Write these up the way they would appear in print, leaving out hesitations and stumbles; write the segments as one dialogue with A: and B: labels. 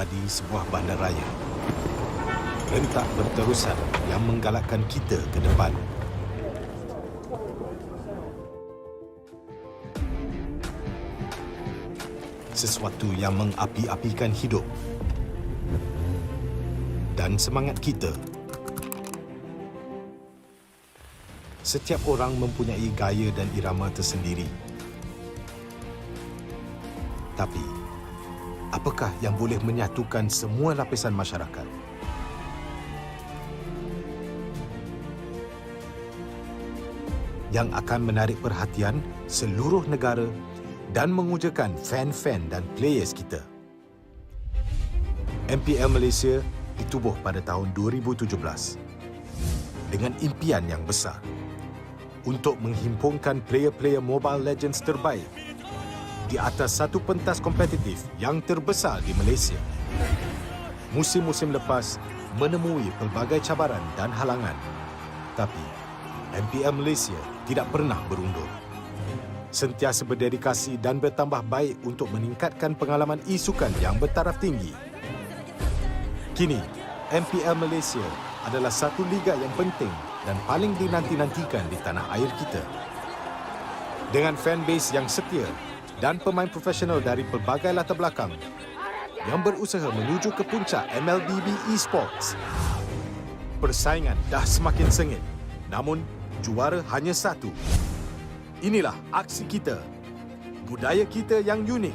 A: di sebuah bandaraya. Rentak berterusan yang menggalakkan kita ke depan. Sesuatu yang mengapi-apikan hidup dan semangat kita. Setiap orang mempunyai gaya dan irama tersendiri. Tapi, apakah yang boleh menyatukan semua lapisan masyarakat? Yang akan menarik perhatian seluruh negara dan mengujakan fan-fan dan players kita. MPL Malaysia ditubuh pada tahun 2017 dengan impian yang besar untuk menghimpunkan player-player Mobile Legends terbaik di atas satu pentas kompetitif yang terbesar di Malaysia. Musim-musim lepas menemui pelbagai cabaran dan halangan, tapi MPL Malaysia tidak pernah berundur. Sentiasa berdedikasi dan bertambah baik untuk meningkatkan pengalaman e-sukan yang bertaraf tinggi. Kini, MPL Malaysia adalah satu liga yang penting dan paling dinanti-nantikan di tanah air kita. Dengan fanbase yang setia dan pemain profesional dari pelbagai latar belakang yang berusaha menuju ke puncak MLBB Esports. Persaingan dah semakin sengit, namun juara hanya satu. Inilah aksi kita, budaya kita yang unik.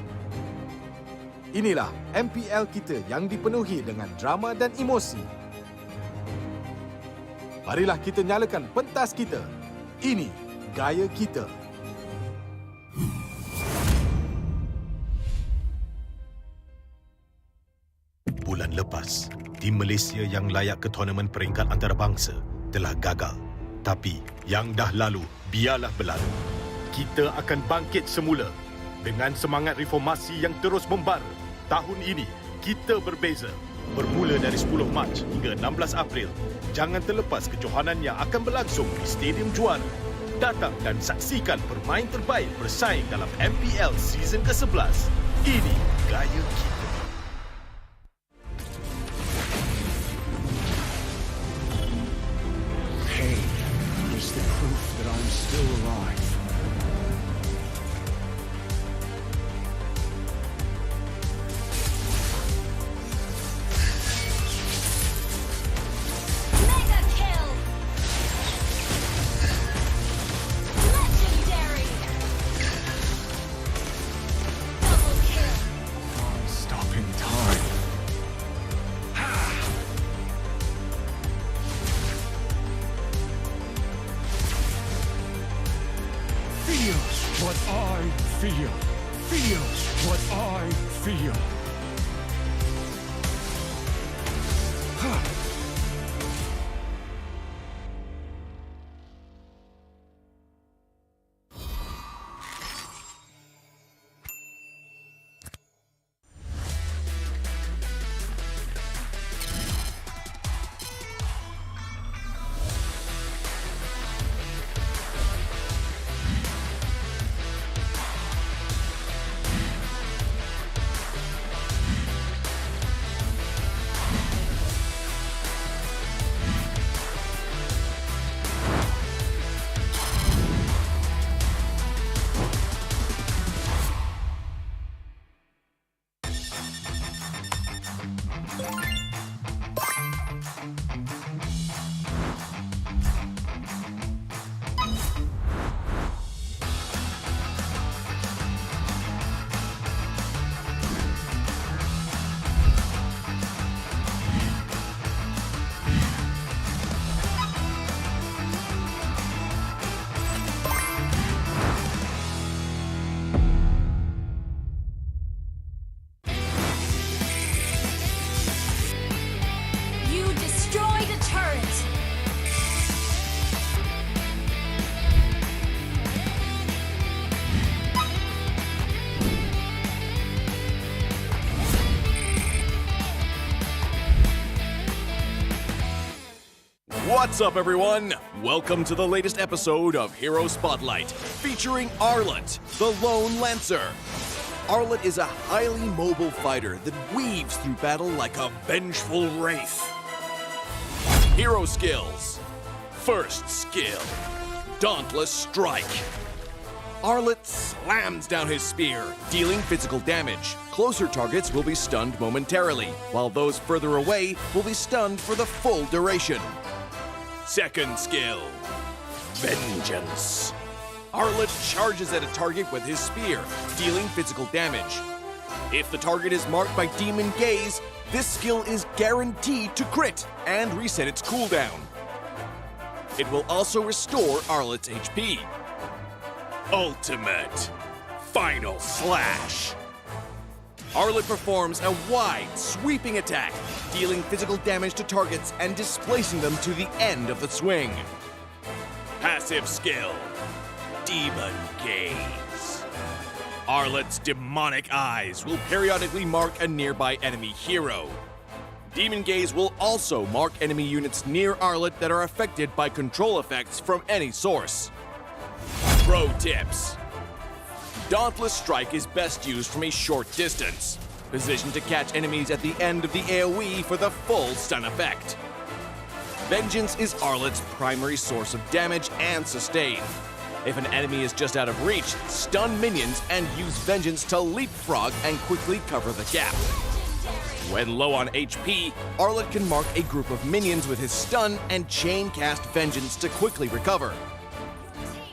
A: Inilah MPL kita yang dipenuhi dengan drama dan emosi. Marilah kita nyalakan pentas kita. Ini gaya kita. Bulan lepas, tim Malaysia yang layak ke tournament peringkat antarabangsa telah gagal. Tapi yang dah lalu, biarlah berlalu. Kita akan bangkit semula dengan semangat reformasi yang terus membara. Tahun ini, kita berbeza. Bermula dari 10 Mac hingga 16 April, jangan terlepas kejohanan yang akan berlangsung di Stadium Juara. Datang dan saksikan pemain terbaik bersaing dalam MPL Season ke-11. Ini gaya kita.
B: Pain is the proof that I'm still alive. What I feel. Feel what I feel.
C: What's up, everyone? Welcome to the latest episode of Hero Spotlight, featuring Arlant, the Lone Lancer. Arlet is a highly mobile fighter that weaves through battle like a vengeful wraith. Hero skills. First skill, Dauntless Strike. Arlet slams down his spear, dealing physical damage. Closer targets will be stunned momentarily, while those further away will be stunned for the full duration. Second skill, Vengeance. Arlet charges at a target with his spear, dealing physical damage. If the target is marked by Demon Gaze, this skill is guaranteed to crit and reset its cooldown. It will also restore Arlet's HP. Ultimate Final Slash. Arlet performs a wide, sweeping attack, dealing physical damage to targets and displacing them to the end of the swing. Passive skill, Demon Gaze. Arlet's demonic eyes will periodically mark a nearby enemy hero. Demon Gaze will also mark enemy units near Arlet that are affected by control effects from any source. Pro tips. Dauntless Strike is best used from a short distance, positioned to catch enemies at the end of the AoE for the full stun effect. Vengeance is Arlet's primary source of damage and sustain. If an enemy is just out of reach, stun minions and use Vengeance to leapfrog and quickly cover the gap. When low on HP, Arlet can mark a group of minions with his stun and chain cast Vengeance to quickly recover.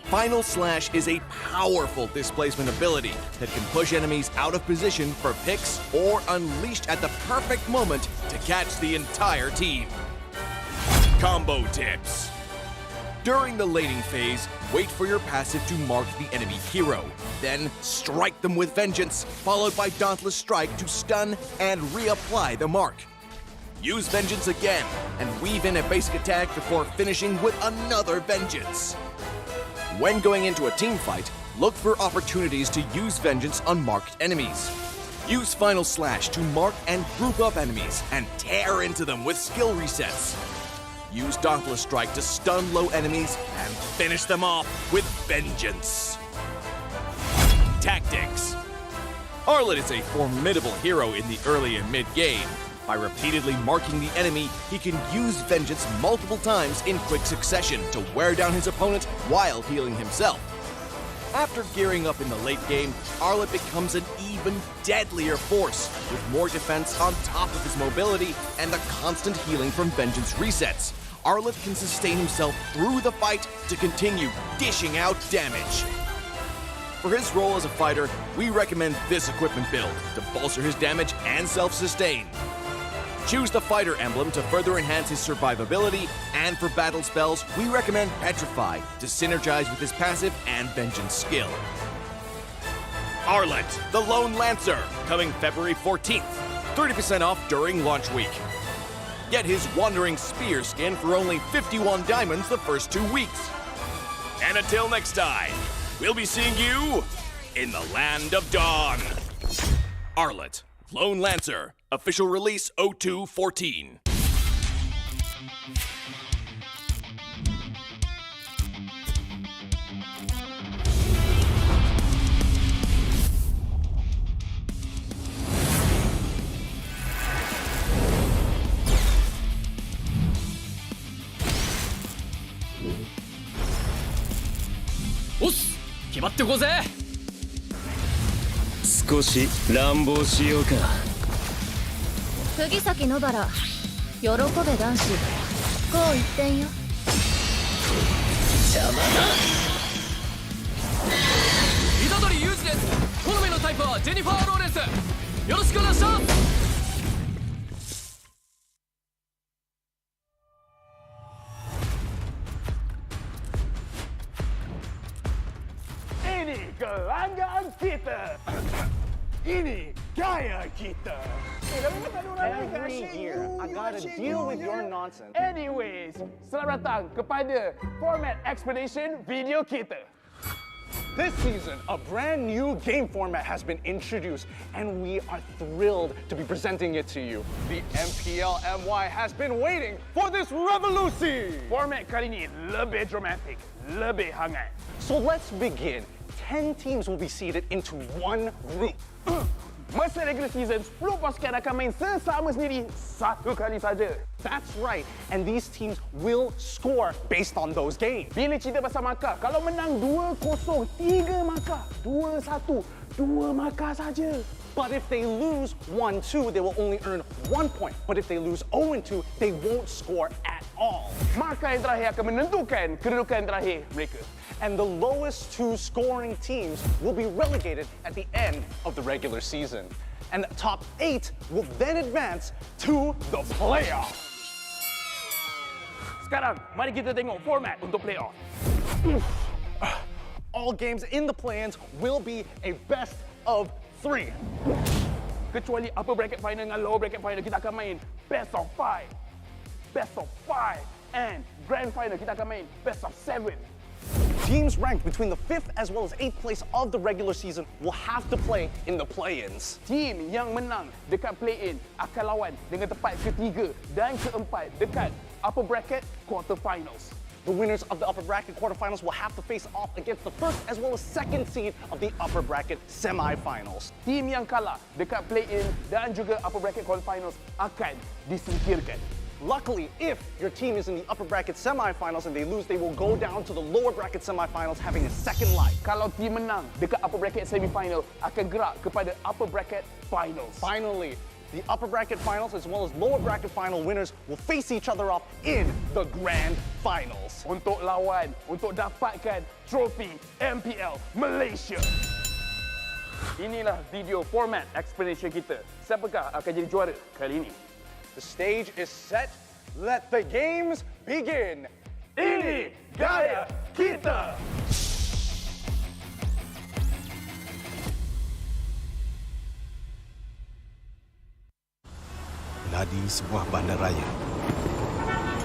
C: Final Slash is a powerful displacement ability that can push enemies out of position for picks or unleashed at the perfect moment to catch the entire team. Combo tips. During the laning phase, wait for your passive to mark the enemy hero. Then strike them with Vengeance, followed by Dauntless Strike to stun and reapply the mark. Use Vengeance again and weave in a basic attack before finishing with another Vengeance. When going into a team fight, look for opportunities to use Vengeance on marked enemies. Use Final Slash to mark and group up enemies and tear into them with skill resets. Use Dauntless Strike to stun low enemies and finish them off with Vengeance. Tactics. Arlet is a formidable hero in the early and mid-game. By repeatedly marking the enemy, he can use Vengeance multiple times in quick succession to wear down his opponent while healing himself. After gearing up in the late game, Arlet becomes an even deadlier force, with more defense on top of his mobility and the constant healing from Vengeance resets. Arlet can sustain himself through the fight to continue dishing out damage. For his role as a fighter, we recommend this equipment build to bolster his damage and self-sustain. Choose the fighter emblem to further enhance his survivability, and for battle spells, we recommend Petrify to synergize with his passive and Vengeance skill. Arlet, the Lone Lancer, coming February 14th. 30% off during launch week. Get his Wandering Spear skin for only 51 diamonds the first 2 weeks. And until next time, we'll be seeing you in the Land of Dawn. Arlet, Lone Lancer, official release 0214.
D: おっす決まってこうぜ
B: 少し乱暴しようか。
E: 釘崎野原喜べ男子こう一点よ
D: 虎杖裕二です好みのタイプはジェニファー・ローレンスよろしくお願いします
F: Ini kelanggaan kita. Ini gaya kita. Every year, I gotta deal with your nonsense. Anyways, selamat datang kepada Format Expedition Video kita. This season, a brand new game format has been introduced, and we are thrilled to be presenting it to you. The MPL MY has been waiting for this revolution. Format kali ini lebih dramatic, lebih hangat. So let's begin.
G: 10 teams will be seeded into one group.
F: Masa regular season, 10 pasukan akan main sesama sendiri satu kali saja.
G: That's right, and these teams will score based on those games.
F: Bila cerita pasal markah, kalau menang 2-0, 3 markah. 2-1, 2 markah saja.
G: But if they lose 1-2, they will only earn 1 point. But if they lose 0-2, they won't score at all.
F: Markah yang terakhir akan menentukan kedudukan terakhir mereka.
G: And the lowest 2 scoring teams will be relegated at the end of the regular season. And the top 8 will then advance to the playoffs.
F: Sekarang, mari kita tengok format untuk playoff.
G: All games in the play-ins will be a best of 3.
F: Kecuali upper bracket final dengan lower bracket final, kita akan main best of 5. Best of 5. And grand final, kita akan main best of 7.
G: Teams ranked between the 5th as well as 8th place of the regular season will have to play in the play-ins.
F: Team yang menang dekat play-in akan lawan dengan tempat ketiga dan keempat dekat upper bracket quarterfinals.
G: The winners of the upper bracket quarterfinals will have to face off against the first as well as second seed of the upper bracket semifinals.
F: Team yang kalah dekat play-in dan juga upper bracket quarterfinals akan disingkirkan.
G: Luckily, if your team is in the upper bracket semifinals and they lose, they will go down to the lower bracket semifinals having a second life.
F: Kalau team menang dekat upper bracket semifinal, akan gerak kepada upper bracket finals.
G: Finally, the upper bracket finals as well as lower bracket final winners will face each other off in the grand finals.
F: Untuk lawan, untuk dapatkan trofi MPL Malaysia. Inilah video format explanation kita. Siapakah akan jadi juara kali ini?
G: The stage is set. Let the games begin.
F: Ini gaya kita.
A: Nadi sebuah bandaraya.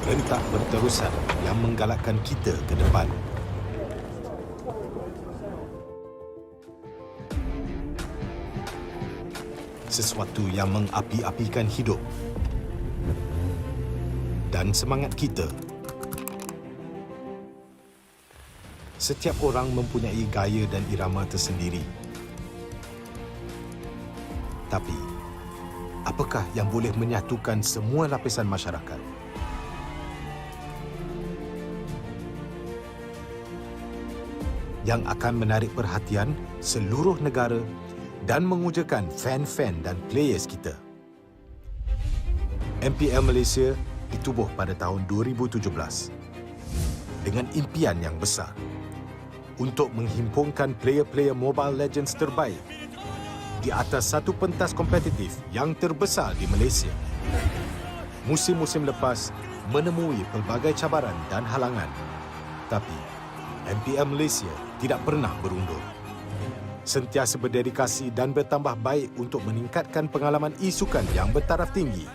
A: Rentak berterusan yang menggalakkan kita ke depan. Sesuatu yang mengapi-apikan hidup dan semangat kita. Setiap orang mempunyai gaya dan irama tersendiri. Tapi, apakah yang boleh menyatukan semua lapisan masyarakat? Yang akan menarik perhatian seluruh negara dan mengujakan fan-fan dan players kita. MPL Malaysia ditubuh pada tahun 2017 dengan impian yang besar untuk menghimpunkan player-player Mobile Legends terbaik di atas satu pentas kompetitif yang terbesar di Malaysia. Musim-musim lepas menemui pelbagai cabaran dan halangan, tapi MPL Malaysia tidak pernah berundur. Sentiasa berdedikasi dan bertambah baik untuk meningkatkan pengalaman e-sukan yang bertaraf tinggi.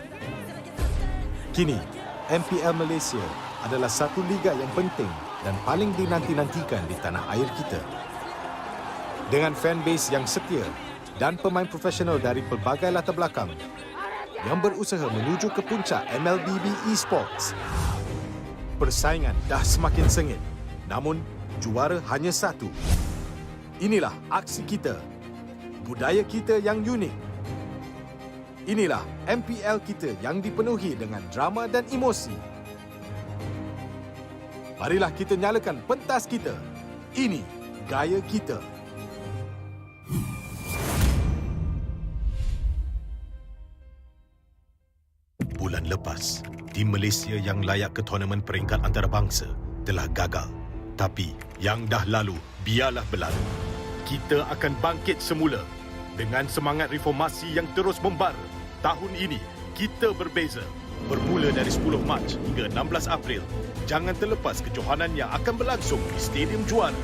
A: Kini, MPL Malaysia adalah satu liga yang penting dan paling dinanti-nantikan di tanah air kita. Dengan fanbase yang setia dan pemain profesional dari pelbagai latar belakang yang berusaha menuju ke puncak MLBB Esports. Persaingan dah semakin sengit, namun juara hanya satu. Inilah aksi kita, budaya kita yang unik. Inilah MPL kita yang dipenuhi dengan drama dan emosi. Marilah kita nyalakan pentas kita. Ini gaya kita. Bulan lepas, tim Malaysia yang layak ke tournament peringkat antarabangsa telah gagal. Tapi yang dah lalu, biarlah berlalu. Kita akan bangkit semula dengan semangat reformasi yang terus membara. Tahun ini, kita berbeza. Bermula dari 10 Mac hingga 16 April, jangan terlepas kejohanan yang akan berlangsung di Stadium Juara.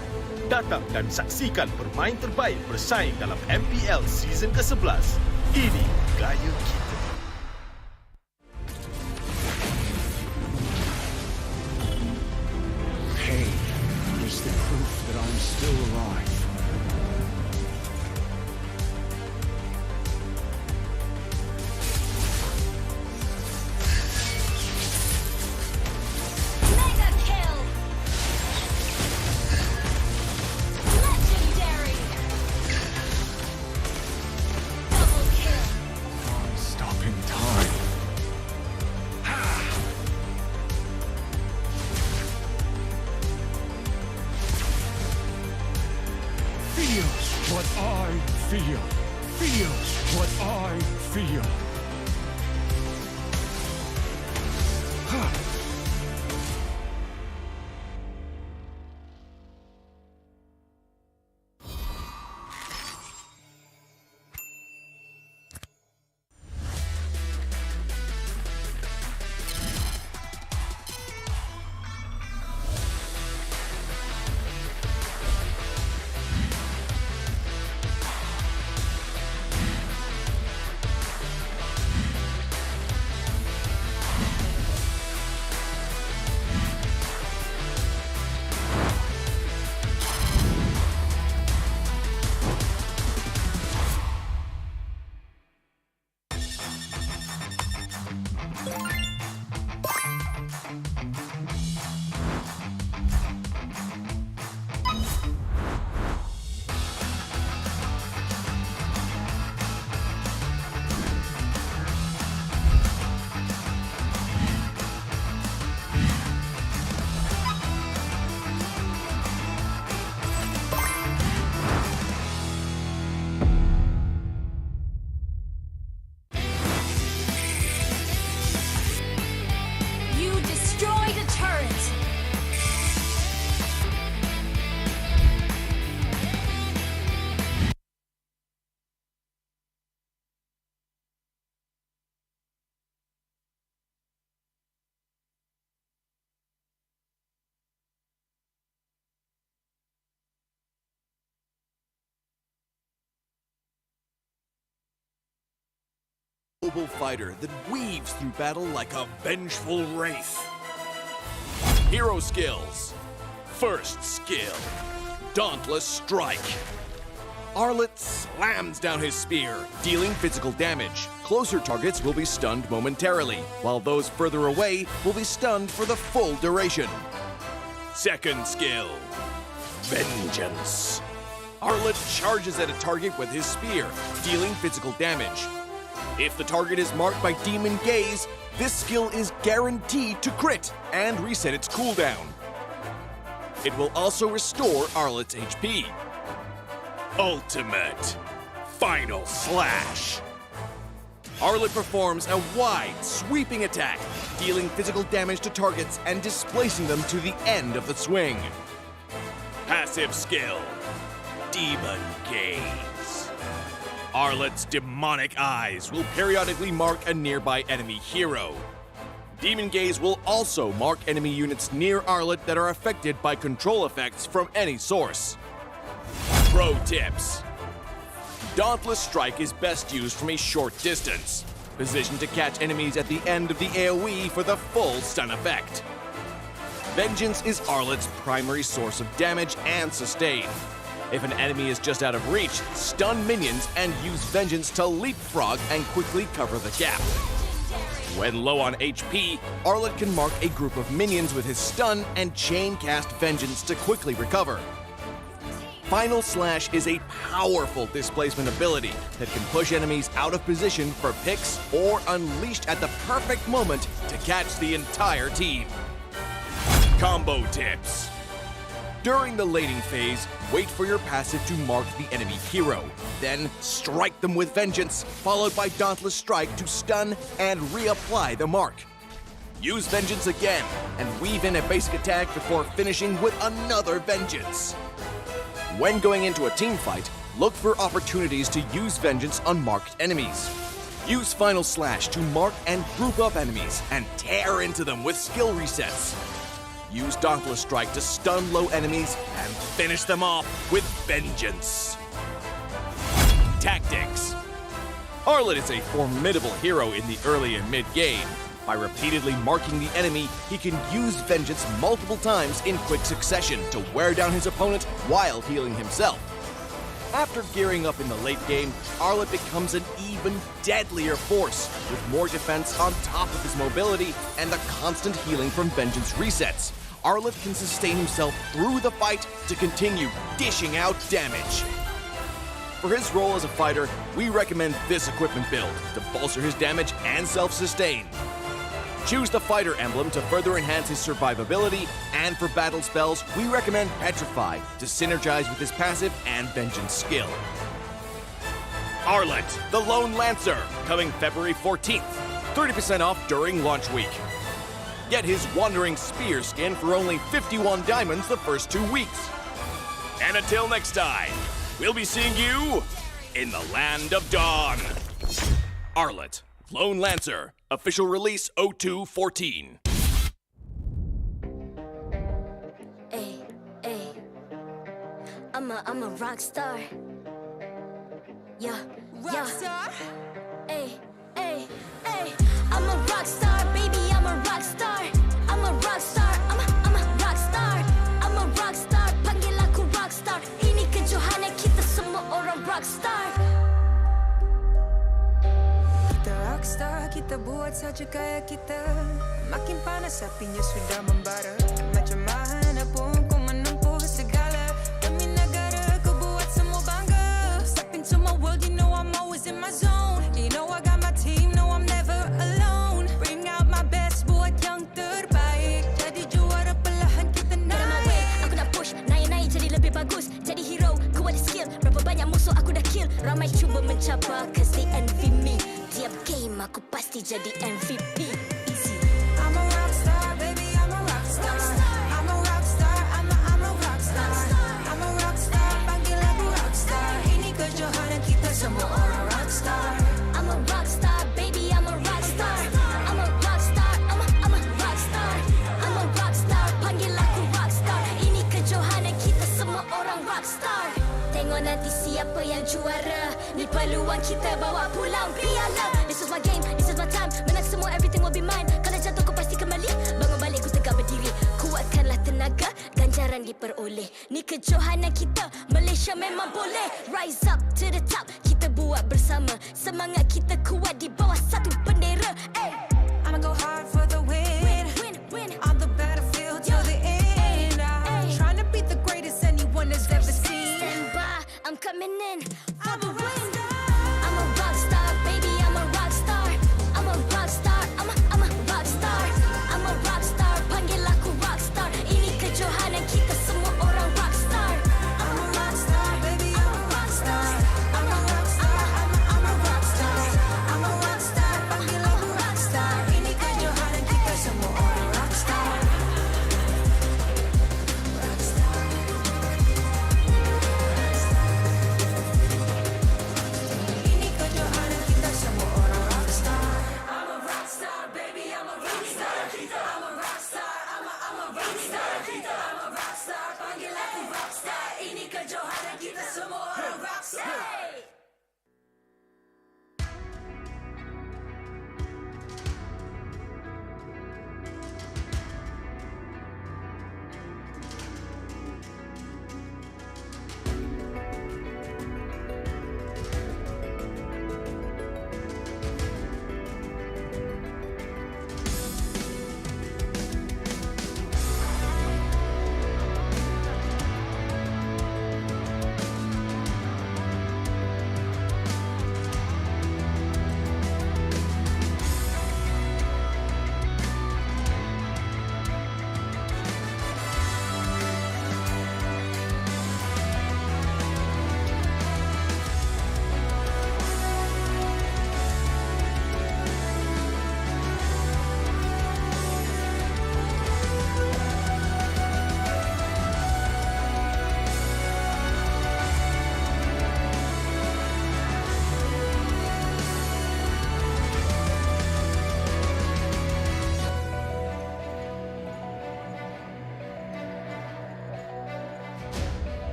A: Datang dan saksikan pemain terbaik bersaing dalam MPL season ke-11. Ini gaya kita.
B: Pain is the proof that I'm still alive.
H: Mega kill! Legendary!
B: Feel what I feel. Feel what I feel.
E: You destroyed a turret!
C: Mobile fighter that weaves through battle like a vengeful wraith. Hero skills. First skill, Dauntless Strike. Arlet slams down his spear, dealing physical damage. Closer targets will be stunned momentarily, while those further away will be stunned for the full duration. Second skill, Vengeance. Arlet charges at a target with his spear, dealing physical damage. If the target is marked by Demon Gaze, this skill is guaranteed to crit and reset its cooldown. It will also restore Arlet's HP. Ultimate Final Slash. Arlet performs a wide, sweeping attack, dealing physical damage to targets and displacing them to the end of the swing. Passive skill, Demon Gaze. Arlet's demonic eyes will periodically mark a nearby enemy hero. Demon Gaze will also mark enemy units near Arlet that are affected by control effects from any source. Pro tips. Dauntless Strike is best used from a short distance, positioned to catch enemies at the end of the AoE for the full stun effect. Vengeance is Arlet's primary source of damage and sustain. If an enemy is just out of reach, stun minions and use Vengeance to leapfrog and quickly cover the gap. When low on HP, Arlet can mark a group of minions with his stun and chain cast Vengeance to quickly recover. Final Slash is a powerful displacement ability that can push enemies out of position for picks or unleashed at the perfect moment to catch the entire team. Combo tips. During the laning phase, wait for your passive to mark the enemy hero. Then strike them with Vengeance, followed by Dauntless Strike to stun and reapply the mark. Use Vengeance again, and weave in a basic attack before finishing with another Vengeance. When going into a team fight, look for opportunities to use Vengeance on marked enemies. Use Final Slash to mark and group up enemies and tear into them with skill resets. Use Dauntless Strike to stun low enemies and finish them off with Vengeance. Tactics. Arlet is a formidable hero in the early and mid-game. By repeatedly marking the enemy, he can use Vengeance multiple times in quick succession to wear down his opponent while healing himself. After gearing up in the late game, Arlet becomes an even deadlier force, with more defense on top of his mobility and the constant healing from Vengeance resets. Arlet can sustain himself through the fight to continue dishing out damage. For his role as a fighter, we recommend this equipment build to bolster his damage and self-sustain. Choose the fighter emblem to further enhance his survivability, and for battle spells, we recommend Petrify to synergize with his passive and Vengeance skill. Arlet, the Lone Lancer, coming February 14th. 30% off during launch week. Get his Wandering Spear skin for only 51 diamonds the first 2 weeks. And until next time, we'll be seeing you in the Land of Dawn. Arlet, Lone Lancer, official release 0214.
H: Ay, ay. I'm a rock star. Yeah, rock star. Ay, ay, ay. I'm a rock star, baby. I'm a rock star. I'm a rock star. I'm a rock star. I'm a rock star. Panggil aku rock star. Ini kejohanan kita semua orang rock star.
I: Kita rockstar, kita buat saja gaya kita. Makin panas apinya sudah membara. Macam mana pun kau menempuh segala. Demi negara kau buat semua bangga. Step into my world, you know I'm always in my zone. You know I got my team, no I'm never alone. Bring out my best, buat yang terbaik. Jadi juara perlahan kita naik.
H: Get on my way, aku nak push. Naik-naik jadi lebih bagus. Jadi hero, ku ada skill. Berapa banyak musuh aku dah kill. Ramai cuba mencapai, cause they envy me. Tiap game aku pasti jadi MVP. Easy.
I: I'm a rockstar, baby, I'm a rockstar. I'm a rockstar, I'm a rockstar. I'm a rockstar, panggil aku rockstar. Ini kejohanan kita semua orang rockstar.
H: I'm a rockstar, baby, I'm a rockstar. I'm a rockstar, I'm a rockstar. I'm a rockstar, panggil aku rockstar. Ini kejohanan kita semua orang rockstar. Tengok nanti siapa yang juara. Ni peluang kita bawa pulang piala. This is my game, this is my time. Menang semua, everything will be mine. Kalau jatuh kau pasti kembali. Bangun balik ku tegak berdiri. Kuatkanlah tenaga, ganjaran diperoleh. Ni kejohanan kita, Malaysia memang boleh. Rise up to the top, kita buat bersama. Semangat kita kuat di bawah satu bendera. Ay.
I: I'ma go hard for the win.
H: Win.
I: On the battlefield till the end. I'm trying to beat the greatest anyone has ever seen.
H: Stand by, I'm coming in for the win.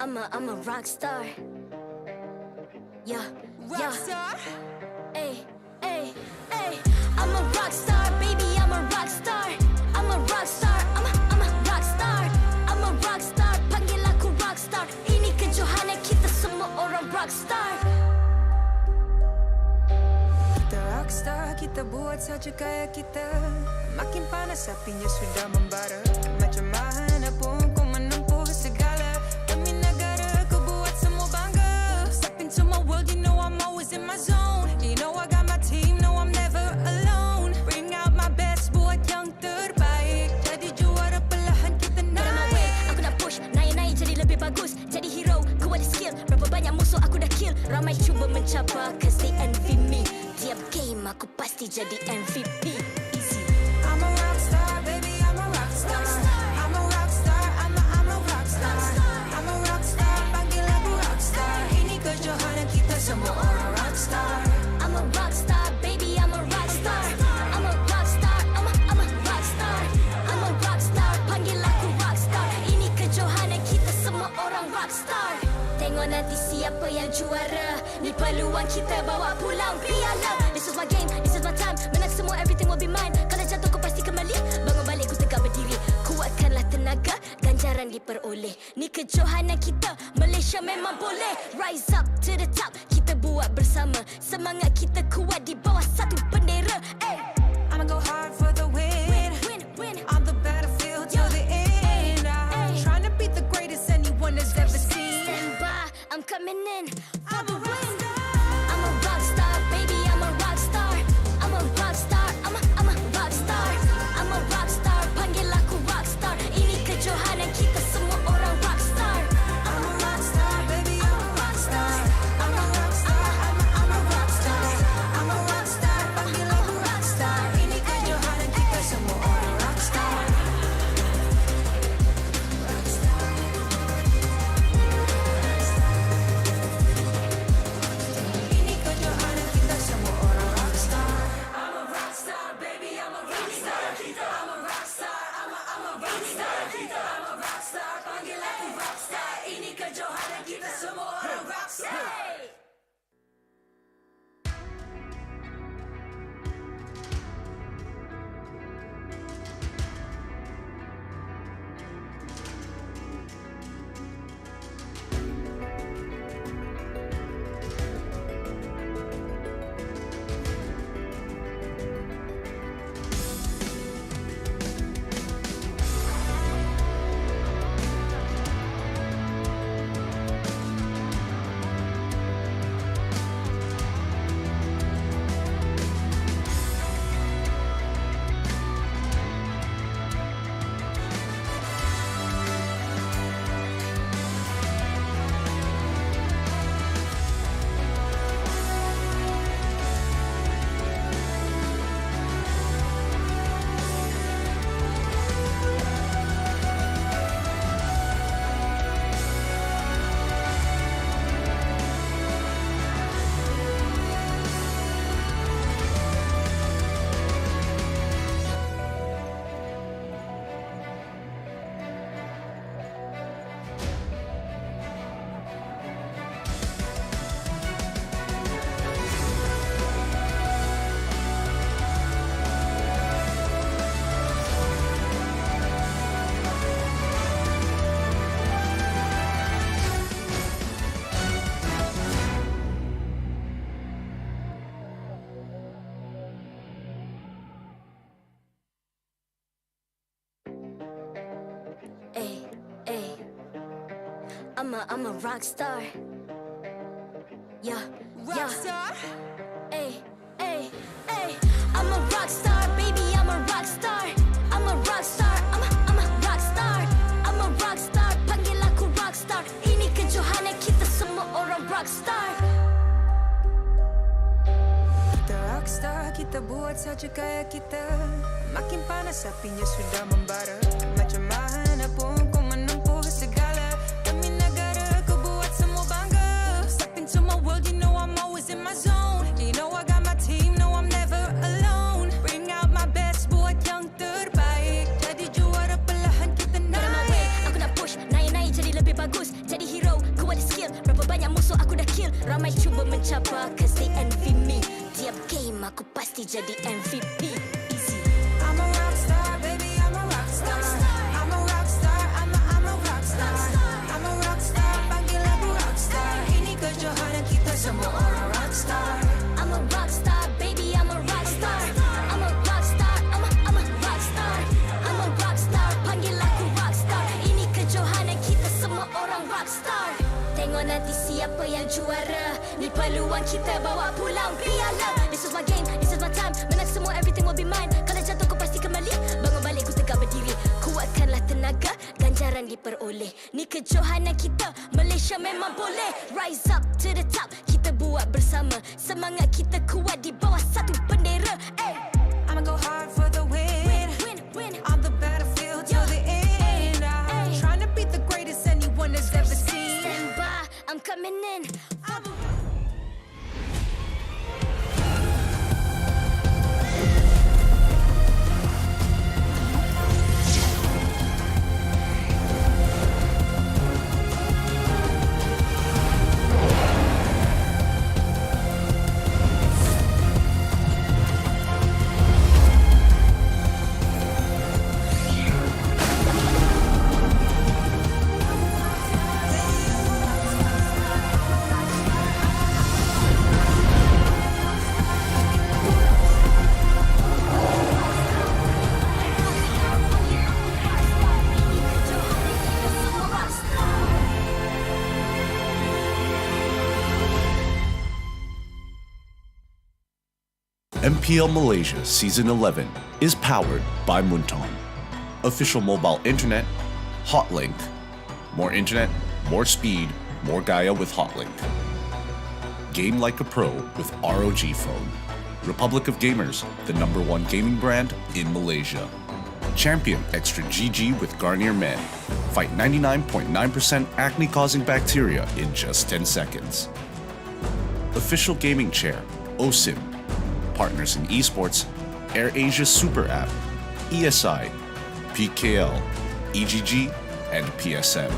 H: I'm a rock star. Yeah,
I: Rockstar?
H: Ay, ay, ay. I'm a rock star, baby. I'm I'm a rock star. I'm a rock star. I'm a rock star. I'm a rock star. Panggil aku rock star. Ini kejohanan kita semua orang rock star.
I: Kita rockstar, kita buat saja gaya kita. Makin panas apinya sudah membara. Macam mana pun kau menempuh segala. Demi negara kau buat semua bangga. Step into my world, you know I'm always in my zone. You know I got my team, no I'm never alone. Bring out my best, buat yang terbaik. Jadi juara perlahan kita naik.
H: Get on my way, aku nak push. Naik-naik jadi lebih bagus. Jadi hero, ku ada skill. Berapa banyak musuh aku dah kill. Ramai cuba mencabar, cause they envy me. Tiap game aku pasti jadi MVP. Easy.
I: I'm a rockstar, baby, I'm a rockstar. I'm a rockstar, I'm a rockstar. I'm a rockstar, panggil aku rockstar. Ini kejohanan kita semua orang rockstar.
H: I'm a rockstar, baby, I'm a rockstar. I'm a rockstar, I'm a rockstar. I'm a rockstar, panggil aku rockstar. Ini kejohanan kita semua orang rockstar. Tengok nanti siapa yang juara. Ni peluang kita bawa pulang piala. This is my game, this is my time. Menang semua, everything will be mine. Kalau jatuh kau pasti kembali. Bangun balik ku tegak berdiri. Kuatkanlah tenaga, ganjaran diperoleh. Ni kejohanan kita, Malaysia memang boleh. Rise up to the top, kita buat bersama. Semangat kita kuat di bawah satu bendera.
I: I'ma go hard for the win.
H: Win.
I: On the battlefield till the end. I'm trying to beat the greatest anyone has ever seen.
H: Stand by, I'm coming in for the win. I'm a rock star, baby, I'm a rock star. I'm a rock star, I'm a rock star. I'm a rock star, panggil aku rock star. Ini kejohanan kita semua orang rock star.
I: I'm a rockstar, baby, I'm a rockstar. I'm a rockstar, I'm a rockstar. I'm a rockstar, panggil aku rockstar. Ini kejohanan kita semua orang rockstar. Ini kejohanan kita semua orang rockstar. I'm a rockstar, baby, I'm a rockstar. I'm a rockstar, I'm a rockstar. I'm a rockstar, panggil aku rockstar. Ini kejohanan kita semua orang rockstar.
H: I'm a rock star. Yeah.
I: Rockstar?
H: Ay. I'm a rock star, baby, I'm a rock star. I'm a rock star, I'm a rock star. I'm a rock star, panggil aku rock star. Ini kejohanan kita semua orang rock star.
I: Kita rockstar, kita buat saja gaya kita. Makin panas apinya sudah membara. Macam mana pun kau menempuh segala. Demi negara kau buat semua bangga. Step into my world, you know I'm always in my zone. You know I got my team, no I'm never alone. Bring out my best, buat yang terbaik. Jadi juara perlahan kita naik.
H: Get on my way, aku nak push. Naik-naik jadi lebih bagus. Jadi hero, ku ada skill. Berapa banyak musuh aku dah kill. Ramai cuba mencabar, cause they envy me. Tiap game aku pasti jadi MVP. Easy.
I: I'm a
H: rockstar. Tengok nanti siapa yang juara. Ni peluang kita bawa pulang piala. This is my game, this is my time. Menang semua, everything will be mine. Kalau jatuh kau pasti kembali. Bangun balik ku tegak berdiri. Kuatkanlah tenaga, ganjaran diperoleh. Ni kejohanan kita, Malaysia memang boleh. Rise up to the top, kita buat bersama. Semangat kita kuat di bawah satu bendera.
I: I'ma go hard for the win.
H: Win.
I: On the battlefield till the end. I'm trying to beat the greatest anyone has ever seen.
H: Stand by, I'm coming in.
J: MPL Malaysia Season 11 is powered by Muntong. Official mobile internet, Hotlink. More internet, more speed, more Gaia with Hotlink. Game like a pro with ROG phone. Republic of Gamers, the #1 gaming brand in Malaysia. Champion Extra GG with Garnier Men. Fight 99.9% acne-causing bacteria in just 10 seconds. Official gaming chair, OSIM. Partners in esports, AirAsia Super App, ESI, PKL, EGG, and PSM.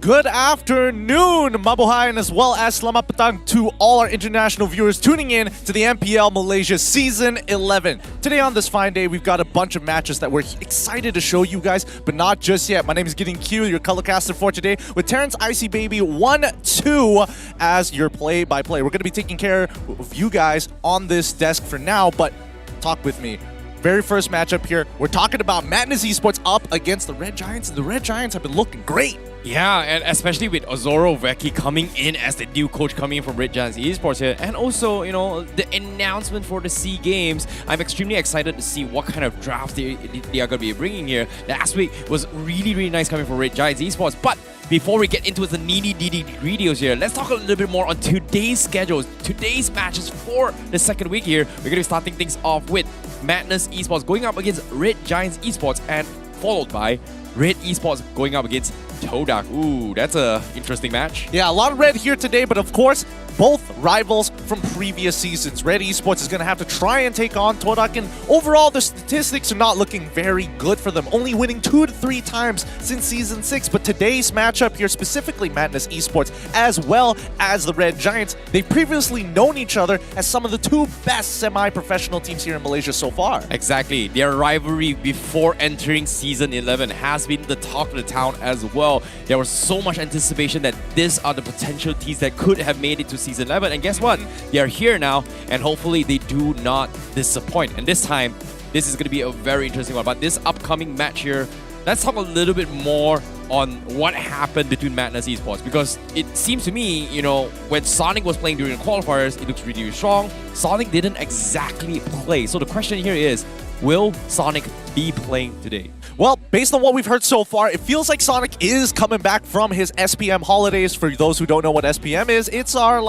K: Good afternoon, Mabuhay, and as well as selamat petang to all our international viewers tuning in to the MPL Malaysia Season 11. Today on this fine day, we've got a bunch of matches that we're excited to show you guys, but not just yet. My name is Gideon Q, your colorcaster for today, with Terrence Icy Baby 1-2 as your play-by-play. We're going to be taking care of you guys on this desk for now, but talk with me. Very first matchup here, we're talking about Madness Esports up against the Red Giants, and the Red Giants have been looking great.
L: Yeah, and especially with Ozoro Vecchi coming in as the new coach coming in from Red Giants Esports here. And also, you know, the announcement for the SEA Games. I'm extremely excited to see what kind of draft they are going to be bringing here. Last week was really nice coming from Red Giants Esports. But before we get into the nitty-gritty videos here, let's talk a little bit more on today's schedules, today's matches for the second week here. We're going to be starting things off with Madness Esports going up against Red Giants Esports, and followed by Red Esports going up against Todak. Ooh, that's a interesting match.
K: Yeah, a lot of red here today, but of course, both rivals from previous seasons. Red Esports is going to have to try and take on Todak, and overall, the statistics are not looking very good for them, only winning 2 to 3 times since Season 6. But today's matchup here, specifically Madness Esports, as well as the Red Giants, they've previously known each other as some of the 2 best semi-professional teams here in Malaysia so far.
L: Exactly. Their rivalry before entering Season 11 has been the talk of the town as well. There was so much anticipation that these are the potential teams that could have made it to Season 11, and guess what? They are here now, and hopefully they do not disappoint. And this time, this is going to be a very interesting one. But this upcoming match here, let's talk a little bit more on what happened between Madness Esports, because it seems to me, you know, when Sonic was playing during the qualifiers, it looks really strong. Sonic didn't exactly play. So the question here is, will Sonic be playing today?
K: Well, based on what we've heard so far, it feels like Sonic is coming back from his SPM holidays. For those who don't know what SPM is, it's our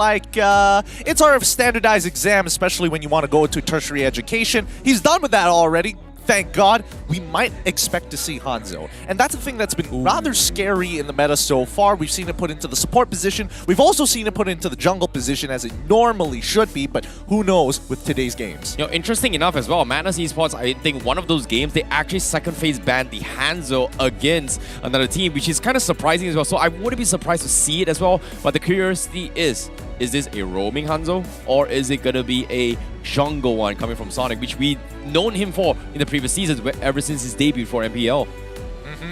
K: it's our standardized exam, especially when you want to go into tertiary education. He's done with that already. Thank God. We might expect to see Hanzo. And that's the thing that's been rather scary in the meta so far. We've seen it put into the support position. We've also seen it put into the jungle position as it normally should be, but who knows with today's games.
L: You know, interesting enough as well, Madness Esports, I think one of those games, they actually second phase banned the Hanzo against another team, which is kind of surprising as well. So I wouldn't be surprised to see it as well. But the curiosity is this a roaming Hanzo, or is it going to be a jungle one coming from Sonic, which we've known him for in the previous seasons, ever since his debut for MPL?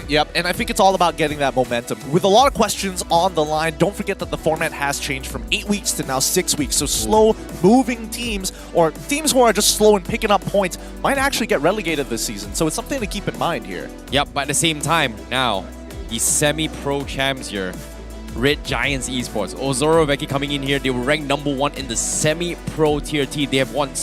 K: Yep, and I think it's all about getting that momentum. With a lot of questions on the line, don't forget that the format has changed from 8 weeks to now 6 weeks. So slow-moving teams, or teams who are just slow in picking up points, might actually get relegated this season. So it's something to keep in mind here.
L: Yep, but at the same time, now, the semi-pro champs here, Red Giants Esports. Ozoro Veki coming in here, they were ranked #1 in the semi-pro tier T. They have won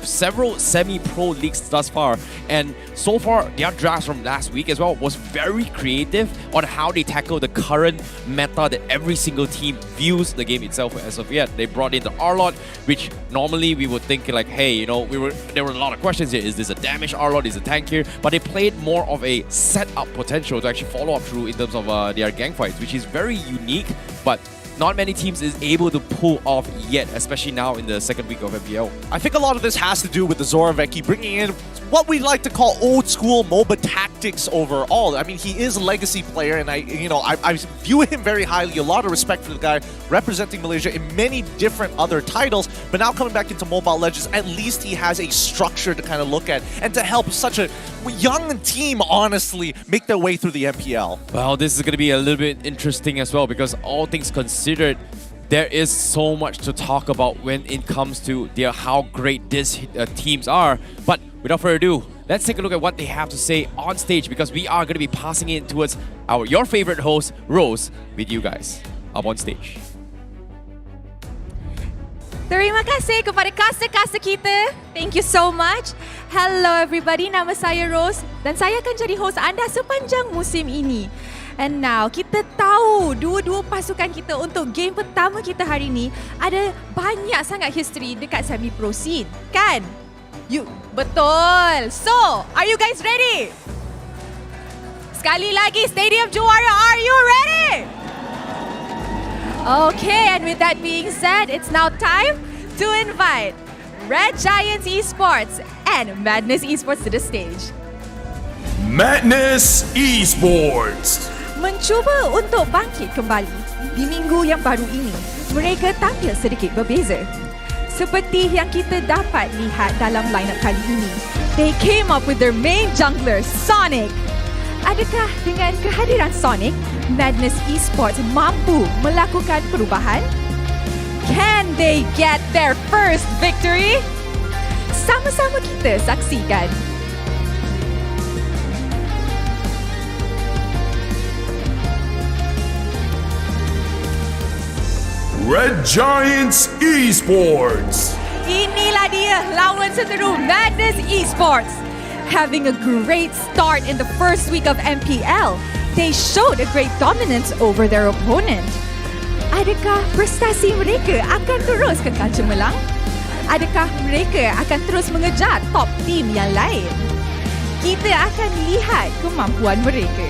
L: several semi-pro leagues thus far, and so far their drafts from last week as well was very creative on how they tackle the current meta that every single team views the game itself as of yet. They brought in the R-Lot, which normally we would think like, hey, you know, there were a lot of questions here. Is this a damage R-Lot? Is it a tank here? But they played more of a setup potential to actually follow up through in terms of their gang fights, which is very unique, but not many teams is able to pull off yet, especially now in the second week of MPL.
K: I think a lot of this has to do with the Zoraveki bringing in what we like to call old school MOBA tactics overall. I mean, he is a legacy player, and I view him very highly. A lot of respect for the guy representing Malaysia in many different other titles, but now coming back into Mobile Legends, at least he has a structure to kind of look at and to help such a young team, honestly, make their way through the MPL.
L: Well, this is going to be a little bit interesting as well, because all things considered, there is so much to talk about when it comes to how great these teams are. But without further ado, let's take a look at what they have to say on stage, because we are going to be passing it towards your favorite host, Rose, with you guys up on stage.
M: Terima kasih kepada caster-caster kita. Thank you so much. Hello everybody, nama saya Rose dan saya akan jadi host anda sepanjang musim ini. And now, kita tahu dua-dua pasukan kita untuk game pertama kita hari ini ada banyak sangat history dekat semi-pro scene, kan? Betul! So, are you guys ready? Sekali lagi, Stadium Juara, are you ready? Okay, and with that being said, it's now time to invite Red Giants Esports and Madness Esports to the stage.
B: Madness Esports.
M: Mencuba untuk bangkit kembali di minggu yang baru ini, mereka tampil sedikit berbeza. Seperti yang kita dapat lihat dalam lineup kali ini, they came up with their main jungler, Sonic. Adakah dengan kehadiran Sonic, Madness Esports mampu melakukan perubahan? Can they get their first victory? Sama-sama kita saksikan.
B: Red Giants Esports.
M: Inilah dia lawan seteru Madness Esports. Having a great start in the first week of MPL, they showed a great dominance over their opponent. Adakah prestasi mereka akan terus kekal cemerlang? Adakah mereka akan terus mengejar top team yang lain? Kita akan lihat kemampuan mereka.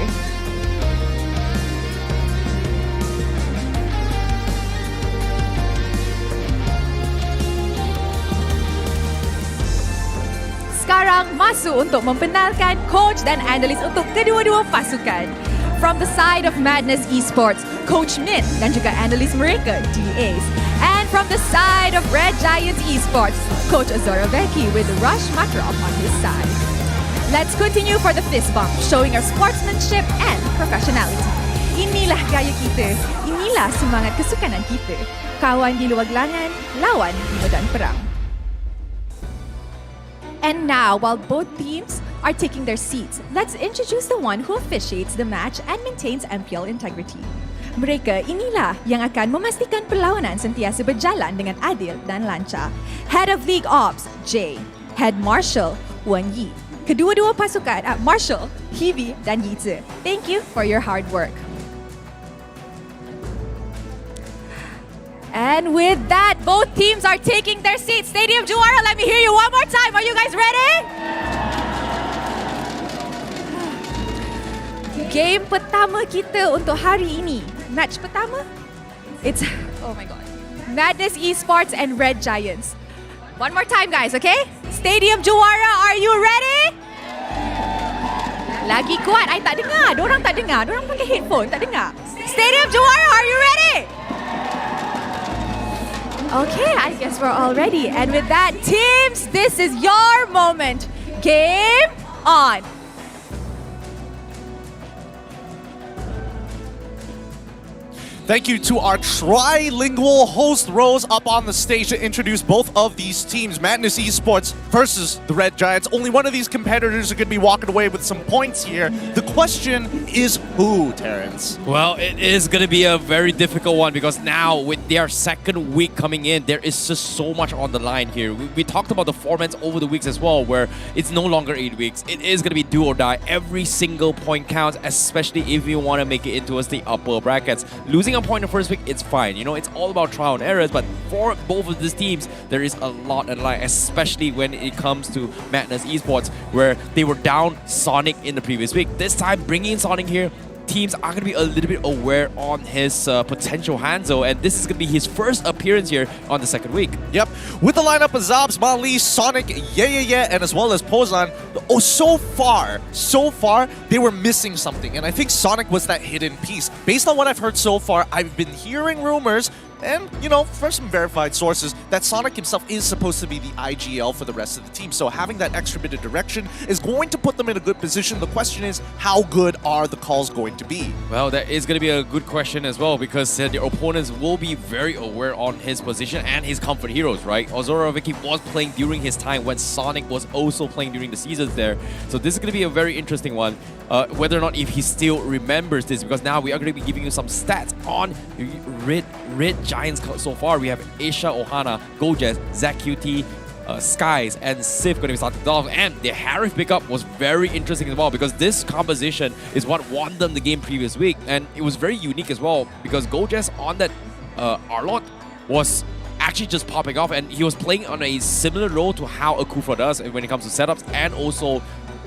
M: Sekarang masuk untuk membenarkan coach dan analis untuk kedua-dua pasukan. From the side of Madness Esports, Coach Min dan juga analis mereka, DAs. And from the side of Red Giants Esports, Coach Azoroveki with Rush Makarov on his side. Let's continue for the fist bump, showing our sportsmanship and professionality. Inilah gaya kita, inilah semangat kesukanan kita. Kawan di luar gelangan, lawan di medan perang. And now, while both teams are taking their seats, let's introduce the one who officiates the match and maintains MPL integrity. Mereka inilah yang akan memastikan perlawanan sentiasa berjalan dengan adil dan lancar. Head of League Ops, Jay. Head Marshal, Wen Yi. Kedua-dua pasukan, Marshal, Hivi dan Yizi. Thank you for your hard work. And with that, both teams are taking their seats. Stadium Juara, let me hear you one more time. Are you guys ready? Game pertama kita untuk hari ini. Match pertama. It's, oh my god. Madness Esports and Red Giants. One more time guys, okay? Stadium Juara, are you ready? Lagi kuat, I tak dengar. Dorang tak dengar. Dorang pakai headphone, tak dengar. Stadium Juara, are you ready? Okay, I guess we're all ready. And with that, teams, this is your moment. Game on.
K: Thank you to our trilingual host rows up on the stage to introduce both of these teams. Madness Esports versus the Red Giants. Only one of these competitors are going to be walking away with some points here. The question is who, Terrence?
L: Well, it is going to be a very difficult one because now with their second week coming in, there is just so much on the line here. We talked about the formats over the weeks as well, where it's no longer 8 weeks. It is going to be do or die. Every single point counts, especially if you want to make it into the upper brackets. Losing a point in the first week, it's fine. You know, it's all about trial and errors, but for both of these teams, there is a lot on the line, especially when it comes to Madness Esports, where they were down Sonic in the previous week. This time, bringing in Sonic here, teams are going to be a little bit aware on his potential Hanzo, and this is going to be his first appearance here on the second week.
K: Yep, with the lineup of Zabs, Mali, Sonic, Yeah, and as well as Pozan. Oh, so far, they were missing something, and I think Sonic was that hidden piece. Based on what I've heard so far, I've been hearing rumors, and, you know, from some verified sources, that Sonic himself is supposed to be the IGL for the rest of the team. So having that extra bit of direction is going to put them in a good position. The question is, how good are the calls going to be?
L: Well, that is going to be a good question as well, because their opponents will be very aware on his position and his comfort heroes, right? Ozorovic was playing during his time when Sonic was also playing during the seasons there. So this is going to be a very interesting one. Whether or not if he still remembers this, because now we are going to be giving you some stats on Red Giants so far. We have Asia Ohana, Gojes, Zach QT, Skies, and Sif going to be starting off. And the Harif pickup was very interesting as well, because this composition is what won them the game previous week. And it was very unique as well, because Gojes on that Arlot was actually just popping off, and he was playing on a similar role to how Akufra does when it comes to setups, and also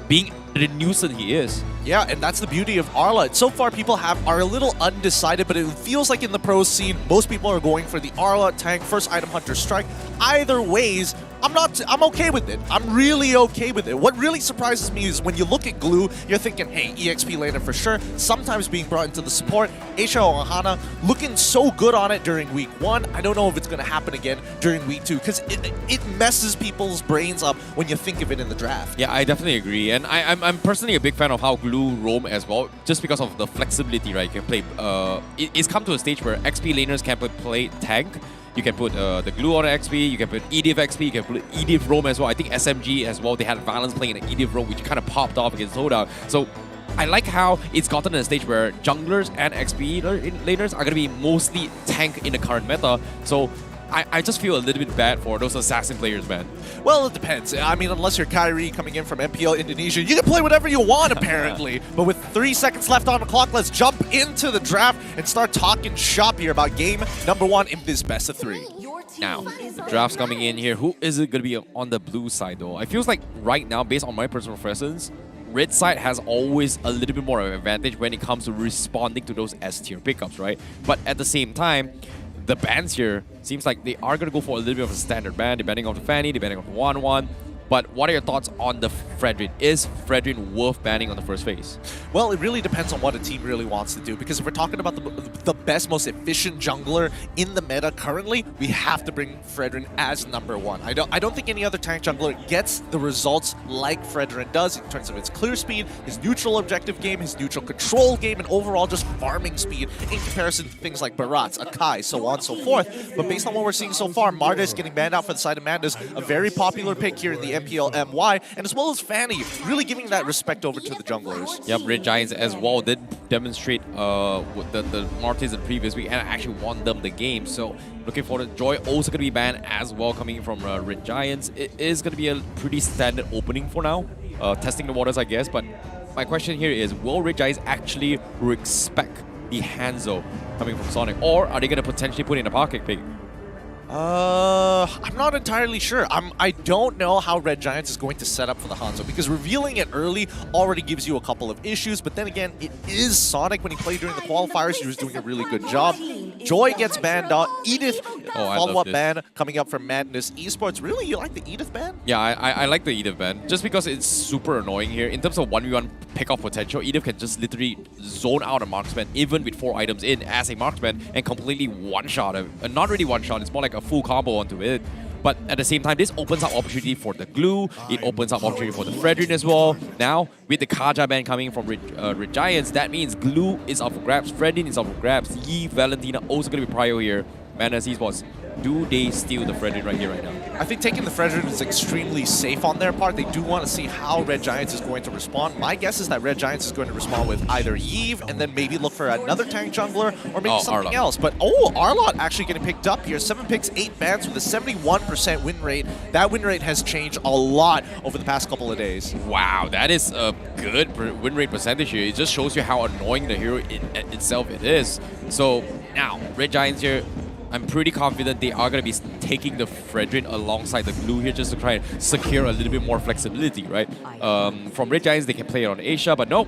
L: being the nuisance he is.
K: Yeah, and that's the beauty of Arla. So far, people are a little undecided, but it feels like in the pro scene, most people are going for the Arla tank, first item hunter strike. Either ways, I'm okay with it. I'm really okay with it. What really surprises me is when you look at Glue, you're thinking, hey, EXP laner for sure. Sometimes being brought into the support. Aisha Ohana looking so good on it during week 1. I don't know if it's going to happen again during week 2, because it messes people's brains up when you think of it in the draft.
L: Yeah, I definitely agree. And I'm personally a big fan of how Glue roam as well, just because of the flexibility, right? You can play, it's come to a stage where XP laners can play tank. You can put the Glue on XP, you can put EDIF XP, you can put EDIF roam as well. I think SMG as well, they had Valence playing an EDIF roam, which kind of popped off against Todak. So I like how it's gotten to a stage where junglers and XP laners are going to be mostly tank in the current meta. So I just feel a little bit bad for those assassin players, man.
K: Well, it depends. I mean, unless you're Kyrie coming in from MPL Indonesia, you can play whatever you want, apparently. But with 3 seconds left on the clock, let's jump into the draft and start talking shop here about game number 1 in this best of 3.
L: Now, the draft's coming in here. Who is it going to be on the blue side, though? I feels like right now, based on my personal preference, red side has always a little bit more of an advantage when it comes to responding to those S-tier pickups, right? But at the same time, the bans here seems like they are going to go for a little bit of a standard ban, depending on the Fanny, depending on the 1-1. But what are your thoughts on the Fredrin? Is Fredrin worth banning on the first phase?
K: Well, it really depends on what a team really wants to do, because if we're talking about the best, most efficient jungler in the meta currently, we have to bring Fredrin as number 1. I don't think any other tank jungler gets the results like Fredrin does in terms of its clear speed, his neutral objective game, his neutral control game, and overall just farming speed in comparison to things like Barats, Akai, so on and so forth. But based on what we're seeing so far, Martis getting banned out for the side of Madness, a very popular pick here in the MPL MY, and as well as Fanny, really giving that respect over to the junglers.
L: Yep, Red Giants as well did demonstrate the Martis in the previous week and actually won them the game. So looking forward to Joy also going to be banned as well, coming from Red Giants. It is going to be a pretty standard opening for now, testing the waters, I guess. But my question here is, will Red Giants actually respect the Hanzo coming from Sonic, or are they going to potentially put in a pocket pick?
K: I'm not entirely sure. I don't know how Red Giants is going to set up for the Hanzo, because revealing it early already gives you a couple of issues, but then again, it is Sonic. When he played during the qualifiers, he was doing a really good job. Joy gets banned out. Edith, follow-up ban coming up from Madness Esports. Really? You like the Edith ban?
L: Yeah, I like the Edith ban, just because it's super annoying here. In terms of 1v1 pick-off potential, Edith can just literally zone out a marksman, even with 4 items in as a marksman, and completely one-shot him. Not really one-shot, it's more like a full combo onto it. But at the same time, this opens up opportunity for the Glue. It opens up opportunity for the Fredrin as well. Now, with the Kaja ban coming from Red Giants, that means Glue is up for grabs, Fredrin is up for grabs, Yi, Valentina also going to be prio here. Madness Esports, do they steal the Fredrin right here, right now?
K: I think taking the Fredrin is extremely safe on their part. They do want to see how Red Giants is going to respond. My guess is that Red Giants is going to respond with either Yves and then maybe look for another tank jungler or maybe something else. But Arlott actually getting picked up here. 7 picks, 8 bans with a 71% win rate. That win rate has changed a lot over the past couple of days.
L: Wow, that is a good win rate percentage here. It just shows you how annoying the hero itself it is. So now, Red Giants here, I'm pretty confident they are going to be taking the Fredrin alongside the Glue here just to try and secure a little bit more flexibility, right? From Red Giants, they can play it on Asia, but nope.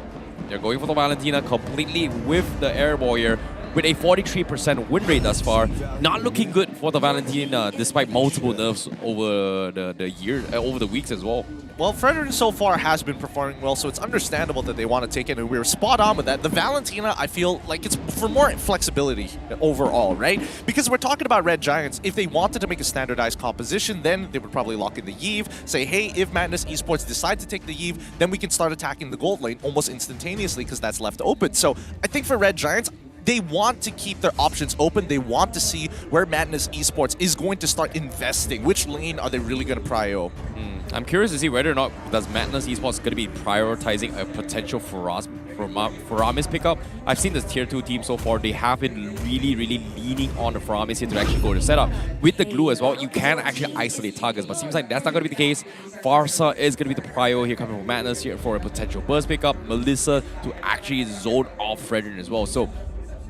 L: They're going for the Valentina completely with the Air Warrior with a 43% win rate thus far. Not looking good for the Valentina despite multiple nerfs over the weeks as well.
K: Well, Fredrin so far has been performing well, so it's understandable that they want to take it, and we were spot on with that. The Valentina, I feel like it's for more flexibility overall, right? Because we're talking about Red Giants. If they wanted to make a standardized composition, then they would probably lock in the Yves, say, hey, if Madness Esports decide to take the Yves, then we can start attacking the gold lane almost instantaneously because that's left open. So I think for Red Giants, they want to keep their options open. They want to see where Madness Esports is going to start investing. Which lane are they really going to prio?
L: I'm curious to see whether or not does Madness Esports going to be prioritizing a potential Faramis pickup. I've seen this tier 2 team so far. They have been really leaning on the Faramis here to actually go to setup. With the Glue as well, you can actually isolate targets, but seems like that's not going to be the case. Farsa is going to be the prio here coming from Madness here for a potential burst pickup. Melissa to actually zone off Fredrin as well. So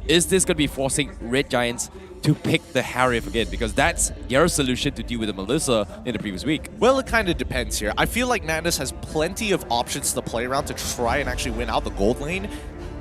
L: is this going to be forcing Red Giants to pick the Harif again? Because that's their solution to deal with the Melissa in the previous week.
K: Well, it kind of depends here. I feel like Madness has plenty of options to play around to try and actually win out the gold lane.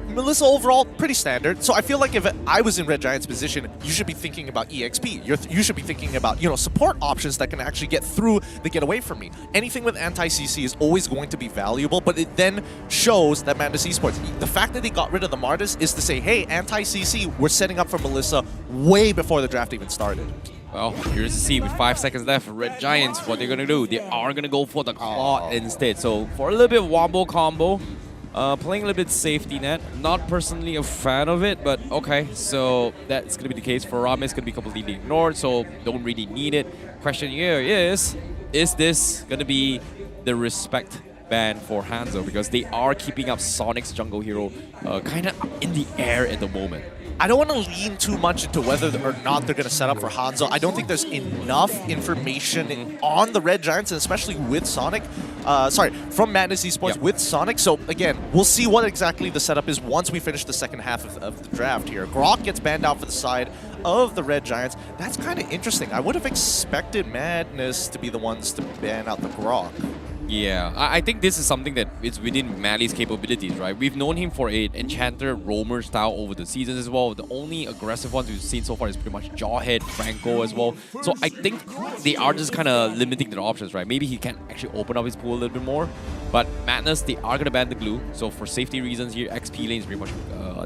K: Melissa overall, pretty standard. So I feel like if I was in Red Giant's position, you should be thinking about EXP. You should be thinking about, support options that can actually get through the get away from me. Anything with anti-CC is always going to be valuable, but it then shows that Madness Esports, the fact that they got rid of the Martis is to say, hey, anti-CC, we're setting up for Melissa way before the draft even started.
L: Well, here's to see with 5 seconds left for Red Giants, what they're going to do. They are going to go for the Claw instead. So for a little bit of wombo combo, playing a little bit safety net. Not personally a fan of it, but okay. So that's going to be the case. For Ramis, going to be completely ignored, so don't really need it. Question here is this going to be the respect ban for Hanzo? Because they are keeping up Sonic's jungle hero kind of in the air at the moment.
K: I don't want to lean too much into whether or not they're going to set up for Hanzo. I don't think there's enough information on the Red Giants, and especially with Sonic. From Madness Esports with Sonic. So again, we'll see what exactly the setup is once we finish the second half of the draft here. Grok gets banned out for the side of the Red Giants. That's kind of interesting. I would have expected Madness to be the ones to ban out the Grok.
L: Yeah, I think this is something that is within Mali's capabilities, right? We've known him for an Enchanter roamer style over the seasons as well. The only aggressive ones we've seen so far is pretty much Jawhead, Franco as well. So I think they are just kind of limiting their options, right? Maybe he can actually open up his pool a little bit more. But Madness, they are going to ban the Glue. So for safety reasons here, XP lane is pretty much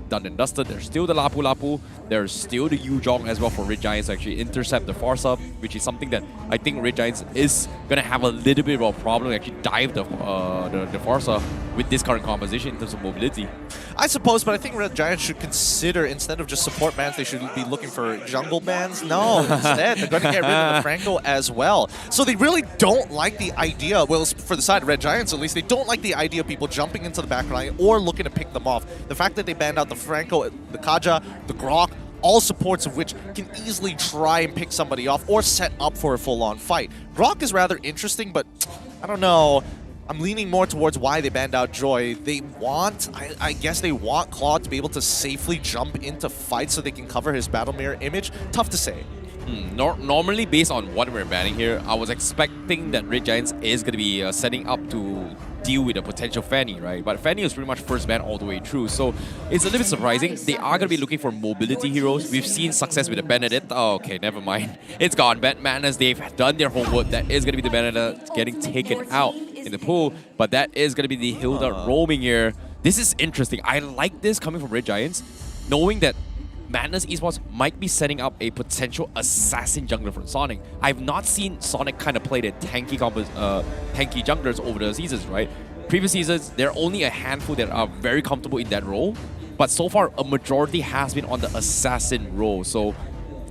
L: done and dusted. There's still the Lapu Lapu. There's still the Yuzhong as well for Red Giants to actually intercept the Farsa, which is something that I think Red Giants is going to have a little bit of a problem to actually dive the Farsa with this current composition in terms of mobility.
K: I suppose, but I think Red Giants should consider, instead of just support bans, they should be looking for jungle bans. No, instead, they're going to get rid of the Franco as well. So they really don't like the idea, well, for the side of Red Giants at least, they don't like the idea of people jumping into the back line or looking to pick them off. The fact that they banned out the Franco, the Kaja, the Grok, all supports of which can easily try and pick somebody off or set up for a full-on fight. Grok is rather interesting, but I don't know. I'm leaning more towards why they banned out Joy. They want, I guess they want Claude to be able to safely jump into fights so they can cover his battle mirror image. Tough to say.
L: Normally, based on what we're banning here, I was expecting that Red Giants is going to be setting up to deal with a potential Fanny, right? But Fanny was pretty much first ban all the way through, so it's a little bit surprising. They are going to be looking for mobility heroes. We've seen success with the Benedict. Oh, okay, never mind. It's gone. Madness, they've done their homework. That is going to be the Benedict getting taken out in the pool, but that is going to be the Hilda roaming here. This is interesting. I like this coming from Red Giants, knowing that Madness Esports might be setting up a potential assassin jungler for Sonic. I've not seen Sonic kind of play the tanky junglers over the seasons, right? Previous seasons, there are only a handful that are very comfortable in that role, but so far a majority has been on the assassin role. So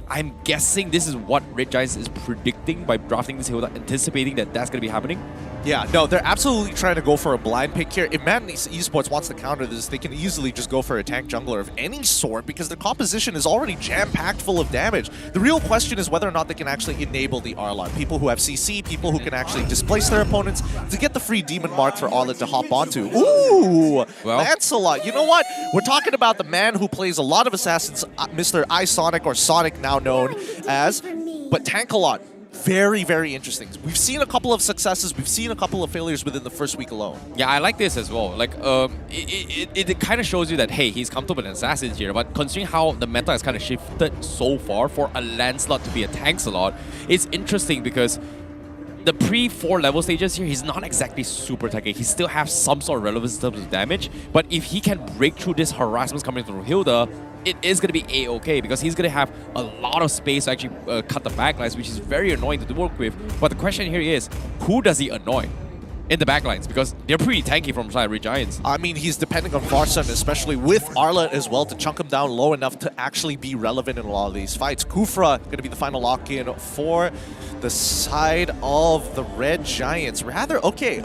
L: I'm guessing this is what Red Giants is predicting by drafting this Hilda, anticipating that that's going to be happening.
K: Yeah, no, they're absolutely trying to go for a blind pick here. If Madness Esports wants to counter this, they can easily just go for a tank jungler of any sort because their composition is already jam-packed full of damage. The real question is whether or not they can actually enable the Arlot. People who have CC, people who can actually displace their opponents to get the free demon mark for Arlot to hop onto. Ooh, well, Lancelot. You know what? We're talking about the man who plays a lot of assassins, Mr. iSonic, or Sonic now known as, but tank a lot. Very, very interesting. We've seen a couple of successes. We've seen a couple of failures within the first week alone.
L: Yeah, I like this as well. Like, it kind of shows you that, hey, he's comfortable in assassins here. But considering how the meta has kind of shifted so far for a Lancelot to be a tank slot, it's interesting because the pre-4 level stages here, he's not exactly super tanky. He still has some sort of relevance in terms of damage. But if he can break through this harassment coming from Hilda, it is going to be A-okay because he's going to have a lot of space to actually cut the backlines, which is very annoying to work with. But the question here is, who does he annoy in the backlines? Because they're pretty tanky from side Red Giants.
K: I mean, he's depending on Varson, especially with Arlot as well, to chunk him down low enough to actually be relevant in a lot of these fights. Kufra going to be the final lock-in for the side of the Red Giants. Rather, okay.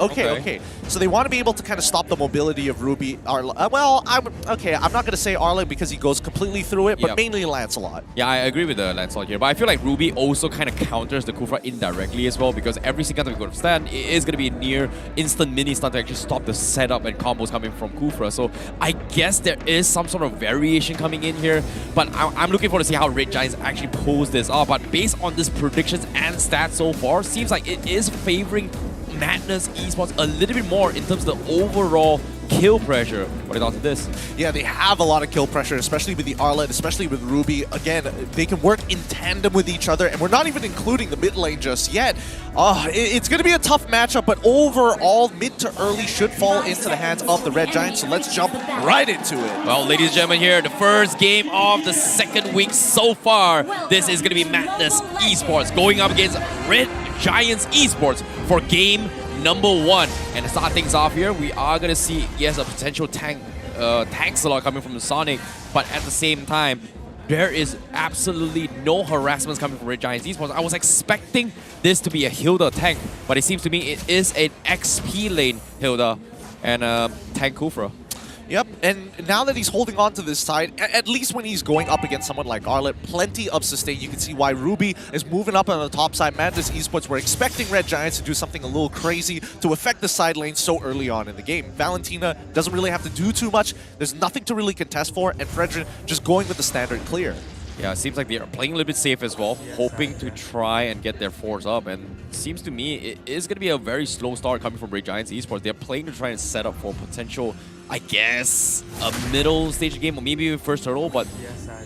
K: So they want to be able to kind of stop the mobility of Ruby. Well, I'm not going to say Arlot because he goes completely through it, but mainly Lancelot.
L: Yeah, I agree with the Lancelot here, but I feel like Ruby also kind of counters the Kufra indirectly as well because every single time you go to stand, it is going to be near instant mini stun to actually stop the setup and combos coming from Kufra. So I guess there is some sort of variation coming in here, but I'm looking forward to see how Red Giants actually pulls this off. But based on this predictions and stats so far, seems like it is favoring Madness Esports a little bit more in terms of the overall kill pressure. What are your thoughts on this?
K: Yeah, they have a lot of kill pressure, especially with the Arlot, especially with Ruby. Again, they can work in tandem with each other, and we're not even including the mid lane just yet. It's going to be a tough matchup, but overall, mid to early should fall into the hands of the Red Giants, so let's jump right into it.
L: Well, ladies and gentlemen, here, the first game of the second week so far. This is going to be Madness Esports going up against Red Giants Esports for game number 1. And to start things off here, we are going to see, yes, a potential tank slot coming from Sonic, but at the same time, there is absolutely no harassments coming from Red Giants Esports. I was expecting this to be a Hilda tank, but it seems to me it is an XP lane Hilda and tank Kufra.
K: Yep, and now that he's holding on to this side, at least when he's going up against someone like Arlot, plenty of sustain. You can see why Ruby is moving up on the top side. Madness Esports were expecting Red Giants to do something a little crazy to affect the side lane so early on in the game. Valentina doesn't really have to do too much. There's nothing to really contest for, and Fredrin just going with the standard clear.
L: Yeah, it seems like they are playing a little bit safe as well, hoping to try and get their force up. And it seems to me it is going to be a very slow start coming from Red Giants Esports. They're playing to try and set up for potential, I guess, a middle stage game or maybe a first hurdle. But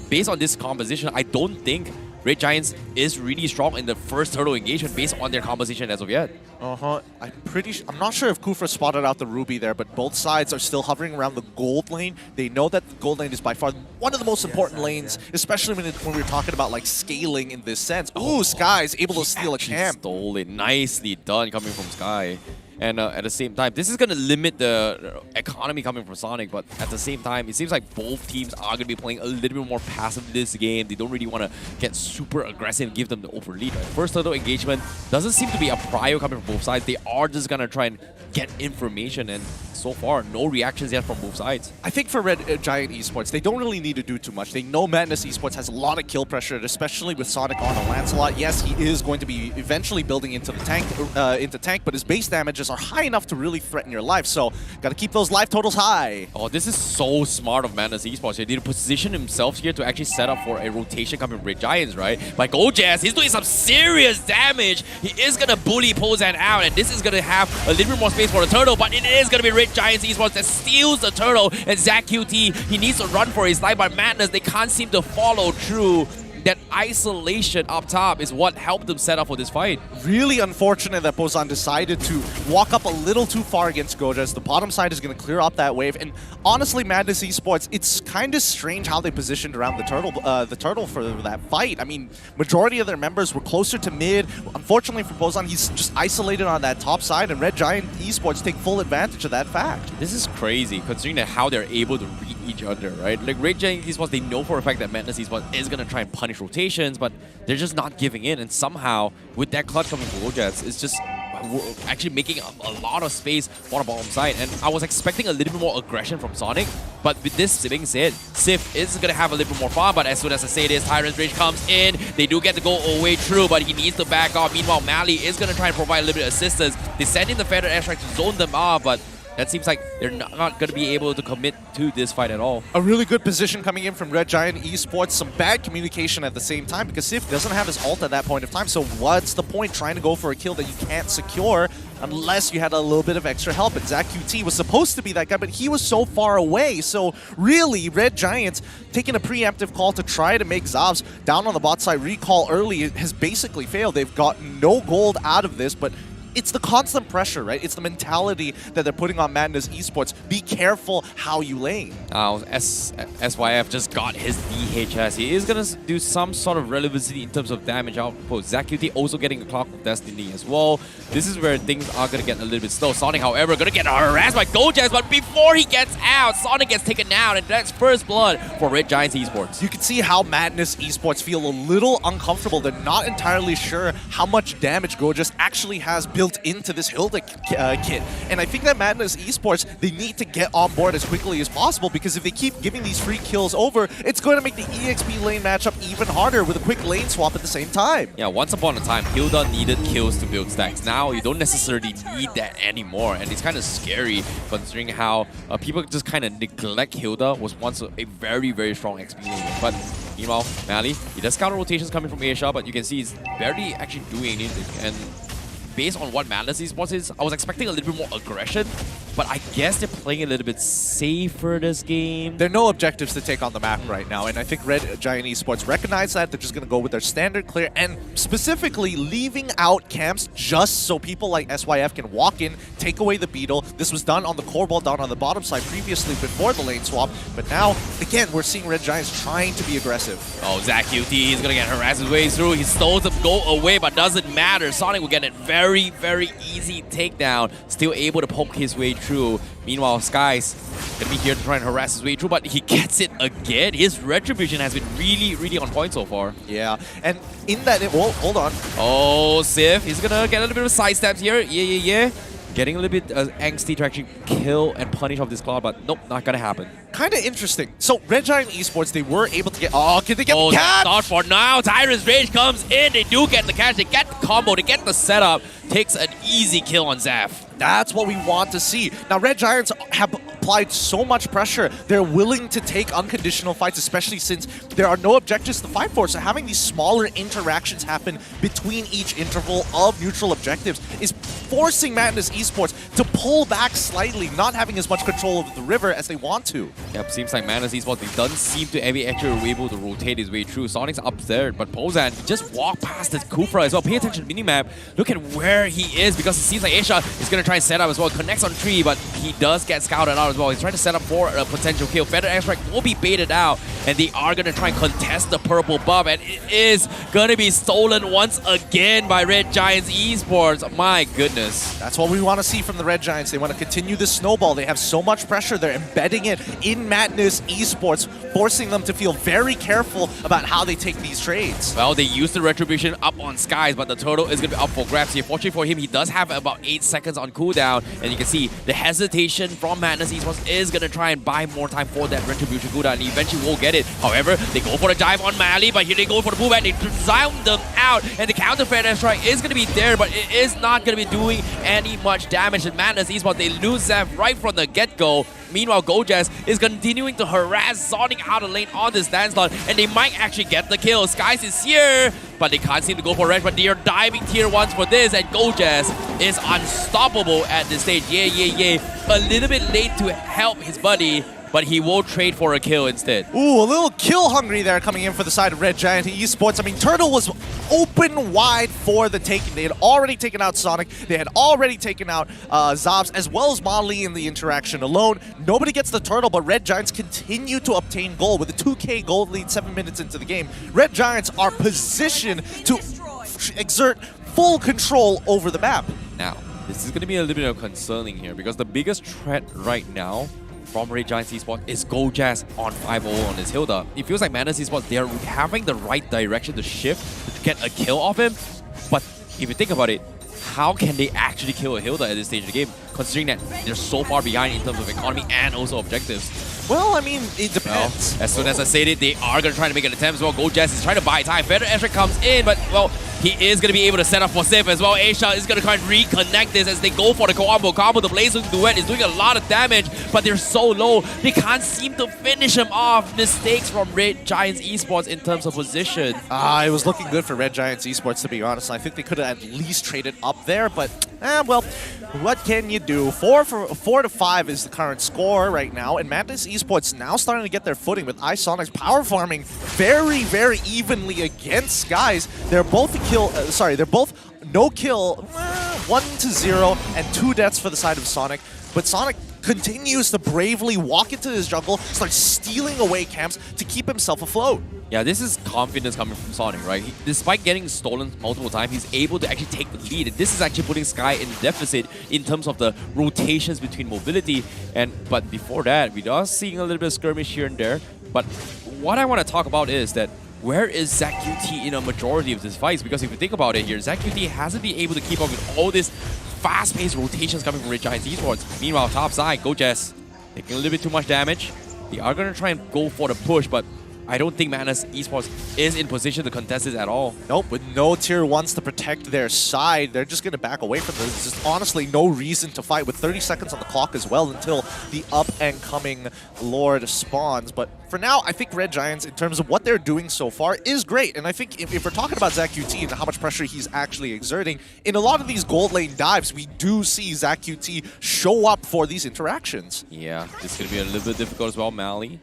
L: based on this composition, I don't think Red Giants is really strong in the first hurdle engagement based on their composition as of yet.
K: I'm not sure if Kufra spotted out the Ruby there, but both sides are still hovering around the gold lane. They know that the gold lane is by far one of the most important lanes, especially when we're talking about like scaling in this sense. Ooh, Sky's able to steal a camp.
L: Stole it. Nicely done coming from Sky. And at the same time, this is going to limit the economy coming from Sonic, but at the same time, it seems like both teams are going to be playing a little bit more passive this game. They don't really want to get super aggressive and give them the overlead. Right? First hurdle engagement doesn't seem to be a prio coming from both sides. They are just going to try and get information, and so far, no reactions yet from both sides.
K: I think for Red Giant Esports, they don't really need to do too much. They know Madness Esports has a lot of kill pressure, especially with Sonic on a Lancelot. Yes, he is going to be eventually building into the tank, but his base damages are high enough to really threaten your life, so got to keep those life totals high.
L: Oh, this is so smart of Madness Esports. He did position himself here to actually set up for a rotation coming from Red Giants, right? But Gojazz, he's doing some serious damage. He is going to bully Pozan out, and this is going to have a little bit more space for the turtle, but it is going to be Red Giants Esports that steals the turtle, and Zach QT, he needs to run for his life, but Madness, they can't seem to follow through. that isolation up top is what helped them set up for this fight.
K: Really unfortunate that Bozan decided to walk up a little too far against Gojas. The bottom side is going to clear up that wave. And honestly, Madness Esports, it's kind of strange how they positioned around the turtle for that fight. I mean, majority of their members were closer to mid. Unfortunately for Bozan, he's just isolated on that top side, and Red Giant Esports take full advantage of that fact.
L: This is crazy, considering that how they're able to read each other, right? Like Red Giant Esports, they know for a fact that Madness Esports is going to try and punish rotations, but they're just not giving in. And somehow, with that clutch coming from Gojas, it's just actually making a lot of space for the bottom side. And I was expecting a little bit more aggression from Sonic, but with this being said, Sif is going to have a little bit more fun. But as soon as I say this, Tyrant's Rage comes in. They do get to go away through, but he needs to back off. Meanwhile, Mally is going to try and provide a little bit of assistance. They send in the Feather Airstrike to zone them off, but that seems like they're not going to be able to commit to this fight at all.
K: A really good position coming in from Red Giant Esports. Some bad communication at the same time because Sif doesn't have his ult at that point of time. So what's the point trying to go for a kill that you can't secure unless you had a little bit of extra help? And Zach QT was supposed to be that guy, but he was so far away. So really, Red Giants taking a preemptive call to try to make Zavs down on the bot side recall early has basically failed. They've got no gold out of this, but it's the constant pressure, right? It's the mentality that they're putting on Madness Esports. Be careful how you lane.
L: SYF just got his DHS. He is going to do some sort of relevancy in terms of damage output. ZachQT also getting the Clock of Destiny as well. This is where things are going to get a little bit slow. Sonic, however, going to get harassed by Gojas, but before he gets out, Sonic gets taken out, and that's first blood for Red Giants Esports.
K: You can see how Madness Esports feel a little uncomfortable. They're not entirely sure how much damage Gojas actually has built into this Hilda kit. And I think that Madness Esports, they need to get on board as quickly as possible, because if they keep giving these free kills over, it's going to make the EXP lane matchup even harder with a quick lane swap at the same time.
L: Yeah, once upon a time, Hilda needed kills to build stacks. Now, you don't necessarily need that anymore, and it's kind of scary considering how people just kind of neglect Hilda was once a very, very strong XP lane. But meanwhile, Mally, he does counter rotations coming from Asia, but you can see he's barely actually doing anything. And based on what Madness Esports is, I was expecting a little bit more aggression, but I guess they're playing a little bit safer this game.
K: There are no objectives to take on the map right now, and I think Red Giant Esports recognize that. They're just going to go with their standard clear, and specifically leaving out camps just so people like SYF can walk in, take away the Beetle. This was done on the core ball down on the bottom side previously before the lane swap, but now, again, we're seeing Red Giants trying to be aggressive.
L: Oh, ZachQT, he's going to get harassed his way through. He stole them, go away, but doesn't matter. Sonic will get it very, very easy takedown. Still able to poke his way through. Meanwhile, Skies gonna be here to try and harass his way through, but he gets it again. His retribution has been really, really on point so far.
K: Yeah, and in that, hold on.
L: Oh, Sif, he's gonna get a little bit of sidesteps here. Yeah. Getting a little bit angsty to actually kill and punish off this Cloud, but nope, not gonna happen.
K: Kind of interesting. So Red Giant Esports, they were able to get... Oh, can they get the catch?
L: Not for now. Tyrant's Rage comes in. They do get the catch. They get the combo. They get the setup. Takes an easy kill on Zaf.
K: That's what we want to see. Now, Red Giants have applied so much pressure. They're willing to take unconditional fights, especially since there are no objectives to fight for. So having these smaller interactions happen between each interval of neutral objectives is forcing Madness Esports to pull back slightly, not having as much control over the river as they want to.
L: Yep, seems like Madness Esports, they don't seem to be actually able to rotate his way through. Sonic's up there, but Pozan just walked past this Kufra as well. Pay attention to the minimap. Look at where he is, because it seems like Asia is going to try and set up as well. Connects on tree, but he does get scouted out as well. He's trying to set up for a potential kill. Feather Airstrike will be baited out, and they are going to try and contest the purple buff, and it is going to be stolen once again by Red Giants Esports. My goodness.
K: That's what we want to see from the Red Giants. They want to continue this snowball. They have so much pressure. They're embedding it in Madness Esports, forcing them to feel very careful about how they take these trades.
L: Well, they use the Retribution up on Skies, but the turtle is going to be up for grabs here. Fortunately for him, he does have about 8 seconds on cooldown, and you can see the hesitation from Madness Esports is going to try and buy more time for that Retribution cooldown, and eventually will get it. However, they go for the dive on Mally, but here they go for the move, and they zone them out, and the counter Feather Strike is going to be there, but it is not going to be doing any much damage. And Madness Esports, they lose Zef right from the get-go. Meanwhile, Gojas is continuing to harass Sonic out of lane on this dance slot, and they might actually get the kill. Skies is here, but they can't seem to go for Red, but they are diving tier 1s for this, and Gojas is unstoppable at this stage. Yeah. A little bit late to help his buddy, but he will trade for a kill instead.
K: Ooh, a little kill hungry there coming in for the side of Red Giant Esports. I mean, Turtle was open wide for the taking. They had already taken out Sonic. They had already taken out Zobs, as well as Molly in the interaction alone. Nobody gets the Turtle, but Red Giants continue to obtain gold with a 2K gold lead 7 minutes into the game. Red Giants are positioned to exert full control over the map.
L: Now, this is going to be a little bit concerning here because the biggest threat right now from Red Giants Esports is GoJazz on 5-0 on his Hilda. It feels like Madness Esports, they're having the right direction to shift to get a kill off him. But if you think about it, how can they actually kill a Hilda at this stage of the game, considering that they're so far behind in terms of economy and also objectives?
K: Well, I mean, it depends.
L: Well, as soon as I said it, they are going to try to make an attempt as well. GoJazz is trying to buy time. Feather Escher comes in, but, well, he is going to be able to set up for Sif as well. Asia is going to try and reconnect this as they go for the combo. The Blazing Duet is doing a lot of damage, but they're so low. They can't seem to finish him off. Mistakes from Red Giants Esports in terms of position.
K: It was looking good for Red Giants Esports, to be honest. I think they could have at least traded up there, but, well, what can you do? 4-5 is the current score right now, and Madness Esports now starting to get their footing with iSonic's power farming very, very evenly against Skies. They're both they're both no kill, 1-0, and 2 deaths for the side of Sonic. But Sonic continues to bravely walk into his jungle, start stealing away camps to keep himself afloat.
L: Yeah, this is confidence coming from Sonic, right? Despite getting stolen multiple times, he's able to actually take the lead. And this is actually putting Sky in deficit in terms of the rotations between mobility. But before that, we are seeing a little bit of skirmish here and there. But what I want to talk about is that where is ZQT in a majority of these fights? Because if you think about it here, ZQT hasn't been able to keep up with all this fast-paced rotations coming from Red Giants Esports. Meanwhile, top side, GoJazz taking a little bit too much damage. They are going to try and go for the push, but I don't think Madness Esports is in position to contest this at all.
K: Nope, with no tier 1s to protect their side, they're just going to back away from this. There's just honestly no reason to fight with 30 seconds on the clock as well until the up-and-coming Lord spawns. But for now, I think Red Giants, in terms of what they're doing so far, is great. And I think if we're talking about ZQT and how much pressure he's actually exerting, in a lot of these gold lane dives, we do see ZQT show up for these interactions.
L: Yeah, this is going to be a little bit difficult as well, Mally.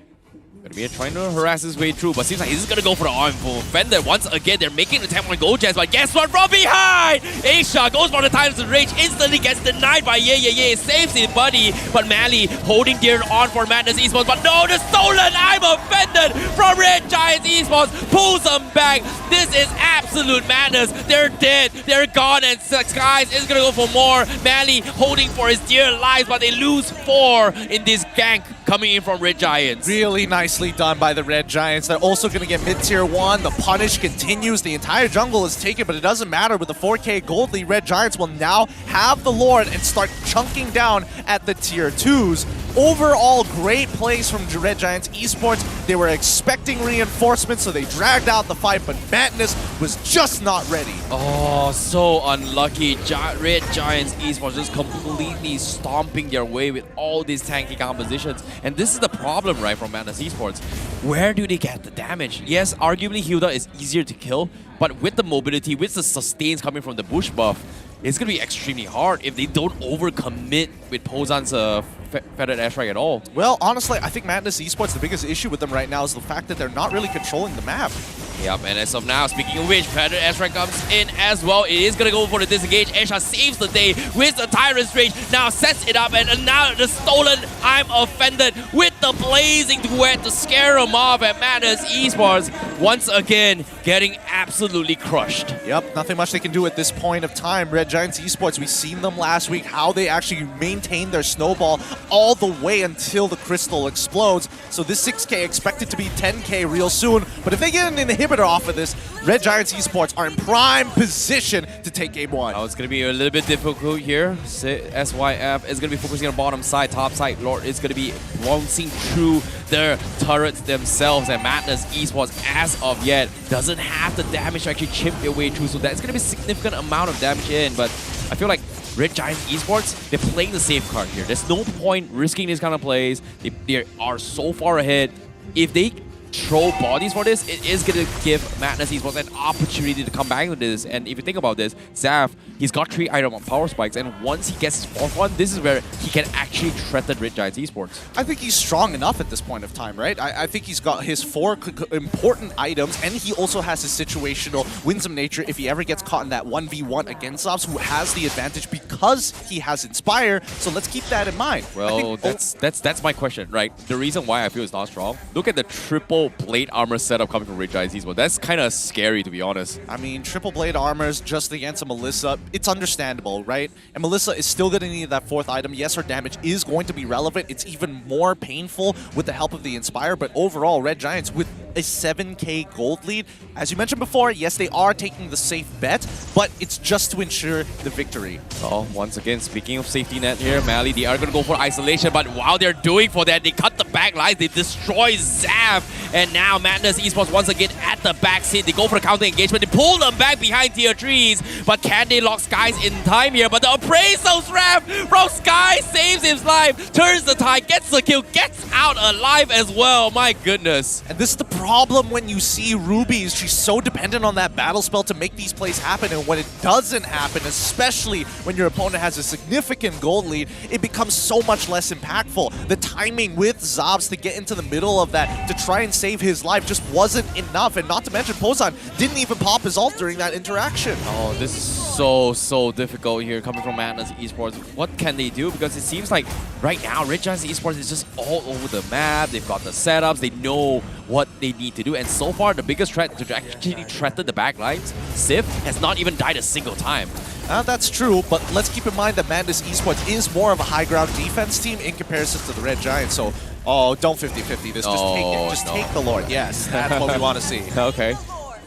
L: Gonna be trying to harass his way through, but seems like he's gonna go for the arm full Fender. Once again, they're making an attempt on GoJazz, but guess what? From behind! Asia goes for the Timeless Rage, instantly gets denied by Yeah. Saves his buddy, but Mally holding dear on for Madness Esports, but no, the stolen I'm offended from Red Giants Esports pulls them back. This is absolute madness. They're dead, they're gone, and Skies is gonna go for more. Mally holding for his dear lives, but they lose 4 in this gank coming in from Red Giants.
K: Really nicely done by the Red Giants. They're also going to get mid-tier 1. The punish continues. The entire jungle is taken, but it doesn't matter. With the 4K gold lead, Red Giants will now have the Lord and start chunking down at the tier 2s. Overall, great plays from Red Giants Esports. They were expecting reinforcements, so they dragged out the fight, but Madness was just not ready.
L: Oh, so unlucky. Red Giants Esports just completely stomping their way with all these tanky compositions. And this is the problem, right, from Madness Esports. Where do they get the damage? Yes, arguably Hilda is easier to kill, but with the mobility, with the sustains coming from the bush buff, it's going to be extremely hard if they don't overcommit with Pozan's Feathered Airstrike at all.
K: Well, honestly, I think Madness Esports, the biggest issue with them right now is the fact that they're not really controlling the map.
L: Yep, and as of now, speaking of which, Feathered Airstrike comes in as well. It is going to go for the disengage. Esha saves the day with the Tyrant's Rage. Now sets it up, and now the stolen I'm offended with the Blazing Duet to scare him off. And Madness Esports, once again, getting absolutely crushed.
K: Yep, nothing much they can do at this point of time. Red Giants Esports, we've seen them last week, how they actually maintain their snowball all the way until the crystal explodes. So this 6K expected to be 10K real soon. But if they get an inhibitor off of this, Red Giants Esports are in prime position to take game 1.
L: Oh, it's going to be a little bit difficult here. SYF is going to be focusing on bottom side, top side. Lord is going to be bouncing through their turrets themselves. And Madness Esports, as of yet, doesn't have the damage to actually chip their way through. So that's going to be a significant amount of damage in. But I feel like Red Giants Esports, they're playing the safe card here. There's no point risking these kind of plays. They are so far ahead. If they throw bodies for this, it is going to give Madness Esports an opportunity to come back with this. And if you think about this, Zav, he's got 3 item on power spikes, and once he gets his 4th one, this is where he can actually threaten Red Giants Esports.
K: I think he's strong enough at this point of time, right? I think he's got his 4 important items, and he also has his situational winsome nature if he ever gets caught in that 1v1 against Zobs, who has the advantage because he has Inspire. So let's keep that in mind.
L: Well, that's my question, right? The reason why I feel it's not strong, look at the triple blade armor setup coming from Red Giants Esports. That's kind of scary, to be honest.
K: I mean, triple blade armors just against a Melissa, it's understandable, right? And Melissa is still going to need that 4th item. Yes, her damage is going to be relevant. It's even more painful with the help of the Inspire, but overall, Red Giants with a 7k gold lead. As you mentioned before, yes, they are taking the safe bet, but it's just to ensure the victory.
L: Oh, once again, speaking of safety net here, Mally, they are going to go for isolation, but while they're doing for that, they cut the back lines, they destroy Zav, and now Madness Esports once again at the back seat. They go for a counter engagement, they pull them back behind tier 3s, but can they lock Skies in time here? But the appraisals ref from Sky saves his life, turns the tide, gets the kill, gets out alive as well. My goodness.
K: And this is the problem when you see Ruby, is she's so dependent on that battle spell to make these plays happen, and when it doesn't happen, especially when your opponent has a significant gold lead, it becomes so much less impactful. The timing with Zobs to get into the middle of that to try and save his life just wasn't enough, and not to mention Pozan didn't even pop his ult during that interaction.
L: Oh, this is so difficult here coming from Madness Esports. What can they do? Because it seems like right now Red Giants Esports is just all over the map. They've got the setups, they know what they need to do, and so far the biggest threat to actually threaten the back lines, Sif, has not even died a single time.
K: That's true, but let's keep in mind that Madness Esports is more of a high ground defense team in comparison to the Red Giants, so don't 50-50 this, just take it, just take the Lord. Yes, that's what we want to see.
L: Okay.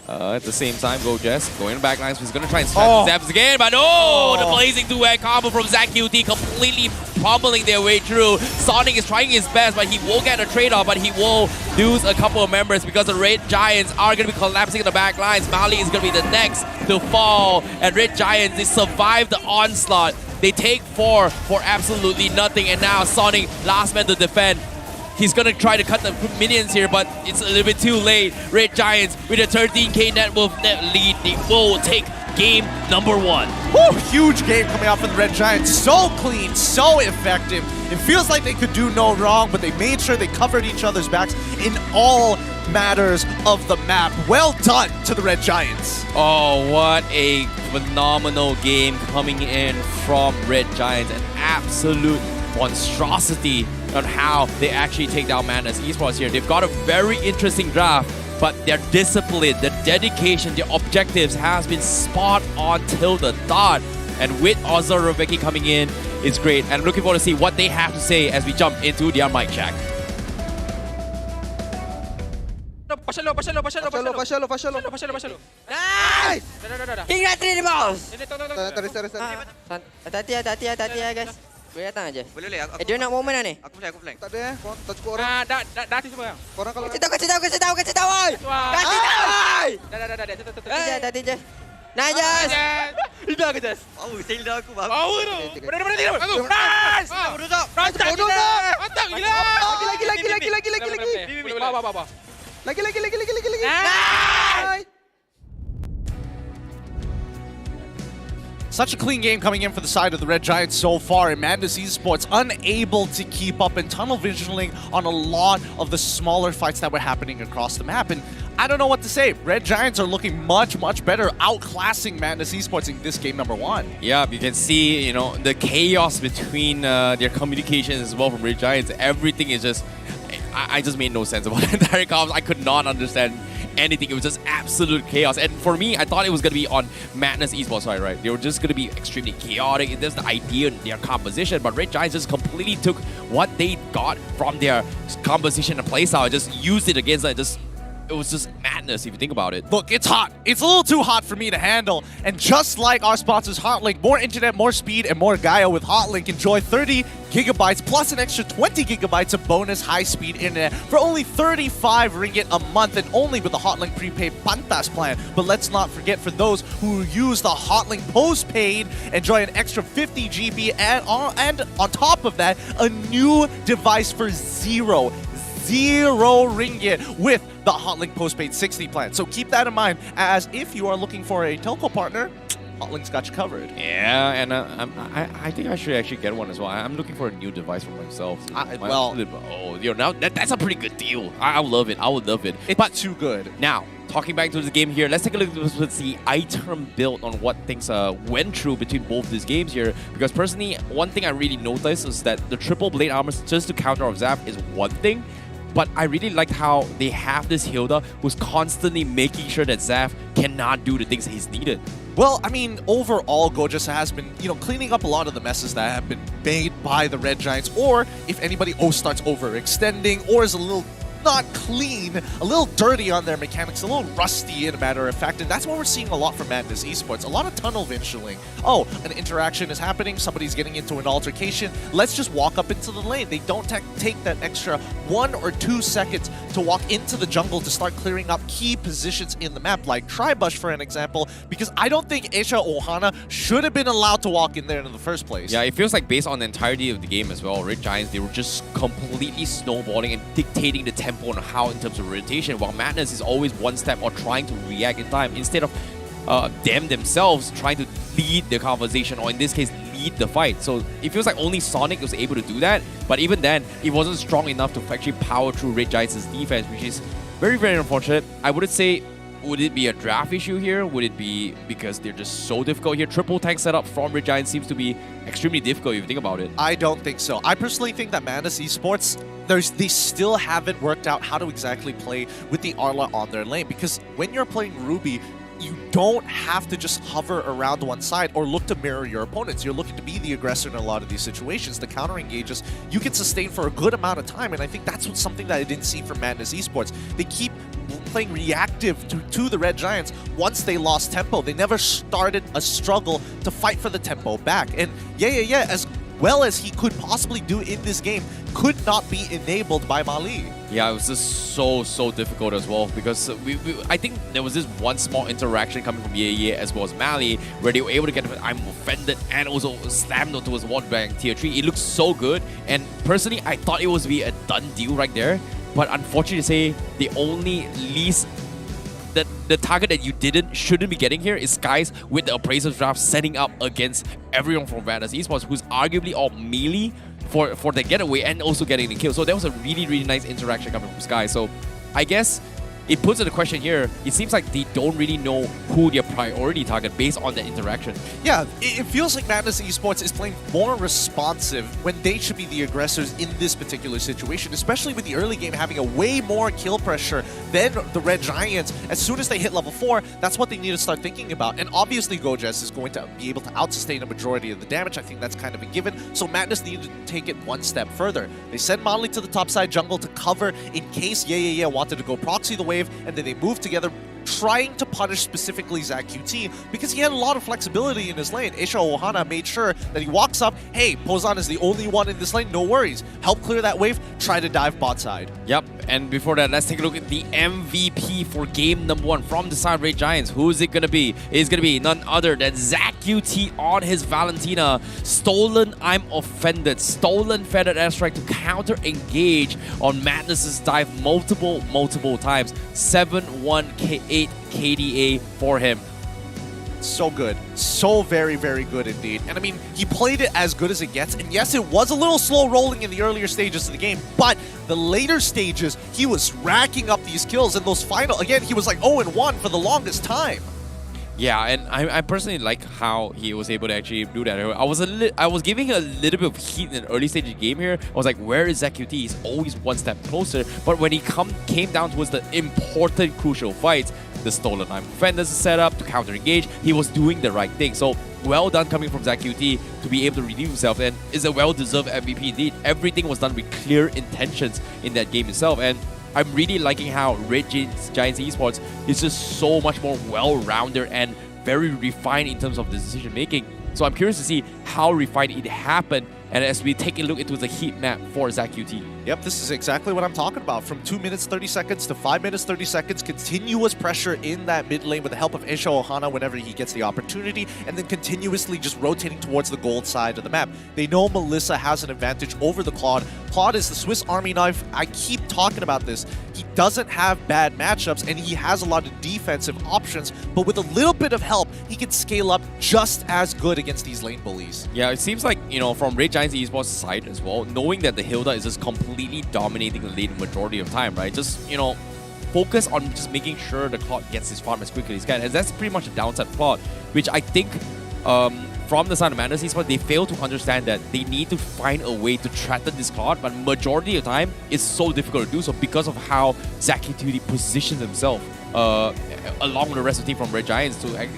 L: At the same time, go Jess, going in the back lines. He's going to try and snap Zaps again, but no! The blazing two-head combo from ZachQT completely pummeling their way through. Sonic is trying his best, but he will get a trade-off, but he will lose a couple of members because the Red Giants are going to be collapsing in the back lines. Mali is going to be the next to fall, and Red Giants, they survive the onslaught. They take 4 for absolutely nothing, and now Sonic, last man to defend. He's going to try to cut the minions here, but it's a little bit too late. Red Giants with a 13k net worth lead. They will take game number 1.
K: Woo! Huge game coming out from the Red Giants. So clean, so effective. It feels like they could do no wrong, but they made sure they covered each other's backs in all matters of the map. Well done to the Red Giants.
L: Oh, what a phenomenal game coming in from Red Giants. An absolute monstrosity on how they actually take down Madness Esports here. They've got a very interesting draft, but their discipline, their dedication, their objectives has been spot on till the dot. And with Ozor Rebecca coming in, it's great. And I'm looking forward to see what they have to say as we jump into their mic check.
N: Nice! King Ratri di boss! Hati-hati guys. Boleh datang aja.
O: Boleh.
N: Dia nak moment dah ni.
O: Aku flank.
F: Tak ada tak cukup orang.
N: Dah hati semua.
F: Korang kalau
N: Kasih tahu. Kasih tahu. Kasih tahu. Dah. Hati je. Nice, Jas. Itu aku, Jas.
O: Oh, sail dah aku.
N: Power tu. Mana dia? Aku. Nice.
O: Bodoh tak?
N: Bodoh tak? Mantap gila.
F: Lagi.
N: Bawa.
F: Lagi.
N: Nice.
K: Such a clean game coming in for the side of the Red Giants so far, and Madness Esports unable to keep up and tunnel visioning on a lot of the smaller fights that were happening across the map. And I don't know what to say. Red Giants are looking much better, outclassing Madness Esports in this game number 1.
L: Yeah, you can see, you know, the chaos between their communications as well from Red Giants. Everything is just, I just made no sense about the entire comms. I could not understand anything. It was just absolute chaos. And for me, I thought it was going to be on Madness Esports side, right? They were just going to be extremely chaotic. There's the idea in their composition, but Red Giants just completely took what they got from their composition and playstyle, just used it against it. It was just madness if you think about it.
K: Look, it's hot. It's a little too hot for me to handle. And just like our sponsors Hotlink, more internet, more speed, and more Gaia with Hotlink. Enjoy 30 gigabytes plus an extra 20 gigabytes of bonus high-speed internet for only 35 ringgit a month, and only with the Hotlink prepaid Pantas plan. But let's not forget, for those who use the Hotlink postpaid, enjoy an extra 50 GB and on top of that, a new device for zero 0 ringgit with the Hotlink postpaid 60 plan. So keep that in mind, as if you are looking for a telco partner, Hotlink's got you covered.
L: Yeah, and I think I should actually get one as well. I'm looking for a new device for myself. That's a pretty good deal. I love it. I would love it.
K: It's too good.
L: Now, talking back to the game here, let's take a look at the item build on what things went through between both these games here. Because personally, one thing I really noticed is that the triple blade armor just to counter off Zap is one thing. But I really like how they have this Hilda who's constantly making sure that Zaf cannot do the things that he's needed.
K: Well, I mean, overall, Gojas has been, cleaning up a lot of the messes that have been made by the Red Giants, or if anybody starts overextending, or is a little not clean, a little dirty on their mechanics, a little rusty in a matter of fact, and that's what we're seeing a lot from Madness Esports. A lot of tunnel visioning. Oh, an interaction is happening, somebody's getting into an altercation, let's just walk up into the lane. They don't take that extra 1 or 2 seconds to walk into the jungle to start clearing up key positions in the map, like Tribush for an example, because I don't think Asia Ohana should have been allowed to walk in there in the first place.
L: Yeah, it feels like based on the entirety of the game as well, Red Giants, they were just completely snowballing and dictating the tempo on how in terms of rotation, while Madness is always one step or trying to react in time instead of them themselves trying to lead the conversation, or in this case lead the fight. So it feels like only Sonic was able to do that, but even then it wasn't strong enough to actually power through Red Giants' defense, which is very, very unfortunate. I wouldn't say, would it be a draft issue here? Would it be because they're just so difficult here? Triple tank setup from Red Giants seems to be extremely difficult if you think about it.
K: I don't think so. I personally think that Madness Esports, they still haven't worked out how to exactly play with the Arla on their lane, because when you're playing Ruby, you don't have to just hover around one side or look to mirror your opponents. You're looking to be the aggressor in a lot of these situations. The counter engages you can sustain for a good amount of time, and I think that's something that I didn't see from Madness Esports. They keep playing reactive to the Red Giants once they lost tempo. They never started a struggle to fight for the tempo back. And yeah, as well as he could possibly do in this game, could not be enabled by Mali.
L: Yeah, it was just so difficult as well, because I think there was this one small interaction coming from Ye as well as Mali where they were able to get I'm offended and also slammed onto his wall bang tier 3. It looked so good, and personally I thought it was be a done deal right there, but unfortunately to say, the only least the target that you shouldn't be getting here is Skies with the Appraiser's Draft setting up against everyone from Madness Esports, who's arguably all melee for the getaway and also getting the kill. So that was a really, really nice interaction coming from Sky. So I guess it puts into question here, it seems like they don't really know who their priority target based on that interaction.
K: Yeah, it feels like Madness Esports is playing more responsive when they should be the aggressors in this particular situation, especially with the early game having a way more kill pressure than the Red Giants. As soon as they hit level 4, that's what they need to start thinking about. And obviously Gojas is going to be able to outsustain a majority of the damage. I think that's kind of a given. So Madness needed to take it one step further. They send Monley to the top side jungle to cover in case Yeah wanted to go proxy the wave, and then they moved together, trying to punish specifically Zach QT because he had a lot of flexibility in his lane. Aisha Ohana made sure that he walks up, hey, Pozan is the only one in this lane, no worries. Help clear that wave, try to dive bot side.
L: Yep, and before that, let's take a look at the MVP for game number 1 from the side Red Giants. Who is it going to be? It's going to be none other than Zach QT on his Valentina. Stolen, I'm offended. Stolen feathered airstrike to counter engage on Madness's dive multiple times. 7-1-8 KDA for him.
K: So good. So very, very good indeed. And I mean, he played it as good as it gets. And yes, it was a little slow rolling in the earlier stages of the game, but the later stages, he was racking up these kills. And those final, again, he was like 0-1 for the longest time.
L: Yeah, and I personally like how he was able to actually do that. I was giving a little bit of heat in the early stage of the game here. I was like, where is ZQT? He's always one step closer. But when he came down towards the important, crucial fights, the Stolen I'm Defenders set up to counter engage, he was doing the right thing. So well done coming from ZQT to be able to redeem himself, and is a well-deserved MVP indeed. Everything was done with clear intentions in that game itself, and I'm really liking how Red Giants Esports is just so much more well-rounded and very refined in terms of the decision-making. So I'm curious to see how refined it happened And as we take a look into the heat map for ZQT.
K: Yep, this is exactly what I'm talking about. From 2 minutes 30 seconds to 5 minutes 30 seconds, continuous pressure in that mid lane with the help of Isho Ohana whenever he gets the opportunity, and then continuously just rotating towards the gold side of the map. They know Melissa has an advantage over the Claude. Claude is the Swiss Army knife. I keep talking about this. He doesn't have bad matchups, and he has a lot of defensive options, but with a little bit of help, he can scale up just as good against these lane bullies.
L: Yeah, it seems like, you know, from Red Giants Esports side as well, knowing that the Hilda is just completely dominating the lane majority of time, right? Just, you know, focus on just making sure the Claude gets his farm as quickly as he can. And that's pretty much a downside of Claude, which I think from the side of Madness Esports, they fail to understand that they need to find a way to threaten this Claude, but majority of the time, it's so difficult to do so because of how ZQT positions himself along with the rest of the team from Red Giants to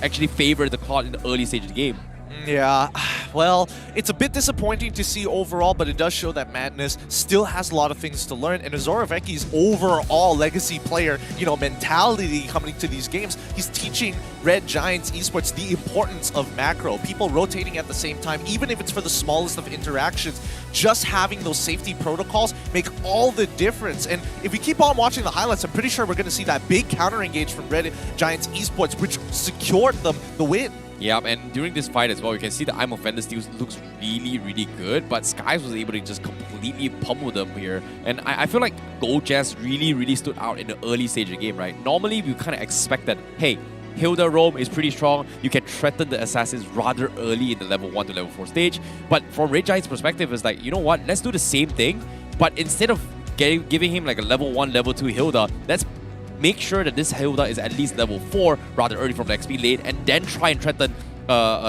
L: actually favor the Claude in the early stage of the game.
K: Yeah, well, it's a bit disappointing to see overall, but it does show that Madness still has a lot of things to learn. And Azora Vecchi's overall legacy player, you know, mentality coming to these games, he's teaching Red Giants Esports the importance of macro. People rotating at the same time, even if it's for the smallest of interactions, just having those safety protocols make all the difference. And if we keep on watching the highlights, I'm pretty sure we're going to see that big counter engage from Red Giants Esports, which secured them the win.
L: Yeah, and during this fight as well, you can see the I'm Offender still looks really, really good, but Skies was able to just completely pummel them here. And I feel like Gold Jazz really stood out in the early stage of the game, right? Normally, we kind of expect that, hey, Hilda Rome is pretty strong, you can threaten the assassins rather early in the level 1 to level 4 stage. But from Red Giant's perspective, it's like, you know what, let's do the same thing, but instead of giving him like a level 1, level 2 Hilda, let's make sure that this Hilda is at least level 4 rather early from the XP lane, and then try and threaten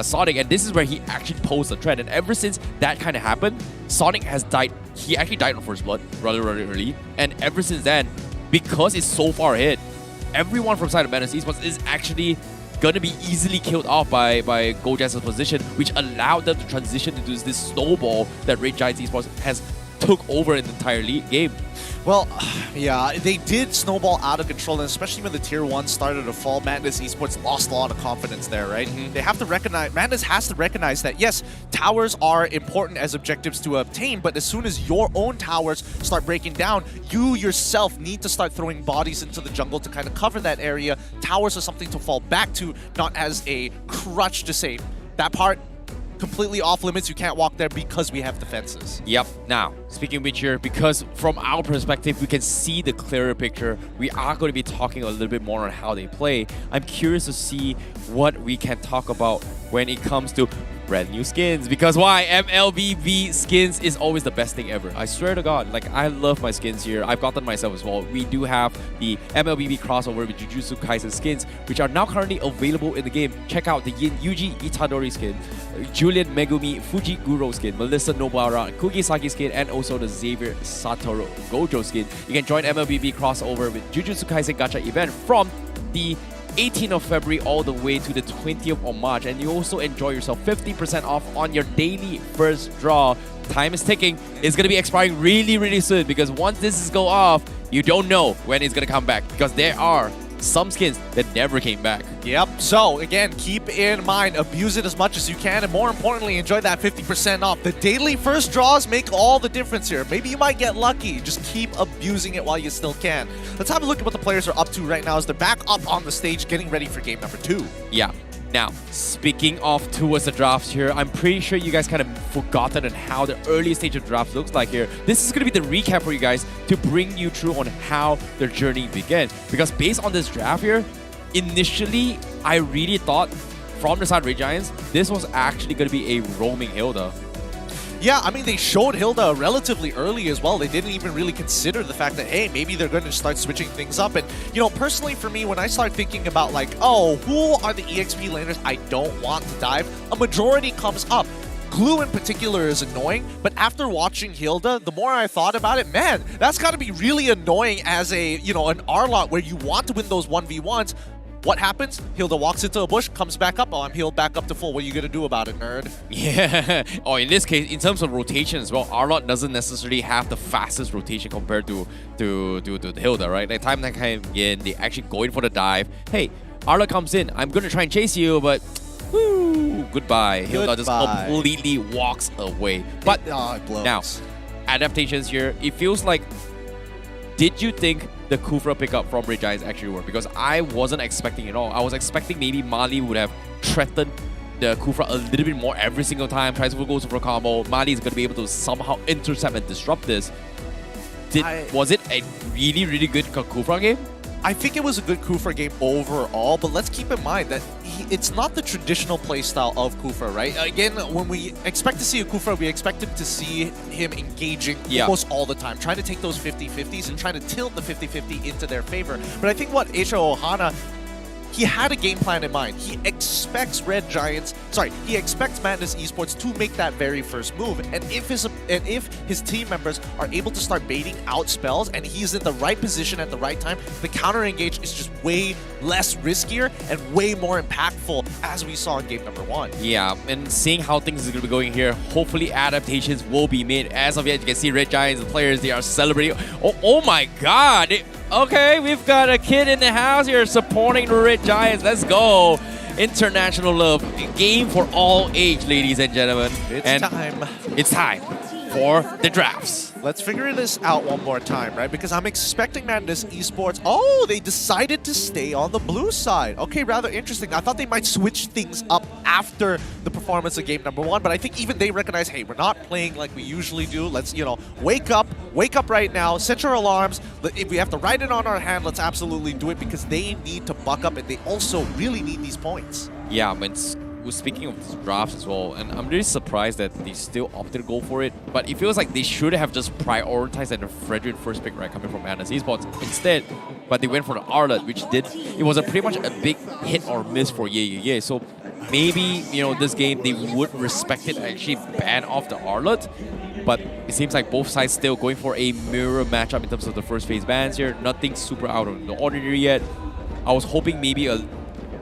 L: Sonic. And this is where he actually posed the threat. And ever since that kind of happened, Sonic has died. He actually died on first blood rather early. And ever since then, because it's so far ahead, everyone from side of Madness Esports is actually gonna be easily killed off by Gold Jazz's position, which allowed them to transition into this snowball that Red Giants Esports has took over in the entire game.
K: Well, yeah, they did snowball out of control, and especially when the tier 1 started to fall, Madness Esports lost a lot of confidence there, right? They have to recognize, Madness has to recognize that, yes, towers are important as objectives to obtain, but as soon as your own towers start breaking down, you yourself need to start throwing bodies into the jungle to kind of cover that area. Towers are something to fall back to, not as a crutch to say, that part completely off limits, you can't walk there because we have defenses.
L: Yep. Now, speaking of which here, because from our perspective, we can see the clearer picture, we are going to be talking a little bit more on how they play. I'm curious to see what we can talk about when it comes to brand new skins. Because why? MLBB skins is always the best thing ever. I swear to God, like, I love my skins here. I've got them myself as well. We do have the MLBB crossover with Jujutsu Kaisen skins, which are now currently available in the game. Check out the Yin Yuji Itadori skin, Julian Megumi Fujiguro skin, Melissa Nobara Kugisaki skin, and also the Xavier Satoru Gojo skin. You can join MLBB crossover with Jujutsu Kaisen Gacha event from the 18th of February all the way to the 20th of March, and you also enjoy yourself 50% off on your daily first draw. Time is ticking. It's going to be expiring really soon, because once this go off, you don't know when it's going to come back, because there are some skins that never came back.
K: Yep, so again, keep in mind, abuse it as much as you can, and more importantly, enjoy that 50% off. The daily first draws make all the difference here. Maybe you might get lucky. Just keep abusing it while you still can. Let's have a look at what the players are up to right now as they're back up on the stage getting ready for game number 2.
L: Yeah. Now, speaking of towards the drafts here, I'm pretty sure you guys kind of forgotten on how the early stage of drafts looks like here. This is going to be the recap for you guys to bring you through on how their journey began. Because based on this draft here, initially, I really thought from the side of Red Giants, this was actually going to be a roaming Hilda.
K: Yeah, I mean, they showed Hilda relatively early as well. They didn't even really consider the fact that, hey, maybe they're going to start switching things up. And, you know, personally for me, when I start thinking about, like, oh, who are the EXP laners I don't want to dive, a majority comes up. Glue in particular is annoying, but after watching Hilda, the more I thought about it, man, that's got to be really annoying as a, you know, an R-lot where you want to win those 1v1s. What happens? Hilda walks into a bush, comes back up. Oh, I'm healed back up to full. What are you going to do about it, nerd?
L: Yeah. Oh, in this case, in terms of rotation as well, R-Lot doesn't necessarily have the fastest rotation compared to Hilda, right? Like, time and time again, they actually go in for the dive. Hey, R-Lot comes in. I'm going to try and chase you, but... Woo! goodbye. Hilda just
K: Goodbye.
L: completely walks away. But
K: it blows.
L: now, adaptations here, it feels like, did you think the Kufra pickup from Red Giants actually worked? Because I wasn't expecting it all. I was expecting maybe Mali would have threatened the Kufra a little bit more every single time, tries to go for a combo. Mali is going to be able to somehow intercept and disrupt this. Was it a really, really good Kufra game?
K: I think it was a good Kufra game overall, but let's keep in mind that it's not the traditional playstyle of Kufra, right? Again, when we expect to see a Kufra, we expect to see him engaging almost all the time, trying to take those 50-50s and trying to tilt the 50-50 into their favor. But I think what Eiichiro Ohana, he had a game plan in mind. He expects he expects Madness Esports to make that very first move. And if his team members are able to start baiting out spells and he's in the right position at the right time, the counter engage is just way less riskier and way more impactful, as we saw in game number 1.
L: Yeah, and seeing how things is going to be going here, hopefully adaptations will be made. As of yet, you can see Red Giants, the players, they are celebrating. Oh my god! Okay, we've got a kid in the house here supporting the Red Giants. Let's go. International love. Game for all age, ladies and gentlemen. It's time for the drafts.
K: Let's figure this out one more time, right? Because I'm expecting Madness Esports. Oh, they decided to stay on the blue side. Okay, rather interesting. I thought they might switch things up after the performance of game number 1, but I think even they recognize, hey, we're not playing like we usually do. Let's, wake up right now, set your alarms. If we have to write it on our hand, let's absolutely do it, because they need to buck up and they also really need these points.
L: Yeah, I mean, speaking of these drafts as well, and I'm really surprised that they still opted to go for it, but it feels like they should have just prioritized the Fredrin first pick, right, coming from Madness Esports instead, but they went for the Arlet, which it was pretty much a big hit or miss for Yeah. So maybe, this game they would respect it and actually ban off the Arlet, but it seems like both sides still going for a mirror matchup in terms of the first phase bans here. Nothing super out of the ordinary yet. I was hoping maybe a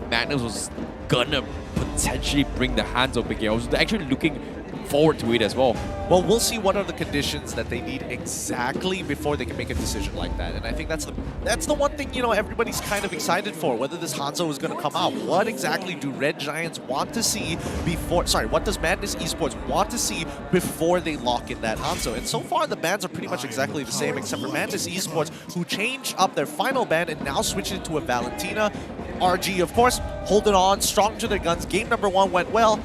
L: Magnus was gonna potentially bring the hands up again. I was actually looking forward to it as well.
K: Well, we'll see what are the conditions that they need exactly before they can make a decision like that. And I think that's the one thing, everybody's kind of excited for, whether this Hanzo is going to come out. What exactly do Red Giants want to see before, what does Madness Esports want to see before they lock in that Hanzo? And so far, the bans are pretty much exactly the same, except for Madness Esports, who changed up their final ban and now switched it to a Valentina. RG, of course, holding on, strong to their guns. Game number 1 went well.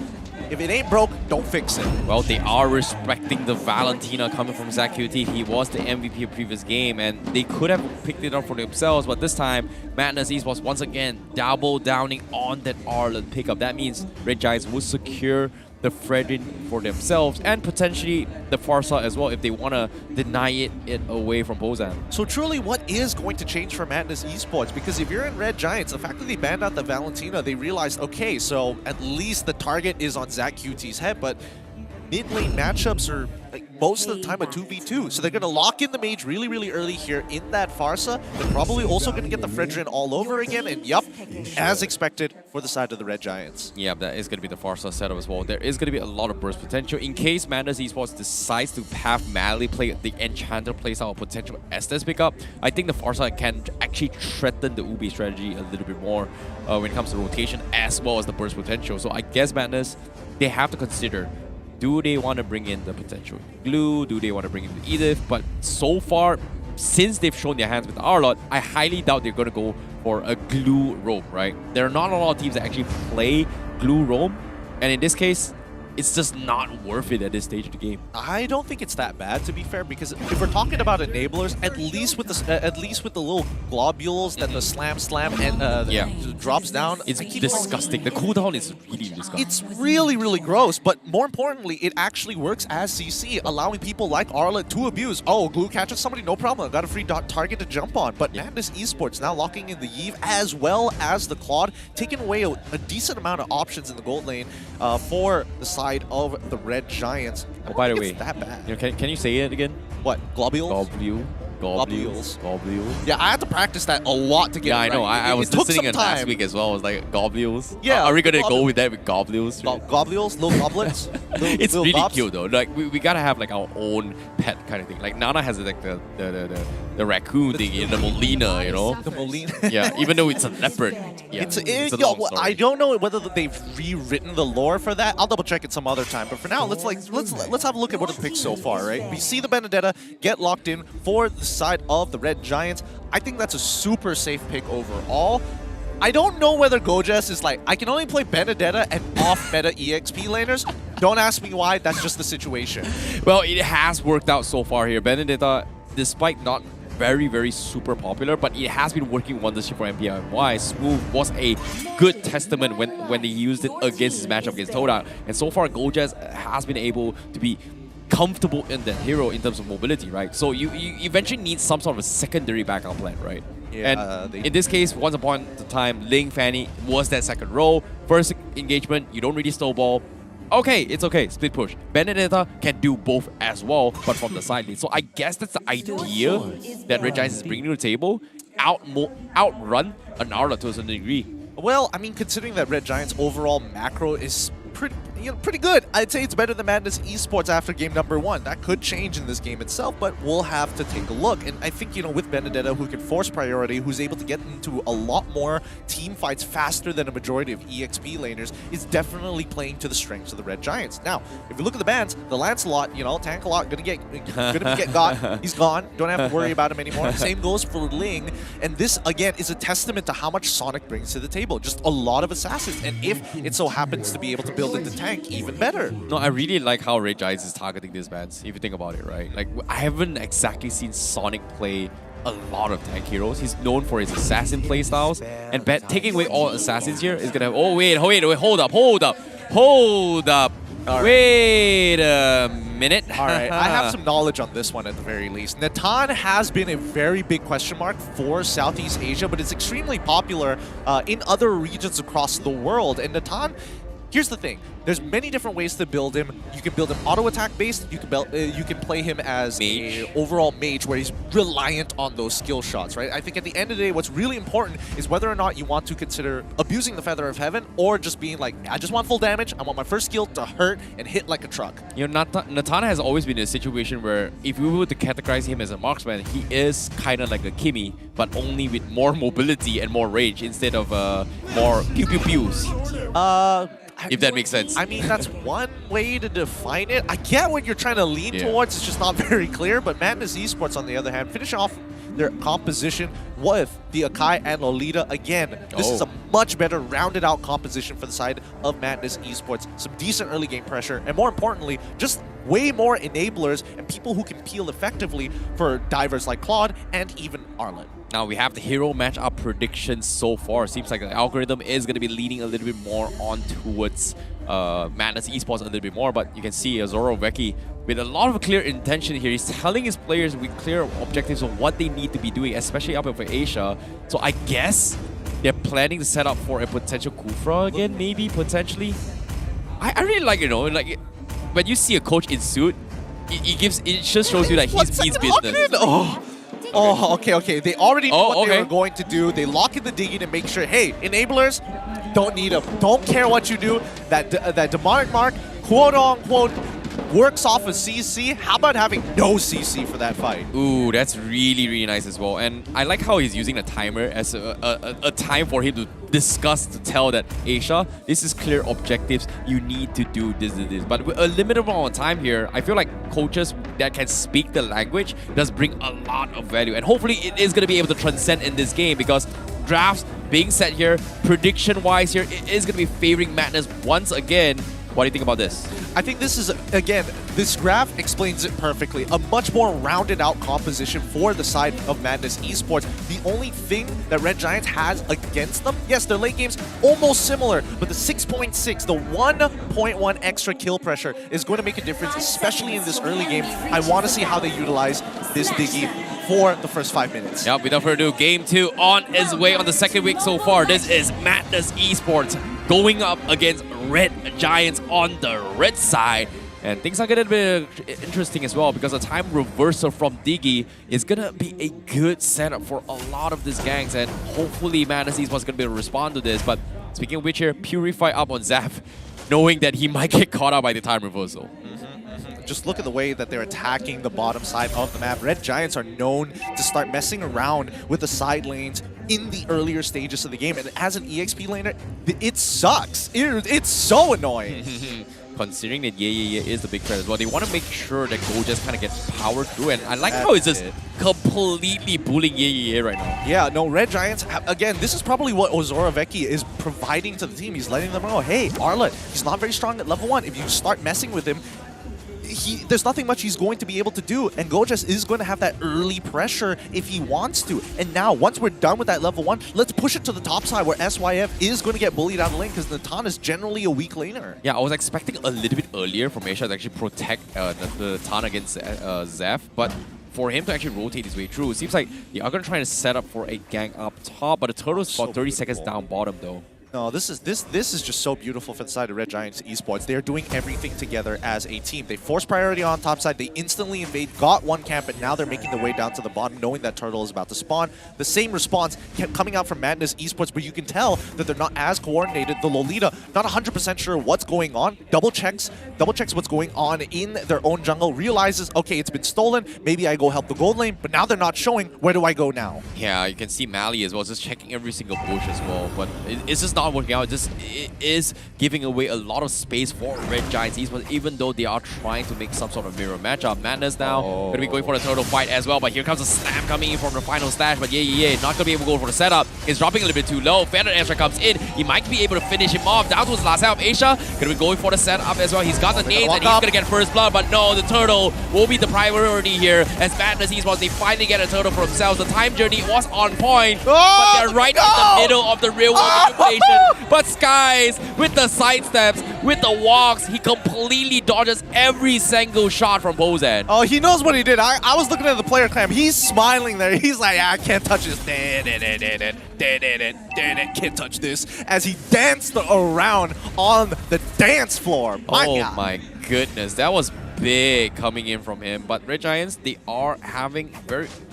K: If it ain't broke, don't fix it.
L: Well, they are respecting the Valentina coming from ZachQT. He was the MVP of previous game, and they could have picked it up for themselves, but this time, Madness Esports once again double downing on that Arlen pickup. That means Red Giants will secure the Fredrin for themselves and potentially the Farsa as well if they want to deny it away from Bozan.
K: So truly, what is going to change for Madness Esports? Because if you're in Red Giants, the fact that they banned out the Valentina, they realized, okay, so at least the target is on ZachQT's head, but mid lane matchups are most of the time a 2v2. So they're going to lock in the mage really, really early here in that Farsa. They're probably also going to get the Fredrin all over again. And yup, as expected for the side of the Red Giants.
L: Yeah, that is going to be the Farsa setup as well. There is going to be a lot of burst potential. In case Madness Esports decides to have Mali play the Enchanter playstyle potential Estes pickup, I think the Farsa can actually threaten the Ubi strategy a little bit more when it comes to rotation as well as the burst potential. So I guess Madness, they have to consider, do they want to bring in the potential Glue? Do they want to bring in the Edith? But so far, since they've shown their hands with the Arlot, I highly doubt they're going to go for a Glue roam, right? There are not a lot of teams that actually play Glue roam, and in this case, it's just not worth it at this stage of the game.
K: I don't think it's that bad, to be fair, because if we're talking about enablers, at least with the little globules that the slam and drops down,
L: it's disgusting. The cooldown is really disgusting.
K: It's really, really gross. But more importantly, it actually works as CC, allowing people like Arlet to abuse. Oh, Glue catches somebody, no problem. Got a free target to jump on. But Madness Esports now locking in the Yve as well as the Claude, taking away a decent amount of options in the gold lane for the side of the Red Giants.
L: Oh, by the way,
K: that bad.
L: Can you say it again?
K: What? Globules?
L: Globules.
K: Yeah, I had to practice that a lot to get it right.
L: I know. I was listening it last week as well. I was like, globules? Yeah. Are we going to go with that with globules?
K: Globules? Little goblets?
L: It's
K: little
L: really
K: bops.
L: cute though. Like we gotta have like our own pet kind of thing. Like Nana has like the raccoon thing in the Molina, you know.
K: The Molina.
L: Yeah, even though it's a leopard. Yeah, it's a long story.
K: I don't know whether they've rewritten the lore for that. I'll double check it some other time. But for now, let's have a look at what it picks so far, right? We see the Benedetta get locked in for the side of the Red Giants. I think that's a super safe pick overall. I don't know whether Gojas is like, I can only play Benedetta and off-meta EXP laners. Don't ask me why, that's just the situation.
L: Well, it has worked out so far here. Benedetta, despite not very super popular, but it has been working wonders here for MPL MY. Smooth was a good testament when they used it against his matchup against Todak. And so far, Gojas has been able to be comfortable in the hero in terms of mobility, right? So you eventually need some sort of a secondary backup plan, right?
K: Yeah,
L: and in this case, once upon a time, Ling Fanny was that second role. First engagement, you don't really snowball. Okay, it's okay, split push. Benedetta can do both as well, but from the side lane. So I guess that's the idea that Red Giants is bringing to the table. Outrun an Arla to a certain degree.
K: Well, I mean, considering that Red Giants' overall macro is pretty good. I'd say it's better than Madness Esports after game number 1. That could change in this game itself, but we'll have to take a look. And I think, with Benedetta, who can force priority, who's able to get into a lot more team fights faster than a majority of EXP laners, is definitely playing to the strengths of the Red Giants. Now, if you look at the bans, the Lancelot, Tankalot, gonna get got. He's gone. Don't have to worry about him anymore. Same goes for Ling. And this, again, is a testament to how much Sonic brings to the table. Just a lot of assassins. And if it so happens to be able to build into tank, even better.
L: No, I really like how Red Giants is targeting these bans, if you think about it, right? Like, I haven't exactly seen Sonic play a lot of tank heroes. He's known for his assassin playstyles, and taking away all assassins here is gonna have, oh wait, hold up. Wait a minute.
K: All right, I have some knowledge on this one at the very least. Natan has been a very big question mark for Southeast Asia, but it's extremely popular in other regions across the world. And Natan, here's the thing. There's many different ways to build him. You can build him auto-attack based. You can play him as an overall mage where he's reliant on those skill shots, right? I think at the end of the day, what's really important is whether or not you want to consider abusing the Feather of Heaven or just being like, I just want full damage. I want my first skill to hurt and hit like a truck.
L: Natan has always been in a situation where if we were to categorize him as a marksman, he is kind of like a Kimi, but only with more mobility and more range instead of more pew-pew-pews. If that makes sense.
K: I mean, that's one way to define it. I get what you're trying to lean towards. It's just not very clear. But Madness Esports, on the other hand, finish off their composition with the Akai and Lolita. Again, this is a much better rounded out composition for the side of Madness Esports. Some decent early game pressure. And more importantly, just way more enablers and people who can peel effectively for divers like Claude and even Arlen.
L: Now we have the hero matchup predictions so far. Seems like the algorithm is going to be leaning a little bit more on towards Madness Esports a little bit more, but you can see Zoro Veki with a lot of clear intention here. He's telling his players with clear objectives of what they need to be doing, especially up for Asia. So I guess they're planning to set up for a potential Kufra again, maybe, potentially. I really like, like when you see a coach in suit, it just shows you that he means business.
K: Oh, okay. They already knew what they were going to do. They lock in the Diggy to make sure, hey, enablers, don't need them. Don't care what you do. That demonic mark, quote-unquote, works off of CC. How about having no CC for that fight?
L: Ooh, that's really nice as well. And I like how he's using a timer as a time for him to discuss, to tell that, Asia, this is clear objectives. You need to do this. But with a limited amount of time here, I feel like coaches that can speak the language does bring a lot of value. And hopefully it is going to be able to transcend in this game, because drafts being set here, prediction-wise here, it is going to be favoring Madness once again. What do you think about this?
K: I think this is, again, this graph explains it perfectly. A much more rounded out composition for the side of Madness Esports. The only thing that Red Giants has against them, yes, their late game's almost similar, but the 6.6, the 1.1 extra kill pressure is going to make a difference, especially in this early game. I want to see how they utilize this Diggy for the first 5 minutes.
L: Yep, without further ado, game 2 on its way on the second week so far. This is Madness Esports going up against Red Giants on the red side. And things are going to be interesting as well, because a time reversal from Diggy is going to be a good setup for a lot of these gangs, and hopefully Madness Esports is going to be able to respond to this. But speaking of which here, Purify up on Zap. knowing that he might get caught out by the time reversal.
K: Just look at the way that they're attacking the bottom side of the map. Red Giants are known to start messing around with the side lanes in the earlier stages of the game. And as an EXP laner, it sucks. It's so annoying.
L: Considering that Yeah is the big threat as well, they want to make sure that Go just kind of gets powered through. And I like how it's just completely bullying Yeah right now.
K: Yeah, no, Red Giants, again, this is probably what Ozora Vecchi is providing to the team. He's letting them know, hey, Arlet, he's not very strong at level 1. If you start messing with him, there's nothing much he's going to be able to do, and Gojas is going to have that early pressure if he wants to. And now, once we're done with that level 1, let's push it to the top side where SYF is going to get bullied out of the lane because Natan is generally a weak laner.
L: Yeah, I was expecting a little bit earlier from Asia to actually protect Natan against Zeph, but for him to actually rotate his way through, it seems like they are going to try to set up for a gank up top, but the Turtle's about 30 seconds down bottom though.
K: No, this is just so beautiful for the side of Red Giants Esports. They're doing everything together as a team. They force priority on top side. They instantly invade, got one camp, but now they're making their way down to the bottom, knowing that Turtle is about to spawn. The same response kept coming out from Madness Esports, but you can tell that they're not as coordinated. The Lolita, not 100% sure what's going on. Double checks what's going on in their own jungle. Realizes, okay, it's been stolen. Maybe I go help the gold lane, but now they're not showing. Where do I go now?
L: Yeah, you can see Mally as well, just checking every single bush as well. But it's just not working out. It is giving away a lot of space for Red Giants Esports, even though they are trying to make some sort of mirror matchup. Madness now going to be going for the turtle fight as well, but here comes a slam coming in from the final slash, but yeah, not going to be able to go for the setup. He's dropping a little bit too low. Feathered Ezra comes in. He might be able to finish him off. Down to his last health. Asia going to be going for the setup as well. He's got the nades and he's going to get first blood, but no, the turtle will be the priority here as Madness Esports, they finally get a turtle for themselves. The time journey was on point, but they're right in the middle of the real world manipulation. But Skies, with the sidesteps, with the walks, he completely dodges every single shot from Bozan.
K: Oh, he knows what he did. I was looking at the player cam. He's smiling there. He's like, I can't touch this. Can't touch this. As he danced around on the dance floor.
L: My goodness, that was big coming in from him. But Red Giants, they are having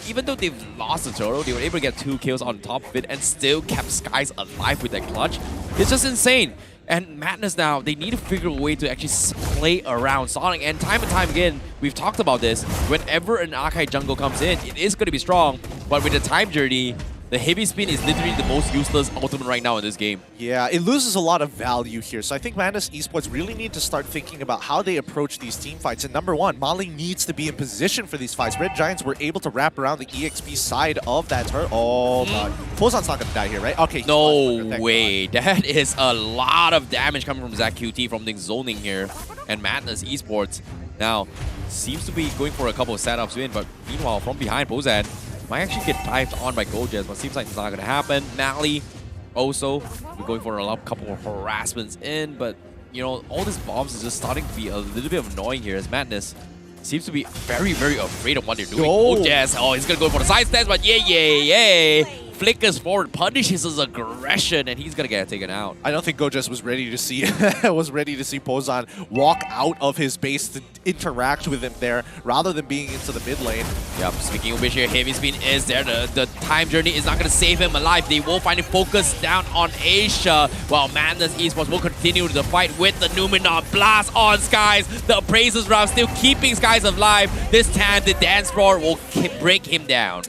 L: even though they've lost the turtle, they were able to get 2 kills on top of it and still kept Skies alive with that clutch. It's just insane. And Madness now, they need to figure a way to actually play around Sonic. And time again, we've talked about this. Whenever an Archive jungle comes in, it is going to be strong. But with the time journey, the heavy spin is literally the most useless ultimate right now in this game.
K: Yeah, it loses a lot of value here. So I think Madness Esports really need to start thinking about how they approach these team fights. And number one, Mali needs to be in position for these fights. Red Giants were able to wrap around the EXP side of that turret. Oh god. Pozan's not going to die here, right? Okay.
L: No way. That is a lot of damage coming from Zach QT from the zoning here. And Madness Esports now seems to be going for a couple of setups in. But meanwhile, from behind, Pozan might actually get dived on by Gojas, but seems like it's not going to happen. Mally also, we're going for a couple of harassments in, but you know, all these bombs is just starting to be a little bit annoying here as Madness seems to be very, very afraid of what they're doing. Gojas, he's going to go for the side stance, but yeah. Flickers forward, punishes his aggression, and he's gonna get taken out.
K: I don't think Gojas was ready to see Pozan walk out of his base to interact with him there, rather than being into the mid lane.
L: Yep, speaking of which here, heavy spin is there. The time journey is not gonna save him alive. They will find a focus down on Asia, while Madness Esports will continue the fight with the Numenor blast on Skies. The Appraiser's round still keeping Skies alive. This time, the dance floor will break him down.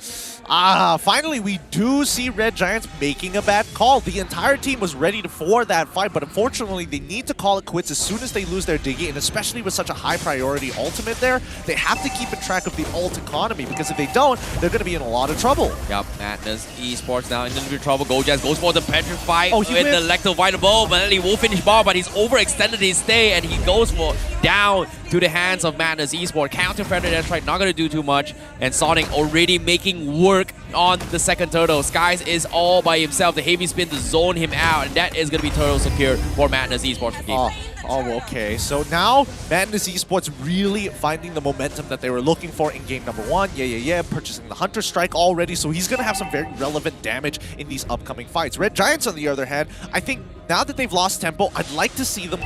K: Finally, we do see Red Giants making a bad call. The entire team was ready for that fight, but unfortunately, they need to call it quits as soon as they lose their Diggy, and especially with such a high priority ultimate there, they have to keep in track of the ult economy, because if they don't, they're going to be in a lot of trouble.
L: Yep, Madness Esports now in a little bit of trouble. Gojas goes for the Petrify with the Electrovite but he will finish bar, but he's overextended his stay, and he goes for down to the hands of Madness Esports. Counter Feather, that's right, not going to do too much, and Sonic already making work on the second turtle. Skies is all by himself. The heavy spin to zone him out, and that is going to be turtle secure for Madness Esports for game.
K: Okay. So now Madness Esports really finding the momentum that they were looking for in game number 1. Yeah. Purchasing the Hunter Strike already, so he's going to have some very relevant damage in these upcoming fights. Red Giants, on the other hand, I think now that they've lost tempo, I'd like to see them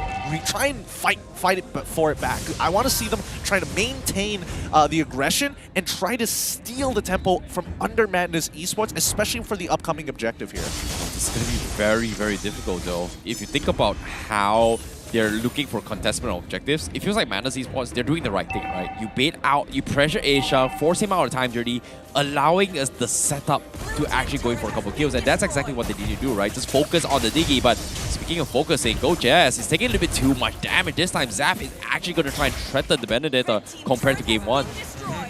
K: try and fight it for it back. I want to see them try to maintain the aggression and try to steal the tempo from under Madness Esports, especially for the upcoming objective here.
L: It's going to be very, very difficult, though. If you think about how they're looking for contestment objectives, it feels like Madness Esports, they're doing the right thing, right? You bait out, you pressure Asia, force him out of time journey, allowing us the setup to actually going for a couple kills, and that's exactly what they need to do, right? Just focus on the Diggy. But speaking of focusing, Go Jazz is taking a little bit too much damage. This time Zap is actually going to try and threaten the Benedetta compared to game 1.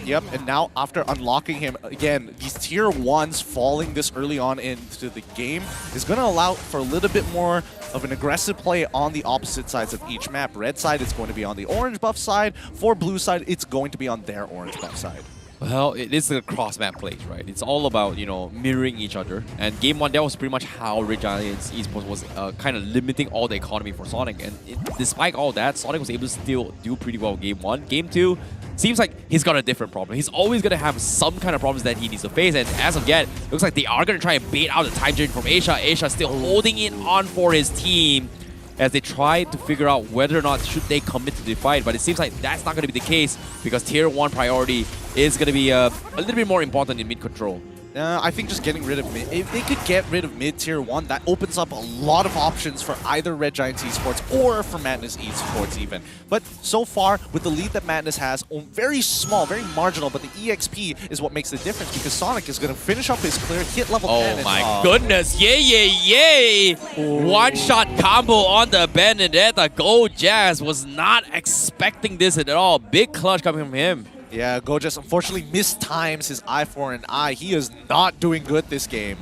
K: Yep, and now after unlocking him, again, these tier 1s falling this early on into the game is going to allow for a little bit more of an aggressive play on the opposite sides of each map. Red side, it's going to be on the orange buff side. For blue side, it's going to be on their orange buff side.
L: Well, it is the cross-map plays, right? It's all about, you know, mirroring each other. And game 1, that was pretty much how Red Giants Esports was kind of limiting all the economy for Sonic. And despite all that, Sonic was able to still do pretty well game 1. Game 2, seems like he's got a different problem. He's always going to have some kind of problems that he needs to face. And as of yet, looks like they are going to try and bait out the time journey from Asia. Asia still holding it on for his team as they try to figure out whether or not should they commit to the fight. But it seems like that's not going to be the case because tier 1 priority is going to be a little bit more important in mid control.
K: I think just getting rid of mid, if they could get rid of mid tier 1, that opens up a lot of options for either Red Giants Esports or for Madness Esports even. But so far, with the lead that Madness has, very small, very marginal, but the EXP is what makes the difference because Sonic is going to finish up his clear, hit level 10.
L: Oh my goodness, yay! One-shot combo on the Benedetta. Go Jazz was not expecting this at all. Big clutch coming from him.
K: Yeah, Gojas unfortunately mistimes his eye for an eye. He is not doing good this game.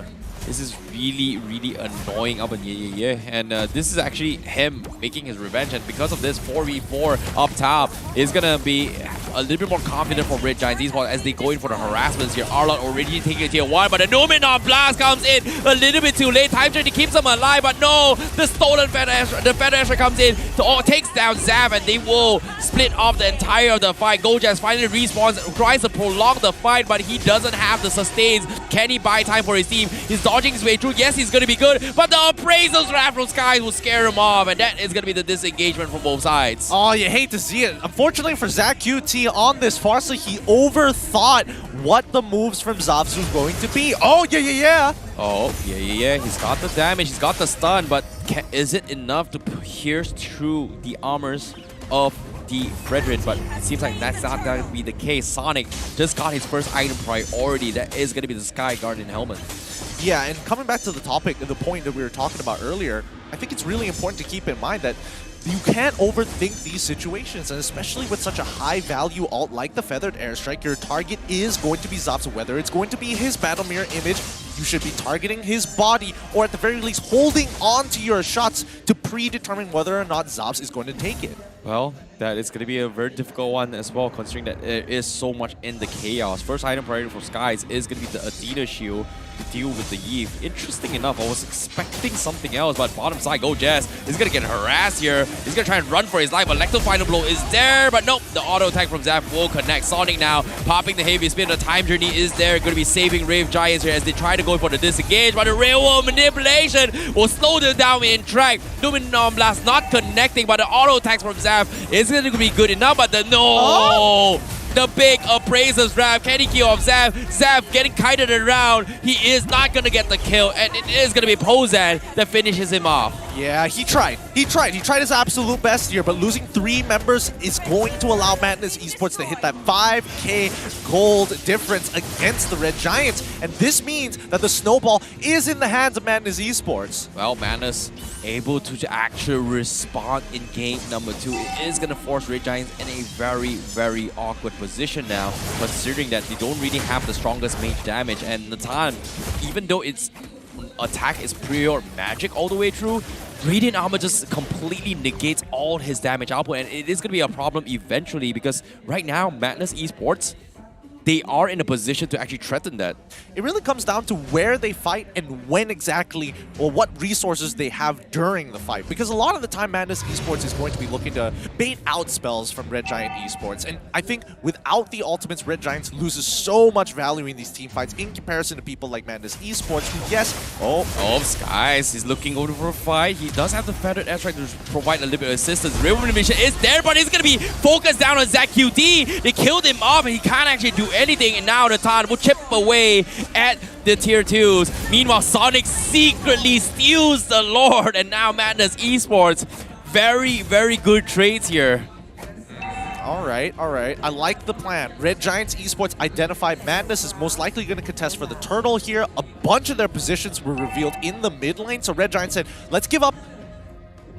L: This is really, really annoying up in and this is actually him making his revenge, and because of this 4v4 up top is gonna be a little bit more confident for Red Giants Esports as they go in for the harassments here. Arlot already taking a tier 1, but the Numenon Blast comes in a little bit too late. Time Journey keeps them alive, but no, the stolen Feather comes in, takes down Zav, and they will split off the entire of the fight. Gojaz finally respawns, tries to prolong the fight, but he doesn't have the sustains. Can he buy time for his team? He's dodging his way through. Yes, he's going to be good, but the appraisals wrath from Skies will scare him off, and that is going to be the disengagement from both sides.
K: Oh, you hate to see it. Unfortunately for Zach QT on this Farsa, he overthought what the moves from Zavs was going to be. Oh, yeah.
L: Oh, yeah. He's got the damage, he's got the stun, but is it enough to pierce through the armors of the Fredrin? But it seems like that's not going to be the case. Sonic just got his first item priority. That is going to be the Sky Guardian helmet.
K: Yeah, and coming back to the topic, the point that we were talking about earlier, I think it's really important to keep in mind that you can't overthink these situations, and especially with such a high-value ult like the Feathered Airstrike, your target is going to be Zaps. Whether it's going to be his Battle Mirror image, you should be targeting his body, or at the very least holding on to your shots to predetermine whether or not Zaps is going to take it.
L: Well, that is going to be a very difficult one as well, considering that there is so much in the chaos. First item priority for Skies is going to be the Athena shield to deal with the Eve. Interesting enough, I was expecting something else, but bottom side, Go Jazz is going to get harassed here. He's going to try and run for his life. Electro Final Blow is there, but nope, the auto attack from Zap will connect. Sonic now popping the heavy spin. The time journey is there, going to be saving Rave Giants here as they try to go for the disengage, but the railroad manipulation will slow them down in track. Numenon Blast not connecting, but the auto attacks from Zap is going to be good enough, but the big appraisers wrap. Can he kill off Zav? Zav getting kited around. He is not going to get the kill, and it is going to be Pozan that finishes him off.
K: Yeah, he tried. He tried his absolute best here, but losing 3 members is going to allow Madness Esports to hit that 5k gold difference against the Red Giants, and this means that the snowball is in the hands of Madness Esports.
L: Well, Madness able to actually respond in game number 2. It is going to force Red Giants in a very, very awkward position now, considering that they don't really have the strongest mage damage, and Natan, even though its attack is pure magic all the way through, Radiant Armor just completely negates all his damage output, and it is going to be a problem eventually because right now, Madness Esports, they are in a position to actually threaten that.
K: It really comes down to where they fight and when exactly, or what resources they have during the fight. Because a lot of the time, Madness Esports is going to be looking to bait out spells from Red Giant Esports. And I think without the ultimates, Red Giants loses so much value in these team fights in comparison to people like Madness Esports, who, yes...
L: Oh, Skies is looking over for a fight. He does have the Feathered Airstrike to provide a little bit of assistance. Real mission is there, but he's going to be focused down on Zach QT. They killed him off, and he can't actually do anything, and now Natan will chip away at the tier 2s. Meanwhile, Sonic secretly steals the Lord, and now Madness Esports Very, very good trades here.
K: All right. I like the plan. Red Giants Esports identified Madness is most likely going to contest for the turtle here. A bunch of their positions were revealed in the mid lane, so Red Giants said, let's give up.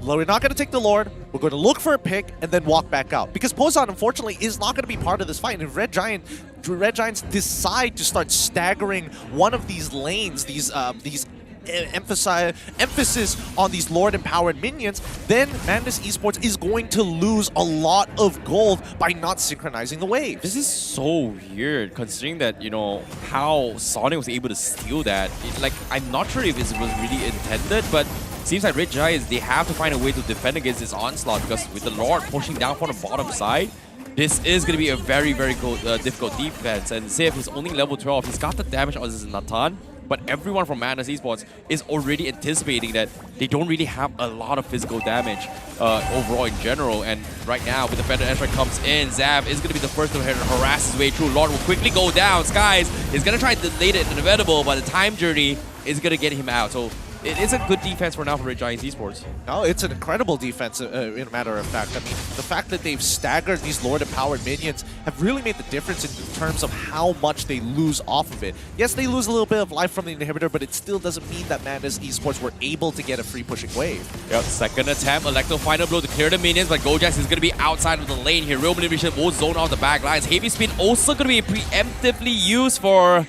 K: We're not going to take the Lord. We're going to look for a pick and then walk back out. Because Pozan, unfortunately, is not going to be part of this fight. And if Red Giants decide to start staggering one of these lanes, these emphasis on these Lord-empowered minions, then Madness Esports is going to lose a lot of gold by not synchronizing the waves.
L: This is so weird, considering that, you know, how Sonic was able to steal that. I'm not sure if it was really intended, but seems like Red Giants, they have to find a way to defend against this onslaught, because with the Lord pushing down from the bottom side, this is going to be a very, very difficult defense. And Sif is only level 12. He's got the damage on his Nathan, but everyone from Madness Esports is already anticipating that they don't really have a lot of physical damage overall in general. And right now, with the Feather Airstrike comes in, Zav is going to be the first to harass his way through. Lord will quickly go down. Skies is going to try to delay the inevitable, but the time journey is going to get him out. So it is a good defense for now for Red Giants Esports.
K: No, it's an incredible defense, in a matter of fact. I mean, the fact that they've staggered these Lord-empowered minions have really made the difference in terms of how much they lose off of it. Yes, they lose a little bit of life from the inhibitor, but it still doesn't mean that Madness Esports were able to get a free pushing wave.
L: Yep, second attempt, Electro final blow to clear the minions, but Gojax is going to be outside of the lane here. Real manipulation will zone out the back lines. Heavy spin also going to be preemptively used for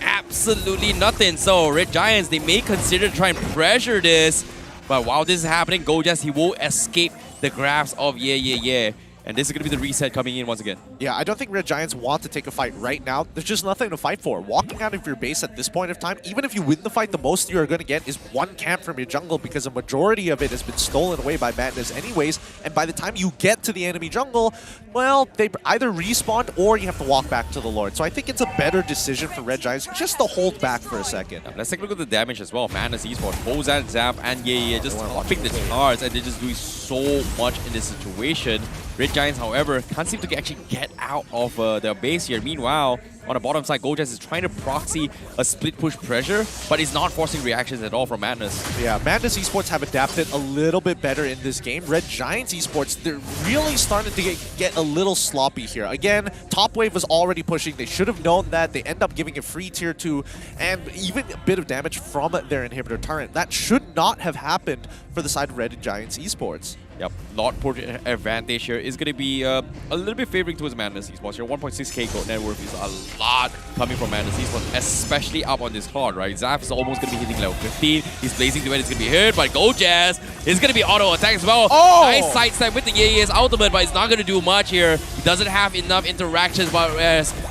L: absolutely nothing. So Red Giants, they may consider trying to pressure this, but while this is happening, Gojas, he will escape the grasp of yeah. And this is going to be the reset coming in once again.
K: Yeah, I don't think Red Giants want to take a fight right now. There's just nothing to fight for. Walking out of your base at this point of time, even if you win the fight, the most you're going to get is one camp from your jungle, because a majority of it has been stolen away by Madness anyways. And by the time you get to the enemy jungle, well, they either respawn or you have to walk back to the Lord. So I think it's a better decision for Red Giants just to hold back for a second.
L: Let's take a look at the damage as well. Madness Esports, Bozan, Zap, and yeah, just topping the charts, and they're just doing so much in this situation. Red Giants, however, can't seem to actually get out of their base here. Meanwhile, on the bottom side, Gojas is trying to proxy a split push pressure, but he's not forcing reactions at all from Madness.
K: Yeah, Madness Esports have adapted a little bit better in this game. Red Giants Esports, they're really starting to get a little sloppy here. Again, top wave was already pushing. They should have known that. They end up giving a free tier 2 and even a bit of damage from their inhibitor turret. That should not have happened for the side of Red Giants Esports.
L: Yep, Lord port advantage here is going to be a little bit favoring towards Madness Esports. Your 1.6k gold net worth is a lot coming from Madness Esports, especially up on this card, right? Zaf is almost going to be hitting level 15. He's blazing the way it's going to be hit, but Gojaz is going to be auto attack as well.
K: Oh!
L: Nice sidestep with the Yeye's ultimate, but it's not going to do much here. He doesn't have enough interactions, but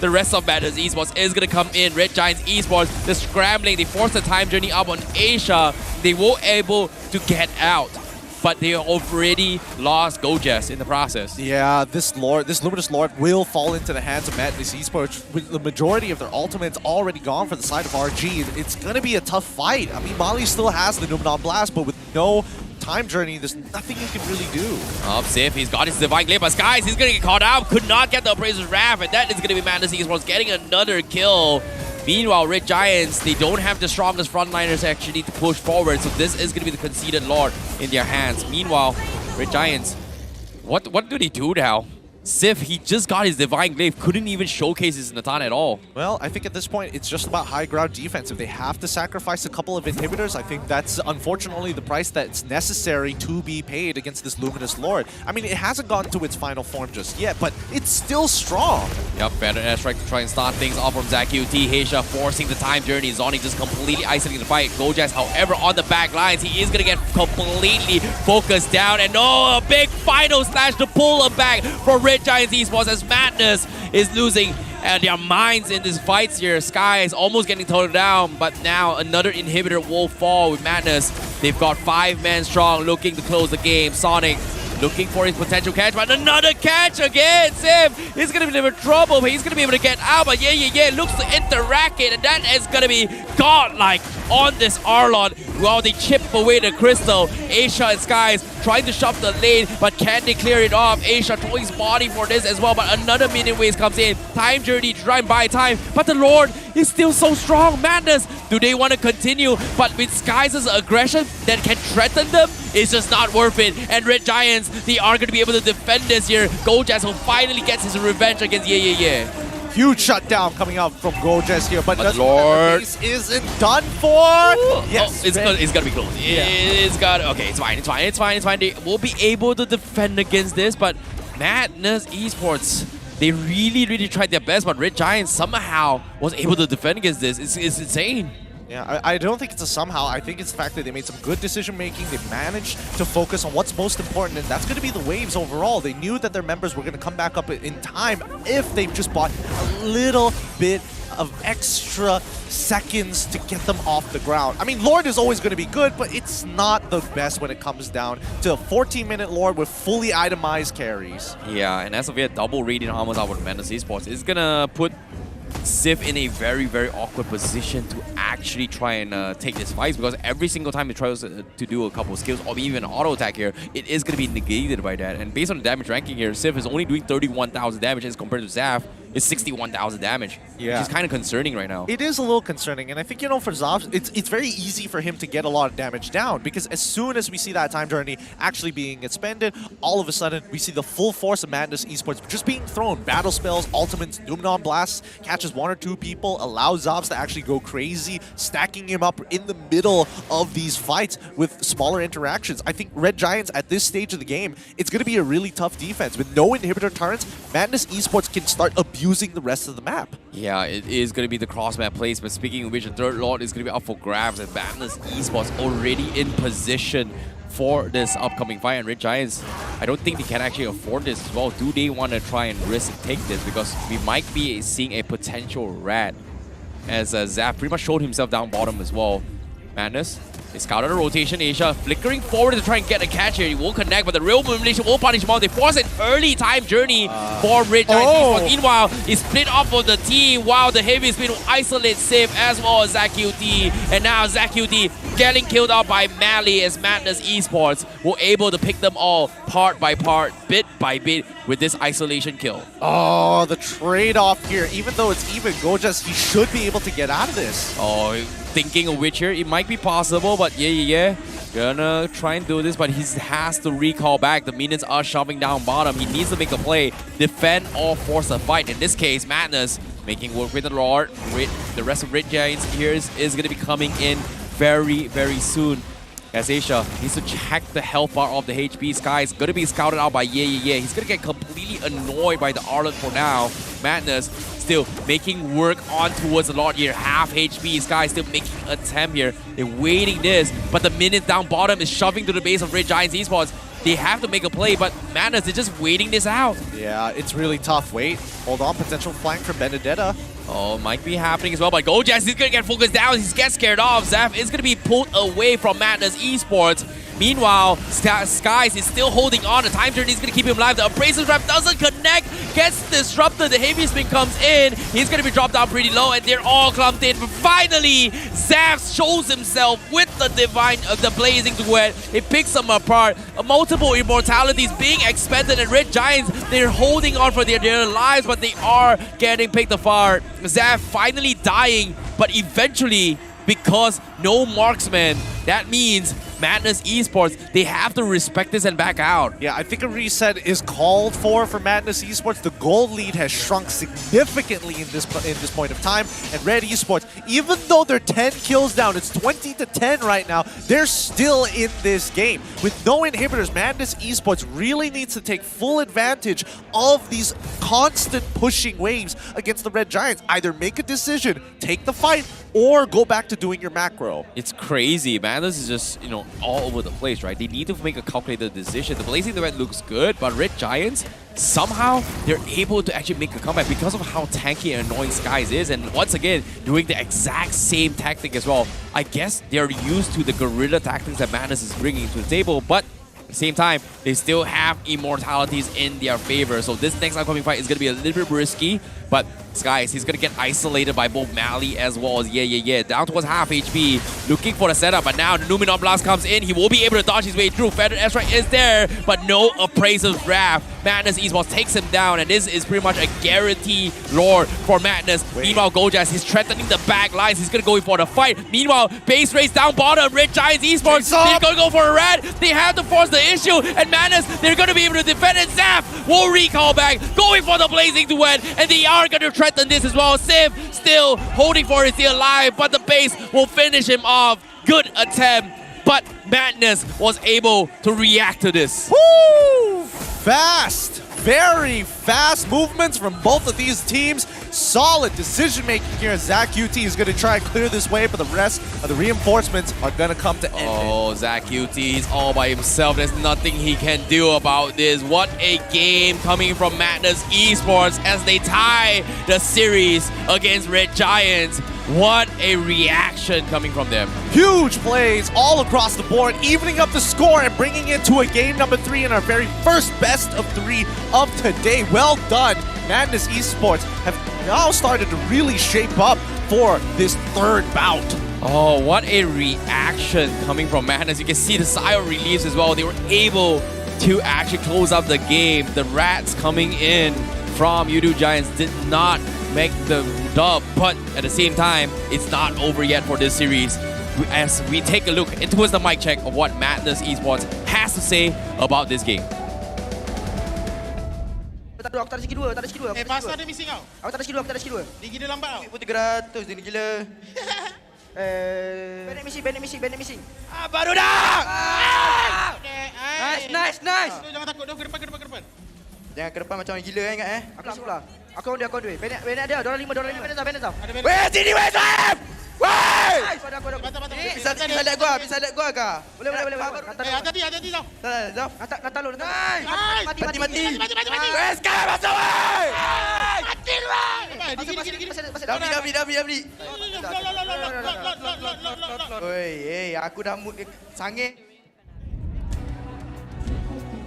L: the rest of Madness Esports is going to come in. Red Giants Esports, they're scrambling. They force the time journey up on Asia. They were able to get out, but they already lost Gojas in the process.
K: Yeah, this Luminous Lord will fall into the hands of Madness Esports with the majority of their ultimates already gone for the side of RG. It's going to be a tough fight. I mean, Mali still has the Numenon Blast, but with no time journey, there's nothing you can really do.
L: Up safe, he's got his Divine Glaive, but Skies, he's going to get caught out. Could not get the Appraiser's Wrath, and that is going to be Madness Esports getting another kill. Meanwhile, Red Giants, they don't have the strongest frontliners actually to push forward, so this is going to be the conceded Lord in their hands. Meanwhile, Red Giants, what do they do now? Sif, he just got his Divine Glaive, couldn't even showcase his Natan at all.
K: Well, I think at this point, it's just about high ground defense. If they have to sacrifice a couple of inhibitors, I think that's unfortunately the price that's necessary to be paid against this Luminous Lord. I mean, it hasn't gotten to its final form just yet, but it's still strong.
L: Yep, better airstrike to try and start things off from ZaQT. Heisha forcing the time journey. Zoni just completely isolating the fight. Gojas, however, on the back lines, he is going to get completely focused down. And a big final slash to pull him back for Red Giants Esports as Madness is losing their minds in this fights here. Sky is almost getting totaled down, but now another inhibitor will fall with Madness. They've got 5 men strong looking to close the game. Sonic looking for his potential catch, but another catch again. Sim is going to be in trouble, but he's going to be able to get out. But yeah, looks to interact it, and that is going to be godlike on this Arlon while they chip away the crystal. Asia and Skies trying to shove the lane, but can they clear it off? Asia throwing his body for this as well, but another minion wave comes in. Time journey to try and buy time, but the Lord is still so strong. Madness, do they want to continue? But with Skies' aggression that can threaten them, it's just not worth it. And Red Giants, they are going to be able to defend this here. Gojaz who finally gets his revenge against Yeah.
K: Huge shutdown coming out from Gojaz here, but the
L: Lord
K: base isn't done for. Yes,
L: it's gonna be close.
K: Yeah.
L: It's fine. They will be able to defend against this, but Madness Esports, they really tried their best, but Red Giants somehow was able to defend against this. It's insane.
K: Yeah, I don't think it's a somehow. I think it's the fact that they made some good decision making. They managed to focus on what's most important, and that's going to be the waves overall. They knew that their members were going to come back up in time if they just bought a little bit of extra seconds to get them off the ground. I mean, Lord is always going to be good, but it's not the best when it comes down to a 14-minute Lord with fully itemized carries.
L: Yeah, and as of yet, double radiant armors out with Madness Esports is going to put Sif in a very awkward position to actually try and take this fight, because every single time he tries to do a couple of skills or even an auto attack here, it is going to be negated by that. And based on the damage ranking here, Sif is only doing 31,000 damage as compared to Zaf. It's 61,000 damage, which is kind of concerning right now.
K: It is a little concerning, and I think, you know, for Zaf, it's very easy for him to get a lot of damage down, because as soon as we see that time journey actually being expended, all of a sudden we see the full force of Madness Esports just being thrown. Battle spells, ultimates, Doomnon blasts, catches 1 or 2 people, allows Zafs to actually go crazy, stacking him up in the middle of these fights with smaller interactions. I think Red Giants at this stage of the game, it's going to be a really tough defense. With no inhibitor turrets, Madness Esports can start abusing the rest of the map.
L: Yeah, it is going to be the cross-map plays, but speaking of which, the third Lord is going to be up for grabs, and Madness Esports already in position for this upcoming fight. And Red Giants, I don't think they can actually afford this as well. Do they want to try and risk and take this? Because we might be seeing a potential rat, as Zaf pretty much showed himself down bottom as well. Madness, they scouted a rotation. Asia flickering forward to try and get a catch here. He won't connect, but the real elimination will punish him out. They force an early time journey for Red Giants. Meanwhile, he's split off of the team while the heavy spin will isolate Sif as well as ZachQT. And now ZachQT getting killed out by Mally, as Madness Esports were able to pick them all part by part, bit by bit with this isolation kill.
K: Oh, the trade-off here. Even though it's even, Gojaz, he should be able to get out of this.
L: Oh, thinking of which here, it might be possible, but yeah. Gonna try and do this, but he has to recall back. The minions are shoving down bottom. He needs to make a play, defend or force a fight. In this case, Madness making work with the Lord. The rest of Red Giants here is going to be coming in very soon. As Asia needs to check the health bar of the HP. Sky is going to be scouted out by Yeah. He's going to get completely annoyed by the Arlet for now. Madness still making work on towards the Lord here. Half HP. Sky still making an attempt here. They're waiting this, but the minions down bottom is shoving to the base of Red Giants Esports. They have to make a play, but Madness is just waiting this out.
K: Yeah, it's really tough. Wait, hold on. Potential flank from Benedetta.
L: Oh, might be happening as well, but Gojaz is going to get focused down. He gets scared off. Zaf is going to be pulled away from Madness Esports. Meanwhile, Skies is still holding on. The time journey is going to keep him alive. The abrasive trap doesn't connect. Gets disrupted. The heavy spin comes in. He's going to be dropped down pretty low, and they're all clumped in. But finally, Zaf shows himself with the the blazing duet. It picks them apart. Multiple immortalities being expended, and Red Giants, they're holding on for their lives, but they are getting picked apart. Zaf finally dying, but eventually, because no marksman, that means Madness Esports, they have to respect this and back out.
K: Yeah, I think a reset is called for Madness Esports. The gold lead has shrunk significantly in this point of time, and Red Esports, even though they're 10 kills down, it's 20-10 right now, they're still in this game. With no inhibitors, Madness Esports really needs to take full advantage of these constant pushing waves against the Red Giants. Either make a decision, take the fight, or go back to doing your macro.
L: It's crazy, man. This is just, you know, all over the place, right? They need to make a calculated decision. The Blazing Duet looks good, but Red Giants, somehow, they're able to actually make a comeback because of how tanky and annoying Skies is. And once again, doing the exact same tactic as well. I guess they're used to the guerrilla tactics that Madness is bringing to the table, but at the same time, they still have immortalities in their favor. So this next upcoming fight is going to be a little bit risky, but Skies. He's gonna get isolated by both Mally as well as Yeah. Down towards half HP, looking for the setup, but now the Numenor Blast comes in. He will be able to dodge his way through. Feathered Airstrike is there, but no Appraiser's Wrath. Madness Esports takes him down, and this is pretty much a guarantee lord for Madness. Meanwhile, Gojas, he's threatening the back lines. He's gonna go in for the fight. Meanwhile, base race down bottom. Red Giants Esports, they're gonna go for a red. They have to force the issue, and Madness, they're gonna be able to defend it. Zaf will recall back, going for the Blazing Duet, and they are gonna threaten this as well. Civ still holding for it, still alive, but the base will finish him off. Good attempt, but Madness was able to react to this.
K: Woo! Fast! Very fast movements from both of these teams. Solid decision making here. Zach UT is going to try and clear this way, but the rest of the reinforcements are going to come to end.
L: Oh, Zach UT is all by himself. There's nothing he can do about this. What a game coming from Madness Esports as they tie the series against Red Giants. What a reaction coming from them.
K: Huge plays all across the board, evening up the score and bringing it to a game number 3 in our very first best of 3 of today. Well done. Madness Esports have now started to really shape up for this third bout.
L: Oh, what a reaction coming from Madness. You can see the Sire reliefs as well. They were able to actually close up the game. The Rats coming in from Udu Giants did not make the dub, but at the same time, it's not over yet for this series. As we take a look into the mic check of what Madness Esports has to say about this game.
N: Aku tak ada skill 2, tak ada skill 2.
B: Pasal ada missing kau.
N: Aku tak ada skill 2, aku tak ada skill 2.
B: Dia gila lambat tau.
N: Putih 300, dia ni gila. Bandit missing.
B: Ah, baru dah!
N: Nice.
B: Jangan takut, ke depan.
N: Jangan ke depan macam orang gila ingat Aku nak sekolah. Aku on dia. Bandit ada, $5. Bandit tau.
B: Weh, sini weh, Sam! Weh!
N: Bisa let gua ke? Boleh.
B: Hati-hati tau.
N: Nak talon.
B: Mati. Weh, sekarang masuk weh! Mati lu weh!
N: Dabi. Oi, aku dah mood sangit.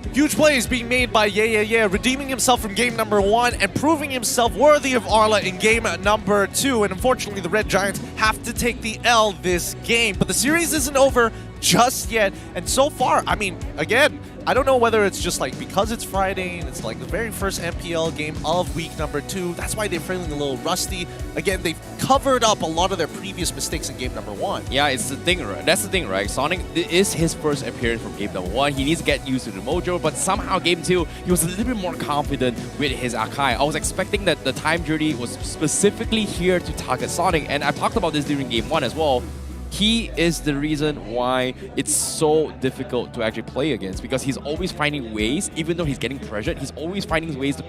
K: Huge plays being made by Yeah, redeeming himself from game number 1 and proving himself worthy of Arla in game number 2. And unfortunately, the Red Giants have to take the L this game. But the series isn't over just yet. And so far, I mean, again, I don't know whether it's just like because it's Friday and it's like the very first MPL game of week number 2. That's why they're feeling a little rusty. Again, they've covered up a lot of their previous mistakes in game number 1.
L: Yeah, it's the thing, right? That's the thing, right? Sonic is his first appearance from game number 1. He needs to get used to the mojo, but somehow game 2, he was a little bit more confident with his Akai. I was expecting that the time journey was specifically here to target Sonic, and I talked about this during game 1 as well. He is the reason why it's so difficult to actually play against, because he's always finding ways, even though he's getting pressured, he's always finding ways to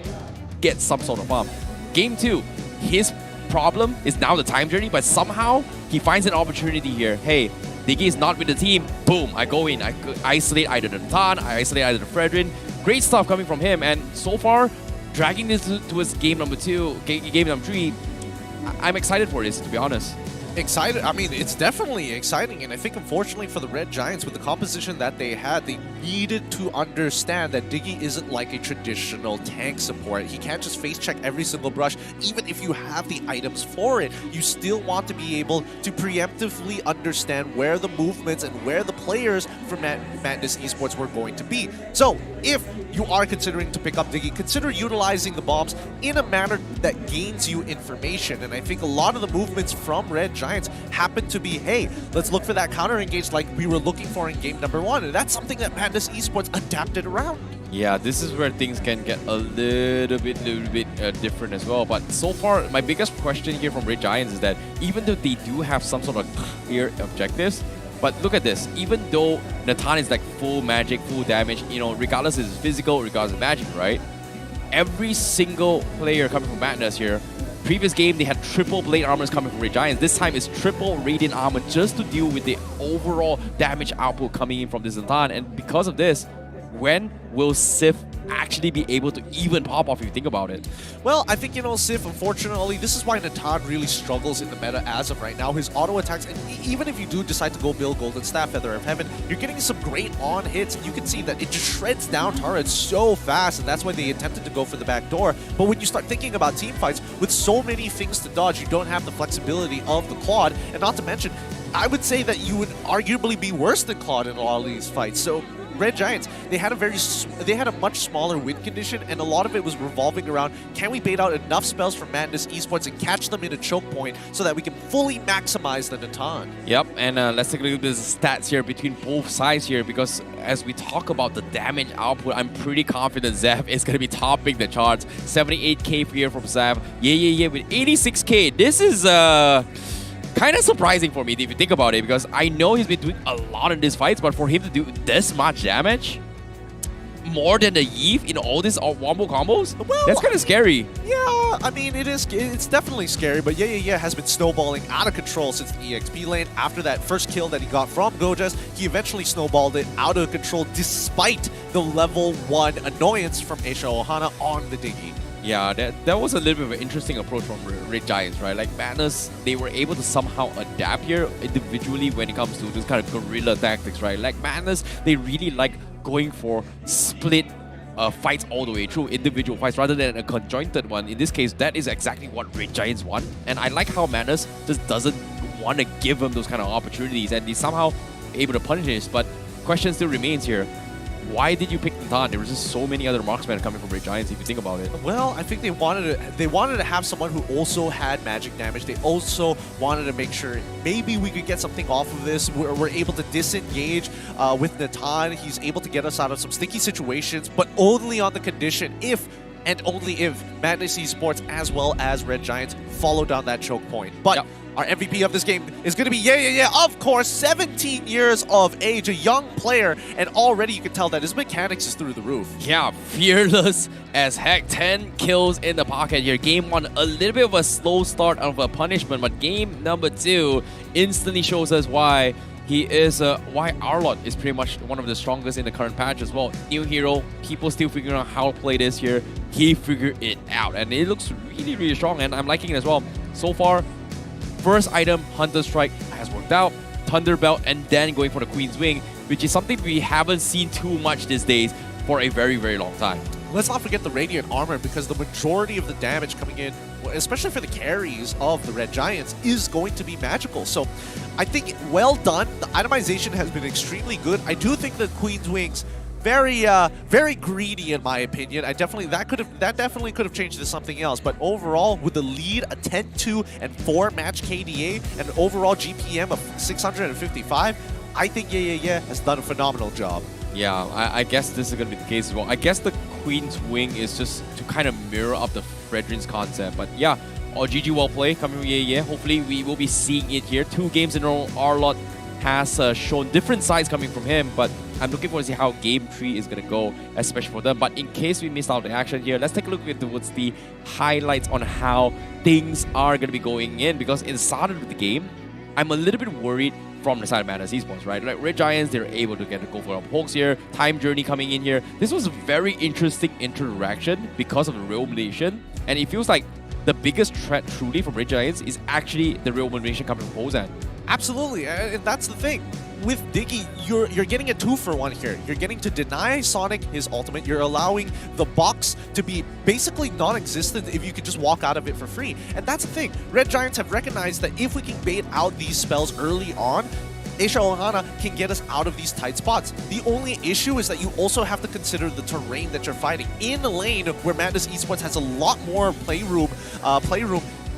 L: get some sort of farm. Game 2, his problem is now the time journey, but somehow he finds an opportunity here. Hey, Diggy is not with the team. Boom, I go in. I isolate either the Natan, I isolate either the Fredrin. Great stuff coming from him, and so far, dragging this towards game number 2, game number 3, I'm excited for this, to be honest.
K: Excited. I mean, it's definitely exciting, and I think unfortunately for the Red Giants, with the composition that they had, they needed to understand that Diggy isn't like a traditional tank support. He can't just face check every single brush. Even if you have the items for it, you still want to be able to preemptively understand where the movements and where the players from Madness Esports were going to be. So if you are considering to pick up Diggy, consider utilizing the bombs in a manner that gains you information. And I think a lot of the movements from Red Giants happen to be, hey, let's look for that counter engage like we were looking for in game number 1. And that's something that Madness Esports adapted around.
L: Yeah, this is where things can get a little bit different as well. But so far, my biggest question here from Red Giants is that even though they do have some sort of clear objectives, but look at this, even though Natan is like full magic, full damage, you know, regardless of physical, regardless of magic, right? Every single player coming from Madness here, previous game they had triple blade armors coming from Red Giants. This time it's triple radiant armor just to deal with the overall damage output coming in from this Natan. And because of this, when will Sif actually be able to even pop off if you think about it.
K: Well, I think, Sif, unfortunately, this is why Natan really struggles in the meta as of right now. His auto attacks, and even if you do decide to go build Golden Staff, Feather of Heaven, you're getting some great on hits, and you can see that it just shreds down turrets so fast, and that's why they attempted to go for the back door. But when you start thinking about team fights, with so many things to dodge, you don't have the flexibility of the Claude, and not to mention, I would say that you would arguably be worse than Claude in a lot of these fights. So Red Giants, they had a much smaller win condition, and a lot of it was revolving around, can we bait out enough spells from Madness Esports and catch them in a choke point so that we can fully maximize the Natan?
L: Yep, and let's take a look at the stats here between both sides here, because as we talk about the damage output, I'm pretty confident Zev is going to be topping the charts. 78k here from Zev. Yeah, with 86k. This is kind of surprising for me if you think about it, because I know he's been doing a lot in these fights, but for him to do this much damage, more than the Eve in all these wombo combos, well, that's kind of scary.
K: Yeah, I mean, it's definitely scary, but yeah, has been snowballing out of control since the EXP lane. After that first kill that he got from Gojas, he eventually snowballed it out of control despite the level 1 annoyance from Aisha Ohana on the Diggy.
L: Yeah, that was a little bit of an interesting approach from Red Giants, right? Like Madness, they were able to somehow adapt here individually when it comes to this kind of guerrilla tactics, right? Like Madness, they really like going for split fights all the way through, individual fights rather than a conjointed one. In this case, that is exactly what Red Giants want. And I like how Madness just doesn't want to give them those kind of opportunities, and he's somehow able to punish this. But question still remains here. Why did you pick Natan? There was just so many other marksmen coming from Red Giants if you think about it.
K: Well, I think they wanted to have someone who also had magic damage. They also wanted to make sure maybe we could get something off of this. We're able to disengage with Natan. He's able to get us out of some sticky situations, but only on the condition if and only if Madness Esports as well as Red Giants follow down that choke point. But yep. Our MVP of this game is going to be, yeah, of course, 17 years of age, a young player, and already you can tell that his mechanics is through the roof.
L: Yeah, fearless as heck. 10 kills in the pocket here. Game 1, a little bit of a slow start of a punishment, but game number 2 instantly shows us why he is, why Arlott is pretty much one of the strongest in the current patch as well. New hero, people still figuring out how to play this here. He figured it out, and it looks really, really strong, and I'm liking it as well. So far, first item, Hunter Strike, has worked out. Thunderbelt, and then going for the Queen's Wing, which is something we haven't seen too much these days for a very, very long time.
K: Let's not forget the Radiant Armor, because the majority of the damage coming in, especially for the carries of the Red Giants, is going to be magical. So I think well done. The itemization has been extremely good. I do think the Queen's Wings very greedy in my opinion. That definitely could have changed to something else. But overall, with the lead, a 10-2 and 4 match KDA, and an overall GPM of 655, I think yeah has done a phenomenal job.
L: Yeah, I guess this is going to be the case as well. I guess the Queen's Wing is just to kind of mirror up the Fredrin's concept. But yeah, GG well played coming from yeah. Hopefully we will be seeing it here. 2 games in a row, Arlott has shown different sides coming from him, but I'm looking forward to see how game 3 is going to go, especially for them. But in case we missed out the action here, let's take a look at towards the highlights on how things are going to be going in, because in the start of the game, I'm a little bit worried from the side of Madness Esports, right? Like Red Giants, they're able to get a go for a pokes here, Time Journey coming in here. This was a very interesting interaction because of the Real Elimination, and it feels like the biggest threat truly from Red Giants is actually the Real Elimination coming from Hozan.
K: Absolutely, and that's the thing. With Diggy, you're getting a 2-for-1 here. You're getting to deny Sonic his ultimate. You're allowing the box to be basically non-existent if you could just walk out of it for free. And that's the thing. Red Giants have recognized that if we can bait out these spells early on, Aisha Ohana can get us out of these tight spots. The only issue is that you also have to consider the terrain that you're fighting. In a lane where Madness Esports has a lot more playroom,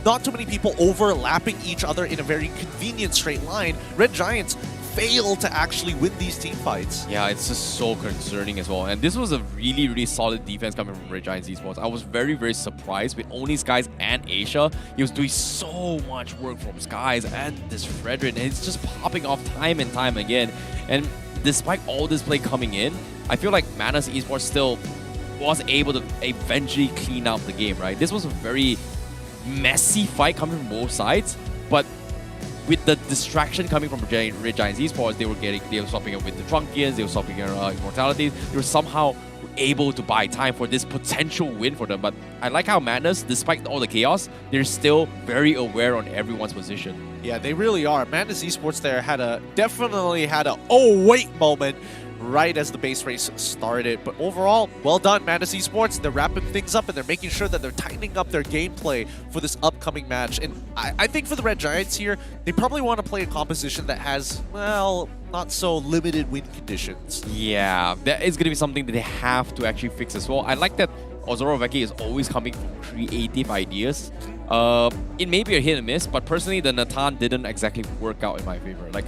K: not too many people overlapping each other in a very convenient straight line, Red Giants fail to actually win these team fights.
L: Yeah, it's just so concerning as well. And this was a really, really solid defense coming from Red Giants Esports. I was very, very surprised with only Skies and Asia. He was doing so much work from Skies and this Fredrin, and it's just popping off time and time again. And despite all this play coming in, I feel like Madness Esports still was able to eventually clean out the game, right? This was a very messy fight coming from both sides, but with the distraction coming from Red Giants Esports, they were swapping up with the Trunkians, they were swapping Immortality. They were somehow able to buy time for this potential win for them. But I like how Madness, despite all the chaos, they're still very aware on everyone's position.
K: Yeah, they really are. Madness Esports there definitely had a oh wait moment right as the base race started. But overall, well done, Madness Esports. They're wrapping things up and they're making sure that they're tightening up their gameplay for this upcoming match. And I think for the Red Giants here, they probably want to play a composition that has, well, not so limited win conditions.
L: Yeah, that is going to be something that they have to actually fix as well. I like that Ozoroveki is always coming from creative ideas. It may be a hit and miss, but personally, the Nathan didn't exactly work out in my favor. Like,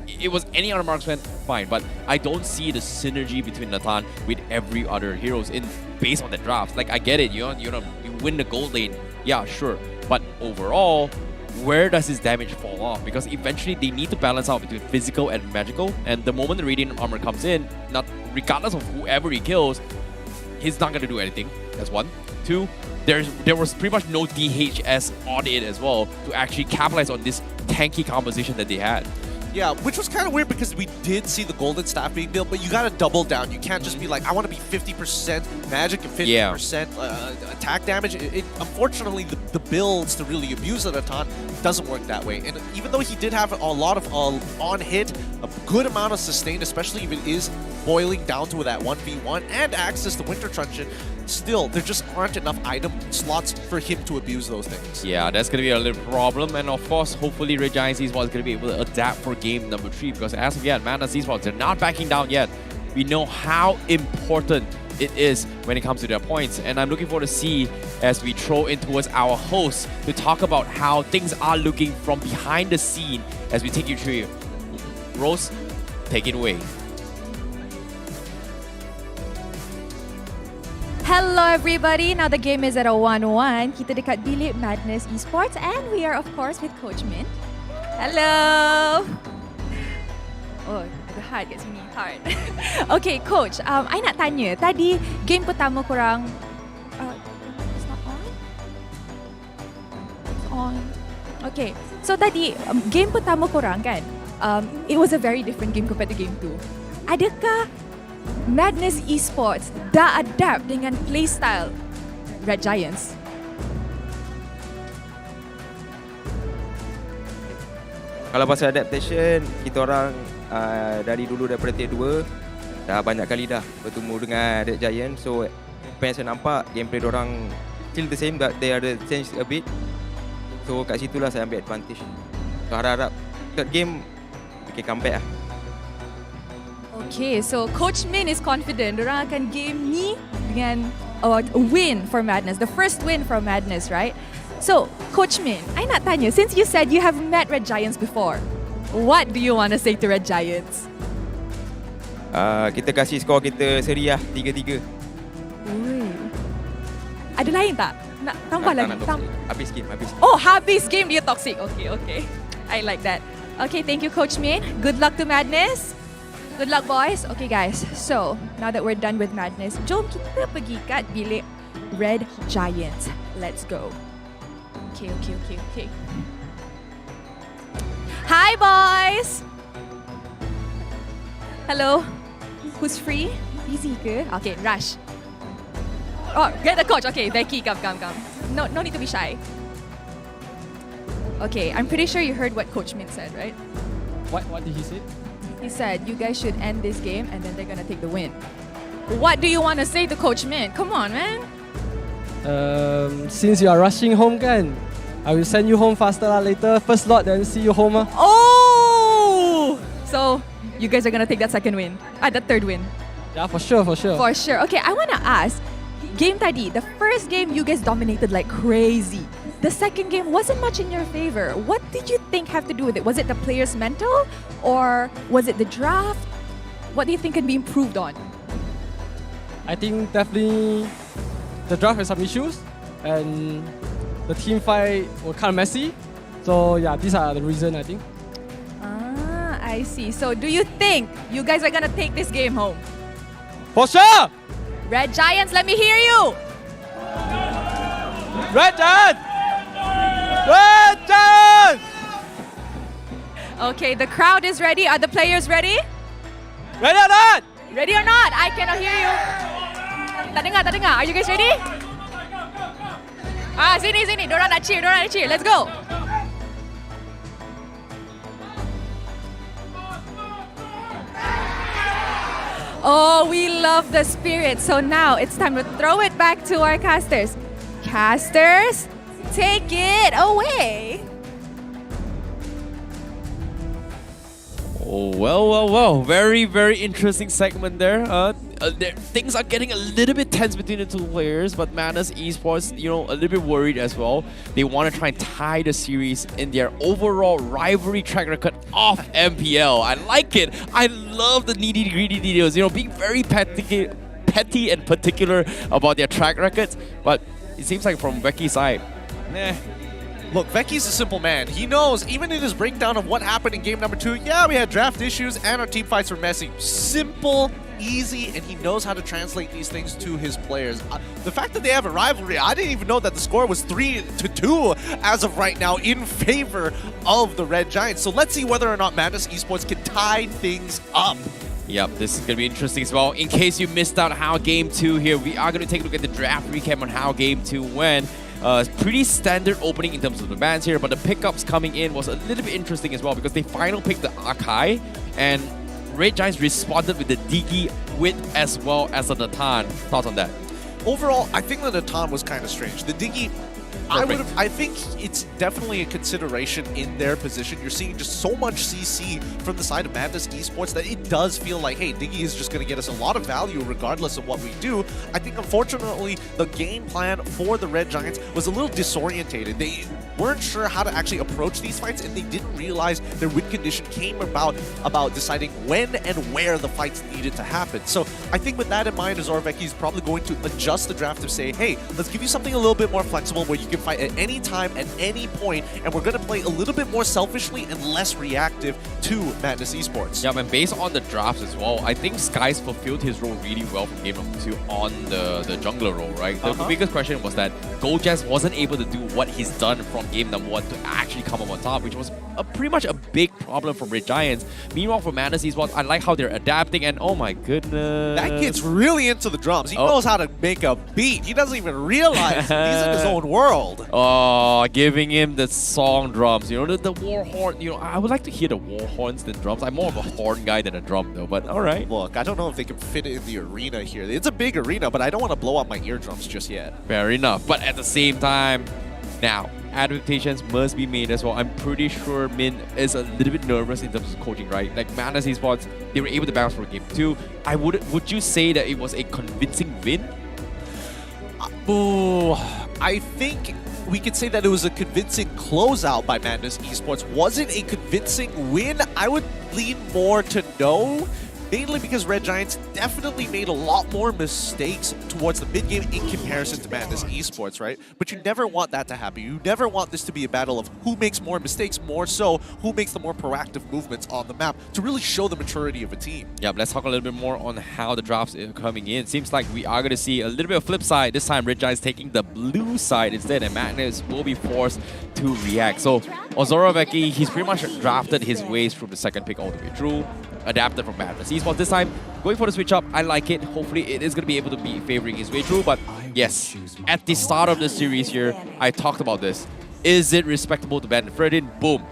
L: it was any other marksman, fine, but I don't see the synergy between Nathan with every other heroes based on the drafts. Like, I get it, you win the gold lane, yeah, sure, but overall, where does his damage fall off? Because eventually they need to balance out between physical and magical, and the moment the Radiant Armor comes in, regardless of whoever he kills, he's not going to do anything. That's one. Two, there was pretty much no DHS on it as well to actually capitalize on this tanky composition that they had.
K: Yeah, which was kind of weird because we did see the golden staff being built, but you got to double down. You can't just be like, I want to be 50% magic and 50% attack damage. Unfortunately, the builds to really abuse the Natan doesn't work that way. And even though he did have a lot of on-hit, a good amount of sustain, especially if it is boiling down to that 1v1 and access to Winter Truncheon, still, there just aren't enough item slots for him to abuse those things.
L: Yeah, that's going to be a little problem. And of course, hopefully Red Giants Esports is going to be able to adapt for game number 3, because as of yet, Madness Esports, they're not backing down yet. We know how important it is when it comes to their points. And I'm looking forward to see as we throw in towards our host to talk about how things are looking from behind the scene as we take you through. Rose, take it away.
M: Hello everybody, now the game is at a 1-1. Kita dekat bilik Madness Esports and we are of course with Coach Mint. Hello! Oh, agak hard kat sini, hard. Okay, Coach, I nak tanya, tadi game pertama korang... it's not on? It's on. Okay, so tadi game pertama korang kan, it was a very different game compared to game 2. Adakah Madness Esports dah adapt dengan playstyle Red Giants?
O: Kalau pasal adaptation, kita orang dari dulu daripada tier 2 dah banyak kali dah bertemu dengan Red Giants. So apa yang saya nampak, gameplay diorang still the same, but they are changed a bit. So kat situlah saya ambil advantage. So harap-harap third game we can come back lah.
M: Okay, so Coach Min is confident dorang akan game ni dengan a win for Madness, the first win for Madness, right? So, Coach Min, I nak tanya, since you said you have met Red Giants before, what do you want to say to Red Giants?
O: Kita kasih skor kita seri lah, 3-3.
M: Ui. Ada lain tak? Nak tambah lagi?
O: Habis game.
M: Oh, habis game dia toxic. Okay. I like that. Okay, thank you Coach Min. Good luck to Madness. Good luck, boys. Okay, guys. So, now that we're done with Madness, jom kita pergi kat bilik Red Giants. Let's go. Okay. Hi, boys. Hello. Who's free? Easy ke? Okay, rush. Oh, get the coach. Okay, Becky, come. No need to be shy. Okay, I'm pretty sure you heard what Coach Min said, right?
P: What did he say?
M: He said, you guys should end this game and then they're going to take the win. What do you want to say to Coach Min? Come on, man.
P: Since you are rushing home, kan, I will send you home faster later. First lot, then see you home.
M: Oh! So, you guys are going to take that second win. That third win.
P: Yeah, for sure.
M: For sure. Okay, I want to ask, game tadi, the first game you guys dominated like crazy. The second game wasn't much in your favor. What did you think have to do with it? Was it the players' mental? Or was it the draft? What do you think can be improved on?
P: I think definitely the draft has some issues and the team fight were kind of messy. So yeah, these are the reasons I think.
M: I see. So do you think you guys are going to take this game home?
P: For sure!
M: Red Giants, let me hear you!
P: Red Giants! Red Giants!
M: Okay, the crowd is ready. Are the players ready?
L: Ready or not?
M: Ready or not? I cannot hear you. Tak dengar, tak dengar. Are you guys ready? Sini, sini. Dorang nak cheer, dorang nak cheer. Let's go. Oh, we love the spirit. So now it's time to throw it back to our casters. Casters, take it away.
L: Oh, well. Very, very interesting segment there. Things are getting a little bit tense between the two players, but Madness Esports, you know, a little bit worried as well. They want to try and tie the series in their overall rivalry track record of MPL. I like it. I love the nitty-gritty details, you know, being very petty and particular about their track records, but it seems like from Becky's side,
K: Look, Vecky's a simple man. He knows, even in his breakdown of what happened in game number 2, yeah, we had draft issues and our team fights were messy. Simple, easy, and he knows how to translate these things to his players. The fact that they have a rivalry, I didn't even know that the score was 3-2 as of right now in favor of the Red Giants. So let's see whether or not Madness Esports can tie things up.
L: Yep, this is going to be interesting as well. In case you missed out how Game 2 here, we are going to take a look at the draft recap on how Game 2 went. Pretty standard opening in terms of the bans here, but the pickups coming in was a little bit interesting as well because they final picked the Akai, and Red Giants responded with the Digi with as well as the Natan. Thoughts on that?
K: Overall, I think the Natan was kind of strange. The Digi, I think it's definitely a consideration in their position. You're seeing just so much CC from the side of Madness Esports that it does feel like, hey, Diggy is just going to get us a lot of value regardless of what we do. I think, unfortunately, the game plan for the Red Giants was a little disorientated. They weren't sure how to actually approach these fights, and they didn't realize their win condition came about deciding when and where the fights needed to happen. So I think with that in mind, Azorveki is probably going to adjust the draft to say, hey, let's give you something a little bit more flexible where you can fight at any time, at any point, and we're going to play a little bit more selfishly and less reactive to Madness Esports.
L: Yeah, and based on the drafts as well, I think Skies fulfilled his role really well from game number 2 on the jungler role, right? The biggest question was that Gojaz wasn't able to do what he's done from game number 1 to actually come up on top, which was pretty much a big problem for Red Giants. Meanwhile, for Madness Esports, I like how they're adapting, and oh my goodness.
K: That kid's really into the drums. He knows how to make a beat. He doesn't even realize he's in his own world.
L: Oh, giving him the song drums, you know, the war horn. You know, I would like to hear the war horns than drums. I'm more of a horn guy than a drum though, but all right.
K: Look, I don't know if they can fit it in the arena here. It's a big arena, but I don't want to blow up my eardrums just yet.
L: Fair enough, but at the same time, now, adaptations must be made as well. I'm pretty sure Min is a little bit nervous in terms of coaching, right? Like Madness Esports, they were able to bounce for game 2. Would you say that it was a convincing win?
K: I think we could say that it was a convincing closeout by Madness Esports. Was it a convincing win? I would lean more to no. Mainly because Red Giants definitely made a lot more mistakes towards the mid-game in comparison to Madness Esports, right? But you never want that to happen. You never want this to be a battle of who makes more mistakes, more so who makes the more proactive movements on the map to really show the maturity of a team.
L: Yeah, let's talk a little bit more on how the drafts are coming in. Seems like we are going to see a little bit of flip side. This time, Red Giants taking the blue side instead, and Madness will be forced to react. So, Ozoroveki, he's pretty much drafted his ways from the second pick all the way through. Adapted from Madness Esports this time, going for the switch up. I like it. Hopefully it is going to be able to be favoring his way through, but yes, at the start of the series here, I talked about this. Is it respectable to ban Fredrin? Boom.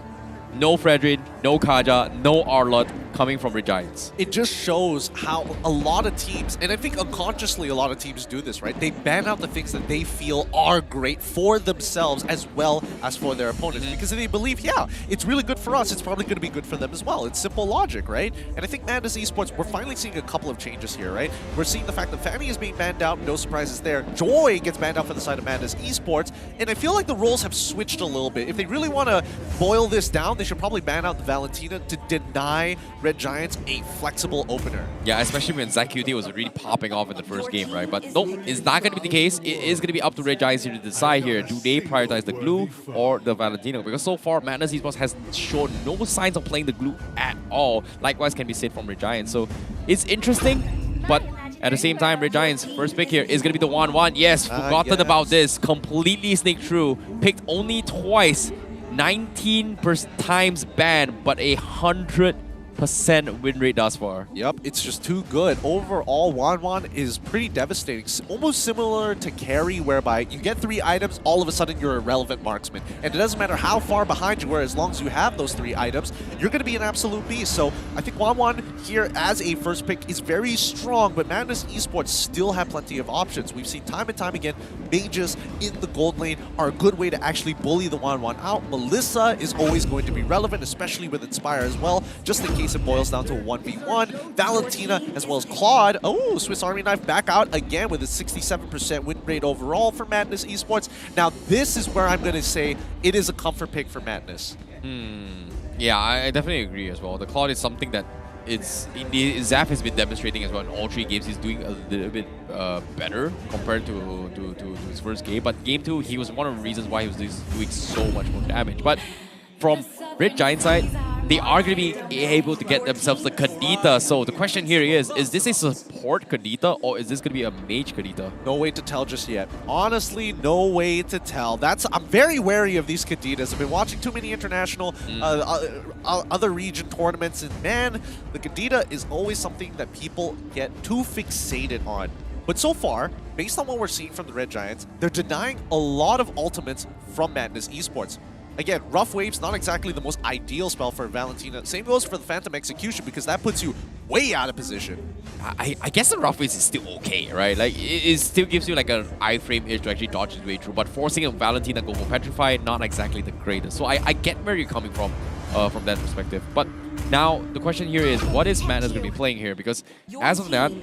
L: No Fredrin, no Kaja, no Arlott coming from Red Giants.
K: It just shows how a lot of teams, and I think unconsciously a lot of teams do this, right? They ban out the things that they feel are great for themselves as well as for their opponents because they believe, yeah, it's really good for us, it's probably going to be good for them as well. It's simple logic, right? And I think Madness Esports, we're finally seeing a couple of changes here, right? We're seeing the fact that Fanny is being banned out, no surprises there. Joy gets banned out for the side of Madness Esports, and I feel like the roles have switched a little bit. If they really want to boil this down, they should probably ban out the Valentina to deny Red Giants a flexible opener.
L: Yeah, especially when ZQT was really popping off in the first game, right? But nope, it's not going to be the case. It is going to be up to Red Giants here to decide here. Do they prioritize the glue or the Valentino? Because so far, Madness Esports has shown no signs of playing the glue at all. Likewise can be said from Red Giants. So it's interesting, but at the same time, Red Giants' first pick here is going to be the 1-1. Yes, forgotten about this. Completely sneaked through. Picked only twice. 19 times banned, but 100% win rate thus far.
K: Yep, it's just too good. Overall, Wanwan is pretty devastating. Almost similar to Carry, whereby you get 3 items, all of a sudden you're a relevant marksman. And it doesn't matter how far behind you are, as long as you have those 3 items, you're going to be an absolute beast. So I think Wanwan here as a first pick is very strong, but Madness Esports still have plenty of options. We've seen time and time again, mages in the gold lane are a good way to actually bully the Wanwan out. Melissa is always going to be relevant, especially with Inspire as well, just in case it boils down to a 1v1. Valentina as well as Claude. Oh, Swiss Army Knife back out again with a 67% win rate overall for Madness Esports. Now this is where I'm going to say it is a comfort pick for Madness.
L: Yeah, I definitely agree as well. The Claude is something that Zaf has been demonstrating as well in all 3 games. He's doing a little bit better compared to his first game. But game 2, he was one of the reasons why he was doing so much more damage. But from Red Giant side, they are going to be able to get themselves the Kadita. So the question here is this a support Kadita or is this going to be a mage Kadita?
K: No way to tell just yet. Honestly, no way to tell. I'm very wary of these Kaditas. I've been watching too many international, other region tournaments, and man, the Kadita is always something that people get too fixated on. But so far, based on what we're seeing from the Red Giants, they're denying a lot of ultimates from Madness Esports. Again, Rough Wave's not exactly the most ideal spell for Valentina. Same goes for the Phantom Execution because that puts you way out of position.
L: I guess the Rough Wave is still okay, right? Like, it still gives you like an iframe edge to actually dodge his way through, but forcing a Valentina to go for Petrify, not exactly the greatest. So I get where you're coming from that perspective. But now, the question here is, what is Madness going to be playing here? Because as of that,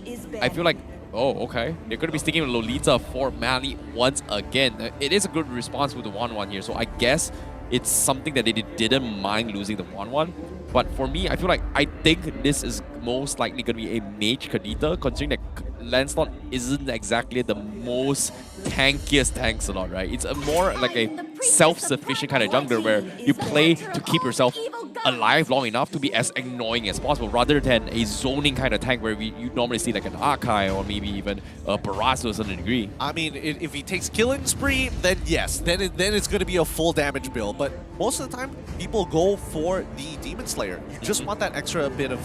L: I feel like, oh, okay, they're going to be sticking with Lolita for Mali once again. It is a good response with the 1-1 here, so I guess it's something that they didn't mind losing the 1-1. But for me, I feel like I think this is most likely going to be a mage Kadita, considering that Lancelot isn't exactly the most tankiest tank slot, right? It's a more like a self-sufficient kind of jungler where you play to keep yourself alive long enough to be as annoying as possible, rather than a zoning kind of tank where you normally see like an Akai or maybe even a Barras to a certain degree.
K: I mean, if he takes Killing Spree, then yes, then it's going to be a full damage build. But most of the time, people go for the Demon Slayer. You just want that extra bit of,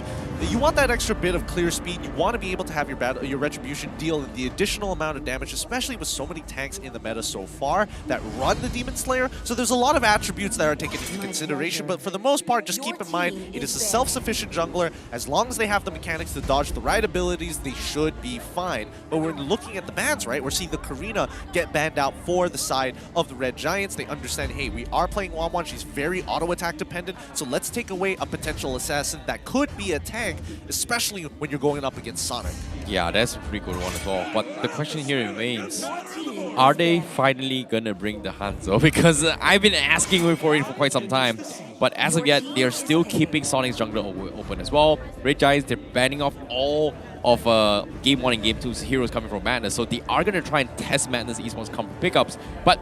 K: clear speed. You want to be able to have your Retribution deal the additional amount of damage, especially with so many tanks in the meta so far that run the Demon Slayer. So there's a lot of attributes that are taken into consideration, but for the most part, just keep in mind, it is a self-sufficient jungler. As long as they have the mechanics to dodge the right abilities, they should be fine. But we're looking at the bans, right? We're seeing the Karina get banned out for the side of the Red Giants. They understand, hey, we are playing Wanwan. She's very auto-attack dependent, so let's take away a potential assassin that could be a tank, especially when you're going up against Sonic.
L: Yeah, that's a pretty good one as well. But the question here remains, are they finally gonna bring the Hanzo? Because I've been asking for it for quite some time, but as of yet, they're still keeping Sonic's jungler open as well. Red Giants, they're banning off all of Game 1 and Game 2's heroes coming from Madness, so they are gonna try and test Madness Esports comfort pickups. But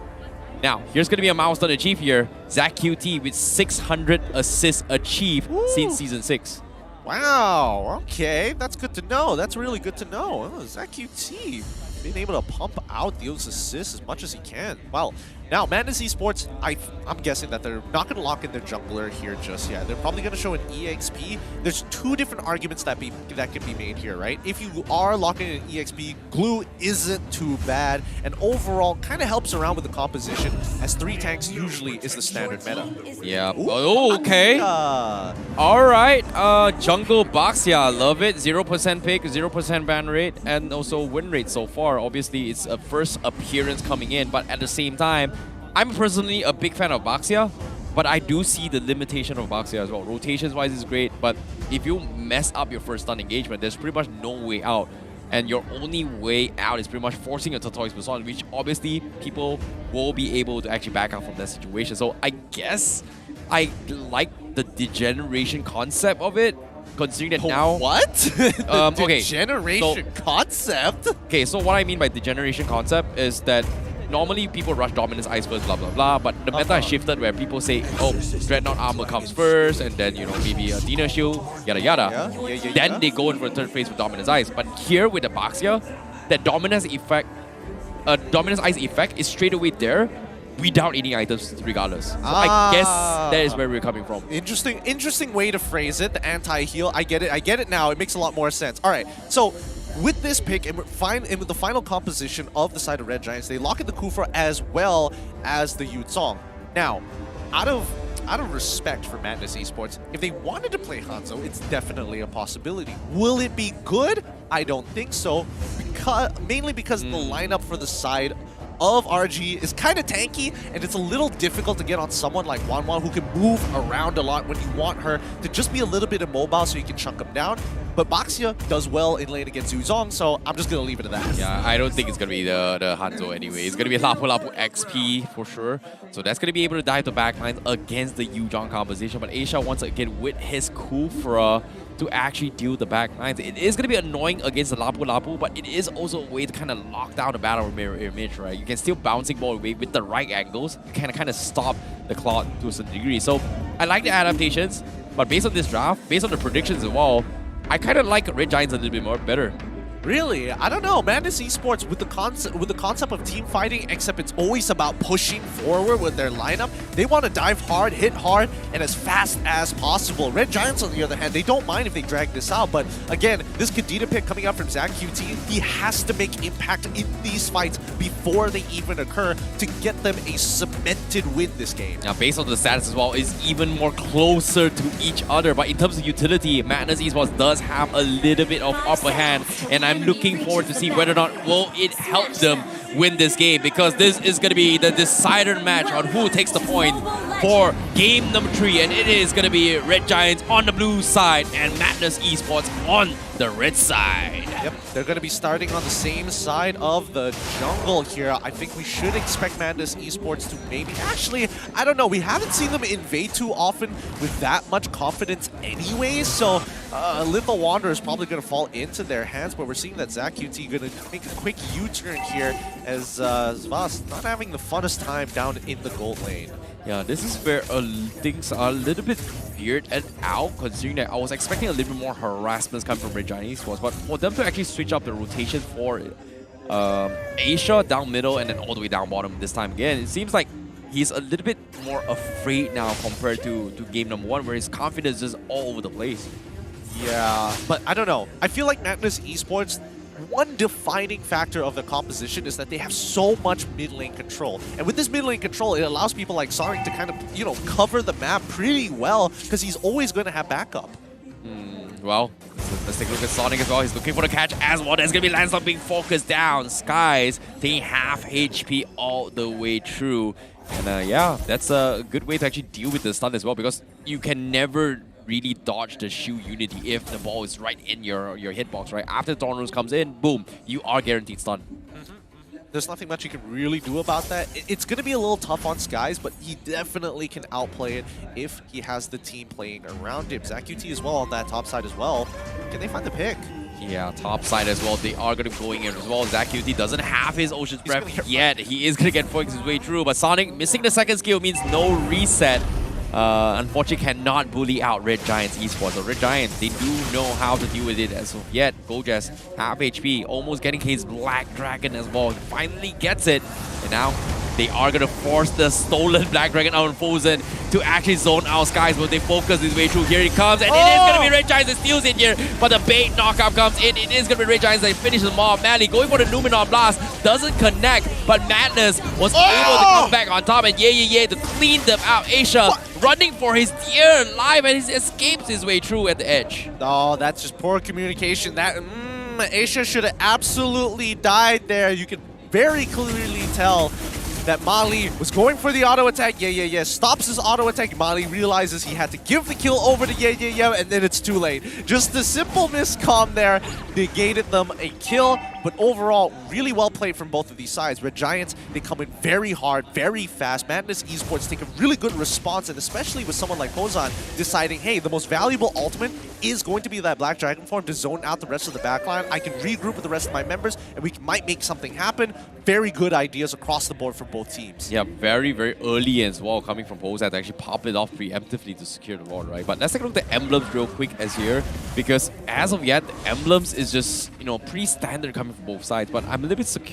L: now, here's gonna be a milestone achieved here. Zach QT with 600 assists achieved since Season 6.
K: Wow, okay, that's good to know. That's really good to know. Oh, Zach QT being able to pump out those assists as much as he can. Wow. Now, Madness Esports, I'm guessing that they're not going to lock in their jungler here just yet. They're probably going to show an EXP. There's 2 different arguments that can be made here, right? If you are locking in an EXP, Glue isn't too bad, and overall kind of helps around with the composition, as 3 tanks usually is the standard meta.
L: Yeah. Oh, okay. All right. Jungle Baxia, love it. 0% pick, 0% ban rate, and also win rate so far. Obviously, it's a first appearance coming in, but at the same time, I'm personally a big fan of Baxia, but I do see the limitation of Baxia as well. Rotations-wise is great, but if you mess up your first stun engagement, there's pretty much no way out. And your only way out is pretty much forcing a Tortoise Persona, which obviously people will be able to actually back out from that situation. So I guess I like the degeneration concept of it, considering that now...
K: What?
L: Okay,
K: degeneration concept?
L: Okay, so what I mean by degeneration concept is that normally people rush Dominance Ice first, blah, blah, blah, but the meta has shifted where people say, oh, Dreadnought Armor comes first, and then, you know, maybe a Dina Shield, yada, yada. Then they go in for the third phase with Dominance Ice. But here with the Baxia, that Dominance Ice effect is straight away there, without any items regardless. So I guess that is where we're coming from.
K: Interesting way to phrase it, the anti-heal. I get it now. It makes a lot more sense. All right, so with this pick and with the final composition of the side of Red Giants, they lock in the Kufra as well as the Yutsong. Now, out of respect for Madness Esports, if they wanted to play Hanzo, it's definitely a possibility. Will it be good? I don't think so, mainly because the lineup for the side of RG is kind of tanky, and it's a little difficult to get on someone like Wanwan who can move around a lot when you want her to just be a little bit immobile so you can chunk them down. But Baxia does well in lane against Yuzong, so I'm just going to leave it at that.
L: Yeah, I don't think it's going to be the Hanzo anyway. It's going to be Lapu Lapu XP for sure. So that's going to be able to dive the backlines against the Yuzong composition. But Asia once again with his Kufra to actually deal the backlines. It is going to be annoying against the Lapu Lapu, but it is also a way to kind of lock down the battle image, right? You can still bouncing ball away with the right angles. You can kind of stop the clock to a certain degree. So I like the adaptations, but based on this draft, based on the predictions as well, I kind of like Red Giants a little bit more better.
K: Really? I don't know. Madness Esports with the concept of team fighting, except it's always about pushing forward with their lineup. They want to dive hard, hit hard, and as fast as possible. Red Giants, on the other hand, they don't mind if they drag this out. But again, this Kadita pick coming up from ZachQT, he has to make impact in these fights before they even occur to get them a cemented win this game.
L: Now, based on the stats as well, is even more closer to each other. But in terms of utility, Madness Esports does have a little bit of upper hand, and I'm looking forward to see whether or not will it help them win this game, because this is going to be the decider match on who takes the point for game number 3, and it is going to be Red Giants on the blue side and Madness Esports on the red side.
K: Yep, they're going to be starting on the same side of the jungle here. I think we should expect Madness Esports to maybe... Actually, I don't know. We haven't seen them invade too often with that much confidence anyway, so Limbo Wanderer is probably going to fall into their hands, but we're seeing that ZachQT going to make a quick U-turn here as Zvas not having the funnest time down in the gold lane.
L: Yeah, this is where things are a little bit weird and out, considering that I was expecting a little bit more harassments coming from Red Giants Esports, but for them to actually switch up the rotation for Asia down middle and then all the way down bottom this time again, it seems like he's a little bit more afraid now compared to game number 1, where his confidence is all over the place.
K: Yeah, but I don't know. I feel like Madness Esports, one defining factor of the composition is that they have so much mid lane control. And with this mid lane control, it allows people like Sonic to kind of, you know, cover the map pretty well, because he's always going to have backup.
L: Well, let's take a look at Sonic as well. He's looking for the catch as well. There's going to be Lansdowne being focused down. Skies taking half HP all the way through. And yeah, that's a good way to actually deal with the stun as well, because you can never really dodge the shield unity if the ball is right in your hitbox, right? After the Thorn Rose comes in, boom, you are guaranteed stun.
K: There's nothing much you can really do about that. It's going to be a little tough on Skies, but he definitely can outplay it if he has the team playing around him. ZachQT as well on that top side as well. Can they find the pick?
L: Yeah, top side as well. They are going to be going in as well. ZachQT doesn't have his Ocean's Breath yet. He is going to get focused his way through, but Sonic missing the second skill means no reset. Unfortunately cannot bully out Red Giants Esports. So Red Giants, they do know how to deal with it as of yet. Gojas, half HP, almost getting his Black Dragon as well. He finally gets it. And now they are going to force the stolen Black Dragon out on Fozen to actually zone out Skies, but they focus his way through. Here he comes, and it is going to be Red Giants that steals it here. But the bait knockout comes in. It is going to be Red Giants that finishes them off. Madly going for the Numenor Blast. Doesn't connect, but Madness was able to come back on top. And yeah, to clean them out. Asia running for his dear life, and he escapes his way through at the edge.
K: Oh, that's just poor communication. That Asia should have absolutely died there. You can very clearly tell that Mali was going for the auto attack. Yeah. Stops his auto attack. Mali realizes he had to give the kill over to yeah, and then it's too late. Just a simple miscomm there negated them a kill. But overall, really well played from both of these sides. Red Giants, they come in very hard, very fast. Madness Esports take a really good response, and especially with someone like Pozan deciding, hey, the most valuable ultimate is going to be that Black Dragon form to zone out the rest of the backline. I can regroup with the rest of my members, and we might make something happen. Very good ideas across the board for both teams.
L: Yeah, very early as well, coming from Pozan to actually pop it off preemptively to secure the ward, right? But let's take a look at the emblems real quick as here, because as of yet, the emblems is just pretty standard coming from both sides. But I'm a little bit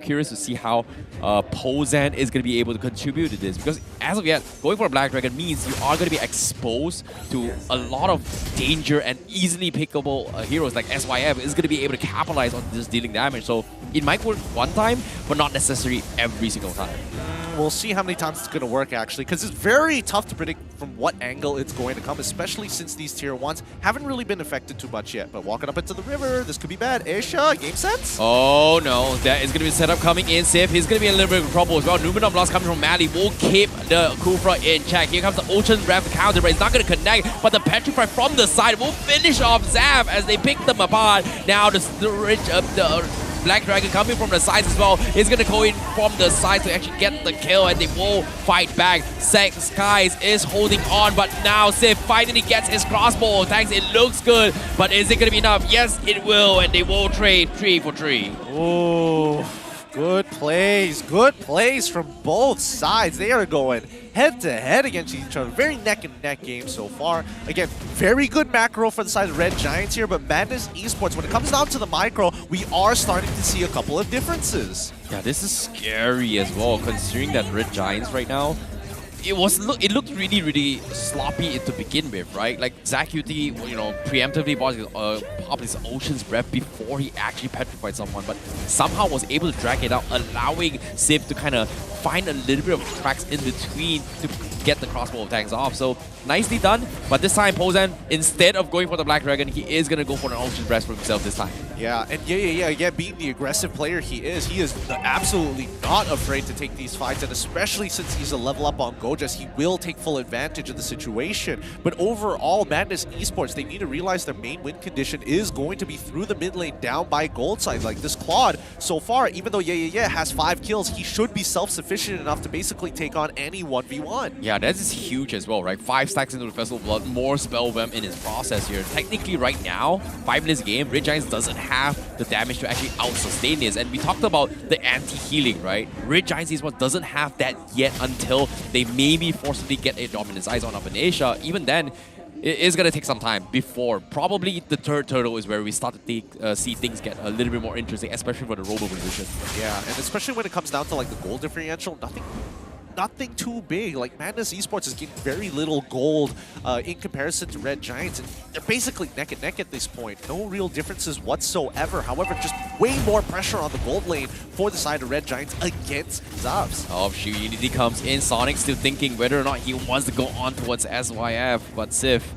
L: curious to see how Pozan is going to be able to contribute to this, because as of yet, going for a Black Dragon means you are going to be exposed to a lot of danger, and easily pickable heroes like SYF is going to be able to capitalize on this dealing damage. So it might work one time, but not necessarily every single time.
K: We'll see how many times it's going to work, actually, because it's very tough to predict from what angle it's going to come, especially since these tier 1s haven't really been affected too much yet. But walking up into the river, this could be bad. Asia, game sense?
L: Oh no, that is going to be set up coming in. Sif, he's going to be in a little bit of trouble as well. Numenor Blast coming from Mali will keep the Kufra in check. Here comes the Ocean Breath counter, but it's not going to connect. But the Petrify from the side will finish off Zav as they pick them apart. Now the Black Dragon coming from the sides as well is going to go in from the side to actually get the kill, and they will fight back. Skies is holding on, but now Sif finally gets his crossbow. Thanks, it looks good, but is it going to be enough? Yes, it will, and they will trade 3 for 3.
K: Oh, good plays from both sides. They are going head-to-head against each other. Very neck-and-neck game so far. Again, very good macro for the side of Red Giants here, but Madness Esports, when it comes down to the micro, we are starting to see a couple of differences.
L: Yeah, this is scary as well, considering that Red Giants right now, it looked really, really sloppy to begin with, right? Like ZachQT, preemptively popped his Ocean's Breath before he actually petrified someone, but somehow was able to drag it out, allowing Sif to kind of find a little bit of tracks in between to get the crossbow attacks off. So nicely done, but this time Pozan, instead of going for the Black Dragon, he is going to go for an Ocean's Breath for himself this time.
K: Yeah, and yeah, being the aggressive player he is absolutely not afraid to take these fights, and especially since he's a level up on Gojas, he will take full advantage of the situation. But overall, Madness Esports, they need to realize their main win condition is going to be through the mid lane down by gold side. Like this Claude, so far, even though has 5 kills, he should be self-sufficient enough to basically take on any 1v1.
L: Yeah, that is huge as well, right? 5 stacks into the Festival of Blood, more spell vamp in his process here. Technically, right now, 5 minutes game, Red Giants doesn't have the damage to actually out-sustain this. And we talked about the anti-healing, right? Red Giants Esports doesn't have that yet until they maybe forcibly get a Dominance Eyes on up in Asia. Even then, it is going to take some time before. Probably the third turtle is where we start to see things get a little bit more interesting, especially for the robo position.
K: Yeah, and especially when it comes down to like the gold differential, nothing too big. Like Madness Esports is getting very little gold in comparison to Red Giants, and they're basically neck and neck at this point. No real differences whatsoever. However, just way more pressure on the gold lane for the side of Red Giants against Zavs.
L: Oh, Unity comes in. Sonic still thinking whether or not he wants to go on towards SYF, but Sif,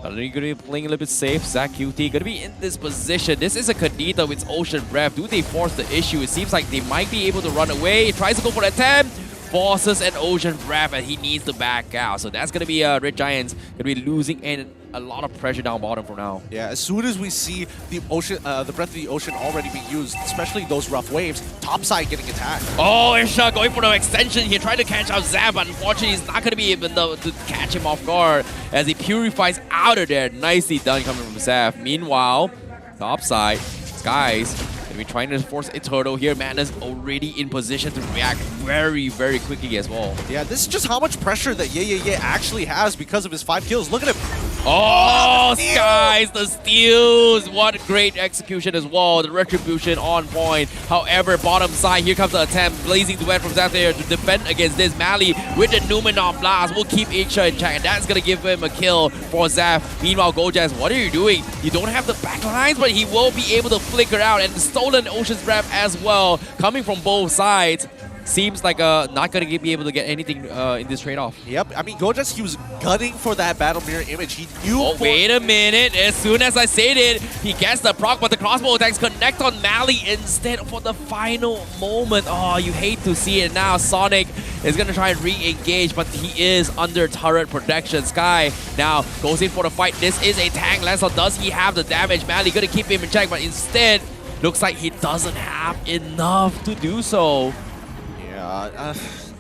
L: are they going to be playing a little bit safe? ZachQT going to be in this position. This is a Kadita with Ocean Breath. Do they force the issue? It seems like they might be able to run away. He tries to go for the attempt. Forces an Ocean Breath, and he needs to back out. So that's going to be Red Giants going to be losing in a lot of pressure down bottom for now.
K: Yeah, as soon as we see the ocean, the Breath of the Ocean already being used, especially those rough waves, topside getting attacked.
L: Oh, Isha going for the extension here, trying to catch out Zab, but unfortunately he's not going to be able to catch him off guard as he purifies out of there. Nicely done coming from Zab. Meanwhile, topside, Skies going to be trying to force a turtle here. Madness already in position to react very, very quickly as well.
K: Yeah, this is just how much pressure that actually has because of his 5 kills. Look at him.
L: Oh, Skies, the steals. What great execution as well. The retribution on point. However, bottom side, here comes the attempt. Blazing duet from Zaf there to defend against this. Mali with the Numenor Blast will keep Isha in check, and that's going to give him a kill for Zaf. Meanwhile, Gojas, what are you doing? You don't have the backlines, but he will be able to flicker out, and the stolen Ocean's Breath as well, coming from both sides. Seems like not going to be able to get anything in this trade-off.
K: Yep, I mean, Gojas, he was gunning for that Battle Mirror image. He knew...
L: Oh, wait a minute. As soon as I said it, he gets the proc, but the crossbow attacks connect on Mali instead for the final moment. Oh, you hate to see it now. Sonic is going to try and re-engage, but he is under turret protection. Sky now goes in for the fight. This is a tank. Lancelot, does he have the damage? Mali going to keep him in check, but instead, looks like he doesn't have enough to do so.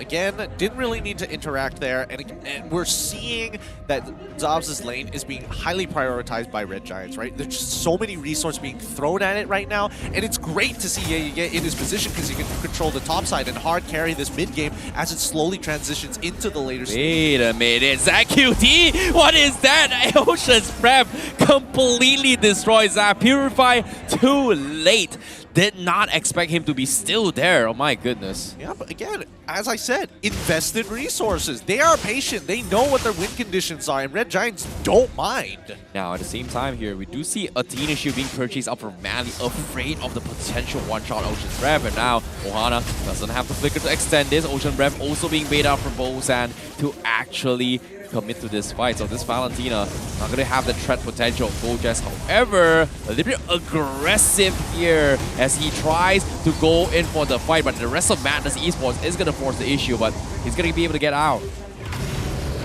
K: again, didn't really need to interact there, and we're seeing that Zobs' lane is being highly prioritized by Red Giants, right? There's just so many resources being thrown at it right now, and it's great to see Ye in his position because he can control the top side and hard carry this mid game as it slowly transitions into the later stage.
L: Wait a minute, ZQT? What is that? Ocean's Breath completely destroys that. Purify too late. Did not expect him to be still there. Oh my goodness.
K: Yeah, but again, as I said, invested resources. They are patient. They know what their win conditions are, and Red Giants don't mind.
L: Now, at the same time here, we do see Athena Shield being purchased up for Mali, afraid of the potential one-shot Ocean's Breath. And now, Ohana doesn't have the flicker to extend this. Ocean Breath also being baited out from Bozan to actually commit to this fight. So this Valentina not going to have the threat potential of Gojas. However, a little bit aggressive here as he tries to go in for the fight. But the rest of Madness Esports is going to force the issue, but he's going to be able to get out.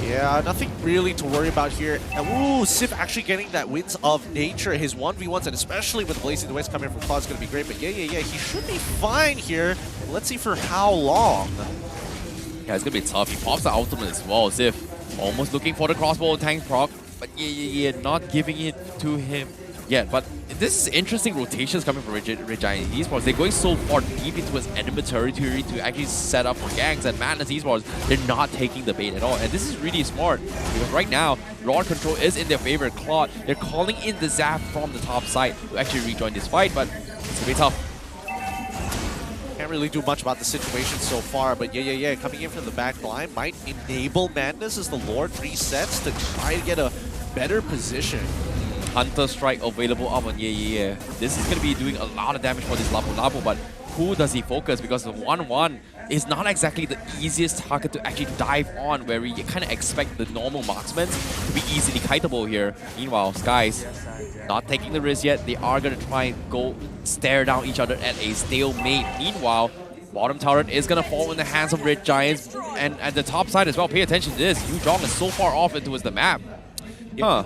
K: Yeah, nothing really to worry about here. And ooh, Sif actually getting that Winds of Nature. His 1v1s, and especially with Blazing the West coming from Cloud, is going to be great. But yeah, he should be fine here. Let's see for how long.
L: Yeah, it's going to be tough. He pops the ultimate as well. Sif almost looking for the crossbow tank proc, but yeah, not giving it to him yet. But this is interesting rotations coming from Red Giant Esports. They're going so far deep into his enemy territory to actually set up for ganks, and Madness Esports, they're not taking the bait at all. And this is really smart, because right now, Lord Control is in their favor. Claude, they're calling in the Zap from the top side to actually rejoin this fight, but it's gonna be tough.
K: Can't really do much about the situation so far, but yeah, coming in from the back line might enable Madness as the Lord resets to try to get a better position.
L: Hunter Strike available up on yeah. This is going to be doing a lot of damage for this Lapu, but who does he focus? Because the 1-1 is not exactly the easiest target to actually dive on, where you kind of expect the normal marksmen to be easily kiteable here. Meanwhile, Skies not taking the risk yet. They are going to try and go stare down each other at a stalemate. Meanwhile, bottom turret is going to fall in the hands of Red Giants, and at the top side as well. Pay attention to this. Yu Zhong is so far off towards the map.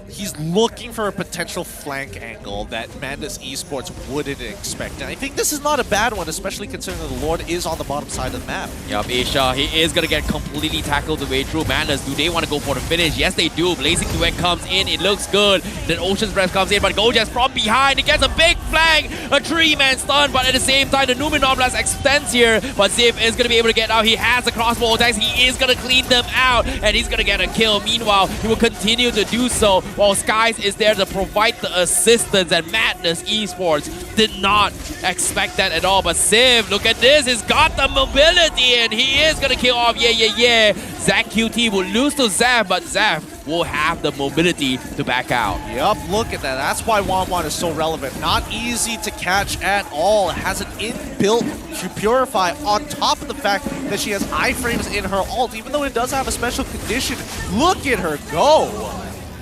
K: He's looking for a potential flank angle that Madness Esports wouldn't expect. And I think this is not a bad one, especially considering that the Lord is on the bottom side of the map.
L: Yup, Asia, he is going to get completely tackled the way through. Madness, do they want to go for the finish? Yes, they do. Blazing Duet comes in. It looks good. Then Ocean's Breath comes in, but Gojas from behind. He gets a big flank. A 3-man stun, but at the same time, the Numenor Blast extends here. But Ziv is going to be able to get out. He has the crossbow attacks. He is going to clean them out, and he's going to get a kill. Meanwhile, he will continue to do so, while Skies is there to provide the assistance, and Madness Esports did not expect that at all. But Civ, look at this, he's got the mobility, and he is gonna kill off yeah. ZQT will lose to Zaf, but Zaf will have the mobility to back out.
K: Yup, look at that. That's why 1-1 is so relevant. Not easy to catch at all. It has an inbuilt to Purify on top of the fact that she has iframes in her ult, even though it does have a special condition. Look at her go.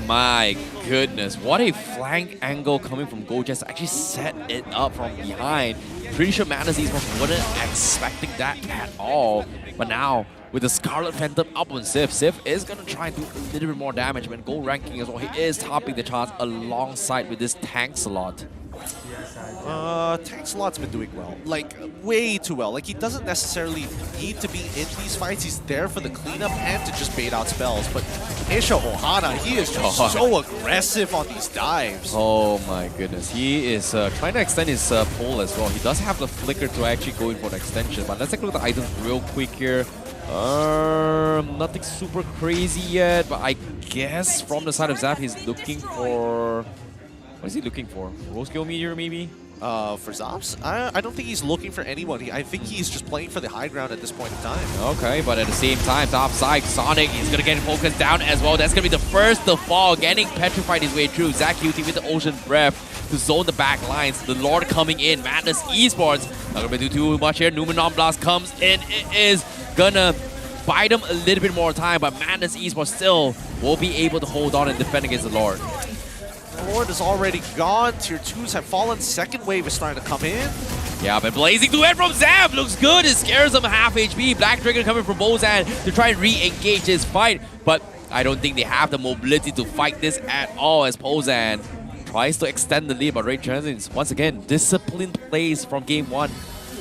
L: My goodness, what a flank angle coming from Gojas to actually set it up from behind. Pretty sure Madness Esports wasn't expecting that at all. But now, with the Scarlet Phantom up on Sif, Sif is going to try and do a little bit more damage. When gold ranking as well, he is topping the charts alongside with this tank slot.
K: Tank Slot's been doing well. Like, way too well. Like, he doesn't necessarily need to be in these fights. He's there for the cleanup and to just bait out spells. But Isha Ohana, he is just so aggressive on these dives.
L: Oh my goodness. He is trying to extend his pole as well. He does have the flicker to actually go in for the extension. But let's take a look at the items real quick here. Nothing super crazy yet, but I guess from the side of Zap, he's looking for... What is he looking for? Rose Kill Meteor, maybe?
K: For Zops? I don't think he's looking for anyone. I think he's just playing for the high ground at this point in time.
L: Okay, but at the same time, top side, Sonic is going to get focused down as well. That's going to be the first to fall, getting petrified his way through. ZQT with the Ocean Breath to zone the back lines. The Lord coming in. Madness Esports not going to do too much here. Numenor Blast comes in. It is going to buy them a little bit more time, but Madness Esports still will be able to hold on and defend against the Lord.
K: Lord is already gone. Tier 2s have fallen. Second wave is starting to come in.
L: Yeah, but Blazing Duet from Zap looks good. It scares him half HP. Black Trigger coming from Bozan to try and re-engage this fight. But I don't think they have the mobility to fight this at all, as Bozan tries to extend the lead. But Ray Johnson, once again, disciplined plays from game 1.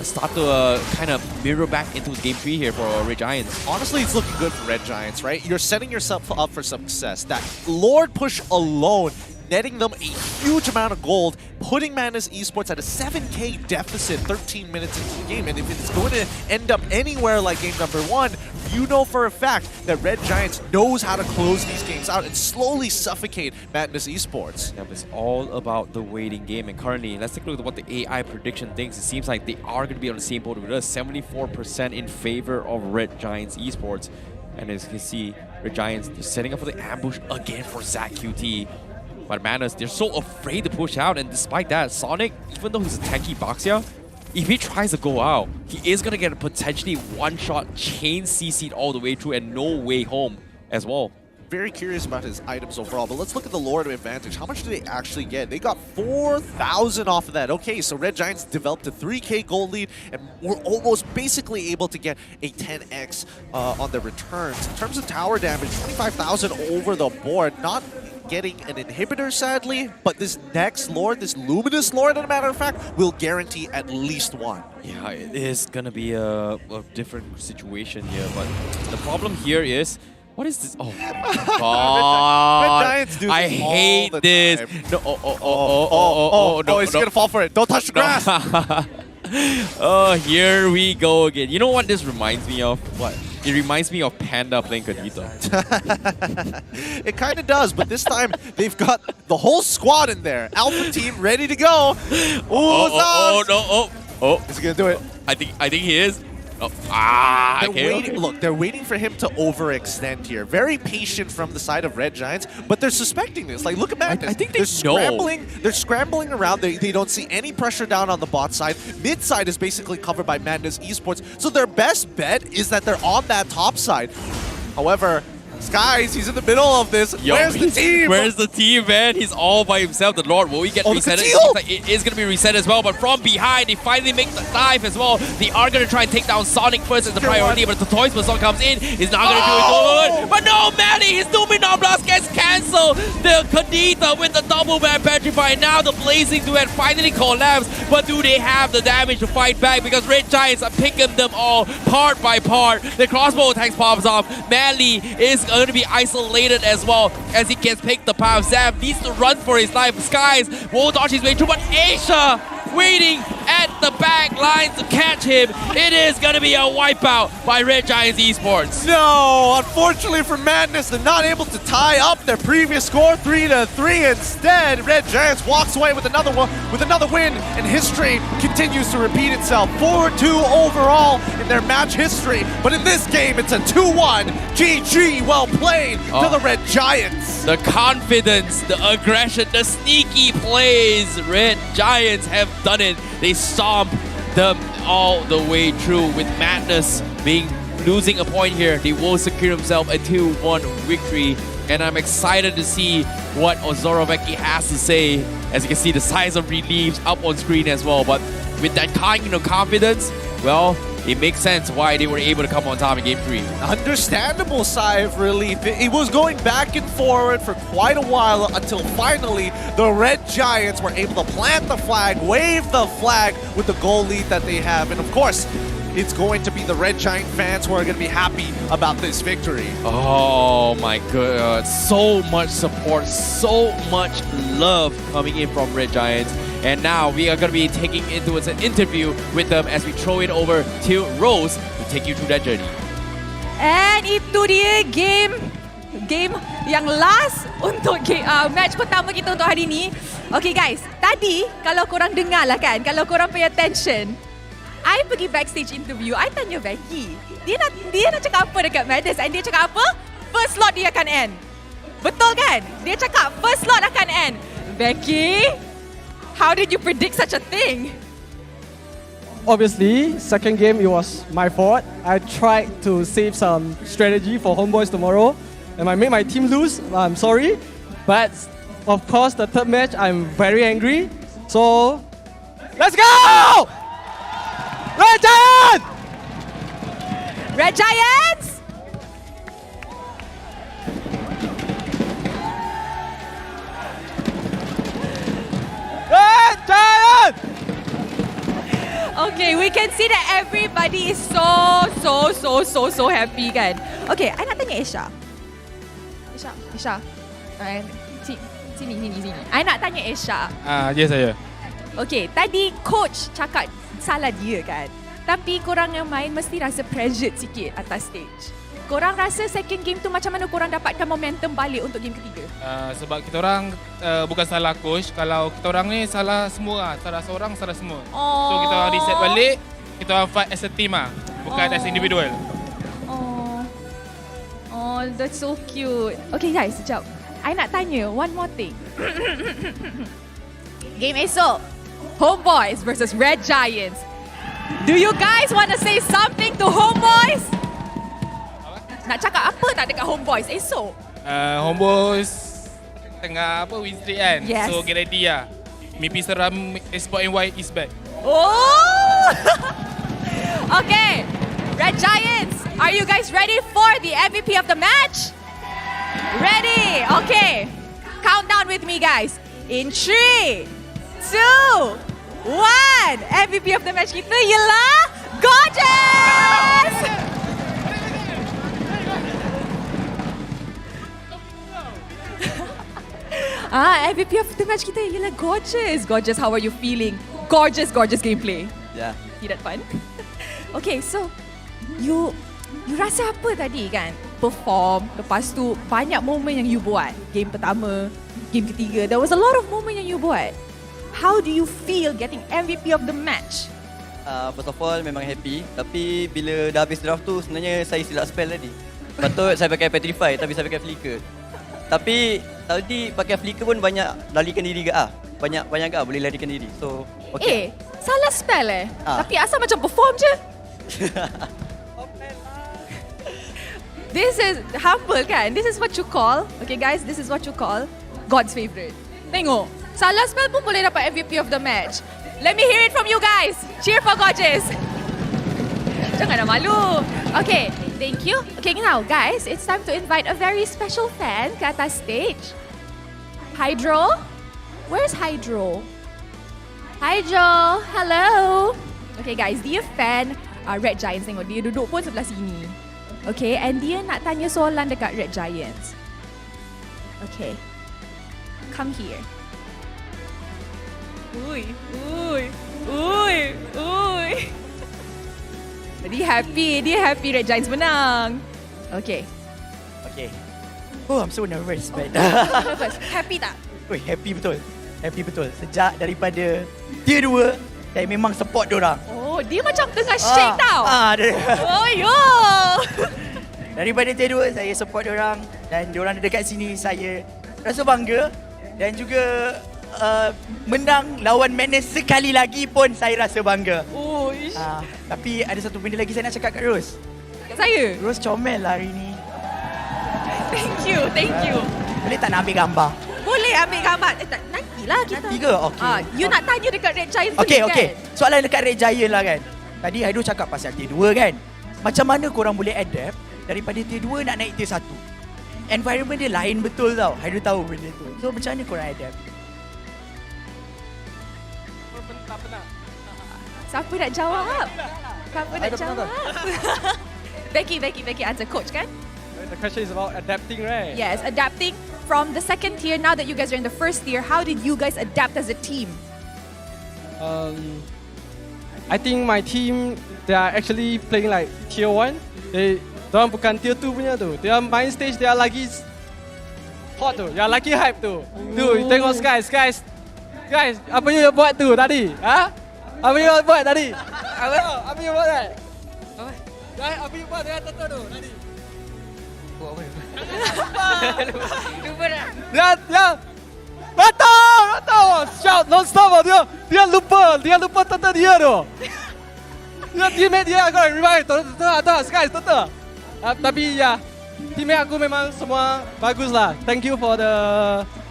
L: start to kind of mirror back into Game 3 here for Red Giants.
K: Honestly, it's looking good for Red Giants, right? You're setting yourself up for success. That Lord push alone, netting them a huge amount of gold, putting Madness Esports at a 7K deficit 13 minutes into the game. And if it's going to end up anywhere like game number 1, you know for a fact that Red Giants knows how to close these games out and slowly suffocate Madness Esports.
L: Yeah, but it's all about the waiting game. And currently, let's take a look at what the AI prediction thinks. It seems like they are going to be on the same boat with us. 74% in favor of Red Giants Esports. And as you can see, Red Giants, they're setting up for the ambush again for Zach QT. But Madness, they're so afraid to push out, and despite that, Sonic, even though he's a tanky Baxia, if he tries to go out, he is going to get a potentially one-shot chain CC'd all the way through and no way home as well.
K: Very curious about his items overall, but let's look at the Lord advantage. How much do they actually get? They got 4,000 off of that. Okay, so Red Giants developed a 3K gold lead, and we're almost basically able to get a 10x on their returns. In terms of tower damage, 25,000 over the board. Not getting an inhibitor, sadly, but this next Lord, this Luminous Lord, as a matter of fact, will guarantee at least one.
L: Yeah, it is going to be a different situation here, but the problem here is, what is this? Oh, God.
K: Red Giants do this
L: I hate this. No,
K: no, he's gonna fall for it. Don't touch the grass.
L: Oh, here we go again. You know what this reminds me of? What? It reminds me of Panda playing Kadita.
K: It kind of does, but this time they've got the whole squad in there. Alpha team ready to go. Is he gonna do it?
L: I think he is. Oh,
K: they're waiting for him to overextend here. Very patient from the side of Red Giants, but they're suspecting this. Like, look at Madness.
L: I think
K: they're scrambling. They're scrambling around. They don't see any pressure down on the bot side. Mid side is basically covered by Madness Esports. So their best bet is that they're on that top side. However, Skies, he's in the middle of this.
L: Yo,
K: where's the team?
L: Where's the team, man? He's all by himself. The Lord, will he get reset? It is going to be reset as well, but from behind, they finally make the dive as well. They are going to try and take down Sonic first as the priority, but the Toys Person comes in. He's not going to do it. But no, Manny, his Dominant Blast gets cancelled. The Kadita with the double man petrify. Now the Blazing Duet finally collapse, but do they have the damage to fight back? Because Red Giants are picking them all part by part. The crossbow attacks pops off. Manly is going to be isolated as well as he gets picked apart. Zap needs to run for his life. Skies won't dodge his way through, but Asia waiting at the back line to catch him. It is going to be a wipeout by Red Giants Esports.
K: No, unfortunately for Madness, they're not able to tie up their previous score 3-3. Instead, Red Giants walks away with another one, with another win, and history continues to repeat itself. 4-2 overall in their match history, but in this game, it's a 2-1. GG, well played to the Red Giants.
L: The confidence, the aggression, the sneaky plays. Red Giants have done it. They stomp them all the way through with Madness losing a point here. They will secure themselves a 2-1 victory. And I'm excited to see what Ozoroveki has to say. As you can see, the size of reliefs up on screen as well. But with that kind of confidence, well, it makes sense why they were able to come on top in Game 3.
K: Understandable sigh of relief. It was going back and forward for quite a while until finally the Red Giants were able to plant the flag, wave the flag with the goal lead that they have. And of course, it's going to be the Red Giant fans who are going to be happy about this victory.
L: Oh my god, so much support, so much love coming in from Red Giants. And now we are going to be taking into an interview with them as we throw it over to Rose to take you through that journey.
M: And itu dia game yang last untuk match pertama kita untuk hari ni. Okay guys, tadi kalau korang dengar lah kan, kalau korang pay attention, I pergi backstage interview, I tanya Becky. Dia nak cakap apa dekat Madness, and dia cakap apa? First slot dia akan end. Betul kan? Dia cakap first slot akan end. Becky, how did you predict such a thing?
P: Obviously, second game it was my fault. I tried to save some strategy for Homeboys tomorrow, and I made my team lose. I'm sorry, but of course the third match I'm very angry. So let's go! Red Giants!
M: Red Giants!
P: Red Giants!
M: Okay, we can see that everybody is so happy kan. Okay, I nak tanya Esha. Esha. Sini. I nak tanya Esha.
Q: Ya saya.
M: Okay, tadi coach cakap salah dia kan. Tapi korang yang main mesti rasa pressured sikit atas stage. Korang rasa second game tu macam mana korang dapatkan momentum balik untuk game ketiga?
Q: Sebab kita orang bukan salah coach. Kalau kita orang ni salah semua, salah seorang, salah semua. So kita orang reset balik, kita orang fight as a team bukan as individual.
M: Oh, that's so cute. Okay guys, sekejap. I nak tanya one more thing. Game esok, Homeboys versus Red Giants. Do you guys want to say something to Homeboys? Nak cakap apa tak dekat Homeboys esok?
Q: Homeboys tengah win streak kan?
M: Yes.
Q: So get ready lah. Mimpi seram Esport MY is back.
M: Oh! Okay, Red Giants, are you guys ready for the MVP of the match? Ready? Okay. Countdown with me guys. In 3, 2, 1. MVP of the match kita ialah Gorgeous! MVP of the match kita ialah Gorgeous. Gorgeous, how are you feeling? Gorgeous gameplay.
R: Yeah.
M: Tidak fun? Okay, so you rasa apa tadi kan? Perform, lepas tu banyak moment yang you buat. Game pertama, game ketiga, there was a lot of moment yang you buat. How do you feel getting MVP of the match?
R: First of all, memang happy. Tapi bila dah habis draft tu, sebenarnya saya silap spell tadi. Patut saya pakai Petrify, tapi saya pakai Flicker. Tapi tadi pakai Flicker pun banyak larikan diri ke Banyak ke boleh larikan diri. So, okay.
M: Salah spell Tapi asal macam perform je? This is humble kan? This is what you call, okay guys, this is what you call God's favourite. Tengok, salah spell pun boleh dapat MVP of the match. Let me hear it from you guys. Cheer for Gorgeous. Jangan nak malu. Okay, thank you. Okay, now guys, it's time to invite a very special fan ke atas stage. Hydro? Where's Hydro? Hydro, hello. Okay guys, dia fan Red Giants. Tengok, dia duduk pun sebelah sini. Okay, and dia nak tanya soalan dekat Red Giants. Okay, come here. Ui. Dia happy Red Giants menang. Okay.
N: Oh, I'm so nervous.
M: Nervous. Happy tak?
N: Oi, happy betul. Sejak daripada tier 2, saya memang support diorang.
M: Oh, dia macam tengah shake tau. Oh, yo.
N: Daripada tier 2, saya support diorang. Dan diorang dekat sini, saya rasa bangga. Dan juga menang lawan Madness sekali lagi pun saya rasa bangga. Tapi ada satu benda lagi saya nak cakap kat Rose.
M: Kat saya?
N: Rose comel lah hari ni.
M: Thank you.
N: Boleh tak nak ambil gambar?
M: Boleh ambil gambar. Nantilah kita.
N: Nanti ke? Okay.
M: You nak tanya dekat Red Giants
N: okay.
M: kan?
N: Soalan dekat Red Giant lah kan. Tadi Haido cakap pasal tier 2 kan. Macam mana korang boleh adapt daripada tier 2 nak naik tier 1? Environment dia lain betul tau. Haido tahu benda tu. So macam mana korang adapt?
M: Siapa nak jawab? Becky answer. Coach kan?
P: The question is about adapting, right?
M: Yes, adapting from the second tier. Now that you guys are in the first tier, how did you guys adapt as a team?
P: I think my team, they are actually playing like tier 1. Diorang bukan tier 2 punya tu. Dia main stage, dia lagi hot tu. Dia lagi hype tu. Tu, tengok guys, apa you buat tu tadi? Apa you buat tadi? Apa you buat tadi? Apa you buat dengan Toto tu tadi? Lupa dah. Dia Toto! Shout non-stop dia lupa Toto dia tu. Dia teammate dia agak revive Toto, guys, Toto. Tapi ya, teammate aku memang semua bagus lah. Thank you for the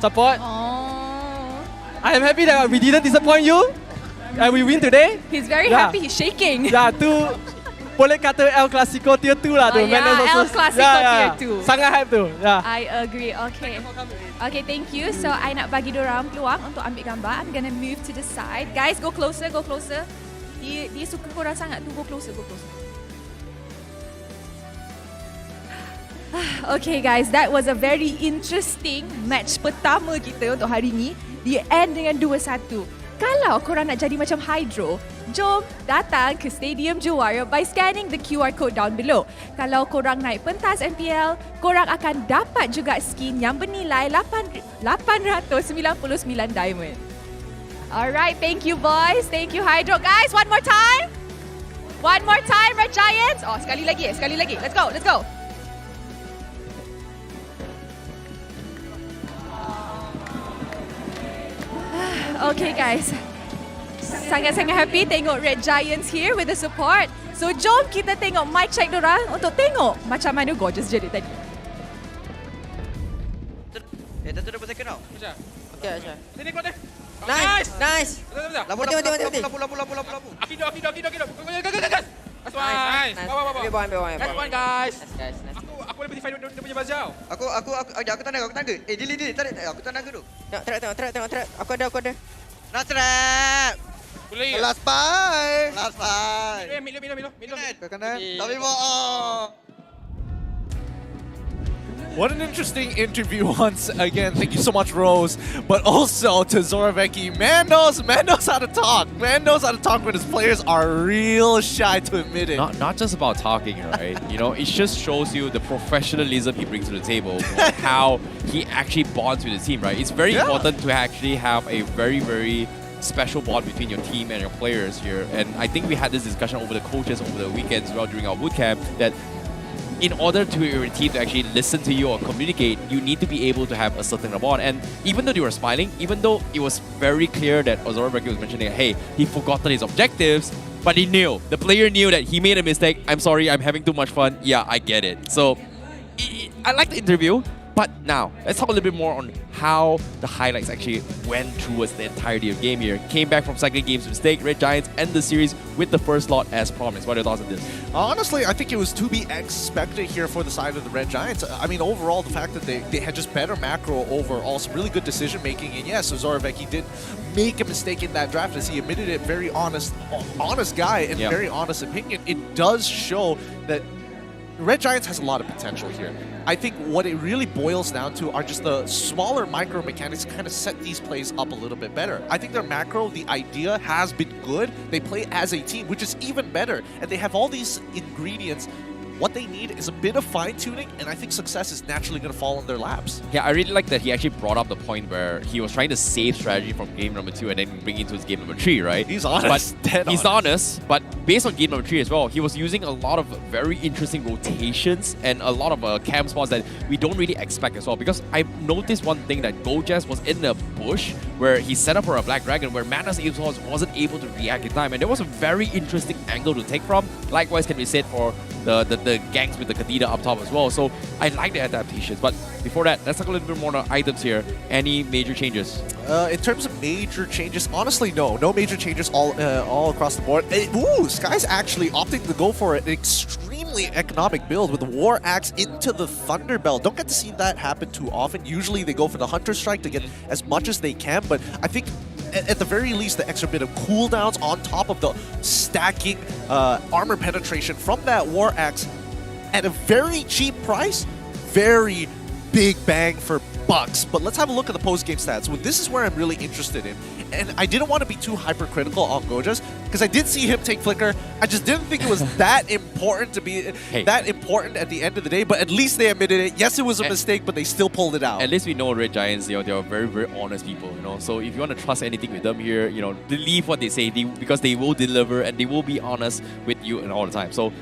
P: support. I am happy that we didn't disappoint you and we win today.
M: He's very happy, he's shaking.
P: Ya, tu boleh kata El Clasico tier 2 lah tu.
M: El Clasico tier 2.
P: Sangat hype tu.
M: I agree. Okay, thank you. So, I nak bagi dorang peluang untuk ambil gambar. I'm gonna move to the side. Guys, go closer. Dia suka korang sangat tu. Go closer. Okay guys, that was a very interesting match pertama kita untuk hari ni. Dia end dengan 2-1. Kalau korang nak jadi macam Hydro, jom datang ke Stadium Juara by scanning the QR code down below. Kalau korang naik pentas MPL, korang akan dapat juga skin yang bernilai 899 diamond. Alright, thank you boys. Thank you Hydro. Guys, one more time. Red Giants. Oh, sekali lagi. Let's go. Okay guys, sangat-sangat happy tengok Red Giants here with the support. So jom kita tengok mic check dorang untuk tengok macam mana gorgeous jadi tadi.
R: Tentu dah second tau.
Q: Okay, Asha. Sini kau deh.
R: Nice. Lampu.
Q: Akido. Gas. Nice. Bawa. Nice one guys. Aku boleh define dia punya bazau.
R: Aku tanda. Dili, tarik. Aku tanda dulu. Tengok. Aku ada. Nak trap.
Q: Boleh.
R: Last five.
Q: Milo.
R: Ke kanan. Tapi bohong.
K: What an interesting interview once again. Thank you so much, Rose. But also to Zoravecki. Man knows how to talk. Man knows how to talk when his players are real shy to admit it.
L: Not just about talking, right? You know, it just shows you the professionalism he brings to the table, how he actually bonds with the team, right? It's very important to actually have a very, very special bond between your team and your players here. And I think we had this discussion over the coaches over the weekends as well during our bootcamp that in order to your team to actually listen to you or communicate, you need to be able to have a certain bond. And even though they were smiling, even though it was very clear that Zoravecki was mentioning, hey, he forgotten his objectives, but he knew. The player knew that he made a mistake. I'm sorry, I'm having too much fun. Yeah, I get it. So, I like the interview. But now, let's talk a little bit more on how the highlights actually went towards the entirety of the game here. Came back from second game's mistake. Red Giants end the series with the first lot as promised. What are your thoughts on this?
K: Honestly, I think it was to be expected here for the side of the Red Giants. I mean, overall, the fact that they had just better macro overall, some really good decision making. And yes, so Zoravecki did make a mistake in that draft, as he admitted it. Very honest guy and very honest opinion. It does show that Red Giants has a lot of potential here. I think what it really boils down to are just the smaller micro mechanics to kind of set these plays up a little bit better. I think their macro, the idea has been good. They play as a team, which is even better. And they have all these ingredients. What they need is a bit of fine-tuning, and I think success is naturally going to fall on their laps.
L: Yeah, I really like that he actually brought up the point where he was trying to save strategy from game number 2 and then bring it into his game number 3, right?
K: He's honest.
L: But he's honest, but based on game number 3 as well, he was using a lot of very interesting rotations and a lot of camp spots that we don't really expect as well. Because I noticed one thing that Gojaz was in the bush where he set up for a Black Dragon where Madness Esports wasn't able to react in time, and there was a very interesting angle to take from. Likewise can be said for the gangs with the Kadida up top as well. So I like the adaptations. But before that, let's talk a little bit more on items here. Any major changes?
K: In terms of major changes, honestly, no major changes all across the board. Sky's actually opting to go for an extremely economic build with the War Axe into the Thunderbelt. Don't get to see that happen too often. Usually they go for the Hunter Strike to get as much as they can, but I think at the very least, the extra bit of cooldowns on top of the stacking armor penetration from that War Axe at a very cheap price, very big bang for bucks. But let's have a look at the post-game stats. Well, this is where I'm really interested in. And I didn't want to be too hypercritical on Gojaz because I did see him take Flicker. I just didn't think it was that important to be that important at the end of the day. But at least they admitted it. Yes, it was a mistake, but they still pulled it out.
L: At least we know Red Giants, you know, they are very, very honest people, you know. So if you want to trust anything with them here, you know, believe what they say because they will deliver and they will be honest with you and all the time. So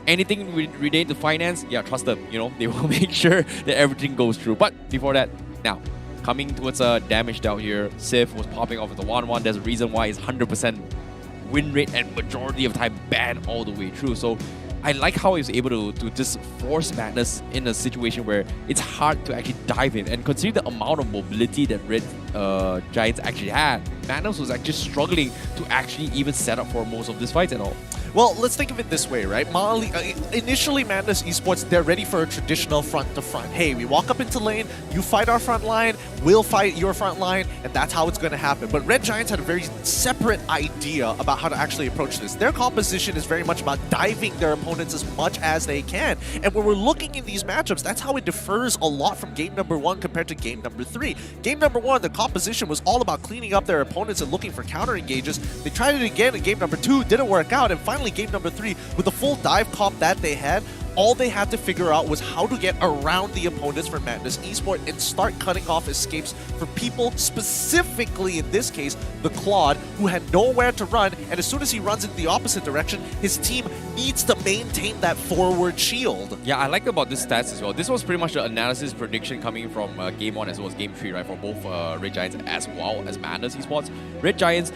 L: anything related to finance, yeah, trust them. You know, they will make sure that everything goes through. But before that, now, coming towards a damage down here, Sif was popping off with the 1-1. There's a reason why it's 100% win rate and majority of time ban all the way through. So I like how he was able to just force Madness in a situation where it's hard to actually dive in. And considering the amount of mobility that Red Giants actually had, Madness was actually struggling to actually even set up for most of these fights and all.
K: Well, let's think of it this way, right? Initially, Madness Esports, they're ready for a traditional front-to-front. Hey, we walk up into lane, you fight our front line, we'll fight your front line, and that's how it's going to happen. But Red Giants had a very separate idea about how to actually approach this. Their composition is very much about diving their opponents as much as they can. And when we're looking in these matchups, that's how it differs a lot from game number 1 compared to game number 3. Game number 1, the composition was all about cleaning up their opponents and looking for counter engages. They tried it again in game number 2, didn't work out, and finally game number 3, with the full dive comp that they had, all they had to figure out was how to get around the opponents for Madness Esports and start cutting off escapes for people, specifically in this case, the Claude, who had nowhere to run, and as soon as he runs in the opposite direction, his team needs to maintain that forward shield.
L: Yeah, I like about this stats as well. This was pretty much the analysis prediction coming from game 1 as well as game 3, right, for both Red Giants as well as Madness Esports. Red Giants,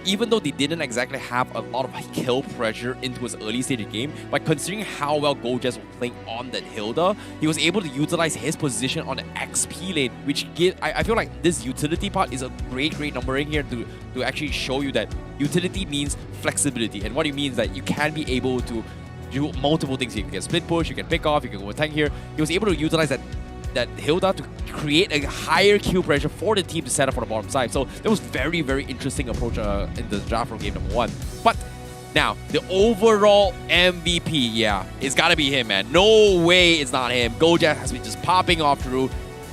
L: even though they didn't exactly have a lot of kill pressure into his early stage of game, but considering how well Gojaz was playing on that Hilda, he was able to utilize his position on the XP lane, which I feel like this utility part is a great numbering here to actually show you that utility means flexibility. And what it means that you can be able to do multiple things. You can split push, you can pick off, you can go tank here. He was able to utilize that Hilda to create a higher kill pressure for the team to set up for the bottom side. So that was very interesting approach in the draft from game number 1. But now, the overall MVP, yeah, it's gotta be him, man. No way it's not him. Gojaz has been just popping off through.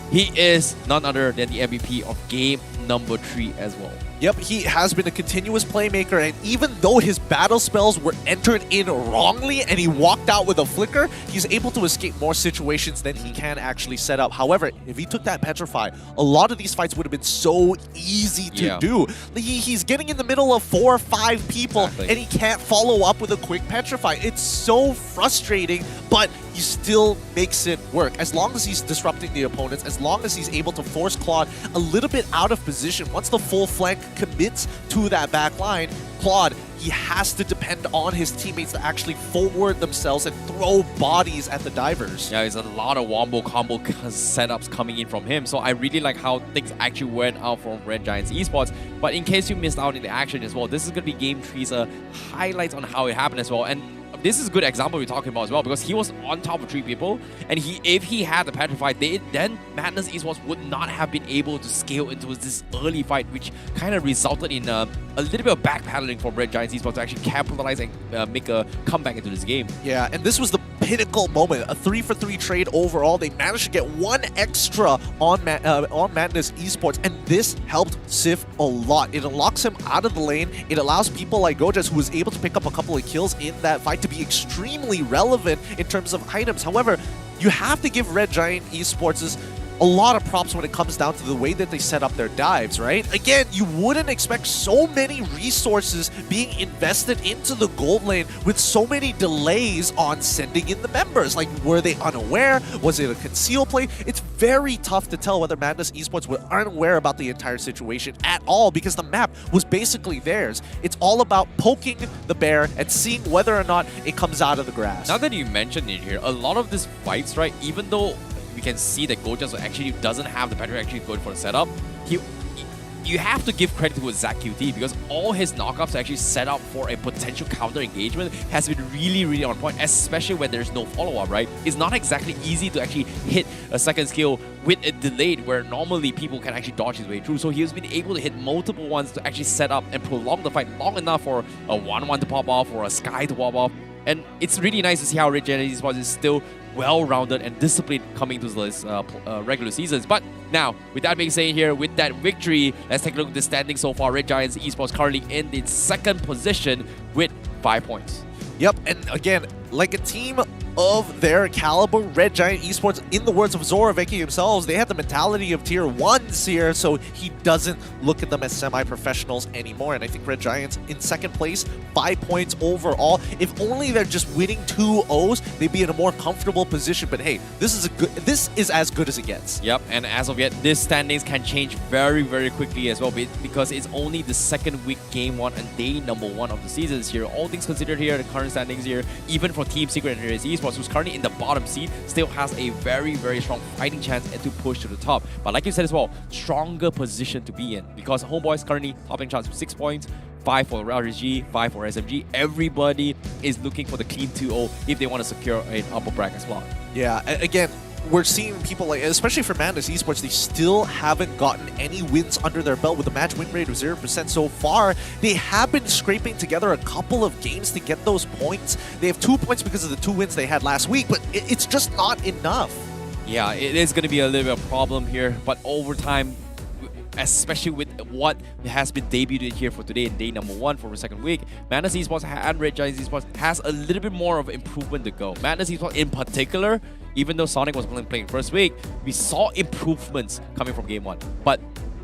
L: He is none other than the MVP of game number 3 as well.
K: Yep, he has been a continuous playmaker, and even though his battle spells were entered in wrongly and he walked out with a flicker, he's able to escape more situations than he can actually set up. However, if he took that Petrify, a lot of these fights would have been so easy to do. He's getting in the middle of 4 or 5 people, and he can't follow up with a quick Petrify. It's so frustrating, but he still makes it work. As long as he's disrupting the opponents, as long as he's able to force Claude a little bit out of position, once the full flank commits to that back line, Claude, he has to depend on his teammates to actually forward themselves and throw bodies at the divers.
L: Yeah, there's a lot of wombo combo setups coming in from him, so I really like how things actually went out from Red Giants Esports. But in case you missed out in the action as well, this is going to be Game 3's highlights on how it happened as well. And this is a good example we're talking about as well, because he was on top of 3 people, and if he had the Petrify, then Madness Esports would not have been able to scale into this early fight, which kind of resulted in a little bit of backpedaling from Red Giants Esports to actually capitalize and make a comeback into this game.
K: Yeah, and this was the pinnacle moment, a 3-for-3 trade overall. They managed to get 1 extra on Madness Esports, and this helped Sif a lot. It unlocks him out of the lane. It allows people like Gojaz, who was able to pick up a couple of kills in that fight, to be extremely relevant in terms of items. However, you have to give Red Giant Esports a lot of props when it comes down to the way that they set up their dives, right? Again, you wouldn't expect so many resources being invested into the gold lane with so many delays on sending in the members. Like, were they unaware? Was it a conceal play? It's very tough to tell whether Madness Esports were unaware about the entire situation at all, because the map was basically theirs. It's all about poking the bear and seeing whether or not it comes out of the grass.
L: Now that you mentioned it here, a lot of these fights, right, even though we can see that Gojaz actually doesn't have the Petrify actually going for the setup, you have to give credit to his Zac QT, because all his knockups actually set up for a potential counter engagement has been really on point, especially when there's no follow-up, right? It's not exactly easy to actually hit a second skill with a delayed, where normally people can actually dodge his way through. So he has been able to hit multiple ones to actually set up and prolong the fight long enough for a 1-1 to pop off or a Sky to pop off. And it's really nice to see how Red Giants Esports is still well-rounded and disciplined coming to this regular seasons. But now, with that being said here, with that victory, let's take a look at the standings so far. Red Giants Esports currently in the 2nd position with 5 points.
K: Yep, and again, like a team of their caliber, Red Giant Esports, in the words of Zoraveki themselves, they have the mentality of tier 1s here, so he doesn't look at them as semi-professionals anymore. And I think Red Giants in 2nd place, 5 points overall. If only they're just winning 2-0s, they'd be in a more comfortable position. But hey, this is as good as it gets.
L: Yep, and as of yet, this standings can change very quickly as well, because it's only the 2nd week, game 1 and day number 1 of the seasons here. All things considered here, the current standings here, even for Team Secret and Red Esports, who's currently in the bottom seed, still has a very strong fighting chance to push to the top. But like you said as well, stronger position to be in, because Homeboy is currently topping charts with 6 points, 5 for RG, 5 for SMG. Everybody is looking for the clean 2-0 if they want to secure an upper bracket spot.
K: Yeah, again, we're seeing people like, especially for Madness Esports, they still haven't gotten any wins under their belt with a match win rate of 0% so far. They have been scraping together a couple of games to get those points. They have 2 points because of the 2 wins they had last week, but it's just not enough.
L: Yeah, it is going to be a little bit of a problem here, but over time, especially with what has been debuted here for today in day number 1 for the second week, Madness Esports and Red Giants Esports has a little bit more of improvement to go. Madness Esports in particular, even though Sonic was playing first week, we saw improvements coming from game 1. But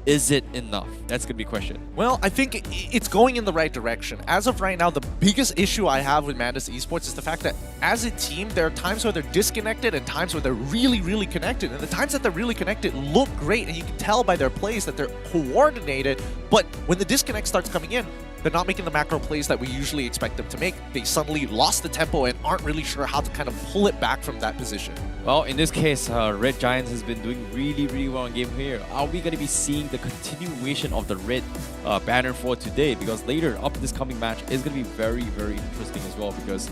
L: is it enough? That's going to be a question.
K: Well, I think it's going in the right direction. As of right now, the biggest issue I have with Madness Esports is the fact that as a team, there are times where they're disconnected and times where they're really, really connected. And the times that they're really connected look great, and you can tell by their plays that they're coordinated. But when the disconnect starts coming in, they're not making the macro plays that we usually expect them to make. They suddenly lost the tempo and aren't really sure how to kind of pull it back from that position.
L: Well, in this case, Red Giants has been doing really, really well in game here. Are we going to be seeing the continuation of the red banner for today? Because later, up this coming match is going to be very, very interesting as well, because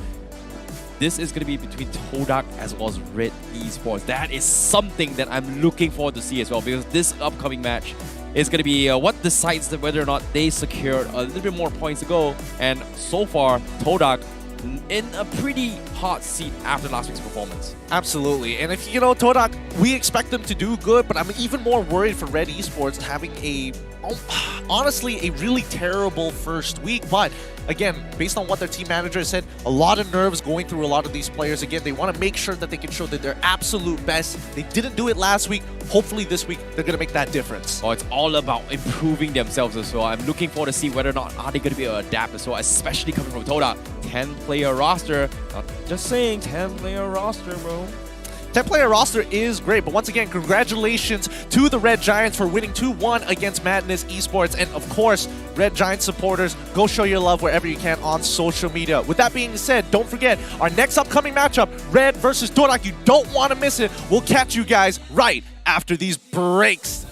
L: this is going to be between Todak as well as Red Esports. That is something that I'm looking forward to see as well, because this upcoming match is going to be what decides whether or not they secured a little bit more points to go. And so far, Todak in a pretty hot seat after last week's performance.
K: Absolutely. And if, you know, Todak, we expect them to do good, but I'm even more worried for Red Esports having honestly, a really terrible first week. But again, based on what their team manager said, a lot of nerves going through a lot of these players. Again, they want to make sure that they can show that they're absolute best. They didn't do it last week. Hopefully this week, they're going to make that difference.
L: Oh, it's all about improving themselves as well. I'm looking forward to see whether or not are they going to be able to adapt as well, especially coming from Todak. 10-player roster. Just saying, 10-player roster, bro.
K: 10-player roster is great, but once again, congratulations to the Red Giants for winning 2-1 against Madness Esports. And of course, Red Giants supporters, go show your love wherever you can on social media. With that being said, don't forget, our next upcoming matchup, Red versus Todak, you don't want to miss it. We'll catch you guys right after these breaks.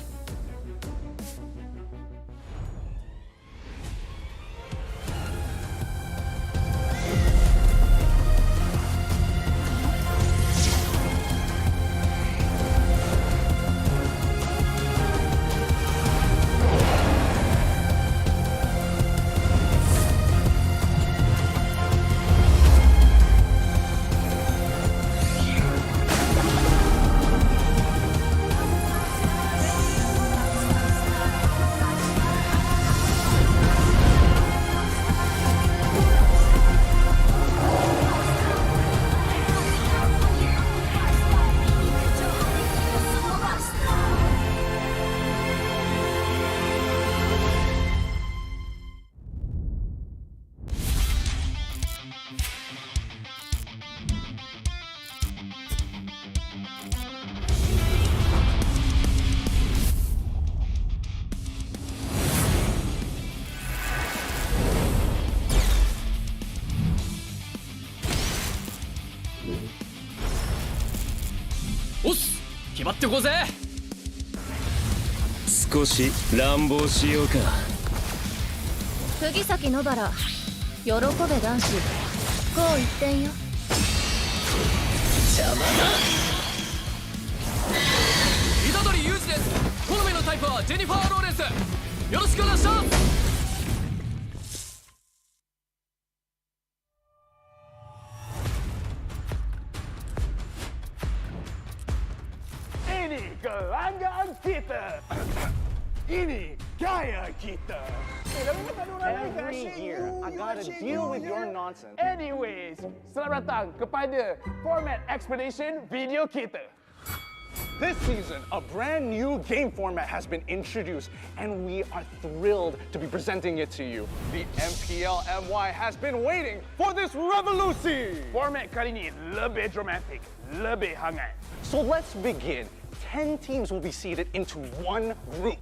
D: Oss! 決まってこうぜ!
B: 少し乱暴しようか。
E: 釘崎野原、喜べ男子、こう一点よ。邪魔だ。
D: 虎杖裕二です。好みのタイプはジェニファー・ローレンス。よろしくお願いします。
F: Kelanggaan kita. Ini gaya kita. Every year, I gotta deal with your nonsense. Anyways, selamat datang kepada Format Expedition video kita. This season, a brand new game format has been introduced, and we are thrilled to be presenting it to you. The MPL MY has been waiting for this revolution. Format kali ini lebih dramatic, lebih hangat. So let's begin. 10 teams will be seeded into one group.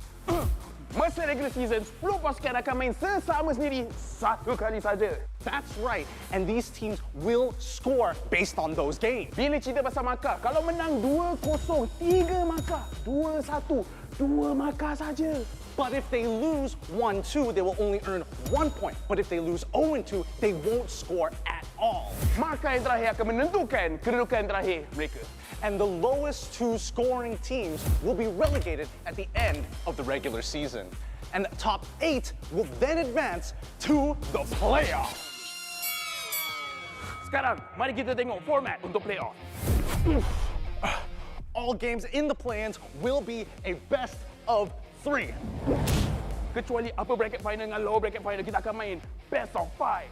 F: Masa regular season, 10 pasukan akan main sesama sendiri satu kali saja. That's right, and these teams will score based on those games. Bila cerita pasal markah, kalau menang 2-0, 3 markah, 2-1, 2 markah saja.
G: But if they lose 1-2, they will only earn 1 point. But if they lose 0-2, they won't score at all.
F: Markah yang terakhir akan menentukan kedudukan terakhir mereka.
G: And the lowest two scoring teams will be relegated at the end of the regular season. And the top 8 will then advance to the playoff.
F: Sekarang, mari kita tengok format untuk playoff.
G: All games in the play-ins will be a best of 3.
F: Kecuali upper bracket final dengan lower bracket final, kita akan main best of 5.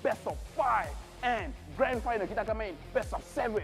F: Best of 5. And grand final, kita akan main best of 7.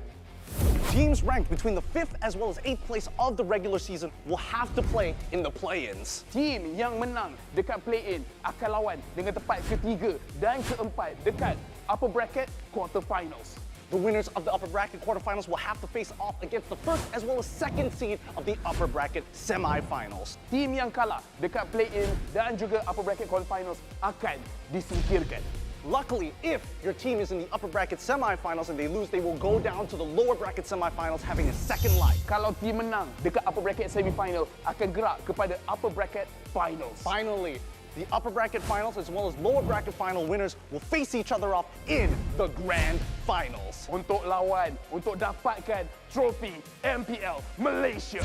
G: Teams ranked between the 5th as well as 8th place of the regular season will have to play in the play-ins.
F: Team yang menang dekat play-in akan lawan dengan tempat ketiga dan keempat dekat upper bracket quarterfinals.
G: The winners of the upper bracket quarterfinals will have to face off against the first as well as second seed of the upper bracket semifinals.
F: Team yang kalah dekat play-in dan juga upper bracket quarterfinals akan disingkirkan.
G: Luckily, if your team is in the upper bracket semifinals and they lose, they will go down to the lower bracket semifinals having a second life.
F: Kalau team menang dekat upper bracket semifinal, akan gerak kepada upper bracket finals.
G: Finally, the upper bracket finals as well as lower bracket final winners will face each other off in the grand finals.
F: Untuk lawan, untuk dapatkan trofi MPL Malaysia.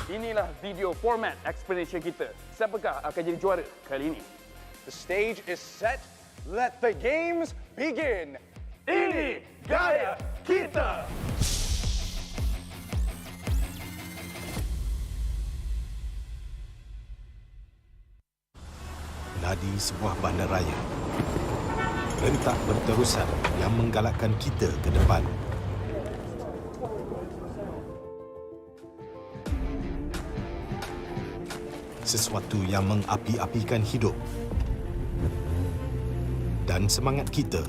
F: Inilah video format explanation kita. Siapakah akan jadi juara kali ini?
G: The stage is set. Let the games begin.
F: Ini gaya kita.
A: Nadi sebuah bandaraya. Rentak berterusan yang menggalakkan kita ke depan. Sesuatu yang mengapi-apikan hidup dan semangat kita.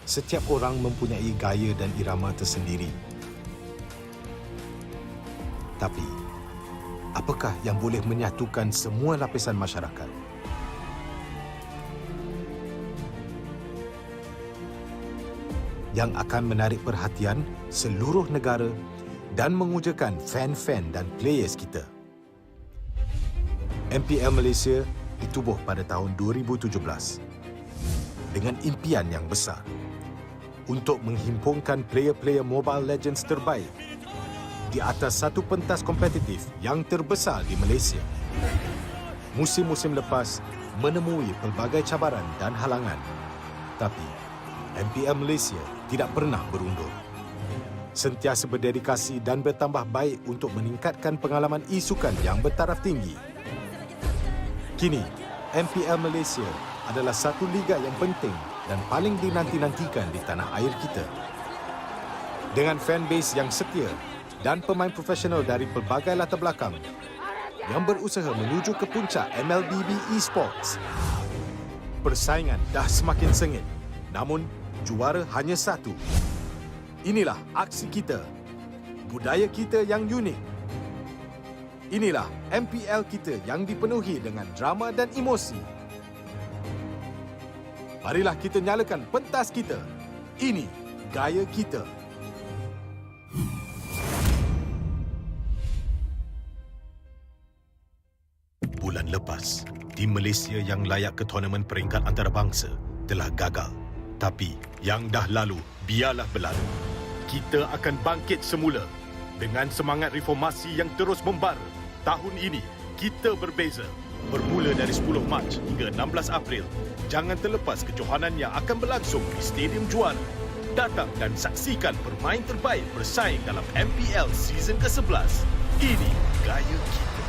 A: Setiap orang mempunyai gaya dan irama tersendiri. Tapi, apakah yang boleh menyatukan semua lapisan masyarakat? Yang akan menarik perhatian seluruh negara dan mengujakan fan-fan dan players kita. MPL Malaysia ditubuh pada tahun 2017 dengan impian yang besar untuk menghimpunkan player-player Mobile Legends terbaik di atas satu pentas kompetitif yang terbesar di Malaysia. Musim-musim lepas menemui pelbagai cabaran dan halangan, tapi MPL Malaysia tidak pernah berundur. Sentiasa berdedikasi dan bertambah baik untuk meningkatkan pengalaman e-sukan yang bertaraf tinggi. Kini, MPL Malaysia adalah satu liga yang penting dan paling dinanti-nantikan di tanah air kita. Dengan fanbase yang setia dan pemain profesional dari pelbagai latar belakang yang berusaha menuju ke puncak MLBB Esports. Persaingan dah semakin sengit, namun juara hanya satu. Inilah aksi kita, budaya kita yang unik. Inilah MPL kita yang dipenuhi dengan drama dan emosi. Marilah kita nyalakan pentas kita. Ini gaya kita. Bulan lepas, tim Malaysia yang layak ke tournament peringkat antarabangsa telah gagal. Tapi yang dah lalu, biarlah berlalu. Kita akan bangkit semula dengan semangat reformasi yang terus membara. Tahun ini, kita berbeza. Bermula dari 10 Mac hingga 16 April, jangan terlepas kejohanan yang akan berlangsung di Stadium Juara. Datang dan saksikan pemain terbaik bersaing dalam MPL Season ke-11. Ini gaya kita.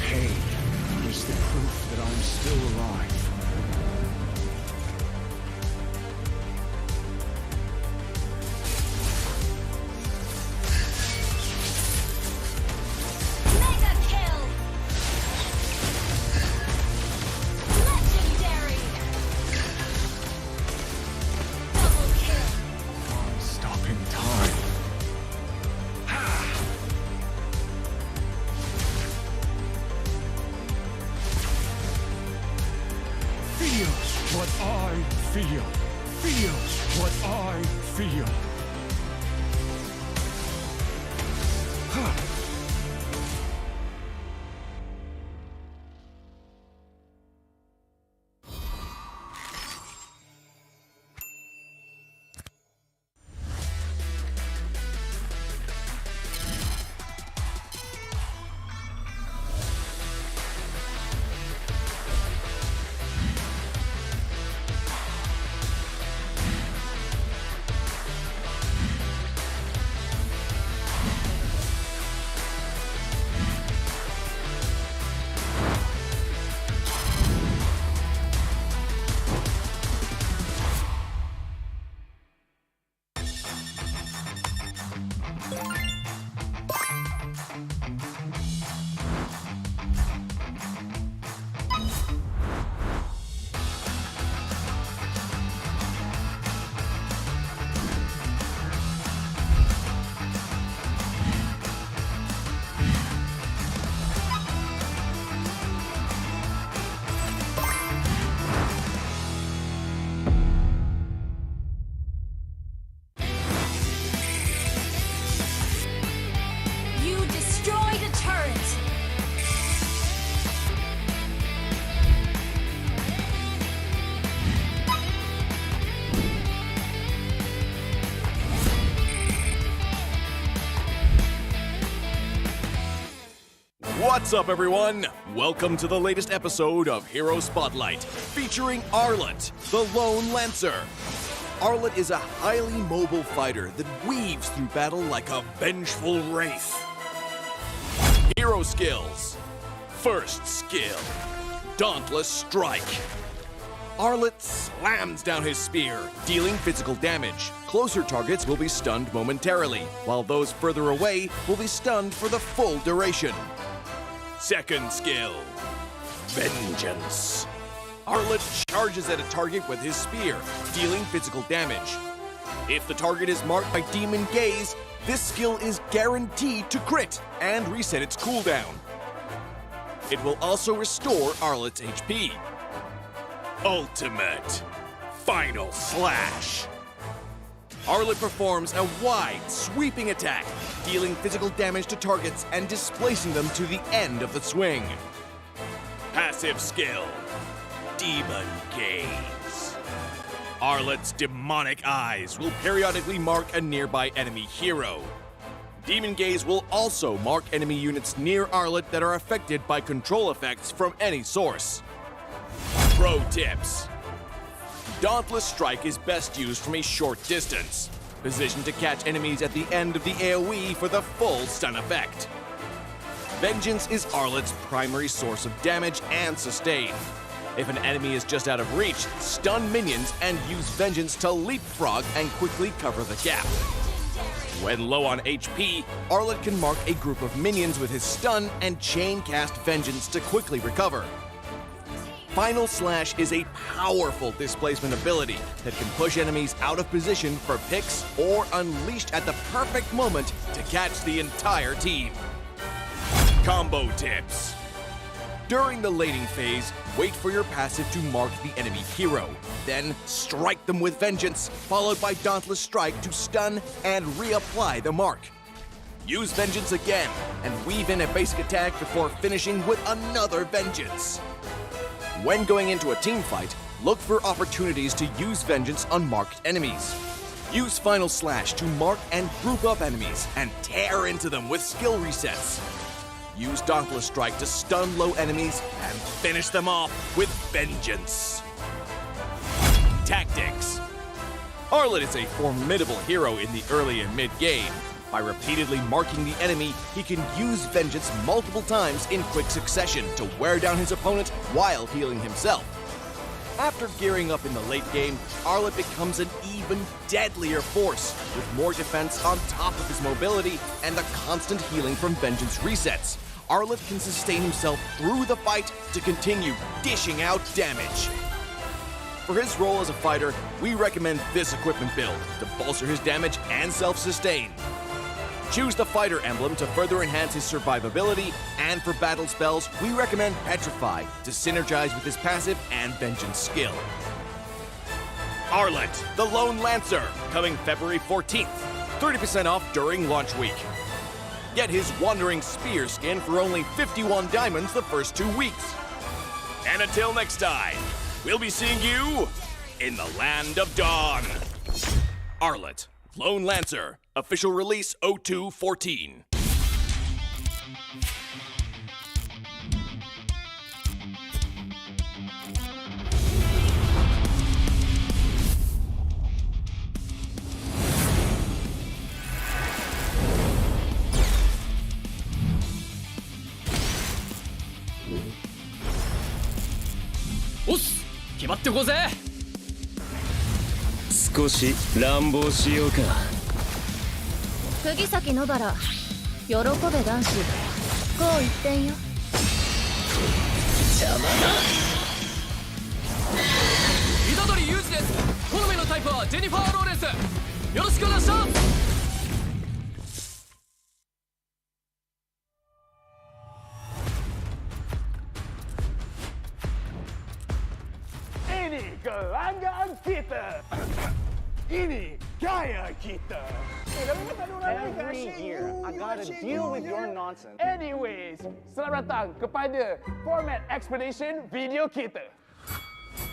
B: Pain is the proof that I'm still alive.
H: Mega kill! Legendary! Double kill!
B: Stopping time. Feel what I feel. Feel what I feel.
H: You destroyed a turret.
C: What's up, everyone? Welcome to the latest episode of Hero Spotlight, featuring Arlet, the Lone Lancer. Arlet is a highly mobile fighter that weaves through battle like a vengeful wraith. Hero skills. First skill, Dauntless Strike. Arlet slams down his spear, dealing physical damage. Closer targets will be stunned momentarily, while those further away will be stunned for the full duration. Second skill, Vengeance. Arlet charges at a target with his spear, dealing physical damage. If the target is marked by Demon Gaze, this skill is guaranteed to crit and reset its cooldown. It will also restore Arlet's HP. Ultimate Final Slash. Arlet performs a wide, sweeping attack, dealing physical damage to targets and displacing them to the end of the swing. Passive skill, Demon Gaze. Arlet's demonic eyes will periodically mark a nearby enemy hero. Demon Gaze will also mark enemy units near Arlet that are affected by control effects from any source. Pro tips. Dauntless Strike is best used from a short distance, positioned to catch enemies at the end of the AoE for the full stun effect. Vengeance is Arlet's primary source of damage and sustain. If an enemy is just out of reach, stun minions and use Vengeance to leapfrog and quickly cover the gap. When low on HP, Arlet can mark a group of minions with his stun and chain cast Vengeance to quickly recover. Final Slash is a powerful displacement ability that can push enemies out of position for picks or unleashed at the perfect moment to catch the entire team. Combo tips. During the laning phase, wait for your passive to mark the enemy hero. Then strike them with Vengeance, followed by Dauntless Strike to stun and reapply the mark. Use Vengeance again and weave in a basic attack before finishing with another Vengeance. When going into a team fight, look for opportunities to use Vengeance on marked enemies. Use Final Slash to mark and group up enemies and tear into them with skill resets. Use Dauntless Strike to stun low enemies and finish them off with Vengeance. Tactics. Arlet is a formidable hero in the early and mid-game. By repeatedly marking the enemy, he can use Vengeance multiple times in quick succession to wear down his opponent while healing himself. After gearing up in the late game, Arlet becomes an even deadlier force, with more defense on top of his mobility and the constant healing from Vengeance resets. Arlet can sustain himself through the fight to continue dishing out damage. For his role as a fighter, we recommend this equipment build to bolster his damage and self-sustain. Choose the fighter emblem to further enhance his survivability, and for battle spells, we recommend Petrify to synergize with his passive and Vengeance skill. Arlet, the Lone Lancer, coming February 14th. 30% off during launch week. Get his Wandering Spear skin for only 51 diamonds the first 2 weeks. And until next time, we'll be seeing you in the Land of Dawn. Arlet, Lone Lancer, official release 0214.
D: Oss! 決まってこうぜ
S: 少し乱暴しようか。
E: 釘崎野原喜べ男子こう一点よ。
D: 邪魔だ虎杖裕二です。好みのタイプはジェニファー・ローレンス。よろしくお願いします。
F: Ini kelanggaan kita. Ini gaya kita. Every year, I gotta deal with your nonsense. Anyways, selamat datang kepada format explanation video kita.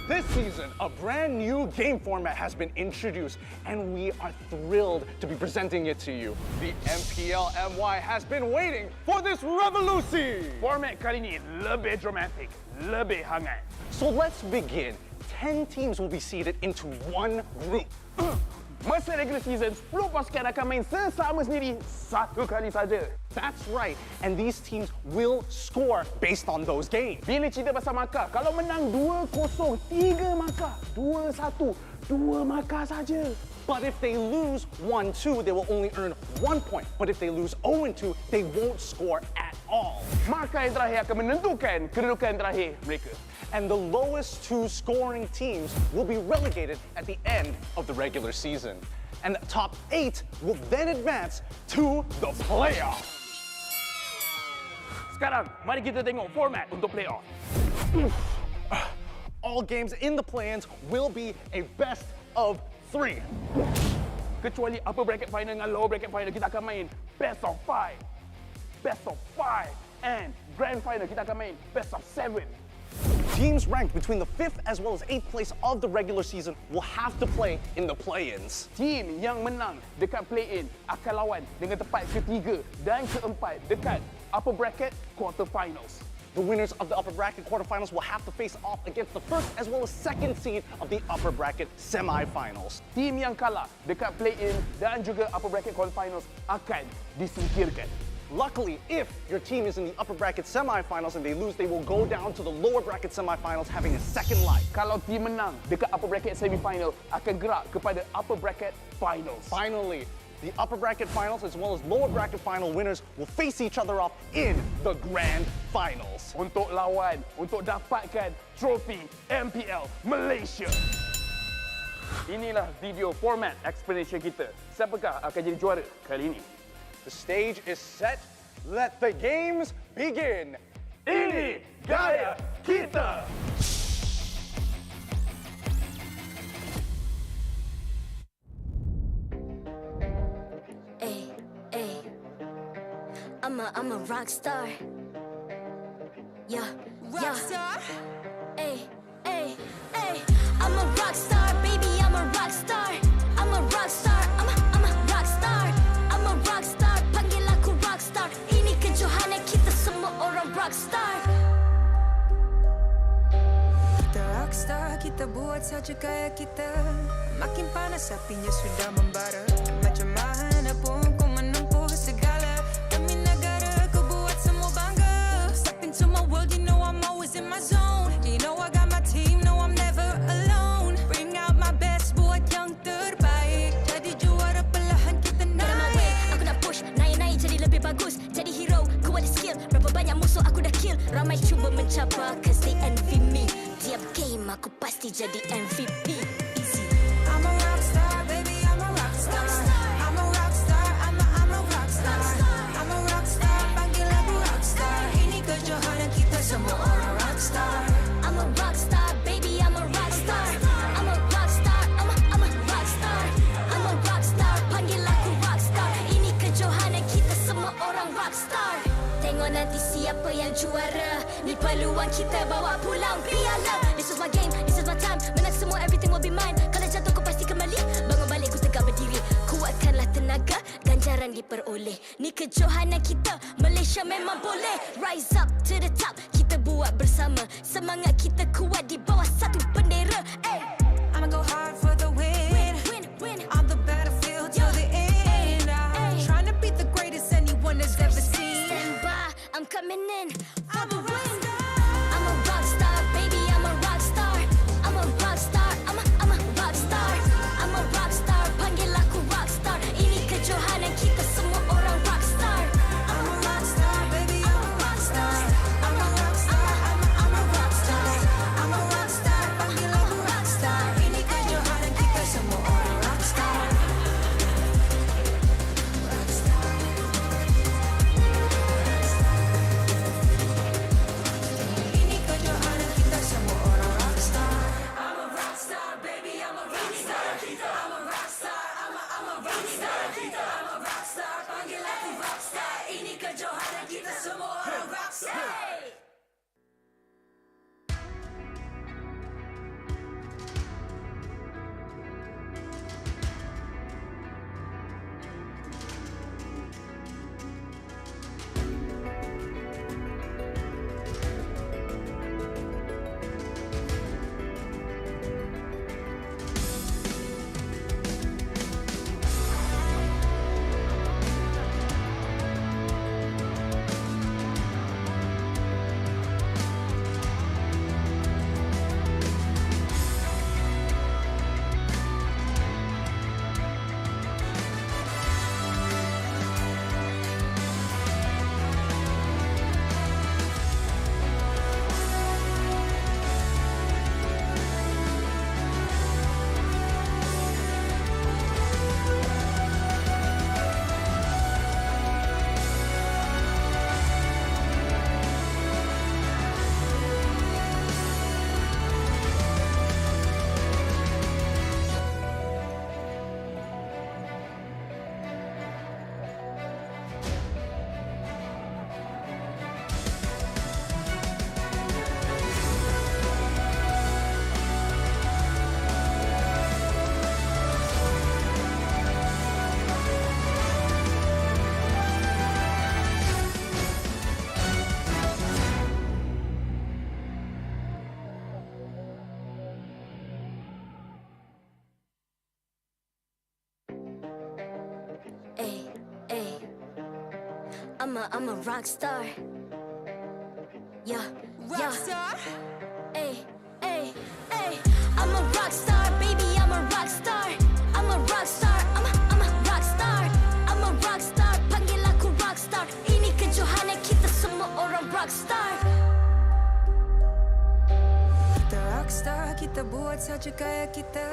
F: This season, a brand new game format has been introduced, and we are thrilled to be presenting it to you. The MPL MY has been waiting for this revolution. Format kali ini lebih dramatic, lebih hangat. So let's begin. 10 teams will be seeded into one group. Masa regular season, 10 pasukan akan main sesama sendiri satu kali saja. That's right, and these teams will score based on those games. Bila cerita pasal markah, kalau menang 2-0, 3 markah, 2-1, 2 markah saja. But if they lose 1-2, they will only earn 1 point. But if they lose 0-2, they won't score at all. Markah yang terakhir akan menentukan kedudukan terakhir mereka. And the lowest 2 scoring teams will be relegated at the end of the regular season. And the top 8 will then advance to the playoff. Sekarang, mari kita tengok format untuk playoff. All games in the play-ins will be a best of 3. Kecuali upper bracket final dengan lower bracket final, kita akan main best of 5. Best of 5. And grand final, kita akan main best of 7. Teams ranked between the 5th as well as 8th place of the regular season will have to play in the play-ins. Team yang menang dekat play-in akan lawan dengan tempat ketiga dan keempat dekat upper bracket quarterfinals. The winners of the upper bracket quarterfinals will have to face off against the first as well as second seed of the upper bracket semifinals. Team yang kalah dekat play-in dan juga upper bracket quarterfinals akan disingkirkan. Luckily, if your team is in the upper bracket semifinals and they lose, they will go down to the lower bracket semifinals having a second life. Kalau team menang dekat upper bracket semifinal, akan gerak kepada upper bracket finals. Finally, the upper bracket finals as well as lower bracket final winners will face each other off in the grand finals. Untuk lawan, untuk dapatkan trofi MPL Malaysia. Inilah video format explanation kita. Siapakah akan jadi juara kali ini? The stage is set. Let the games begin. Ini gaya kita.
H: I'm a rock star. Yeah, rock star. Hey, hey, hey. I'm a rock star, baby. I'm a rock star. I'm a rock star. I'm a rock star. I'm a rock star. Panggil aku rock star. Ini kejohanan kita semua orang rock star.
I: Kita rock star, kita buat saja gaya kita. Makin panas apinya sudah membara. Macam mana pun ku menempuh segala. Demi negara ku buat semua bangga. Step into my world, you know I'm always in my zone. You know I got my team, no I'm never alone. Bring out my best, buat yang terbaik. Jadi juara perlahan kita naik.
H: Aku nak push, naik-naik jadi lebih bagus. Jadi hero, ku ada skill. Berapa banyak musuh aku dah kill. Ramai cuba mencabar, cause they envy me. Tiap game aku pasti jadi MVP. Easy.
I: I'm a rock star, baby, I'm a rock star. I'm a rock star, I'm a rock star. I'm a rock star, panggil aku rock star. Ini kejohanan kita semua orang rock star.
H: I'm a rock star, baby, I'm a rock star. I'm a rock star, I'm a rockstar. Tengok nanti siapa yang juara. Ni peluang kita bawa pulang piala. This is my game, this is my time. Menang semua, everything will be mine. Kalau jatuh kau pasti kembali. Bangun balik ku tegak berdiri. Kuatkanlah tenaga, ganjaran diperoleh. Ni kejohanan kita, Malaysia memang boleh. Rise up to the top, kita buat bersama. Semangat kita kuat di bawah satu bendera.
I: I'ma go hard for the win. On the battlefield till the end. I'm trying to beat the greatest anyone has ever seen.
H: Stand by, I'm coming in for the win. I'm a rock star, baby, I'm a rock star. I'm a rock star, I'm a rock star. I'm a rock star, panggil aku rock star. Ini kejohanan kita semua orang rock star.
I: I'm a rock star, baby, I'm a rock star. I'm a rock star, I'm a rock star. I'm a rock star, panggil aku rock star. Ini kejohanan kita semua orang rock star. Rock star. Ini kejohanan kita semua orang rock star. I'm a rock star, baby, I'm a rock star. I'm a rock star, I'm a rock star. I'm a rock star, panggil aku rock star. Ini kejohanan kita semua orang rock star.
H: I'm a rock star. Yeah,
I: Rock star.
H: Ay. I'm a rock star, baby, I'm a rock star. I'm a rock star, I'm a rock star. I'm a rock star, panggil aku rock star. Ini kejohanan kita semua orang rock star.
I: Kita rockstar, kita buat saja gaya kita.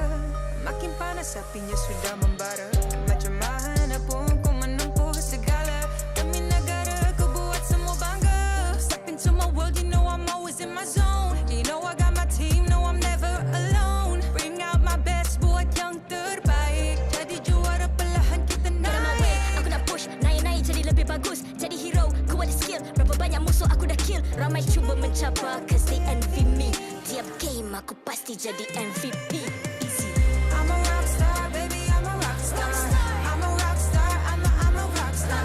I: Makin panas apinya sudah membara. Macam mana pun kau menempuh segala. Demi negara kau buat semua bangga. Step into my world, you know I'm always in my zone. You know I got my team, no I'm never alone. Bring out my best, buat yang terbaik. Jadi juara perlahan kita naik.
H: Aku nak push, naik jadi lebih bagus. Jadi hero, ku ada skill. Berapa banyak musuh aku dah kill. Ramai cuba mencapai, cause they envy me. Tiap game aku pasti jadi MVP. Easy.
I: I'm a rockstar, baby, I'm a rockstar. I'm a rockstar, I'm a rockstar.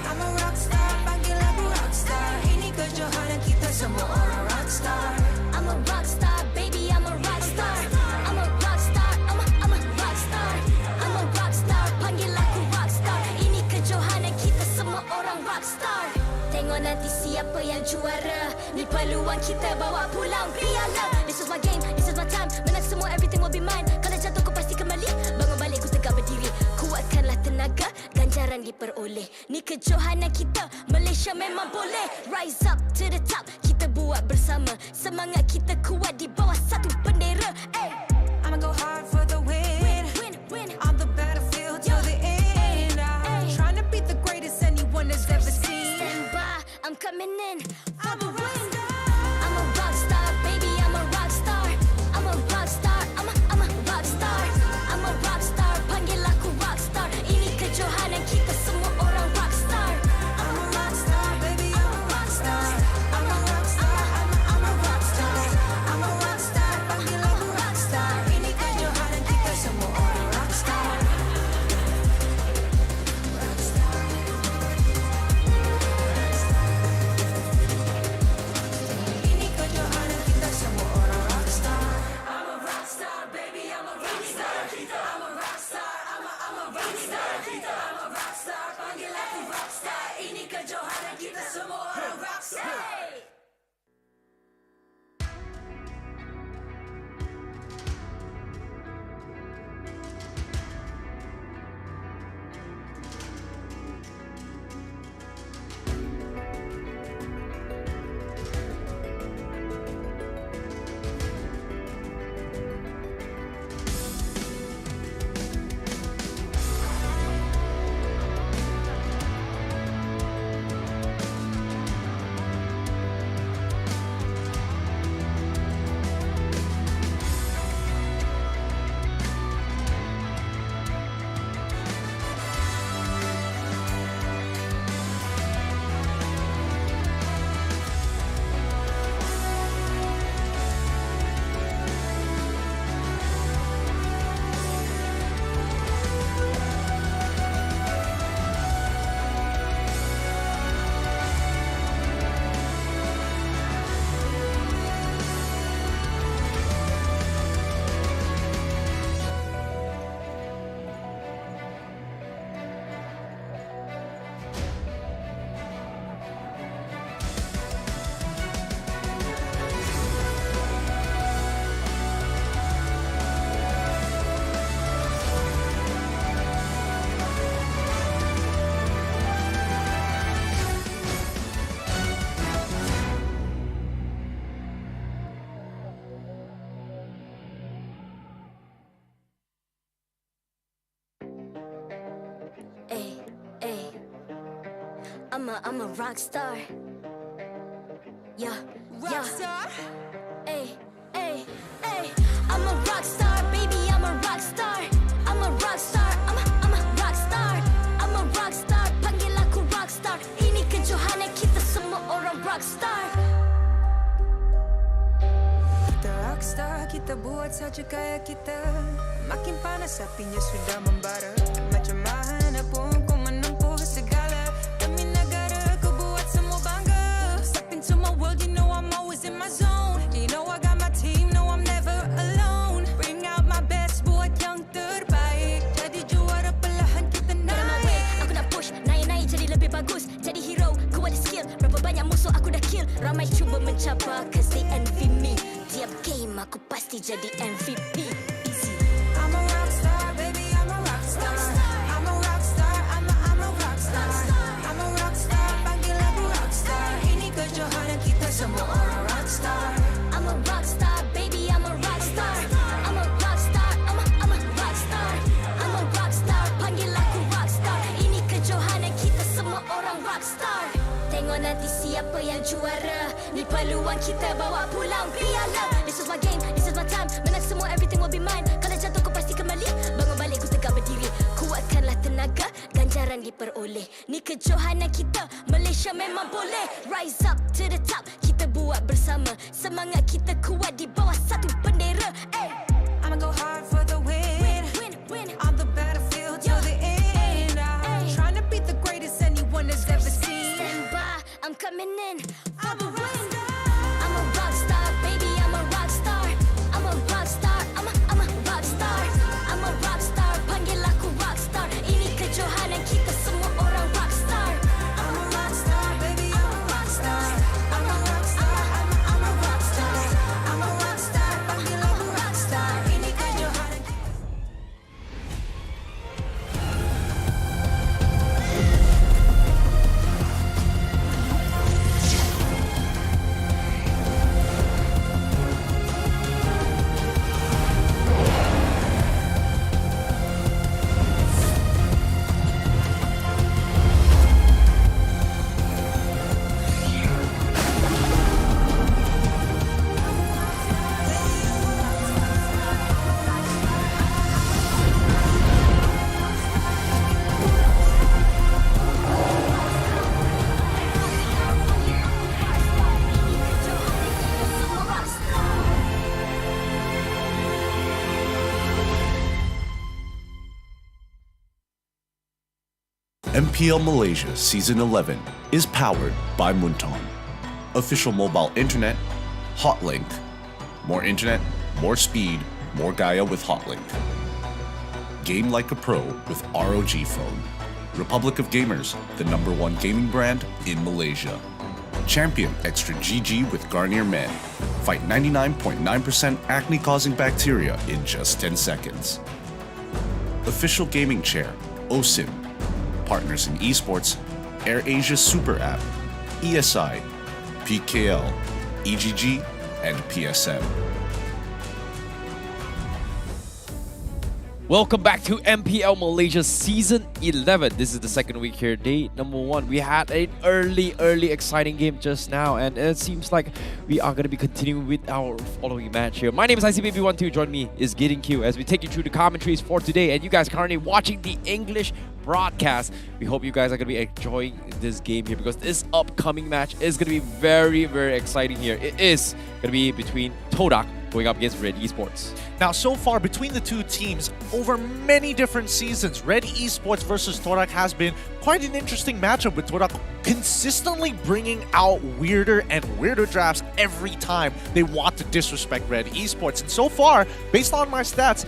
I: I'm a rockstar, panggil aku rockstar. Ini kejohanan kita semua orang rockstar.
H: I'm a rockstar, baby, I'm a rockstar. I'm a rockstar, I'm a rockstar. I'm a rockstar, panggil aku rockstar. Ini kejohanan kita semua orang rockstar. Tengok nanti siapa yang juara. Ni peluang kita bawa pulang piala. This is my game, this is my time. Menang semua, everything will be mine. Kalau jatuh kau pasti kembali. Bangun balik ku tegak berdiri. Kuatkanlah tenaga, ganjaran diperoleh. Ni kejohanan kita, Malaysia memang boleh. Rise up to the top, kita buat bersama. Semangat kita kuat di bawah satu bendera.
I: I'ma go hard for the win. On the battlefield till the end. I'm trying to beat the greatest anyone has ever seen.
H: Stand by, I'm coming in for the win. I'm a rock star, baby, I'm a rock star. I'm a rock star, I'm a rock star. I'm a rock star, panggil aku rock star. Ini kejohanan kita semua orang rock star.
I: I'm a rock star.
H: I'm a rock star. Yeah, rock star. Ay, ay, ay. I'm a rock star, baby. I'm a rock star. I'm a rock star. I'm a rock star. I'm a rock star. Panggil aku rock star. Ini kejohanan kita semua orang rock star.
I: Kita rockstar, kita buat saja gaya kita. Makin panas apinya sudah membara. Macam mana pun kau menempuh segala. Demi negara kau buat semua bangga. Step into my world, you know I'm always in my zone. You know I got my team, no I'm never alone. Bring out my best, buat yang terbaik. Jadi juara perlahan kita naik.
H: Aku nak push, naik-naik jadi lebih bagus. Jadi hero, ku ada skill. Berapa banyak musuh aku dah kill. Ramai cuba mencapai, cause they envy me. Tiap game aku pasti jadi MVP. Easy.
I: I'm a rockstar, baby, I'm a rockstar. I'm a rockstar, I'm a rockstar. I'm a rockstar, panggil aku rockstar. Ini kejohanan kita semua orang rockstar.
H: I'm a rockstar, baby, I'm a rockstar. I'm a rockstar, I'm a rockstar. I'm a rockstar, panggil aku rockstar. Ini kejohanan kita semua orang rockstar. Tengok nanti siapa yang juara. Ni peluang kita bawa pulang piala. This is my game, this is my time. Menang semua, everything will be mine. Kalau jatuh kau pasti kembali. Bangun balik ku tegak berdiri. Kuatkanlah tenaga, ganjaran diperoleh. Ni kejohanan kita, Malaysia memang boleh. Rise up to the top, kita buat bersama. Semangat kita kuat di bawah satu bendera. Ay.
I: I'ma go hard for the win.
H: Win.
I: On the battlefield till the end. I'm trying to beat the greatest anyone has ever seen.
H: Stand by, I'm coming in for the win. I'm a rock star, baby, I'm a rock star. I'm a rock star, I'm a rock star. I'm a rock star, panggil aku rock star. Ini kejohanan kita semua orang rock star.
I: I'm a rock star, baby, I'm a rock star. I'm a rock star, I'm a rock star. I'm a rock star, panggil aku rock star. Ini kejohanan kita.
J: MPL Malaysia Season 11 is powered by Munton. Official mobile internet, Hotlink. More internet, more speed, more Gaia with Hotlink. Game like a pro with ROG phone. Republic of Gamers, the #1 gaming brand in Malaysia. Champion Extra GG with Garnier Men. Fight 99.9% acne-causing bacteria in just 10 seconds. Official gaming chair, OSIM. Partners in esports, AirAsia Super App, ESI, PKL, EGG, and PSM.
L: Welcome back to MPL Malaysia Season 11. This is the second week here, day number 1. We had an early exciting game just now, and it seems like we are going to be continuing with our following match here. My name is ICBB12. Join me is Gideon Q as we take you through the commentaries for today, and you guys currently watching the English broadcast. We hope you guys are going to be enjoying this game here because this upcoming match is going to be very exciting here. It is going to be between Todak going up against Red Esports.
K: Now, so far, between the two teams, over many different seasons, Red Esports versus Todak has been quite an interesting matchup, with Todak consistently bringing out weirder and weirder drafts every time they want to disrespect Red Esports. And so far, based on my stats,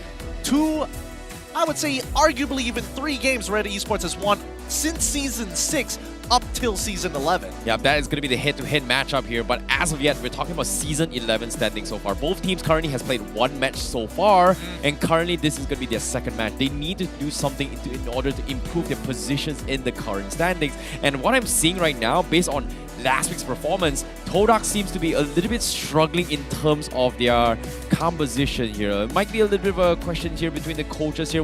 K: I would say arguably even 3 games Red Esports has won since Season 6 up till Season 11.
L: Yeah, that is going to be the head-to-head matchup here, but as of yet, we're talking about Season 11 standing so far. Both teams currently has played 1 match so far, and currently this is going to be their second match. They need to do something in order to improve their positions in the current standings. And what I'm seeing right now, based on last week's performance, Todak seems to be a little bit struggling in terms of their composition here. It might be a little bit of a question here between the coaches here.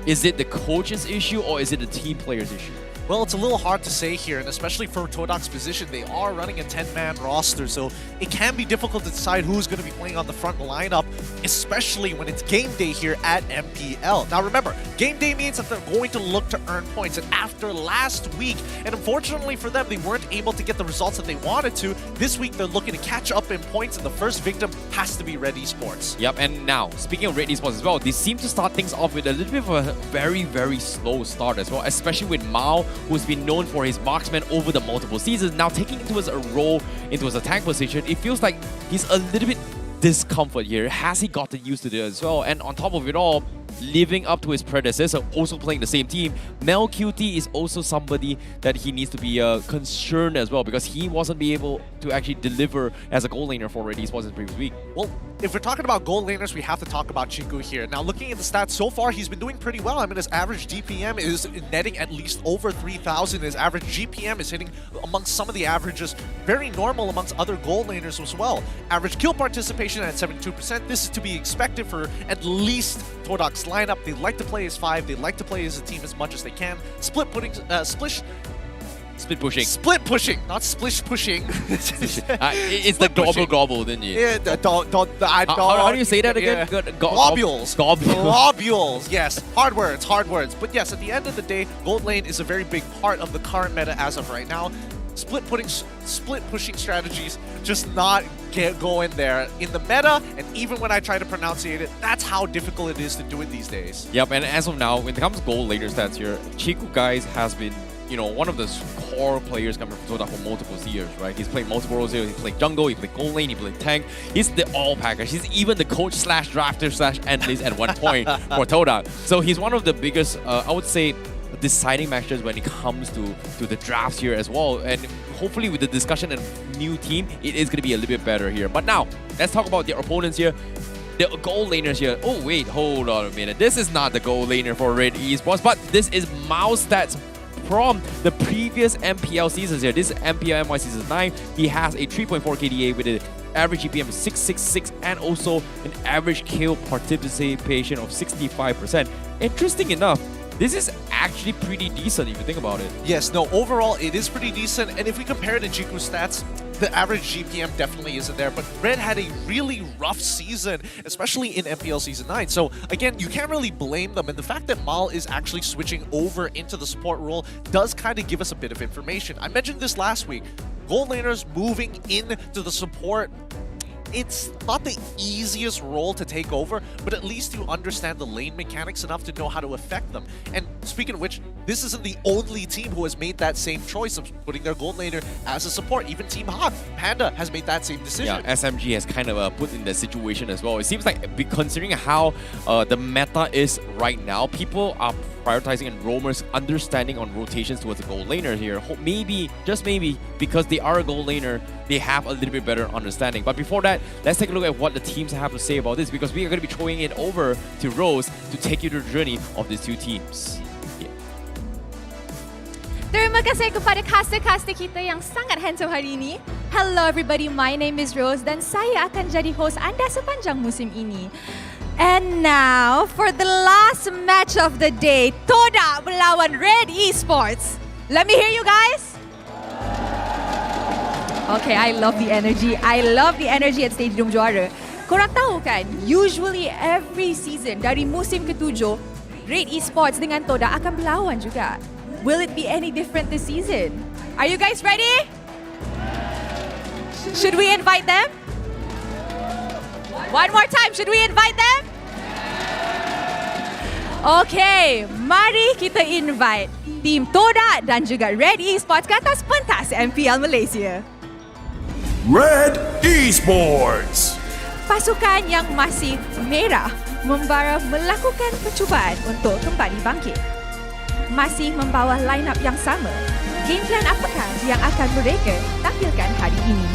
L: Is it the coach's issue or is it the team player's issue?
K: Well, it's a little hard to say here, and especially for Todak's position, they are running a 10-man roster, so it can be difficult to decide who's going to be playing on the front lineup, especially when it's game day here at MPL. Now remember, game day means that they're going to look to earn points, and after last week, and unfortunately for them, they weren't able to get the results that they wanted to, this week they're looking to catch up in points, and the first victim has to be Red Esports.
L: Yep, and now, speaking of Red Esports as well, they seem to start things off with a little bit of a very slow start as well, especially with Mao, who's been known for his marksman over the multiple seasons, now taking into his role into his attack position. It feels like he's a little bit discomfort here. Has he gotten used to this as well? And on top of it all, living up to his predecessor, also playing the same team, Mel QT is also somebody that he needs to be concerned as well, because he wasn't be able to actually deliver as a goal laner for Red Esports in the previous week.
K: Well, if we're talking about goal laners, we have to talk about Chiku here. Now, looking at the stats so far, he's been doing pretty well. I mean, his average DPM is netting at least over 3,000. His average GPM is hitting amongst some of the averages very normal amongst other goal laners as well. Average kill participation at 72%. This is to be expected for at least Todak's lineup. They like to play as 5. They like to play as a team as much as they can. Split pushing, not splish pushing.
L: It's the gobble, didn't you?
K: Yeah,
L: how do you say that again?
K: Yeah. Globules. Globules, yes. Hard words. But yes, at the end of the day, gold lane is a very big part of the current meta as of right now. Split pushing strategies just not go in there in the meta, and even when I try to pronunciate it, that's how difficult it is to do it these days.
L: Yep, and as of now, when it comes to gold laner stats here, Chiku guys has been, you know, one of the core players coming from Todak for multiple years, right? He's played multiple roles here. He played jungle, he played gold lane, he played tank. He's the all package. He's even the coach / drafter / analyst at one point for Todak. So he's one of the biggest, I would say, deciding matches when it comes to the drafts here as well. And hopefully with the discussion and new team, it is going to be a little bit better here. But now, let's talk about their opponents here. The gold laners here. Oh wait, hold on a minute. This is not the gold laner for Red Esports, but this is Mao's stats from the previous MPL seasons here. This is MPL MY Season 9. He has a 3.4 KDA with an average GPM of 666 and also an average kill participation of 65%. Interesting enough, this is actually pretty decent if you think about it.
K: Yes, no, overall it is pretty decent, and if we compare it to Jiku's stats, the average GPM definitely isn't there, but Red had a really rough season, especially in MPL Season 9. So again, you can't really blame them, and the fact that Mal is actually switching over into the support role does kind of give us a bit of information. I mentioned this last week, gold laners moving into the support, it's not the easiest role to take over, but at least you understand the lane mechanics enough to know how to affect them. And speaking of which, this isn't the only team who has made that same choice of putting their gold laner as a support. Even Team Hawk, Panda has made that same decision.
L: Yeah, SMG has kind of put in the situation as well. It seems like, considering how the meta is right now, people are prioritizing and roamers understanding on rotations towards a gold laner here. Maybe, just maybe, because they are a gold laner, they have a little bit better understanding. But before that, let's take a look at what the teams have to say about this, because we are going to be throwing it over to Rose to take you through the journey of these two teams.
M: Terima kasih kepada caster-caster kita yang sangat handsome hari ini. Hello everybody, my name is Rose dan saya akan jadi host anda sepanjang musim ini. And now, for the last match of the day, Todak melawan Red Esports. Let me hear you guys. Okay, I love the energy. I love the energy at Stadium Juara. Korang tahu kan, usually every season dari musim ke-7, Red Esports dengan Todak akan berlawan juga. Will it be any different this season? Are you guys ready? Should we invite them? One more time, should we invite them? Okay, mari kita invite Team Todak dan juga Red Esports ke atas pentas MPL Malaysia.
B: Red Esports.
M: Pasukan yang masih merah membara melakukan percubaan untuk kembali bangkit. Masih membawa line-up yang sama. Game plan apakah yang akan mereka tampilkan hari ini?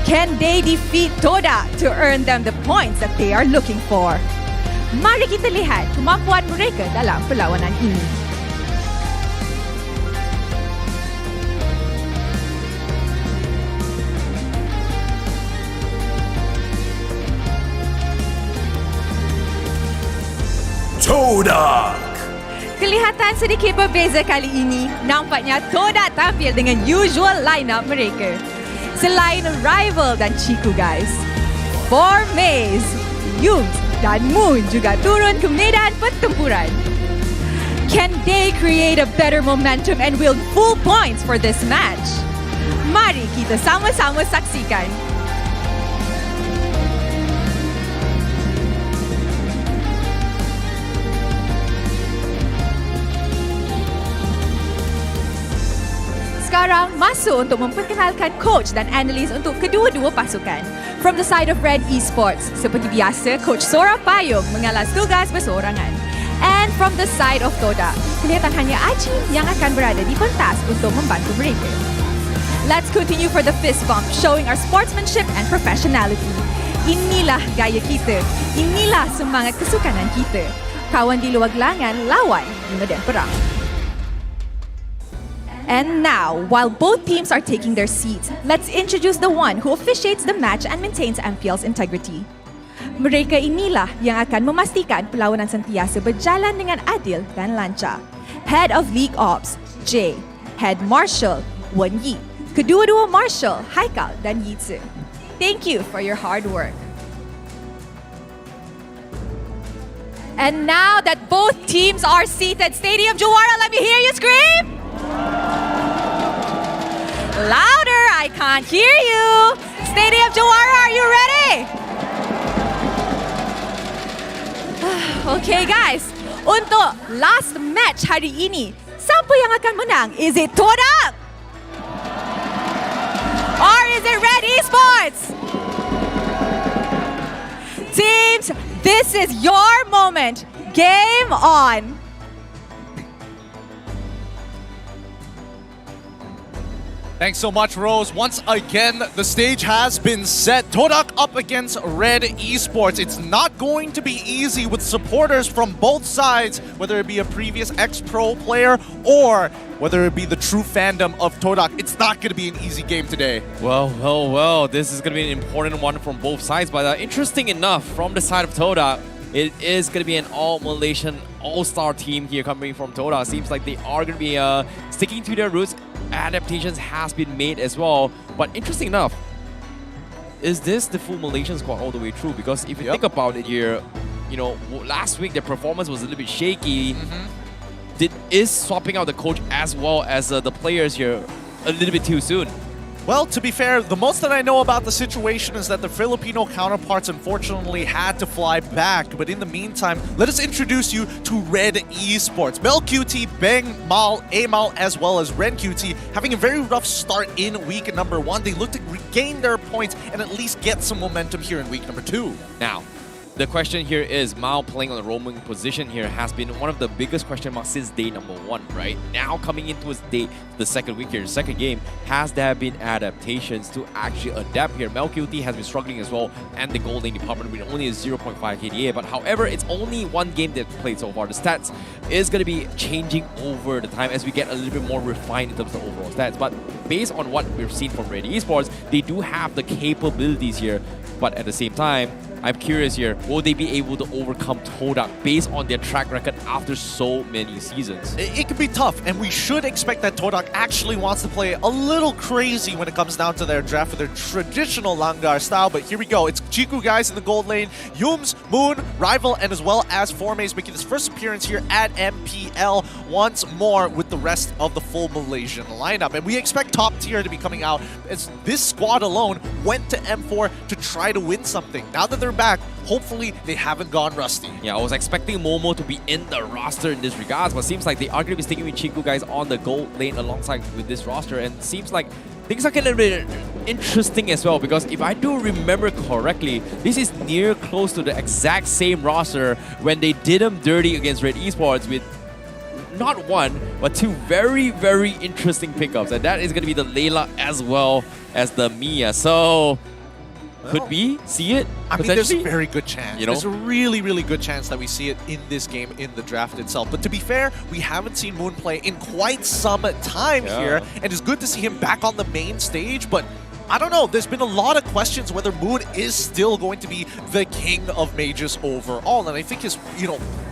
M: Can they defeat Todak to earn them the points that they are looking for? Mari kita lihat kemampuan mereka dalam perlawanan ini.
B: Todak.
M: Kelihatan sedikit berbeza kali ini. Nampaknya Todak tampil dengan usual line-up mereka. Selain Rival dan Chiku guys, For Maze, Yums dan Moon juga turun ke medan pertempuran. Can they create a better momentum and wield full points for this match? Mari kita sama-sama saksikan. Sekarang masuk untuk memperkenalkan coach dan analis untuk kedua-dua pasukan. From the side of Red Esports, seperti biasa, Coach Sora Payung mengalas tugas berseorangan. And from the side of Todak, kelihatan hanya Ajin yang akan berada di pentas untuk membantu mereka. Let's continue for the fist bump, showing our sportsmanship and professionality. Inilah gaya kita. Inilah semangat kesukanan kita. Kawan di luar gelangan, lawan di medan perang. And now, while both teams are taking their seats, let's introduce the one who officiates the match and maintains MPL's integrity. Mereka inilah yang akan memastikan perlawanan sentiasa berjalan dengan adil dan lancar. Head of League Ops, Jay. Head Marshal, Wen Yi. Kedua-dua Marshal, Haikal dan Yitze. Thank you for your hard work. And now that both teams are seated, Stadium Juara, let me hear you scream! Louder, I can't hear you. Stadium Juara, are you ready? Okay guys, untuk last match hari ini, siapa yang akan menang? Is it Todak? Or is it Red Esports? Teams, this is your moment. Game on.
K: Thanks so much, Rose. Once again, the stage has been set. Todak up against Red Esports. It's not going to be easy with supporters from both sides, whether it be a previous ex-pro player or whether it be the true fandom of Todak. It's not going to be an easy game today.
L: Well, this is going to be an important one from both sides. But interesting enough, from the side of Todak, it is going to be an all-Malaysian, all-star team here coming from Todak. Seems like they are going to be sticking to their roots. Adaptations has been made as well. But interesting enough, is this the full Malaysian squad all the way through? Because if you think about it here, you know, last week their performance was a little bit shaky. Is swapping out the coach as well as the players here a little bit too soon?
K: Well, to be fair, the most that I know about the situation is that the Filipino counterparts unfortunately had to fly back. But in the meantime, let us introduce you to Red Esports. Mel QT, Beng, Mal, Amal, as well as Ren QT having a very rough start in week number 1. They look to regain their points and at least get some momentum here in week number 2.
L: Now, the question here is, Mao playing on the roaming position here has been one of the biggest question marks since day number 1, right? Now coming into his day, the second week here, the second game, has there been adaptations to actually adapt here? Mel QT has been struggling as well, and the gold lane department with only a 0.5 KDA, but however, it's only one game they've played so far. The stats is going to be changing over the time as we get a little bit more refined in terms of overall stats, but based on what we've seen from Red Esports, they do have the capabilities here, but at the same time, I'm curious here, will they be able to overcome Todak based on their track record after so many seasons?
K: It could be tough, and we should expect that Todak actually wants to play a little crazy when it comes down to their draft with their traditional Langar style. But here we go. It's Chiku guys in the gold lane, Yums, Moon, Rival, and as well as Formaze making his first appearance here at MPL once more with the rest of the full Malaysian lineup. And we expect top tier to be coming out as this squad alone went to M4 to try to win something. Now that they're back, hopefully they haven't gone rusty.
L: Yeah, I was expecting Momo to be in the roster in this regards, but seems like they are going to be sticking with Chiku guys on the gold lane alongside with this roster, and seems like things are getting a bit interesting as well, because if I do remember correctly, this is near close to the exact same roster when they did them dirty against Red Esports with not one, but two very, very interesting pickups, and that is going to be the Layla as well as the Mia. So could we see it?
K: I mean, there's a very good chance.
L: You know?
K: There's a really, really good chance that we see it in this game, in the draft itself. But to be fair, we haven't seen Moon play in quite some time here, and it's good to see him back on the main stage, but I don't know, there's been a lot of questions whether Moon is still going to be the king of mages overall, and I think his,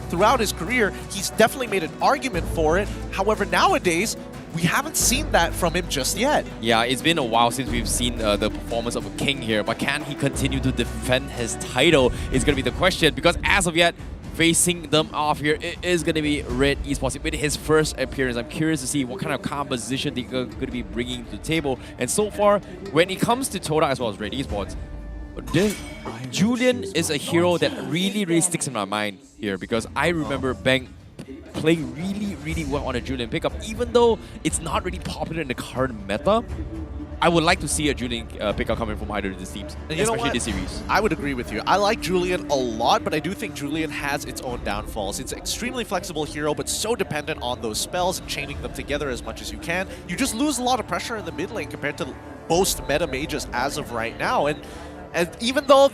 K: throughout his career, he's definitely made an argument for it. However, nowadays, we haven't seen that from him just yet.
L: Yeah, it's been a while since we've seen the performance of a king here, but can he continue to defend his title is going to be the question, because as of yet, facing them off here, it is going to be Red Esports with his first appearance. I'm curious to see what kind of composition they're going to be bringing to the table. And so far, when it comes to Todak as well as Red Esports, Julian is a hero that really, really sticks in my mind here, because I remember Bang playing really, really well on a Julian pickup, even though it's not really popular in the current meta. I would like to see a Julian pickup coming from either of these teams, especially this series.
K: I would agree with you. I like Julian a lot, but I do think Julian has its own downfalls. It's an extremely flexible hero, but so dependent on those spells and chaining them together as much as you can. You just lose a lot of pressure in the mid lane compared to most meta mages as of right now. And even though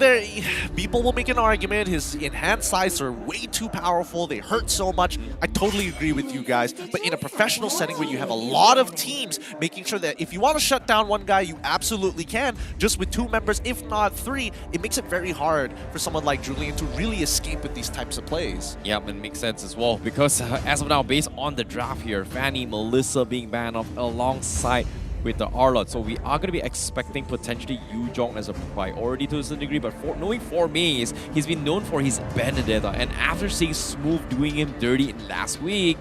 K: people will make an argument, his enhanced sights are way too powerful, they hurt so much, I totally agree with you guys. But in a professional setting where you have a lot of teams, making sure that if you want to shut down one guy, you absolutely can. Just with 2 members, if not 3, it makes it very hard for someone like Julian to really escape with these types of plays.
L: Yep, it makes sense as well, because as of now, based on the draft here, Fanny, Melissa being banned off alongside with the Arlot. So we are going to be expecting potentially Yu Jong as a priority to a certain degree, but knowing Formaze, he's been known for his Benedetta, and after seeing Smooth doing him dirty last week,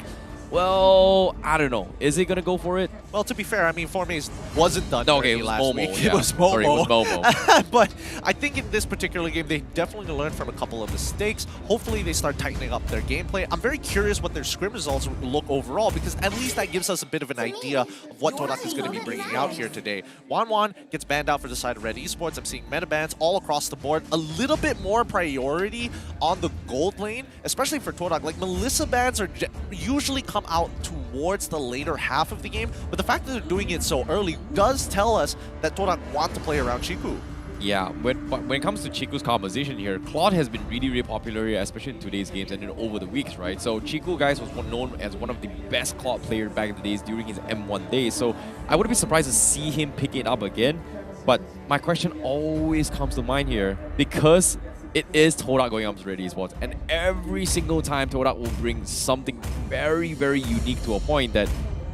L: well, I don't know. Is he going to go for it?
K: Well, to be fair, I mean, Formaze wasn't done
L: okay,
K: it was last
L: Momo,
K: week.
L: Yeah.
K: It was Momo.
L: Sorry, it was Momo.
K: But I think in this particular game, they definitely learned from a couple of mistakes. Hopefully, they start tightening up their gameplay. I'm very curious what their scrim results look overall, because at least that gives us a bit of an idea of what Todak is going to be bringing out here today. Wan gets banned out for the side of Red Esports. I'm seeing meta bans all across the board. A little bit more priority on the gold lane, especially for Todak. Like, Melissa bans are usually come out towards the later half of the game, but the fact that they're doing it so early does tell us that Todak want to play around Chiku.
L: Yeah, when it comes to Chiku's composition here, Claude has been really, really popular here, especially in today's games and over the weeks, right? So Chiku, guys, was known as one of the best Claude players back in the days during his M1 days. So I wouldn't be surprised to see him pick it up again. But my question always comes to mind here, because it is Todak going up to Red Esports, and every single time Todak will bring something very, very unique to a point that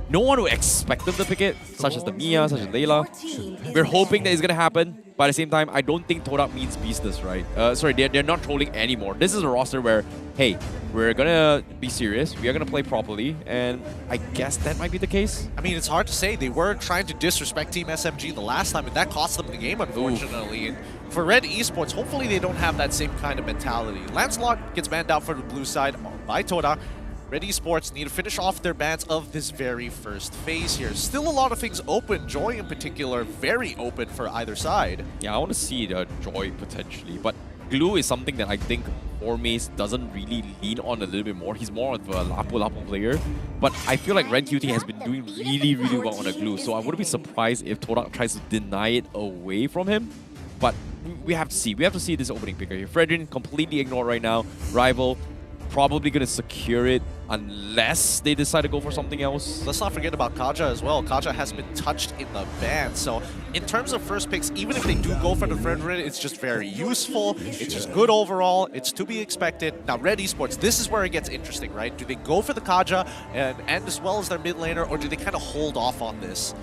L: no one would expect them to pick it, such as the Mia, such as Layla. We're hoping that it's gonna happen, but at the same time, I don't think Todak means business, right? Sorry, they're not trolling anymore. This is a roster where, hey, we're gonna be serious, we are gonna play properly, and I guess that might be the case.
K: I mean, it's hard to say. They were trying to disrespect Team SMG the last time, and that cost them the game, unfortunately. And for Red Esports, hopefully they don't have that same kind of mentality. Lancelot gets banned out for the blue side by Todak. Red Esports need to finish off their bans of this very first phase here. Still a lot of things open. Joy in particular, very open for either side.
L: Yeah, I want to see the Joy potentially, but Glue is something that I think Ormace doesn't really lean on a little bit more. He's more of a Lapu player, but I feel like Red QT has been doing really well on a Glue, so I wouldn't be surprised if Todak tries to deny it away from him. But we have to see. We have to see this opening picker here. Fredrin completely ignored right now. Rival probably going to secure it unless they decide to go for something else.
K: Let's not forget about Kaja as well. Kaja has been touched in the ban. So in terms of first picks, even if they do go for the Fredrin, it's just very useful. It's just good overall. It's to be expected. Now, Red Esports, this is where it gets interesting, right? Do they go for the Kaja and as well as their mid laner, or do they kind of hold off on this?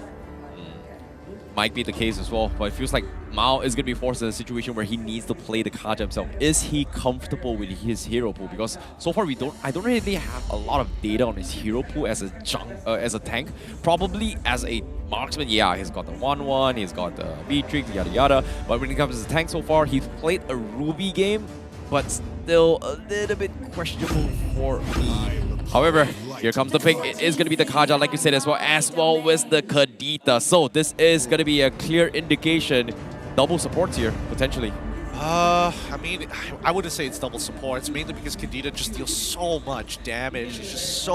L: Might be the case as well, but it feels like Mao is going to be forced in a situation where he needs to play the Kaja himself. Is he comfortable with his hero pool? Because so far I don't really have a lot of data on his hero pool as a tank. Probably as a marksman, yeah, he's got the 1-1, he's got the Beatrix, yada yada. But when it comes to the tank so far, he's played a Ruby game, but still a little bit questionable for me. However, here comes the pick. It is going to be the Kaja, like you said, as well with the Kadita. So this is going to be a clear indication. Double supports here, potentially.
K: I mean, I wouldn't say it's double support. It's mainly because Kadita just deals so much damage. It's just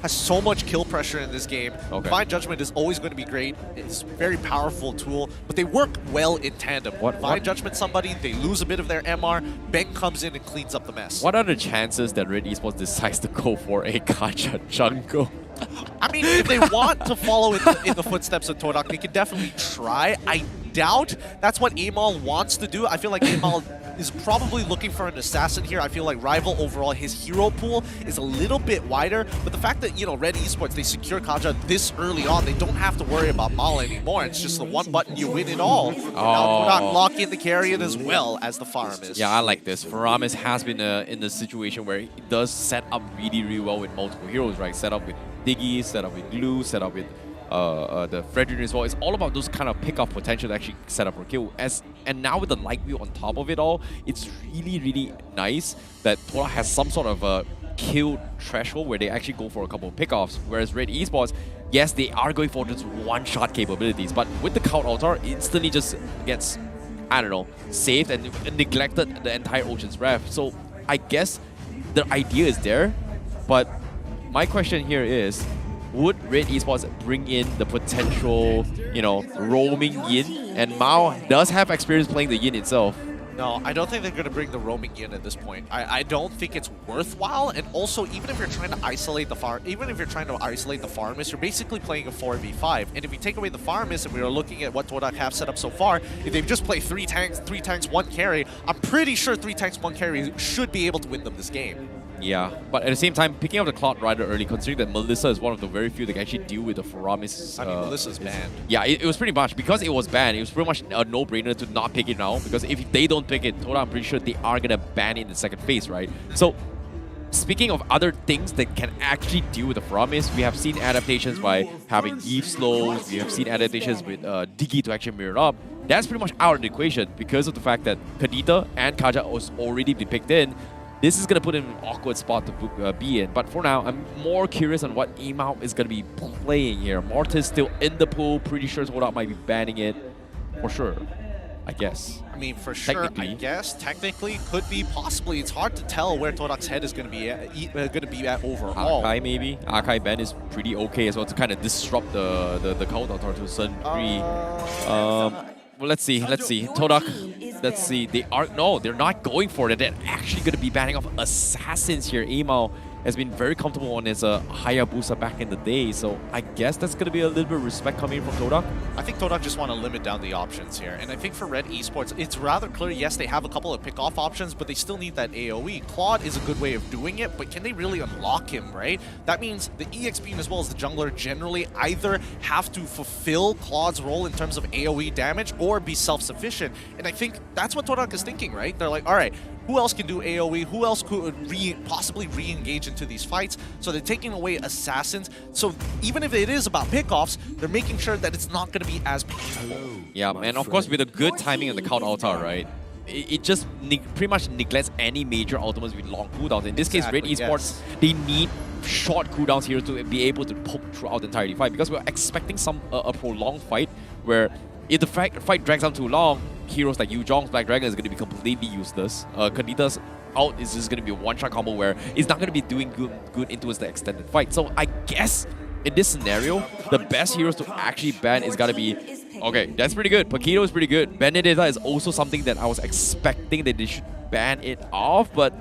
K: has so much kill pressure in this game.
L: Okay.
K: Divine Judgment is always going to be great. It's a very powerful tool, but they work well in tandem. Divine Judgment somebody, they lose a bit of their MR, Ben comes in and cleans up the mess.
L: What are the chances that Red Esports decides to go for a Kaja jungle?
K: I mean, if they want to follow in the footsteps of Todak, they can definitely try. I doubt that's what Amal wants to do. I feel like Amal is probably looking for an assassin here. I feel like Rival overall, his hero pool is a little bit wider, but the fact that, you know, Red Esports, they secure Kaja this early on, they don't have to worry about Mal anymore. It's just the one button, you win it all. Now Todak lock in the carrion as well as the Faramis.
L: Yeah, I like this. Faramis has been in the situation where he does set up really well with multiple heroes, right? Set up with Diggy, set up with Glue, set up with the Fredrin as well. It's all about those kind of pick-off potential to actually set up for kill. And now with the light wheel on top of it all, it's really nice that Todak has some sort of a kill threshold where they actually go for a couple of pickoffs. Whereas Red Esports, yes, they are going for just one-shot capabilities, but with the Count Altar, instantly just gets, I don't know, saved and neglected the entire Ocean's Wrath. So I guess the idea is there, but my question here is, would Red Esports bring in the potential, you know, roaming Yin? And Mao does have experience playing the Yin itself.
K: No, I don't think they're going to bring the roaming Yin at this point. I don't think it's worthwhile. And also, even if you're trying to isolate the Faramis, you're basically playing a 4v5. And if you take away the Faramis, and we are looking at what Todak have set up so far, if they've just played 3 tanks, 1 carry, I'm pretty sure 3 tanks, 1 carry should be able to win them this game.
L: Yeah, but at the same time, picking up the Cloud Rider early, considering that Melissa is one of the very few that can actually deal with the Faramis.
K: I mean, Melissa's banned.
L: Yeah, it was pretty much, because it was banned, it was pretty much a no-brainer to not pick it now, because if they don't pick it, Todak, I'm pretty sure they are going to ban it in the second phase, right? So, speaking of other things that can actually deal with the Faramis, we have seen adaptations by having Eve slows, we have seen adaptations with Diggy to actually mirror up. That's pretty much out of the equation because of the fact that Kadita and Kaja was already been picked in. This is going to put him in an awkward spot to be in. But for now, I'm more curious on what Amao is going to be playing here. Mortis still in the pool. Pretty sure Todak might be banning it. For sure, I guess.
K: I mean, for sure, I guess. Technically, could be, possibly. It's hard to tell where Todak's head is going to be at overall.
L: Akai maybe. Akai ban is pretty okay as well to kind of disrupt the counter to a certain degree. Well, let's see. Todak, let's see. They're not going for it. They're actually going to be banning off assassins here. Amao has been very comfortable on his Hayabusa back in the day. So I guess that's going to be a little bit of respect coming from Todak.
K: I think Todak just want to limit down the options here. And I think for Red Esports, it's rather clear, yes, they have a couple of pick-off options, but they still need that AoE. Claude is a good way of doing it, but can they really unlock him, right? That means the EX Beam as well as the jungler generally either have to fulfill Claude's role in terms of AoE damage or be self-sufficient. And I think that's what Todak is thinking, right? They're like, all right, who else can do AoE? Who else could possibly re-engage into these fights? So they're taking away assassins. So even if it is about pickoffs, they're making sure that it's not going to be as painful.
L: Yeah, and of course with a good timing on the count altar, right? It just pretty much neglects any major ultimates with long cooldowns. In this case, Red Esports, they need short cooldowns here to be able to poke throughout the entire fight, because we're expecting a prolonged fight where if the fight drags on too long, heroes like Yu Zhong's Black Dragon is going to be completely useless. Kadita's out is just going to be a one-shot combo where it's not going to be doing good into the extended fight. So I guess in this scenario, the best heroes to actually ban is got to be... Okay, that's pretty good. Paquito is pretty good. Benedetta is also something that I was expecting that they should ban it off, but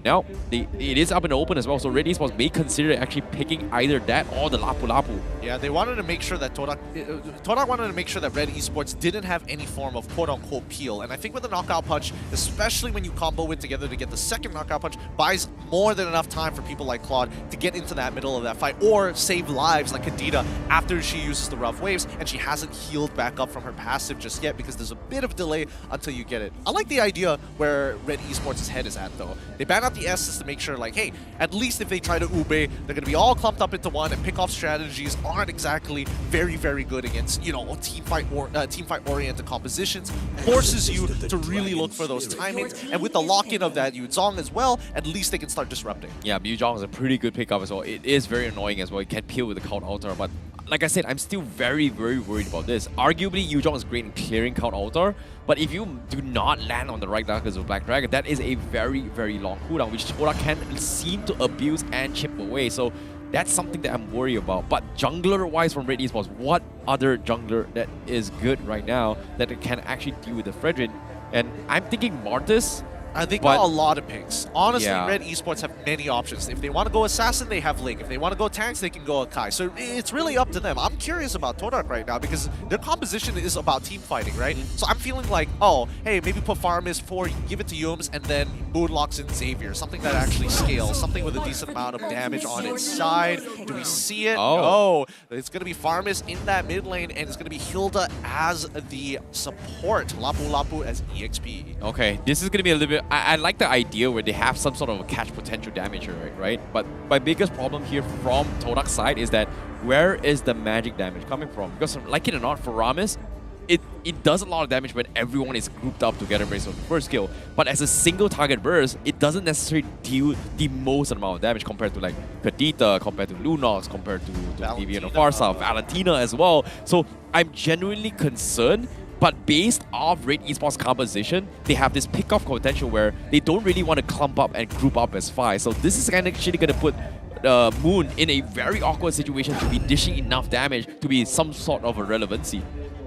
L: now it is up in the open as well. So Red Esports may consider actually picking either that or the Lapu Lapu.
K: Yeah, they wanted to make sure that Todak wanted to make sure that Red Esports didn't have any form of quote-unquote peel. And I think with the knockout punch, especially when you combo it together to get the second knockout punch, buys more than enough time for people like Claude to get into that middle of that fight or save lives like Kadita after she uses the rough waves and she hasn't healed back up from her passive just yet because there's a bit of delay until you get it. I like the idea where Red Esports' head is at though. They ban out the S's to make sure like, hey, at least if they try to ube, they're going to be all clumped up into one, and pick-off strategies aren't exactly very, very good against, you know, team fight oriented compositions. Forces you to really look for those timings, and with the lock-in of that Yu Zhong as well, at least they can start disrupting.
L: Yeah, Yu Zhong is a pretty good pick-up as well. It is very annoying as well. It can peel with the count altar, but like I said, I'm still very, very worried about this. Arguably, Yu Zhong is great in clearing count altar, but if you do not land on the right darkness of Black Dragon, that is a very, very long cooldown, which Todak can seem to abuse and chip away. So that's something that I'm worried about. But jungler-wise from Red Esports, what other jungler that is good right now that can actually deal with the Fredrin? And I'm thinking Martis.
K: They got a lot of picks. Honestly, yeah. Red Esports have many options. If they want to go Assassin, they have Link. If they want to go tanks, they can go Akai. So it's really up to them. I'm curious about Todak right now because their composition is about team fighting, right? So I'm feeling like, oh, hey, maybe put Farmis 4, give it to Yums, and then Moonlocks in Xavier. Something that actually scales. Something with a decent amount of damage on its side. Do we see it?
L: Oh.
K: No. It's going to be Farmis in that mid lane, and it's going to be Hilda as the support. Lapu Lapu as EXP.
L: Okay, this is going to be a little bit... I like the idea where they have some sort of a catch potential damage, right? But my biggest problem here from Todak's side is that where is the magic damage coming from? Because like it or not, for Ramis, it does a lot of damage when everyone is grouped up together based on the first skill. But as a single target burst, it doesn't necessarily deal the most amount of damage compared to like Kadita, compared to Lunox, compared to Vivian of Farsa, Valentina as well. So I'm genuinely concerned. But based off Red Esports composition, they have this pick-off potential where they don't really want to clump up and group up as 5. So this is actually going to put Moon in a very awkward situation to be dishing enough damage to be some sort of a relevancy.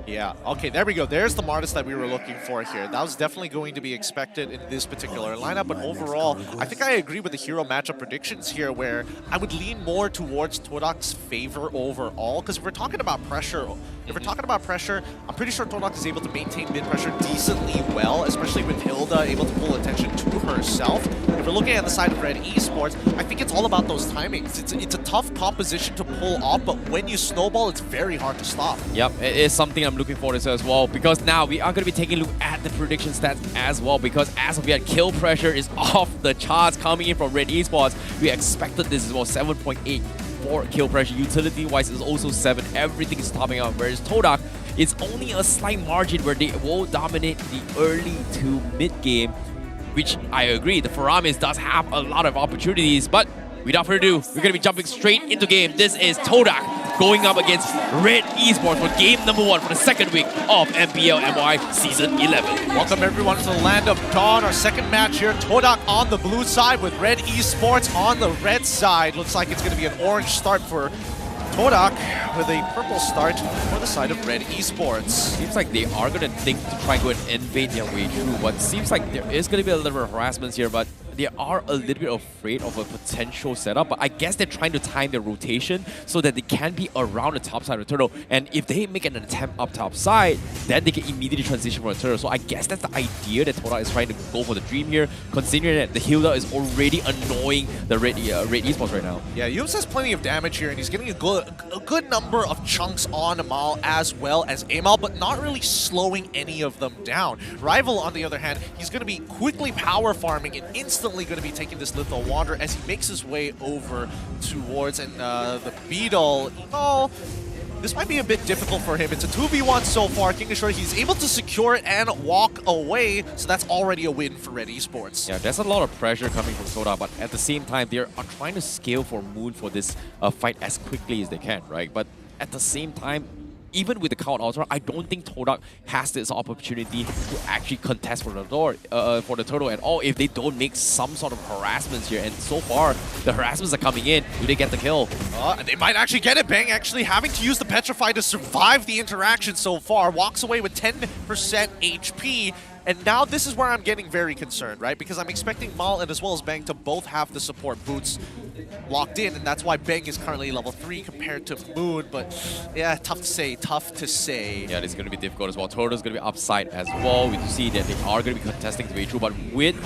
K: Yeah, okay, there we go. There's the Martis that we were looking for here. That was definitely going to be expected in this particular lineup, but overall, I think I agree with the hero matchup predictions here where I would lean more towards Todak's favor overall, because if we're talking about pressure, I'm pretty sure Todak is able to maintain mid-pressure decently well, especially with Hilda able to pull attention to herself. If we're looking at the side of Red Esports, I think it's all about those timings. It's a tough composition to pull off, but when you snowball, it's very hard to stop.
L: Yep, it is something I'm looking forward to as well, because now we are going to be taking a look at the prediction stats as well, because as of yet, kill pressure is off the charts coming in from Red Esports. We expected this as well, 7.8 for kill pressure. Utility-wise is also 7. Everything is topping out, whereas Todak, it's only a slight margin where they will dominate the early to mid-game, which I agree, the Faramis does have a lot of opportunities, but without further ado, we're going to be jumping straight into game. This is Todak going up against Red Esports for game number 1 for the second week of MPL MY Season 11.
K: Welcome everyone to the Land of Dawn, our second match here. Todak on the blue side with Red Esports on the red side. Looks like it's going to be an orange start for Todak with a purple start for the side of Red Esports.
L: Seems like they are going to think to try and go and invade their way through, but seems like there is going to be a little bit of harassment here, but they are a little bit afraid of a potential setup, but I guess they're trying to time their rotation so that they can be around the top side of the turtle. And if they make an attempt up top side, then they can immediately transition from the turtle. So I guess that's the idea that Todak is trying to go for the dream here, considering that the Hilda is already annoying the Red Esports right now.
K: Yeah, Yums has plenty of damage here, and he's getting a good number of chunks on Mal as well as Amal, but not really slowing any of them down. Rival, on the other hand, he's going to be quickly power farming and instantly going to be taking this Lethal Wanderer as he makes his way over towards the Beetle. Oh, this might be a bit difficult for him. It's a 2v1 so far. King Ashura, he's able to secure it and walk away, so that's already a win for Red Esports.
L: Yeah, there's a lot of pressure coming from Todak, but at the same time, they are trying to scale for Moon for this fight as quickly as they can, right? But at the same time, even with the Count Ultra, I don't think Todak has this opportunity to actually contest for the turtle at all if they don't make some sort of harassments here. And so far, the harassments are coming in. Do they get the kill?
K: They might actually get it. Bang actually having to use the Petrify to survive the interaction so far. Walks away with 10% HP. And now this is where I'm getting very concerned, right? Because I'm expecting Mal and as well as Bang to both have the support boots locked in, and that's why Bang is currently level 3 compared to Moon. But yeah, tough to say.
L: Yeah, this is going to be difficult as well. Turtle's going to be upside as well. We see that they are going to be contesting to be true, but with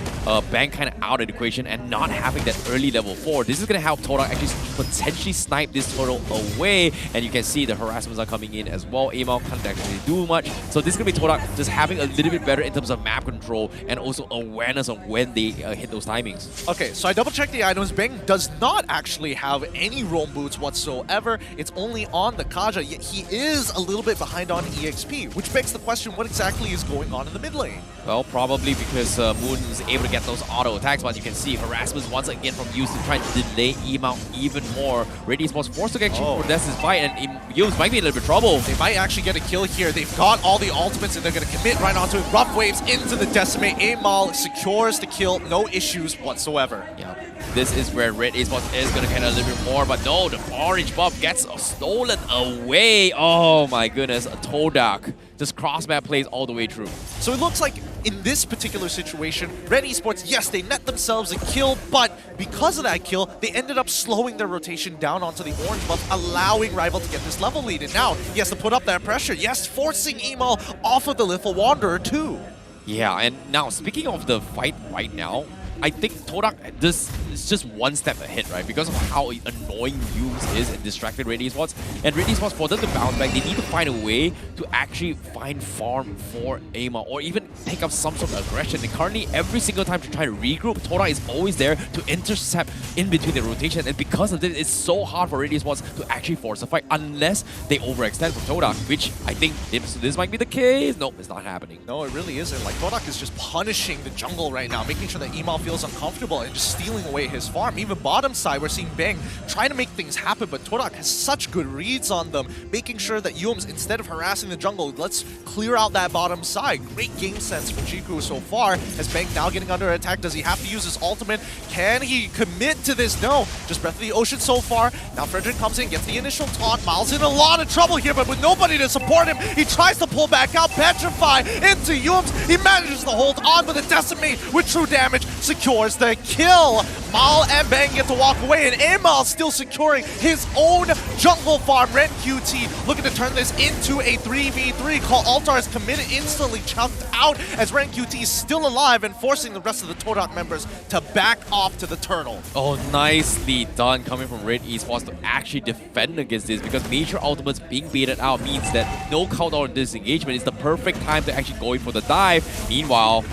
L: Bang kind of out of the equation and not having that early level 4, this is going to help Todak actually potentially snipe this turtle away. And you can see the harassments are coming in as well. Amal can't actually do much. So this is going to be Todak just having a little bit better in terms of map control and also awareness of when they hit those timings.
K: Okay, so I double-checked the items. Bang does not actually have any roam boots whatsoever. It's only on the Kaja, yet he is a little bit behind on EXP, which begs the question, what exactly is going on in the mid lane?
L: Well, probably because Moon is able to get those auto attacks, but you can see harassments once again from Yus to try to delay Emount even more. Red Esports forced to actually contest this fight, and Yus might be in a little bit of trouble.
K: They might actually get a kill here. They've got all the ultimates, and they're going to commit right onto it. Rough Waves into the Decimate. Amal secures the kill, no issues whatsoever.
L: Yeah, this is where Red Esports is going to kind of a little bit more, but no, the orange buff gets stolen away. Oh my goodness, Todak just cross-map plays all the way through.
K: So it looks like in this particular situation, Red Esports, yes, they net themselves a kill, but because of that kill, they ended up slowing their rotation down onto the orange buff, allowing Rival to get this level lead. And now he has to put up that pressure. Yes, forcing Emal off of the Lethal Wanderer too.
L: Yeah, and now speaking of the fight right now, I think Todak is just one step ahead, right? Because of how annoying Yums is and distracted Red Esports. And Red Esports, for them to bounce back, they need to find a way to actually find farm for Amal or even take up some sort of aggression. And currently, every single time to try to regroup, Todak is always there to intercept in between the rotation. And because of this, it's so hard for Red Esports to actually force a fight unless they overextend from Todak, which I think this might be the case. Nope, it's not happening.
K: No, it really isn't. Like, Todak is just punishing the jungle right now, making sure that Emal feels uncomfortable and just stealing away his farm. Even bottom side, we're seeing Bang trying to make things happen, but Todak has such good reads on them, making sure that Yums, instead of harassing the jungle, let's clear out that bottom side. Great game sense for Jiku so far, as Bang now getting under attack. Does he have to use his ultimate? Can he commit to this? No, just Breath of the Ocean so far. Now Frederick comes in, gets the initial taunt. Miles in a lot of trouble here, but with nobody to support him, he tries to pull back out, Petrify into Yums. He manages to hold on, but the Decimate with true damage secures the kill. Mal and Bang get to walk away, and Amal still securing his own jungle farm. Ren QT looking to turn this into a 3v3. Call Altar is committed, instantly chunked out as Ren QT is still alive and forcing the rest of the Todak members to back off to the turtle.
L: Oh, nicely done coming from Red Esports to actually defend against this, because major ultimates being baited out means that no counter disengagement is the perfect time to actually go in for the dive. Meanwhile,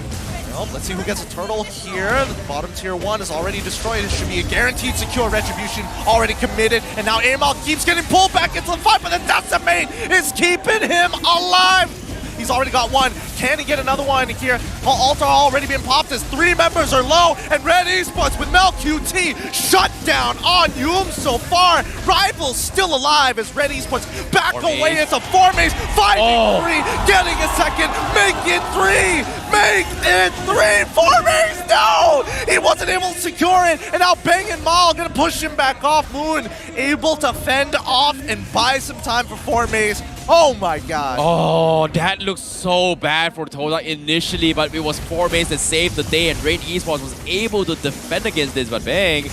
K: well, let's see who gets a turtle here. The bottom tier 1 is already destroyed. It should be a guaranteed secure retribution already committed. And now Amal keeps getting pulled back into the fight, but the Decimate is keeping him alive. He's already got one. Can he get another one here? Altar already been popped as 3 members are low, and Red Esports with Mel QT shut down on Yum so far. Rival's still alive as Red Esports back away into 4 mates, finding 3, getting a second, make it 3, make it 3, 4 mates, no! He wasn't able to secure it, and now Bang and Mal gonna push him back off. Moon able to fend off and buy some time for 4 mates. Oh my god.
L: Oh, that looks so bad for Todak initially, but it was 4 mains that saved the day, and Red Esports was able to defend against this, but Bang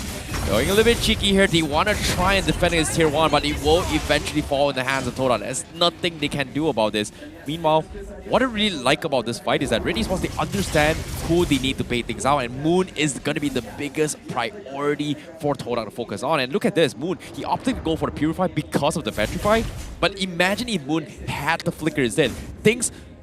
L: going a little bit cheeky here. They want to try and defend against Tier 1, but it will eventually fall in the hands of Todak. There's nothing they can do about this. Meanwhile, what I really like about this fight is that Red Esports, they understand who they need to pay things out, and Moon is going to be the biggest priority for Todak to focus on. And look at this, Moon, he opted to go for the Purify because of the Petrify, but imagine if Moon had the Flicker instead.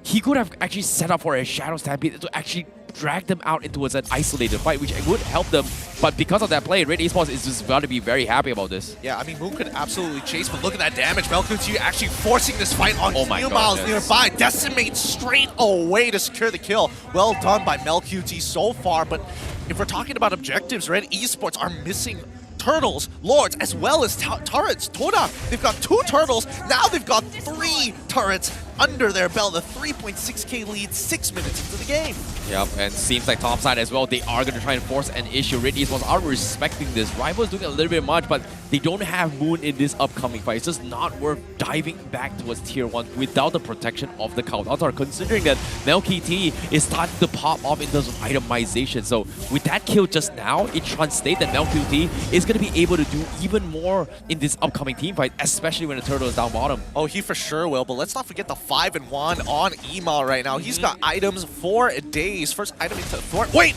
L: He could have actually set up for a Shadow Stampede to actually drag them out into an isolated fight, which would help them. But because of that play, Red Esports is just going to be very happy about this.
K: Yeah, I mean, Moon could absolutely chase, but look at that damage. Melkuti actually forcing this fight on Steel Miles nearby. Decimates straight away to secure the kill. Well done by Melkuti so far, but if we're talking about objectives, Red Esports are missing turtles, lords, as well as turrets. Todak, they've got 2 turtles, now they've got 3 turrets under their belt. The 3.6k lead 6 minutes into the game.
L: Yep, and seems like topside as well. They are going to try and force an issue. Red Esports are respecting this. Rival is doing a little bit much, but they don't have Moon in this upcoming fight. It's just not worth diving back towards Tier 1 without the protection of the Counter, considering that Melkuti is starting to pop off in terms of itemization. So with that kill just now, it translates that Melkuti is going to be able to do even more in this upcoming team fight, especially when the turtle is down bottom.
K: Oh, he for sure will, but let's not forget the 5 and 1 on Ema right now. He's got items for days. First item into Thorn. Wait!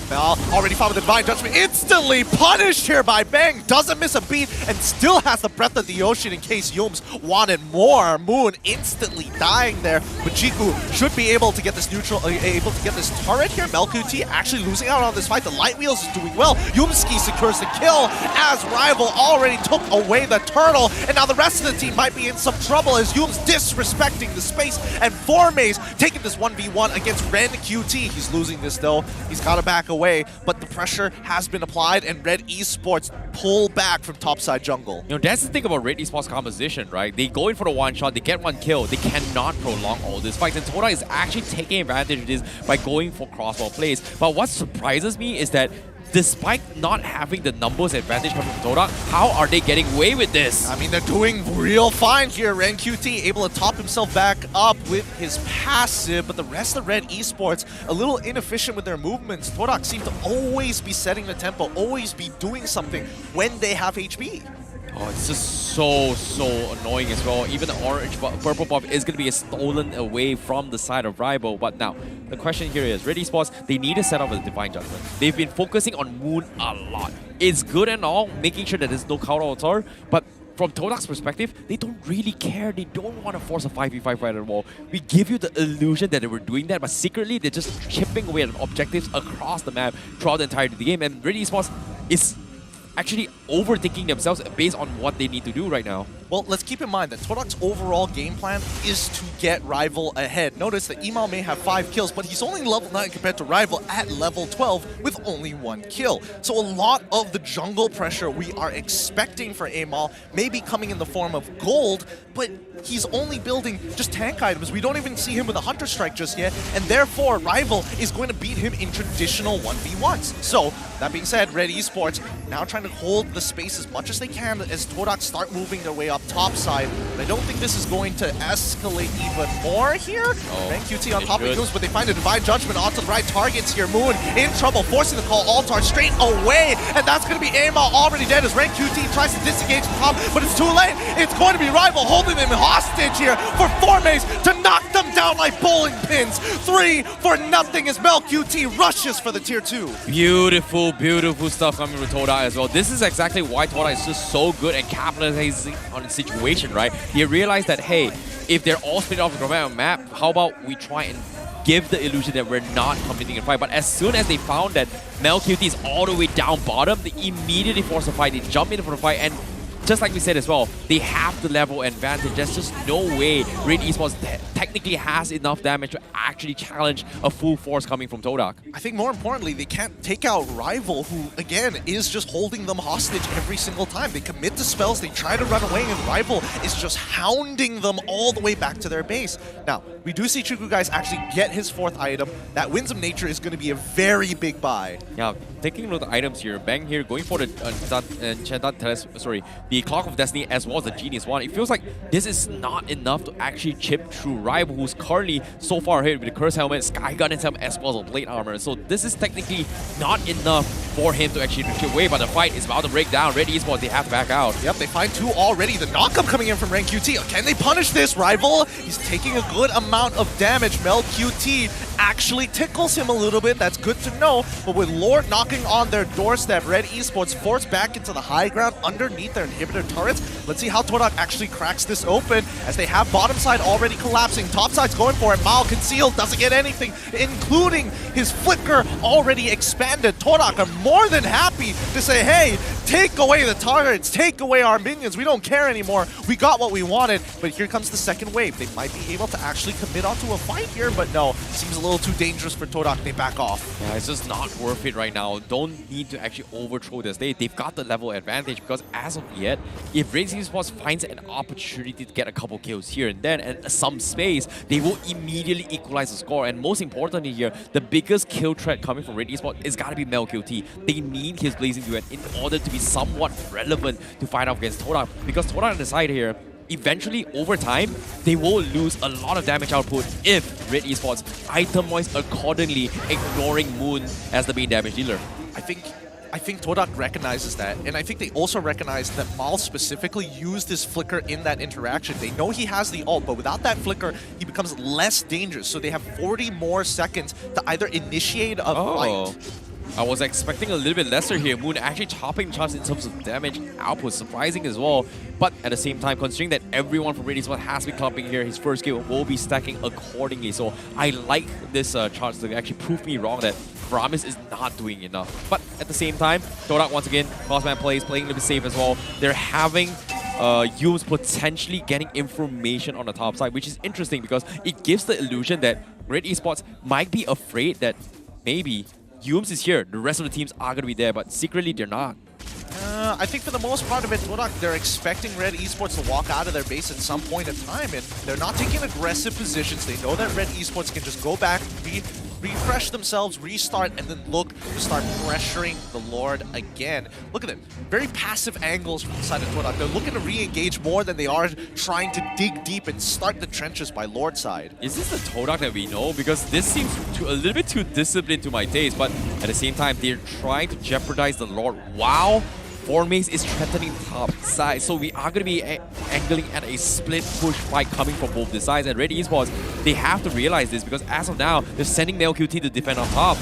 K: Already found with the Divine Judgment. Instantly punished here by Bang. Doesn't miss a beat and still has the Breath of the Ocean in case Yums wanted more. Moon instantly dying there. But Jiku should be able to get this able to get this turret here. Melkuti actually losing out on this fight. The Light Wheels is doing well. Yumski secures the kill as Rival already took away the turtle. And now the rest of the team might be in some trouble as Yums disrespecting the space. And Formaze taking this 1v1 against Ren QT. He's losing this though. He's got to back away, but the pressure has been applied and Red Esports pull back from topside jungle.
L: You know, that's the thing about Red Esports composition, right? They go in for the one shot, they get 1 kill, they cannot prolong all this fight, and Todak is actually taking advantage of this by going for crossbow plays. But what surprises me is that despite not having the numbers advantage coming from Todak, how are they getting away with this?
K: I mean, they're doing real fine here. Ren QT able to top himself back up with his passive, but the rest of Red Esports a little inefficient with their movements. Todak seem to always be setting the tempo, always be doing something when they have HP.
L: Oh, it's just so annoying as well. Even the orange purple buff is going to be stolen away from the side of Rival. But now, the question here is, Red Esports, they need to set up a Divine Judgment. They've been focusing on Moon a lot. It's good and all, making sure that there's no counter, but from Todak's perspective, they don't really care. They don't want to force a 5v5 fight at all. We give you the illusion that they were doing that, but secretly, they're just chipping away at objectives across the map throughout the entirety of the game. And Red Esports is actually overthinking themselves based on what they need to do right now.
K: Well, let's keep in mind that Todak's overall game plan is to get Rival ahead. Notice that Emal may have 5 kills, but he's only level 9 compared to Rival at level 12 with only 1 kill. So a lot of the jungle pressure we are expecting for Emal may be coming in the form of gold, but he's only building just tank items. We don't even see him with a Hunter Strike just yet, and therefore Rival is going to beat him in traditional 1v1s. So, that being said, Red Esports now trying to hold the space as much as they can as Todak start moving their way up top side. But I don't think this is going to escalate even more here. Ren QT on top of Yums, but they find a Divine Judgment onto the right targets here. Moon in trouble, forcing the call Altar straight away, and that's going to be Amal already dead as Ren QT tries to disengage the top, but it's too late. It's going to be Rival holding them hostage here for Formaze to knock them down like bowling pins. 3 for nothing as MelQT rushes for the tier 2.
L: Beautiful stuff coming from Todak as well. This is exactly why Todak is just so good at capitalizing on the situation, right? He realized that, hey, if they're all split off the map, how about we try and give the illusion that we're not committing a fight. But as soon as they found that MelQT is all the way down bottom, they immediately force a fight. They jump in for the fight, and just like we said as well, they have the level advantage. There's just no way Red Esports technically has enough damage to actually challenge a full force coming from Todak.
K: I think more importantly, they can't take out Rival, who, again, is just holding them hostage every single time. They commit to spells, they try to run away, and Rival is just hounding them all the way back to their base. Now, we do see Chuku guys actually get his 4th item. That Winds of Nature is going to be a very big buy.
L: Yeah, taking a look at the items here, Bang here going for the the Clock of Destiny as well as the Genius one, it feels like this is not enough to actually chip through Rival, who's currently so far ahead with the Curse Helmet, Sky Gun himself, as well as the Blade Armor. So this is technically not enough for him to actually reach away, but the fight is about to break down. Red Esports, they have to back out.
K: Yep, they find 2 already. The knockup coming in from Ren QT. Can they punish this Rival? He's taking a good amount of damage. Mel QT actually tickles him a little bit. That's good to know. But with Lord knocking on their doorstep, Red Esports forced back into the high ground underneath their inhibitor turrets. Let's see how Todak actually cracks this open as they have bottom side already collapsing. Top side's going for it. Mal concealed, doesn't get anything, including his flicker already expanded. Todak are more than happy to say, hey, take away the targets, take away our minions. We don't care anymore. We got what we wanted. But here comes the second wave. They might be able to actually commit onto a fight here, but no, seems a little too dangerous for Todak. They back off.
L: Yeah, it's just not worth it right now. Don't need to actually overthrow this. They've got the level advantage because as of yet, if Red Esports finds an opportunity to get a couple kills here and then and some space, they will immediately equalize the score. And most importantly here, the biggest kill threat coming from Red Esports is gotta be Mel QT. They need his Blazing Duet in order to be somewhat relevant to fight off against Todak, because Todak on the side here, eventually, over time, they will lose a lot of damage output if Red Esports item-wise accordingly, ignoring Moon as the main damage dealer.
K: I think Todak recognizes that, and I think they also recognize that Mal specifically used this flicker in that interaction. They know he has the ult, but without that flicker, he becomes less dangerous. So they have 40 more seconds to either initiate a fight.
L: I was expecting a little bit lesser here. Moon actually topping charts in terms of damage output, surprising as well. But at the same time, considering that everyone from Red Esports has been clumping here, his first kill will be stacking accordingly. So I like this chart to actually prove me wrong that Promise is not doing enough. But at the same time, Todak once again, Crossman plays, playing a little bit safe as well. They're having Yumes potentially getting information on the top side, which is interesting because it gives the illusion that Red Esports might be afraid that maybe Yumes is here, the rest of the teams are going to be there, but secretly they're not.
K: I think for the most part of it, Todak, they're expecting Red Esports to walk out of their base at some point in time, and they're not taking aggressive positions. They know that Red Esports can just go back, refresh themselves, restart, and then look to start pressuring the Lord again. Look at them. Very passive angles from the side of Todak. They're looking to re-engage more than they are trying to dig deep and start the trenches by Lord side.
L: Is this the Todak that we know? Because this seems a little bit too disciplined to my taste, but at the same time, they're trying to jeopardize the Lord. Wow! Formase is threatening top side, so we are going to be angling at a split push fight coming from both the sides. And Red Esports, they have to realize this because as of now, they're sending Mel QT to defend on top.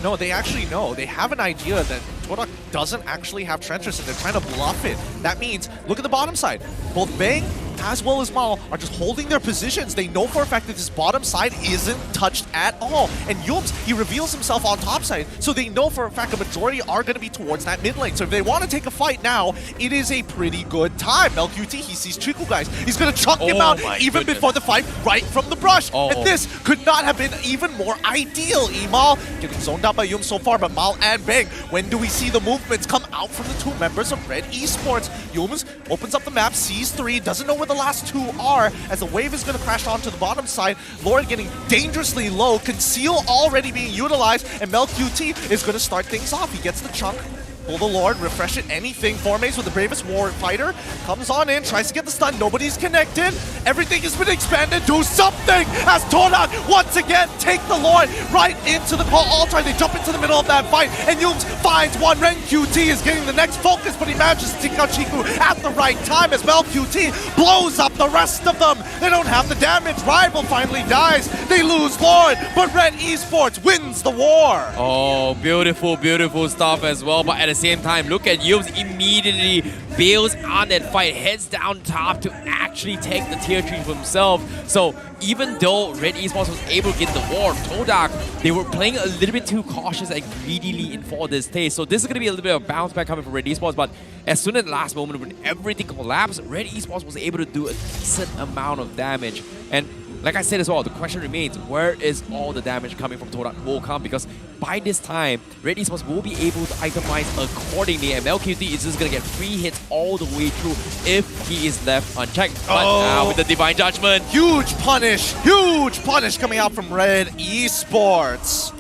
K: No, they actually know. They have an idea that Todak doesn't actually have trenches and they're trying to bluff it. That means, look at the bottom side. Both Bang as well as Mal are just holding their positions. They know for a fact that this bottom side isn't touched at all. And Yumes, he reveals himself on top side, so they know for a fact a majority are going to be towards that mid lane. So if they want to take a fight now, it is a pretty good time. Mel QT, he sees Chiku guys. He's going to chuck him out even before the fight right from the brush. And this could not have been even more ideal. Emal getting zoned out by Yumes so far, but Mal and Bang, when do we see the movements come out from the 2 members of Red Esports? Yumes opens up the map, sees 3, doesn't know where the last 2 are, as the wave is going to crash onto the bottom side. Lord getting dangerously low, Conceal already being utilized, and Mel QT is going to start things off. He gets the chunk, pull the Lord, refresh it, anything. Formase with the bravest war fighter, comes on in, tries to get the stun, nobody's connected. Everything has been expanded, do something! As Todak once again take the Lord right into the call altar. They jump into the middle of that fight, and Yumes finds one. Ren QT is getting the next focus, but he manages to take out Chiku at the right time as Mel QT blows up the rest of them. They don't have the damage. Rival finally dies. They lose Lord, but Red Esports wins the war.
L: Oh, beautiful, beautiful stuff as well, but at the same time, look at Yumes immediately bails on that fight, heads down top to actually take the tier 3 for himself. So even though Red Esports was able to get the war, Todak, they were playing a little bit too cautious and greedily in for this stage. So this is going to be a little bit of a bounce back coming from Red Esports, but as soon as the last moment when everything collapsed, Red Esports was able to do a decent amount of damage. And like I said as well, the question remains, where is all the damage coming from Todak will come? Because by this time, Red Esports will be able to itemize accordingly, and Mel QT is just going to get free hits all the way through if he is left unchecked. But now with the Divine Judgment.
K: Huge punish coming out from Red Esports.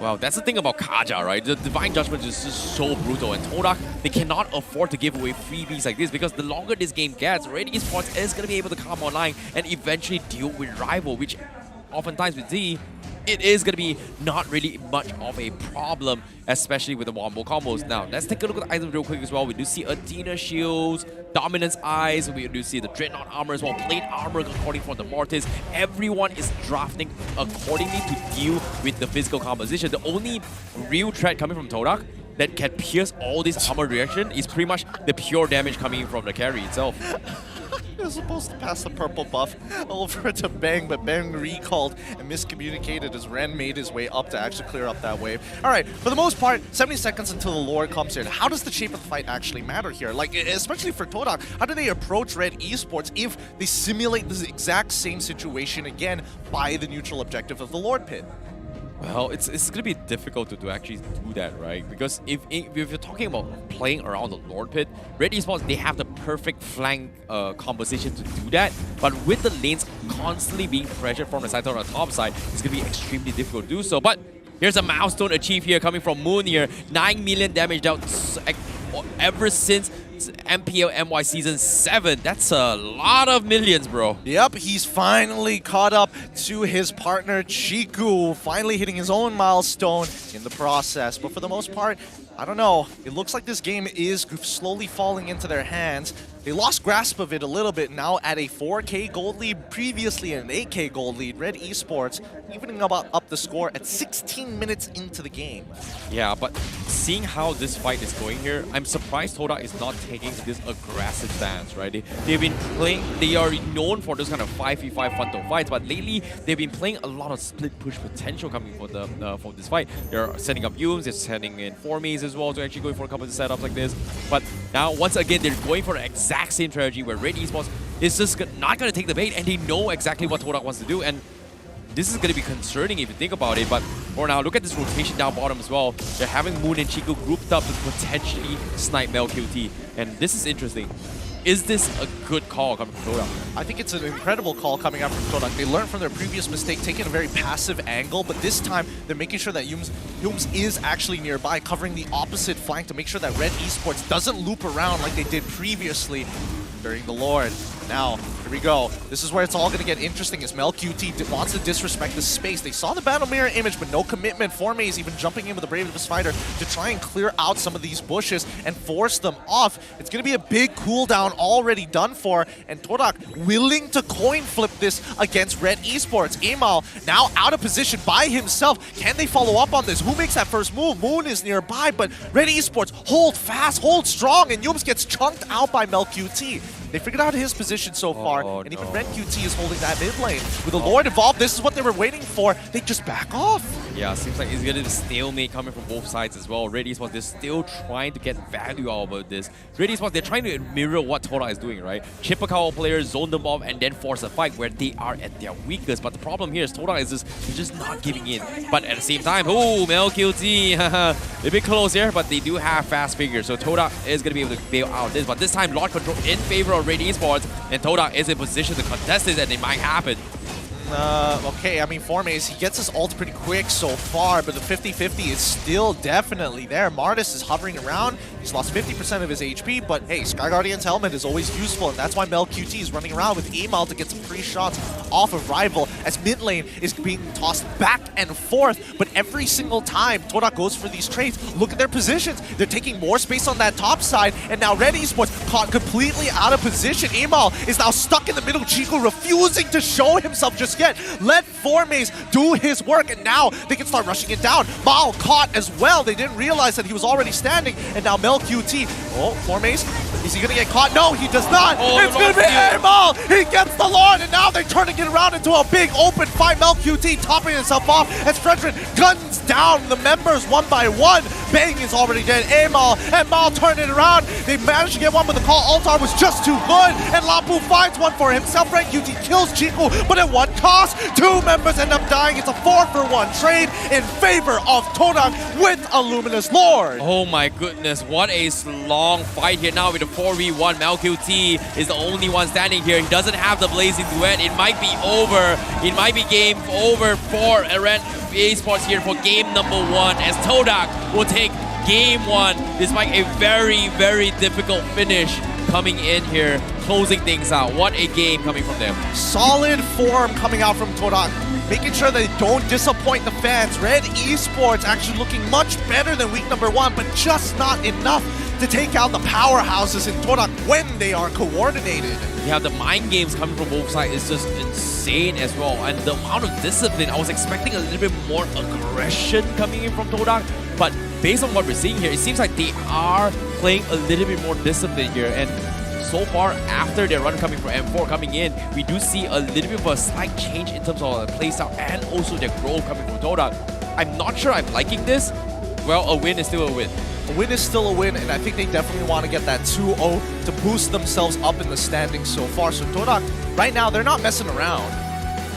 L: Well, that's the thing about Kaja, right? The Divine Judgment is just so brutal, and Todak, they cannot afford to give away freebies like this because the longer this game gets, Red Esports is going to be able to come online and eventually deal with Rival, which oftentimes with Z, it is going to be not really much of a problem, especially with the wombo combos. Now, let's take a look at the items real quick as well. We do see Athena shields, Dominance eyes, we do see the Dreadnought armor as well, Plate armor according for the Mortis. Everyone is drafting accordingly to deal with the physical composition. The only real threat coming from Todak that can pierce all this armor reaction is pretty much the pure damage coming from the carry itself.
K: He was supposed to pass the purple buff over to Bang, but Bang recalled and miscommunicated as Ren made his way up to actually clear up that wave. Alright, for the most part, 70 seconds until the Lord comes in. How does the shape of the fight actually matter here? Like, especially for Todak, how do they approach Red Esports if they simulate this exact same situation again by the neutral objective of the Lord Pit?
L: Well, it's going to be difficult to actually do that, right? Because if you're talking about playing around the Lord Pit, Red Esports, they have the perfect flank composition to do that. But with the lanes constantly being pressured from the side or the top side, it's going to be extremely difficult to do so. But here's a milestone achieved here coming from Moon here. 9 million damage dealt ever since MPL MY Season 7. That's a lot of millions, bro.
K: Yep, he's finally caught up to his partner Chiku, finally hitting his own milestone in the process. But for the most part, I don't know. It looks like this game is slowly falling into their hands. They lost grasp of it a little bit now at a 4K gold lead, previously an 8K gold lead. Red Esports evening up the score at 16 minutes into the game.
L: Yeah, but seeing how this fight is going here, I'm surprised Todak is not taking this aggressive stance, right? They've been playing, they are known for those kind of 5v5 frontal fights, but lately they've been playing a lot of split push potential coming for this fight. They're setting up Yumes, they're setting in Formies as well to actually go for a couple of setups like this. But now, once again, they're going for the exact same strategy where Red Esports is just not going to take the bait, and they know exactly what Todak wants to do. And this is going to be concerning if you think about it. But for now, look at this rotation down bottom as well. They're having Moon and Chico grouped up to potentially snipe MLQT. And this is interesting. Is this a good call coming from Todak?
K: I think it's an incredible call coming out from Todak. They learned from their previous mistake, taking a very passive angle, but this time they're making sure that Yumes is actually nearby, covering the opposite flank to make sure that Red Esports doesn't loop around like they did previously during the Lord. Now, here we go. This is where it's all going to get interesting as MelQT wants to disrespect the space. They saw the battle mirror image, but no commitment. Forme is even jumping in with the bravest fighter to try and clear out some of these bushes and force them off. It's going to be a big cooldown already done for, and Todak willing to coin flip this against Red Esports. Emal now out of position by himself. Can they follow up on this? Who makes that first move? Moon is nearby, but Red Esports hold fast, hold strong, and Yumes gets chunked out by MelQT. They figured out his position so far, and even Red QT is holding that mid lane. With the Lord involved, this is what they were waiting for. They just back off.
L: Yeah, seems like it's going to be a stalemate coming from both sides as well. Red Esports, they're still trying to get value out of this. Red Esports, they're trying to mirror what Todak is doing, right? Chip a couple players, zone them off, and then force a fight where they are at their weakest. But the problem here is Todak is just not giving in. But at the same time, oh, MelQT, a bit close here, but they do have fast figures. So Todak is going to be able to bail out this. But this time, Lord control in favor of Red Esports, and Todak is in position to contest this, and it might happen.
K: Okay, I mean, Formes, he gets his ult pretty quick so far, but the 50-50 is still definitely there. Martis is hovering around. He's lost 50% of his HP, but hey, Sky Guardian's helmet is always useful, and that's why MelQT is running around with Emal to get some free shots off of Rival, as mid lane is being tossed back and forth. But every single time Todak goes for these trades, look at their positions. They're taking more space on that top side, and now Red Esports caught completely out of position. Emal is now stuck in the middle. Chico refusing to show himself just yet. Let Formes do his work, and now they can start rushing it down. Mal caught as well. They didn't realize that he was already standing, and now MelQT. Oh, Formes, is he gonna get caught? No, he does not.
L: Oh,
K: it's gonna be Emal. He gets the Lord, and now they're turning it around into a big open fight. MelQT topping himself off as Frederick guns down the members one by one. Bang is already dead. Emal and Mal turn it around. They managed to get one, but the call Altar was just too good, and Lapu finds one for himself. Red QT kills Chico, but at what cost? Two members end up dying. It's a 4-for-1 trade in favor of Todak with a Luminous Lord.
L: Oh my goodness, what a long fight here now with the 4v1. MLQT is the only one standing here. He doesn't have the Blazing Duet. It might be over. It might be game over for Red Esports here for game number 1, as Todak will take game 1 despite a very, very difficult finish coming in here, closing things out. What a game coming from them.
K: Solid form coming out from Todak, making sure they don't disappoint the fans. Red Esports actually looking much better than week number 1, but just not enough to take out the powerhouses in Todak when they are coordinated.
L: Yeah, the mind games coming from both sides is just insane as well. And the amount of discipline, I was expecting a little bit more aggression coming in from Todak, but based on what we're seeing here, it seems like they are playing a little bit more discipline here. And so far, after their run coming from M4 coming in, we do see a little bit of a slight change in terms of playstyle and also their growth coming from Todak. I'm not sure I'm liking this. Well, a win is still a win.
K: A win is still a win, and I think they definitely want to get that 2-0 to boost themselves up in the standings so far. So Todak, right now, they're not messing around.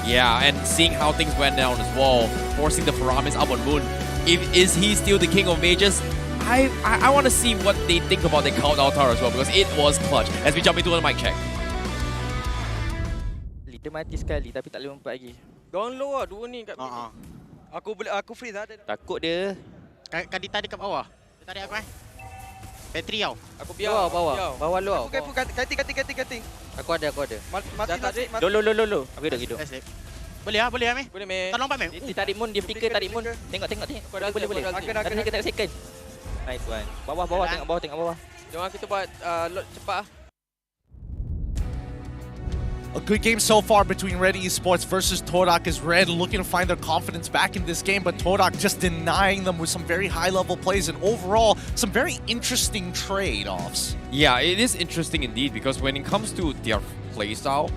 L: Yeah, and seeing how things went down as well, forcing the Faramis up on Moon. Is he still the king of mages? I want to see what they think about the Cult Altar as well, because it was clutch. As we jump into the mic check.
N: Dia mati sekali tapi tak boleh mempat lagi.
T: Down low lah, dua ni kat aku freeze lah.
N: Takut dia.
T: Kadita dekat bawah. Dia tarik aku Battery tau. Aku
N: biar. Bawah lu.
T: Aku kati.
N: Aku ada.
T: Mati.
N: Lo. Aku hidup.
T: Boleh lah, Meh? Boleh, Meh. Tak lompat, Meh?
N: Dia tarik Moon, dia flicker tarik Moon. Tengok. Boleh. Nanti kita tengok second. Nice one. Bawah, tengok bawah.
T: Jangan kita buat load cepat lah.
K: A good game so far between Red Esports versus Todak, as Red looking to find their confidence back in this game, but Todak just denying them with some very high-level plays and overall some very interesting trade-offs.
L: Yeah, it is interesting indeed, because when it comes to their playstyle,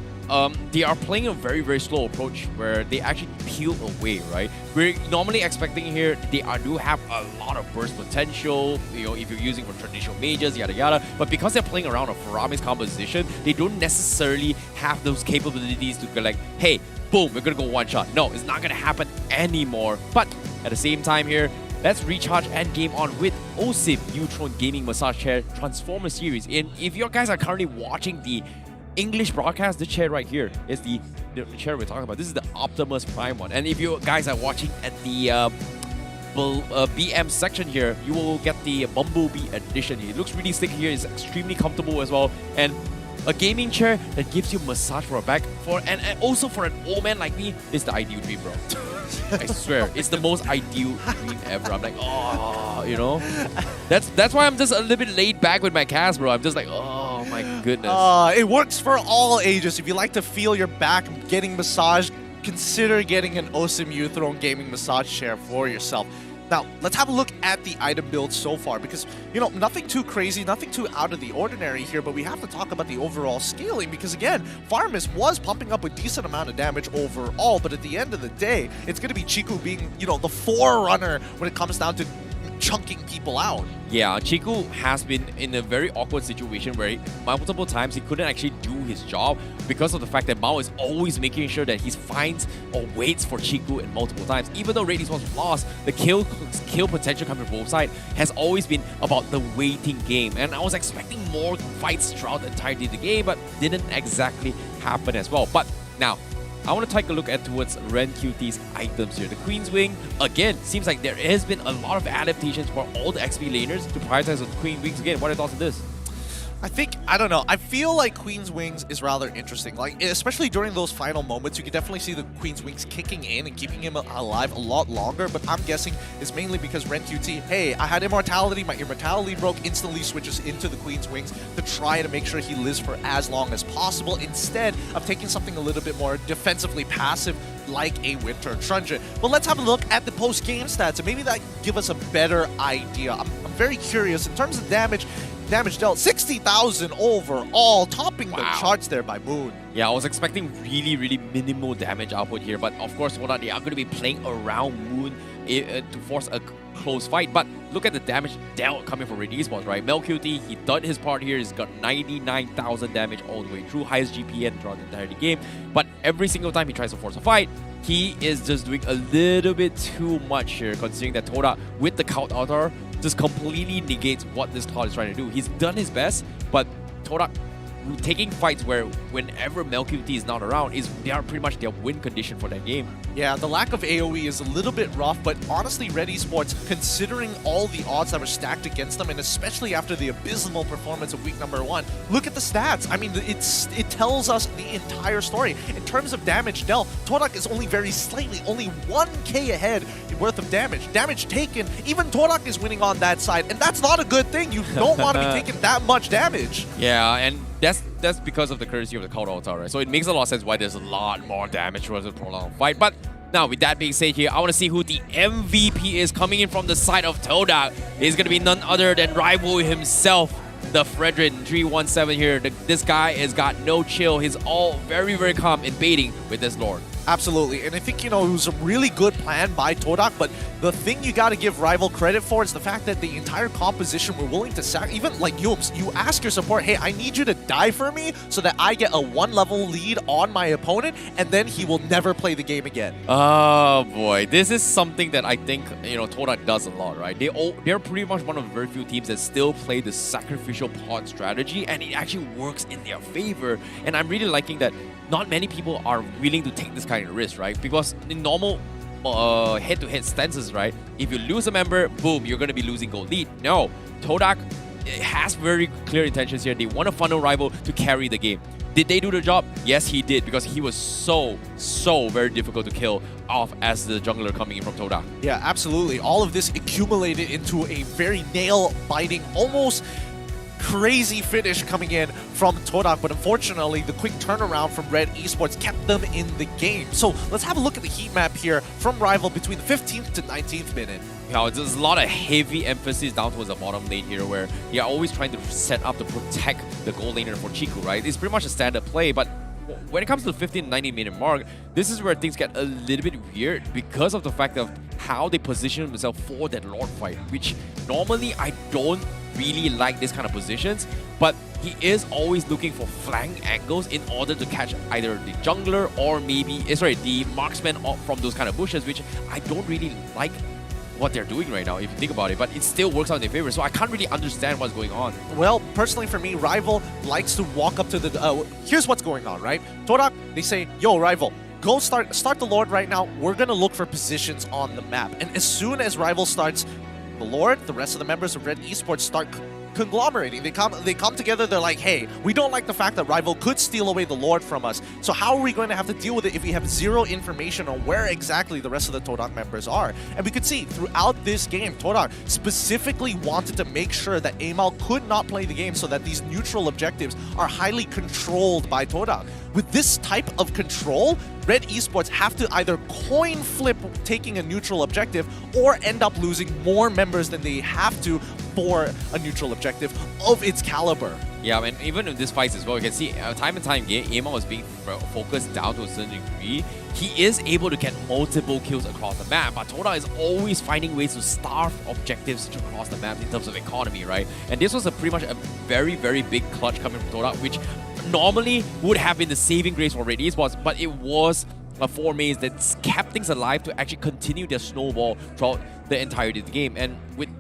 L: they are playing a very, very slow approach where they actually peel away, right? We're normally expecting here they do have a lot of burst potential, you know, if you're using for traditional mages, yada yada. But because they're playing around a Faramis composition, they don't necessarily have those capabilities to go like, hey, boom, we're gonna go one shot. No, it's not gonna happen anymore. But at the same time here, let's recharge and game on with OSIM Neutron Gaming Massage Chair Transformer Series. And if you guys are currently watching the English broadcast, the chair right here is the chair we're talking about. This is the Optimus Prime one. And if you guys are watching at the BM section here, you will get the Bumblebee edition. It looks really slick here. It's extremely comfortable as well. And a gaming chair that gives you massage for a back. And also for an old man like me, it's the ideal dream, bro. I swear, it's the most ideal dream ever. I'm like, oh, you know? That's why I'm just a little bit laid back with my cast, bro. I'm just like, oh my goodness.
K: It works for all ages. If you like to feel your back getting massaged, consider getting an OSIM Neutron Gaming Massage Chair for yourself. Now, let's have a look at the item build so far, because, you know, nothing too crazy, nothing too out of the ordinary here, but we have to talk about the overall scaling, because, again, Faramis was pumping up a decent amount of damage overall, but at the end of the day, it's going to be Chiku being, you know, the forerunner when it comes down to chunking people out.
L: Yeah, Chiku has been in a very awkward situation where multiple times he couldn't actually do his job because of the fact that Mao is always making sure that he finds or waits for Chiku in multiple times. Even though Red Esports was lost, the kill potential coming from both sides has always been about the waiting game. And I was expecting more fights throughout the entirety of the game, but didn't exactly happen as well. But now, I want to take a look at towards Ren QT's items here. The Queen's Wing, again, seems like there has been a lot of adaptations for all the XP laners to prioritize on Queen Wings again. What are your thoughts on this?
K: I don't know. I feel like Queen's Wings is rather interesting. Like, especially during those final moments, you can definitely see the Queen's Wings kicking in and keeping him alive a lot longer. But I'm guessing it's mainly because Ren QT, hey, I had immortality, my immortality broke, instantly switches into the Queen's Wings to try to make sure he lives for as long as possible, instead of taking something a little bit more defensively passive like a Winter Truncheon. But let's have a look at the post-game stats, and maybe that give us a better idea. I'm very curious in terms of damage dealt, 60,000 overall, topping the charts there by Moon.
L: Yeah, I was expecting really, really minimal damage output here, but of course, Todak, they are going to be playing around Moon to force a close fight. But look at the damage dealt coming from Red Esports, right? MelQT, he done his part here. He's got 99,000 damage all the way through, highest GPN throughout the entire game. But every single time he tries to force a fight, he is just doing a little bit too much here, considering that Todak, with the Cult Altar, just completely negates what this card is trying to do. He's done his best, but Todak taking fights where whenever MLBB is not around, they are pretty much their win condition for that game.
K: Yeah, the lack of AoE is a little bit rough, but honestly, Red Esports, considering all the odds that were stacked against them, and especially after the abysmal performance of week number 1, look at the stats. I mean, it tells us the entire story. In terms of damage dealt, Todak is only very slightly, only 1k ahead worth of damage. Damage taken, even Todak is winning on that side, and that's not a good thing. You don't want to be taking that much damage.
L: Yeah, and that's because of the courtesy of the counter altar, right? So it makes a lot of sense why there's a lot more damage towards a prolonged fight. But now, with that being said here, I want to see who the MVP is coming in from the side of Todak. It's going to be none other than rival himself, the Fredrin 317 here. This guy has got no chill. He's all very, very calm and baiting with this Lord.
K: Absolutely, and I think, you know, it was a really good plan by Todak, but the thing you got to give Rival credit for is the fact that the entire composition were willing to sacrifice. Even like Yoops, you ask your support, hey, I need you to die for me so that I get a 1-level lead on my opponent, and then he will never play the game again.
L: Oh boy, this is something that I think, you know, Todak does a lot, right? They're pretty much one of the very few teams that still play the sacrificial pawn strategy, and it actually works in their favor. And I'm really liking that not many people are willing to take this kind of risk, right? Because in normal head-to-head stances, right? If you lose a member, boom, you're going to be losing gold lead. No, Todak has very clear intentions here. They want to funnel Rival to carry the game. Did they do the job? Yes, he did, because he was so very difficult to kill off as the jungler coming in from Todak.
K: Yeah, absolutely. All of this accumulated into a very nail-biting, almost crazy finish coming in from Todak, but unfortunately the quick turnaround from Red Esports kept them in the game. So let's have a look at the heat map here from Rival between the 15th to 19th minute.
L: Yeah, there's a lot of heavy emphasis down towards the bottom lane here, where they are always trying to set up to protect the gold laner for Chiku, right? It's pretty much a standard play, but when it comes to the 15-19 minute mark, this is where things get a little bit weird because of the fact of how they position themselves for that Lord fight, which normally I don't really like this kind of positions, but he is always looking for flank angles in order to catch either the jungler or maybe, the marksman from those kind of bushes, which I don't really like what they're doing right now, if you think about it, but it still works out in their favor, so I can't really understand what's going on.
K: Well, personally for me, Rival likes to walk up to the... here's what's going on, right? Todak, they say, yo, Rival, go start the Lord right now. We're going to look for positions on the map. And as soon as Rival starts the Lord, the rest of the members of Red Esports start conglomerating. They come together. They're like, hey, we don't like the fact that Rival could steal away the Lord from us. So how are we going to have to deal with it if we have zero information on where exactly the rest of the Todak members are? And we could see throughout this game, Todak specifically wanted to make sure that Amal could not play the game so that these neutral objectives are highly controlled by Todak. With this type of control, Red Esports have to either coin flip taking a neutral objective or end up losing more members than they have to for a neutral objective of its caliber.
L: Yeah, and even in this fight as well, you can see time and time again, Amal is being focused down to a certain degree. He is able to get multiple kills across the map, but Todak is always finding ways to starve objectives across the map in terms of economy, right? And this was pretty much a very big clutch coming from Todak, which normally would have been the saving grace for Red Esports, but it was a 4 maze that kept things alive to actually continue their snowball throughout the entirety of the game. And with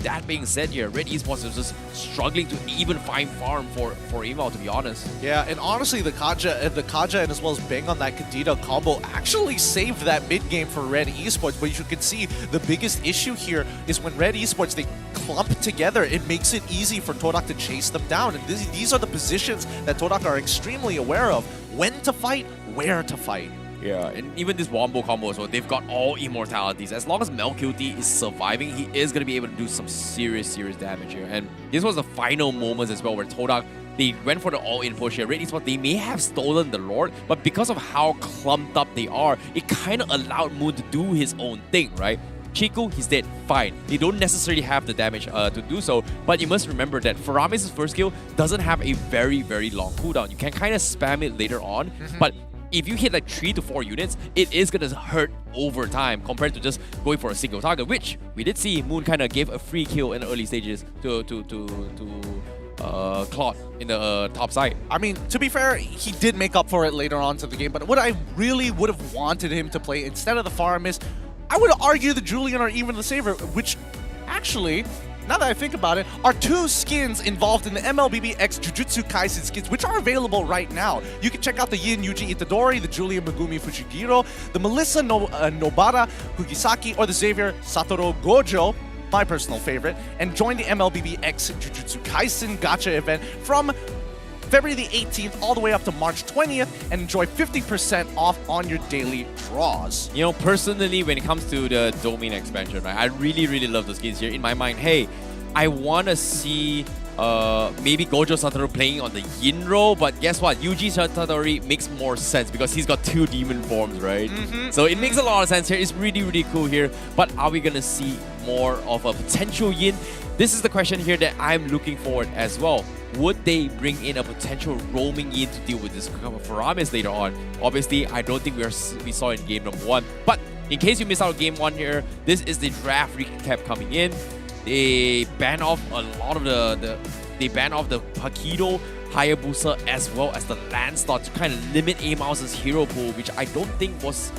L: that being said here, Red Esports is just struggling to even find farm for Amal, to be honest.
K: Yeah, and honestly, the Kaja and as well as Bang on that Kadita combo actually saved that mid game for Red Esports. But you can see the biggest issue here is when Red Esports, they clump together, it makes it easy for Todak to chase them down. And these are the positions that Todak are extremely aware of. When to fight, where to fight.
L: Yeah, and even this Wombo combo, so they've got all immortalities. As long as MLBB is surviving, he is going to be able to do some serious damage here. And this was the final moments as well where Todak, they went for the all-in push here. Red Esports, they may have stolen the Lord, but because of how clumped up they are, it kind of allowed Moon to do his own thing, right? Chiku, he's dead, fine. They don't necessarily have the damage to do so, but you must remember that Faramis' first kill doesn't have a very long cooldown. You can kind of spam it later on, but if you hit like 3 to 4 units, it is going to hurt over time compared to just going for a single target, which we did see Moon kind of gave a free kill in the early stages to Claude in the top side.
K: I mean, to be fair, he did make up for it later on to the game, but what I really would have wanted him to play instead of the Faramis, I would argue the Julian or even the Saver, which actually now that I think about it, are 2 skins involved in the MLBB X Jujutsu Kaisen skins, which are available right now. You can check out the Yin Yuji Itadori, the Julia Megumi Fushiguro, the Melissa Nobara Kugisaki, or the Xavier Satoru Gojo, my personal favorite, and join the MLBB X Jujutsu Kaisen gacha event from February the 18th all the way up to March 20th and enjoy 50% off on your daily draws.
L: You know, personally, when it comes to the domain expansion, right, I really love the skins here. In my mind, hey, I want to see maybe Gojo Satoru playing on the Yin role, but guess what? Yuji Satoru makes more sense because he's got 2 demon forms, right? So it makes a lot of sense here. It's really cool here. But are we going to see more of a potential Yin? This is the question here that I'm looking forward as well. Would they bring in a potential roaming Yin to deal with this Faramis later on? Obviously, I don't think we saw in game number 1. But in case you missed out on game 1 here, this is the draft recap coming in. They ban off a lot of they ban off the Pakido, Hayabusa, as well as the Landstar to kind of limit A-Mouse's hero pool, which I don't think was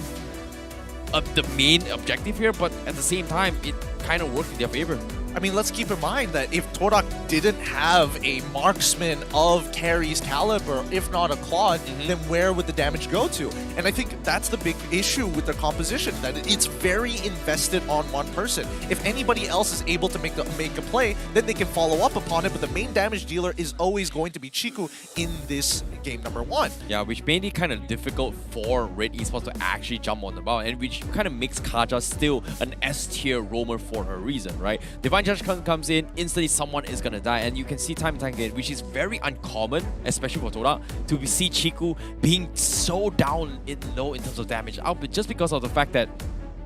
L: the main objective here, but at the same time, it kind of worked in their favor.
K: I mean, let's keep in mind that if Todak didn't have a marksman of Carrie's caliber, if not a Claude, then where would the damage go to? And I think that's the big issue with their composition, that it's very invested on one person. If anybody else is able to make a play, then they can follow up upon it, but the main damage dealer is always going to be Chiku in this game number 1.
L: Yeah, which made it kind of difficult for Red Esports to actually jump on the ball, and which kind of makes Kaja still an S-tier roamer for a reason, right? Divine Judge comes in, instantly someone is gonna die, and you can see time and time again, which is very uncommon, especially for Todak, to see Chiku being so down low in terms of damage output, just because of the fact that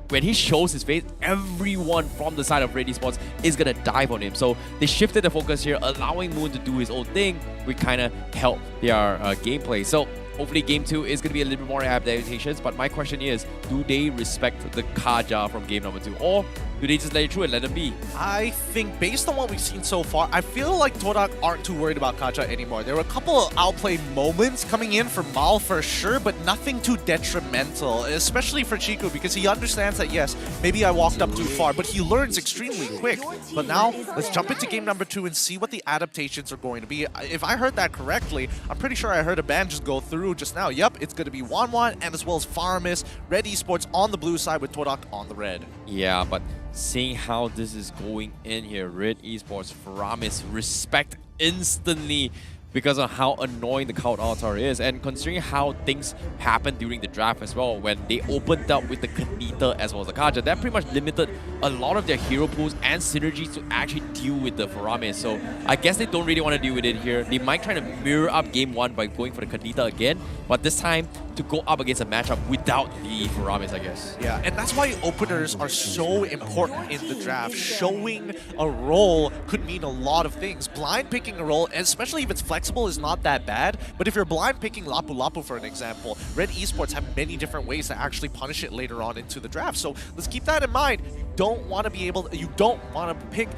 L: when he shows his face, everyone from the side of Red Esports is gonna dive on him. So they shifted the focus here, allowing Moon to do his own thing, which kind of helped their gameplay. So hopefully game 2 is going to be a little bit more adaptations, but my question is, do they respect the Kaja from game number 2, or do they just let it through and let them be?
K: I think based on what we've seen so far, I feel like Todak aren't too worried about Kaja anymore. There were a couple of outplay moments coming in from Mal for sure, but nothing too detrimental, especially for Chiku, because he understands that, yes, maybe I walked up too far, but he learns extremely quick. But now, let's jump into game number 2 and see what the adaptations are going to be. If I heard that correctly, I'm pretty sure I heard a ban just go through just now. Yep, it's going to be Wanwan and as well as Faramis, Red Esports on the blue side with Todak on the red.
L: Yeah, but seeing how this is going in here, Red Esports, Faramis respect instantly because of how annoying the Cloud Altar is, and considering how things happened during the draft as well, when they opened up with the Kanita as well as the Kaja, that pretty much limited a lot of their hero pools and synergies to actually deal with the Faramis. So I guess they don't really want to deal with it here. They might try to mirror up game 1 by going for the Kanita again, but this time to go up against a matchup without the Faramis, I guess.
K: Yeah, and that's why openers are so important in the draft. Showing a role could mean a lot of things. Blind picking a role, especially if it's flexible, is not that bad. But if you're blind picking Lapu Lapu, for an example, Red Esports have many different ways to actually punish it later on into the draft. So let's keep that in mind. You don't want to pick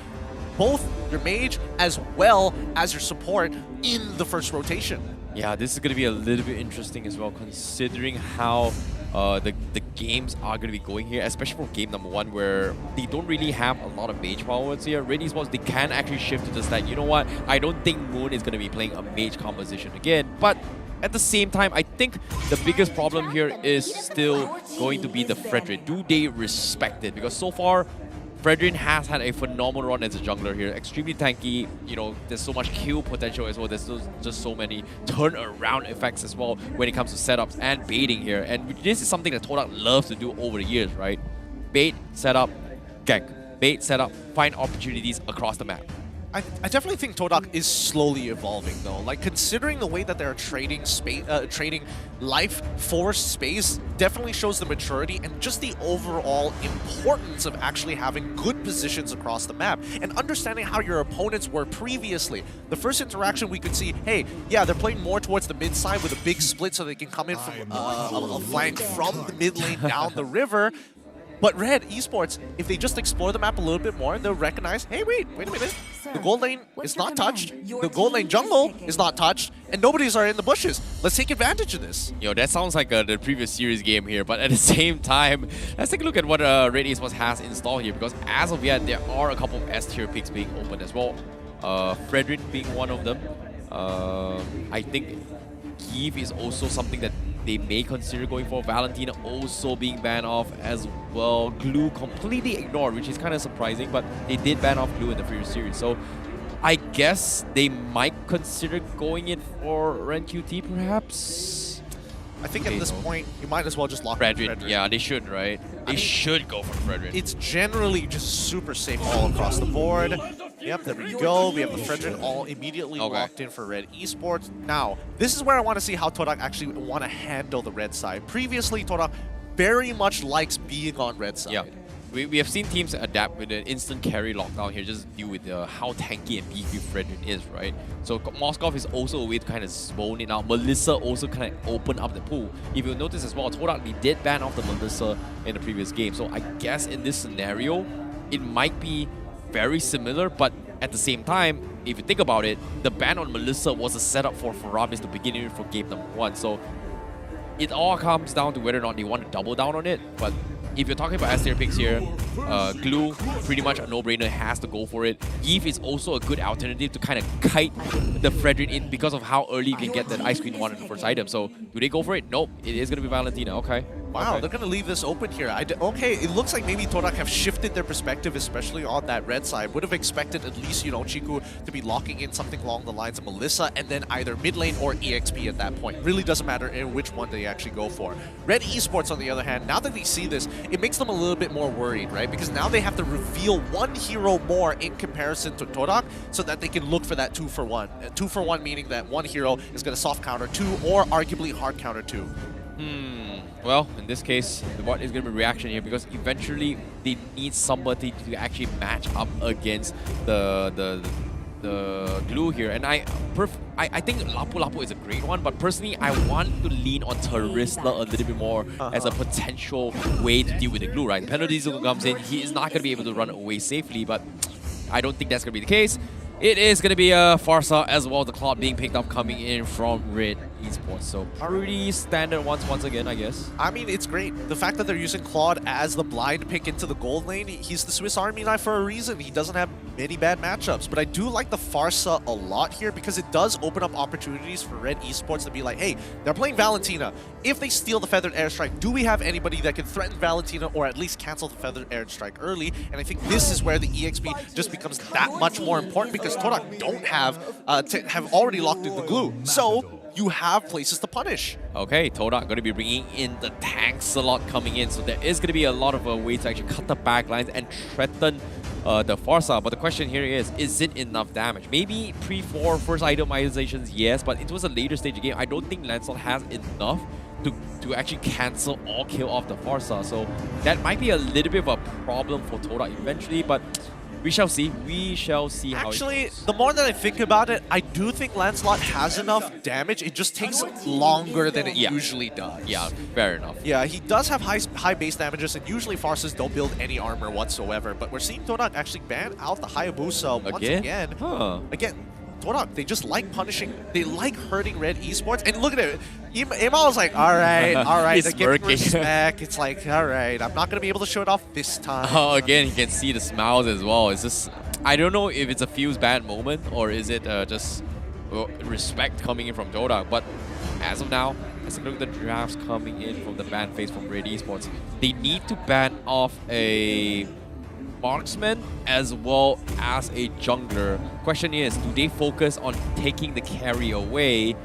K: both your mage as well as your support in the first rotation.
L: Yeah, this is going to be a little bit interesting as well, considering how the games are going to be going here, especially for game number 1, where they don't really have a lot of mage powers here. Red Esports, they can actually shift to just like, you know what, I don't think Moon is going to be playing a mage composition again, but at the same time, I think the biggest problem here is still going to be the Fredrin. Do they respect it? Because so far, Fredrin has had a phenomenal run as a jungler here. Extremely tanky, you know, there's so much kill potential as well. There's just so many turn-around effects as well when it comes to setups and baiting here. And this is something that Todak loves to do over the years, right? Bait, setup, gank. Bait, setup, find opportunities across the map.
K: I definitely think Todak is slowly evolving, though. Like, considering the way that they're trading space, trading life for space, definitely shows the maturity and just the overall importance of actually having good positions across the map and understanding how your opponents were previously. The first interaction we could see, hey, yeah, they're playing more towards the mid side with a big split so they can come in from a flank from the mid lane down the river. But Red Esports, if they just explore the map a little bit more, they'll recognize, hey, wait a minute. The gold lane is not touched. The gold lane jungle is not touched. And nobody's are in the bushes. Let's take advantage of this.
L: Yo, that sounds like the previous series game here. But at the same time, let's take a look at what Red Esports has installed here. Because as of yet, there are a couple of S-tier picks being opened as well. Frederick being one of them. I think Eve is also something that they may consider going for. Valentina also being banned off as well. Glue completely ignored, which is kind of surprising, but they did ban off Glue in the previous series. So I guess they might consider going in for Ren QT perhaps.
K: I think at this point, you might as well just lock
L: Frederick.
K: Frederick.
L: Yeah, they should, right? They should go for Frederick.
K: It's generally just super safe all across the board. Yep, there we go. We have the Frederick all immediately locked in for Red Esports. Now, this is where I want to see how Todak actually want to handle the red side. Previously, Todak very much likes being on red side.
L: Yeah. We have seen teams adapt with an instant carry lockdown here, just deal with how tanky and beefy Frederick is, right? So Moskov is also a way to kind of zone it out. Melissa also kind of open up the pool. If you notice as well, Todak, they did ban off the Melissa in the previous game. So I guess in this scenario, it might be very similar, but at the same time, if you think about it, the ban on Melissa was a setup for Farabis to begin with for game number 1. So it all comes down to whether or not they want to double down on it. But if you're talking about S-tier picks here, Glue, pretty much a no-brainer, has to go for it. Eve is also a good alternative to kind of kite the Frederick in because of how early you can get that Ice Queen 1 in the first item. So, do they go for it? Nope, it is going to be Valentina. Okay.
K: Wow,
L: okay.
K: They're going to leave this open here. Okay, it looks like maybe Todak have shifted their perspective, especially on that red side. Would have expected at least, you know, Chiku to be locking in something along the lines of Melissa and then either mid lane or EXP at that point. Really doesn't matter in which one they actually go for. Red Esports, on the other hand, now that they see this, it makes them a little bit more worried, right? Because now they have to reveal one hero more in comparison to Todak so that they can look for that 2-for-1. 2-for-1 meaning that one hero is going to soft counter 2 or arguably hard counter 2.
L: Well, in this case, what is going to be reaction here? Because eventually they need somebody to actually match up against the Glue here. And I think Lapu Lapu is a great one, but personally, I want to lean on Terista a little bit more as a potential way to deal with the Glue, right? Penalty Zuko comes in, he is not going to be able to run away safely, but I don't think that's going to be the case. It is going to be a Farsa as well, the Cloud being picked up coming in from Red Esports. So pretty standard ones once again, I guess.
K: I mean, it's great. The fact that they're using Claude as the blind pick into the gold lane, he's the Swiss Army knife for a reason. He doesn't have many bad matchups. But I do like the Farsa a lot here because it does open up opportunities for Red Esports to be like, hey, they're playing Valentina. If they steal the Feathered Airstrike, do we have anybody that can threaten Valentina or at least cancel the Feathered Airstrike early? And I think this is where the EXP just becomes that much more important because Todak don't have already locked in the Glue. So you have places to punish.
L: Okay, Todak going to be bringing in the tanks a lot coming in, so there is going to be a lot of ways to actually cut the back lines and threaten the Farsa. But the question here is it enough damage? Maybe pre-4 first itemizations, yes, but it was a later stage of game. I don't think Lancelot has enough to actually cancel or kill off the Farsa, so that might be a little bit of a problem for Todak eventually, but we shall see. We shall see how
K: Actually, the more that I think about it, I do think Lancelot has enough damage. It just takes longer than it usually does.
L: Yeah, fair enough.
K: Yeah, he does have high base damages, and usually Farsas don't build any armor whatsoever. But we're seeing Todak actually ban out the Hayabusa once again. Again, Todak, they just like punishing, they like hurting Red Esports. And look at it, Emal was like, all right, they're giving respect. It's like, all right, I'm not going to be able to show it off this time.
L: Oh, again, you can see the smiles as well. It's just, I don't know if it's a feels bad moment or is it just respect coming in from Todak. But as of now, let's look at the drafts coming in from the ban phase from Red Esports. They need to ban off a marksman as well as a jungler. Question is, do they focus on taking the carry away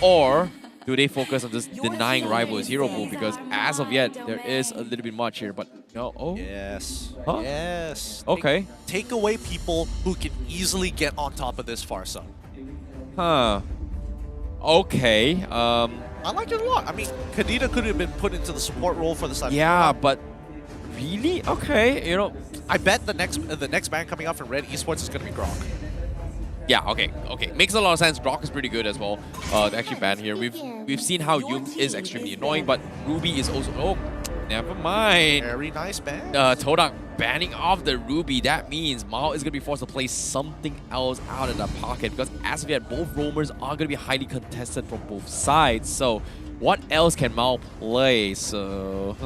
L: or do they focus on just denying rivals hero pool? Because as of yet, there is a little bit much here, but no. Oh,
K: yes.
L: Huh?
K: Yes.
L: Okay.
K: Take away people who can easily get on top of this Farsa.
L: Huh. Okay.
K: I like it a lot. I mean, Kadita could have been put into the support role for the side.
L: Yeah, but really? Okay, you know,
K: I bet the next ban coming out from Red Esports is going to be Grok.
L: Yeah, okay. Makes a lot of sense. Grok is pretty good as well. They actually ban here. We've seen how Yum is extremely annoying, but Ruby is also never mind.
K: Very nice ban.
L: Todak banning off the Ruby. That means Mao is going to be forced to play something else out of that pocket, because as we had, both roamers are going to be highly contested from both sides. So what else can Mao play? So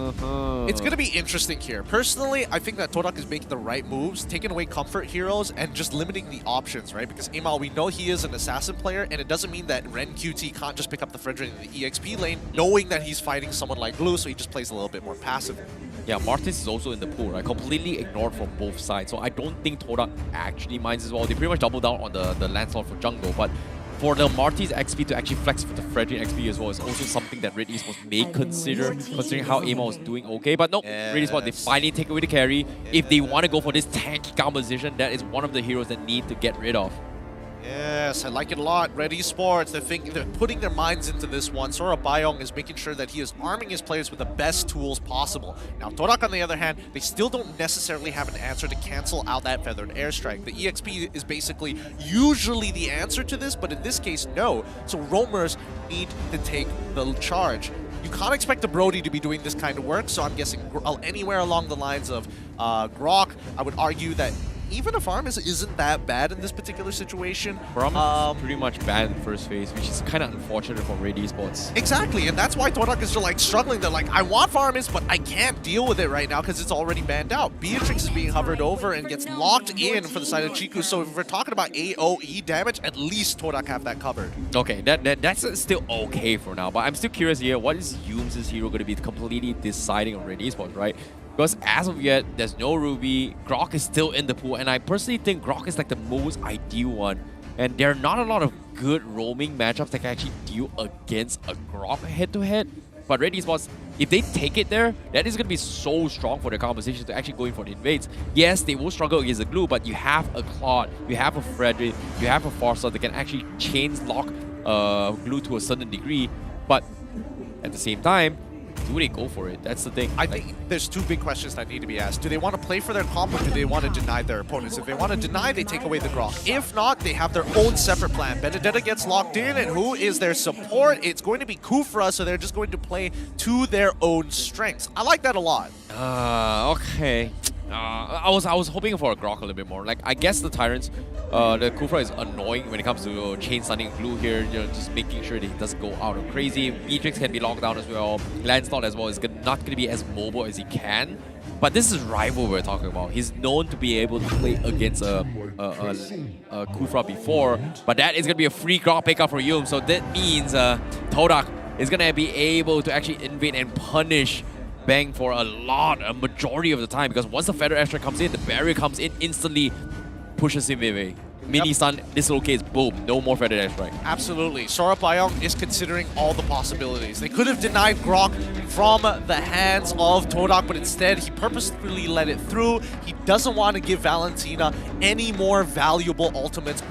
K: it's going to be interesting here. Personally, I think that Todak is making the right moves, taking away comfort heroes and just limiting the options, right? Because Amal, we know he is an assassin player, and it doesn't mean that Ren QT can't just pick up the Fredrin in the EXP lane, knowing that he's fighting someone like Blue, so he just plays a little bit more passive.
L: Yeah, Martis is also in the pool, right? Completely ignored from both sides. So I don't think Todak actually minds as well. They pretty much double down on the Lancelot for jungle, but for the Martis XP to actually flex for the Fredrin XP as well is also something that Red Esports may consider, considering how Amal is doing okay. But no, Red Esports, they finally take away the carry. If they want to go for this tanky composition, that is one of the heroes that need to get rid of.
K: Yes, I like it a lot. Red Esports, they're putting their minds into this one. Sora Bayong is making sure that he is arming his players with the best tools possible. Now, Todak, on the other hand, they still don't necessarily have an answer to cancel out that Feathered Airstrike. The EXP is basically usually the answer to this, but in this case, no. So roamers need to take the charge. You can't expect the Brody to be doing this kind of work, so I'm guessing anywhere along the lines of Grok, I would argue that even if Arm isn't that bad in this particular situation.
L: Arm is pretty much bad in the first phase, which is kind of unfortunate for Red Esports.
K: Exactly, and that's why Todak is like struggling. They're like, I want Farmis, but I can't deal with it right now because it's already banned out. Beatrix is being hovered over and gets locked in for the side of Chiku, so if we're talking about AoE damage, at least Todak have that covered.
L: Okay, that's still okay for now, but I'm still curious here, what is Yums' hero going to be completely deciding on Red Esports, right? Because as of yet, there's no Ruby, Grok is still in the pool, and I personally think Grok is like the most ideal one. And there are not a lot of good roaming matchups that can actually deal against a Grok head-to-head. But Red Esports, if they take it there, that is going to be so strong for their composition to actually go in for the invades. Yes, they will struggle against the glue, but you have a Claude, you have a Frederick, you have a Farsa that can actually chain lock glue to a certain degree. But at the same time, do they go for it? That's the thing.
K: I think there's two big questions that need to be asked. Do they want to play for their comp, or do they want to deny their opponents? If they want to deny, they take away the Grok. If not, they have their own separate plan. Benedetta gets locked in, and who is their support? It's going to be Kufra, so they're just going to play to their own strengths. I like that a lot.
L: Okay. I was hoping for a Grok a little bit more. Like, I guess the Tyrants, the Kufra is annoying when it comes to chain stunning glue here, you know, just making sure that he doesn't go out of crazy. Beatrix can be locked down as well. Lancelot as well is not going to be as mobile as he can. But this is Rival we're talking about. He's known to be able to play against a Kufra before, but that is going to be a free Grok pickup for Yum. So that means Todak is going to be able to actually invade and punish Bang for a majority of the time, because once the Feather Airstrike comes in, the barrier comes in instantly, pushes him away. Mini stun, dislocates, boom, no more Feather Airstrike.
K: Absolutely. Sora Bayong is considering all the possibilities. They could have denied Grok from the hands of Todak, but instead he purposefully let it through. He doesn't want to give Valentina any more valuable ultimates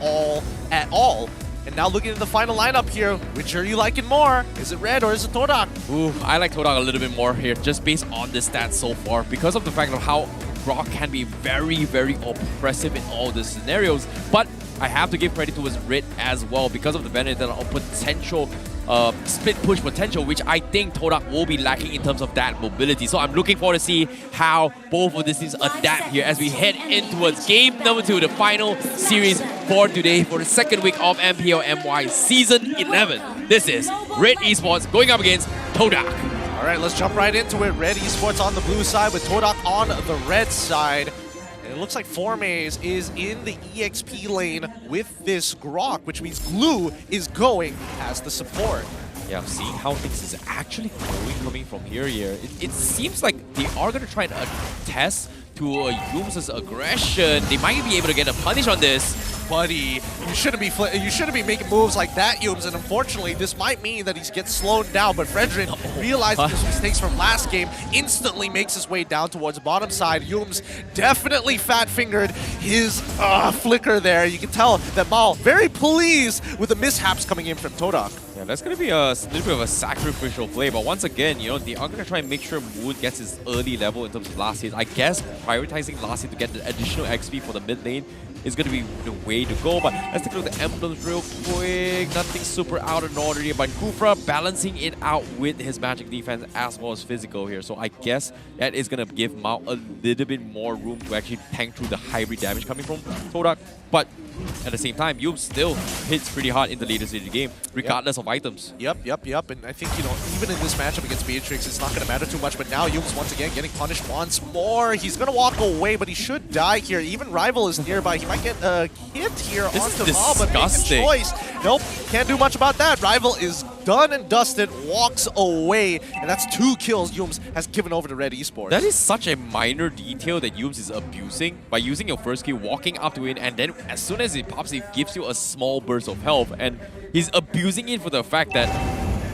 K: at all. And now looking at the final lineup here, which are you liking more? Is it Red or is it Todak?
L: Ooh, I like Todak a little bit more here, just based on the stats so far, because of the fact of how Grok can be very, very oppressive in all the scenarios. But I have to give credit to his Red as well, because of the benefit of potential split push potential, which I think Todak will be lacking in terms of that mobility. So I'm looking forward to see how both of these teams adapt here as we head in towards game number 2, the final series for today, for the second week of MPL MY Season 11. This is Red Esports going up against Todak.
K: All right, let's jump right into it. Red Esports on the blue side with Todak on the red side. It looks like Formaze is in the EXP lane with this Grok, which means Glue is going as the support.
L: Yeah, I'm seeing how things is actually going coming from here. It seems like they are going to try to test to Yums' aggression. They might be able to get a punish on this.
K: Buddy, you shouldn't be making moves like that, Yums, and unfortunately, this might mean that he gets slowed down, but Fredrin, realizing his mistakes from last game, instantly makes his way down towards the bottom side. Yums definitely fat-fingered his flicker there. You can tell that Mal very pleased with the mishaps coming in from Todak.
L: Yeah, that's going to be a little bit of a sacrificial play, but once again, you know, they are going to try and make sure Moon gets his early level in terms of last hit. I guess prioritizing last hit to get the additional XP for the mid lane is going to be the way to go. But let's take a look at the emblems real quick. Nothing super out of order here, but Kufra balancing it out with his magic defense as well as physical here. So I guess that is going to give Mao a little bit more room to actually tank through the hybrid damage coming from Todak. But at the same time, Yum still hits pretty hard in the later stage of the game, regardless of items.
K: Yep. And I think, even in this matchup against Beatrix, it's not going to matter too much. But now Yum's once again getting punished once more. He's going to walk away, but he should die here. Even Rival is nearby. He might get a hit here onto Mal, but make a choice. Nope, can't do much about that. Rival is done and dusted, walks away, and that's 2 kills Yums has given over to Red Esports.
L: That is such a minor detail that Yums is abusing by using your first kill, walking up to it, and then as soon as it pops, it gives you a small burst of health, and he's abusing it for the fact that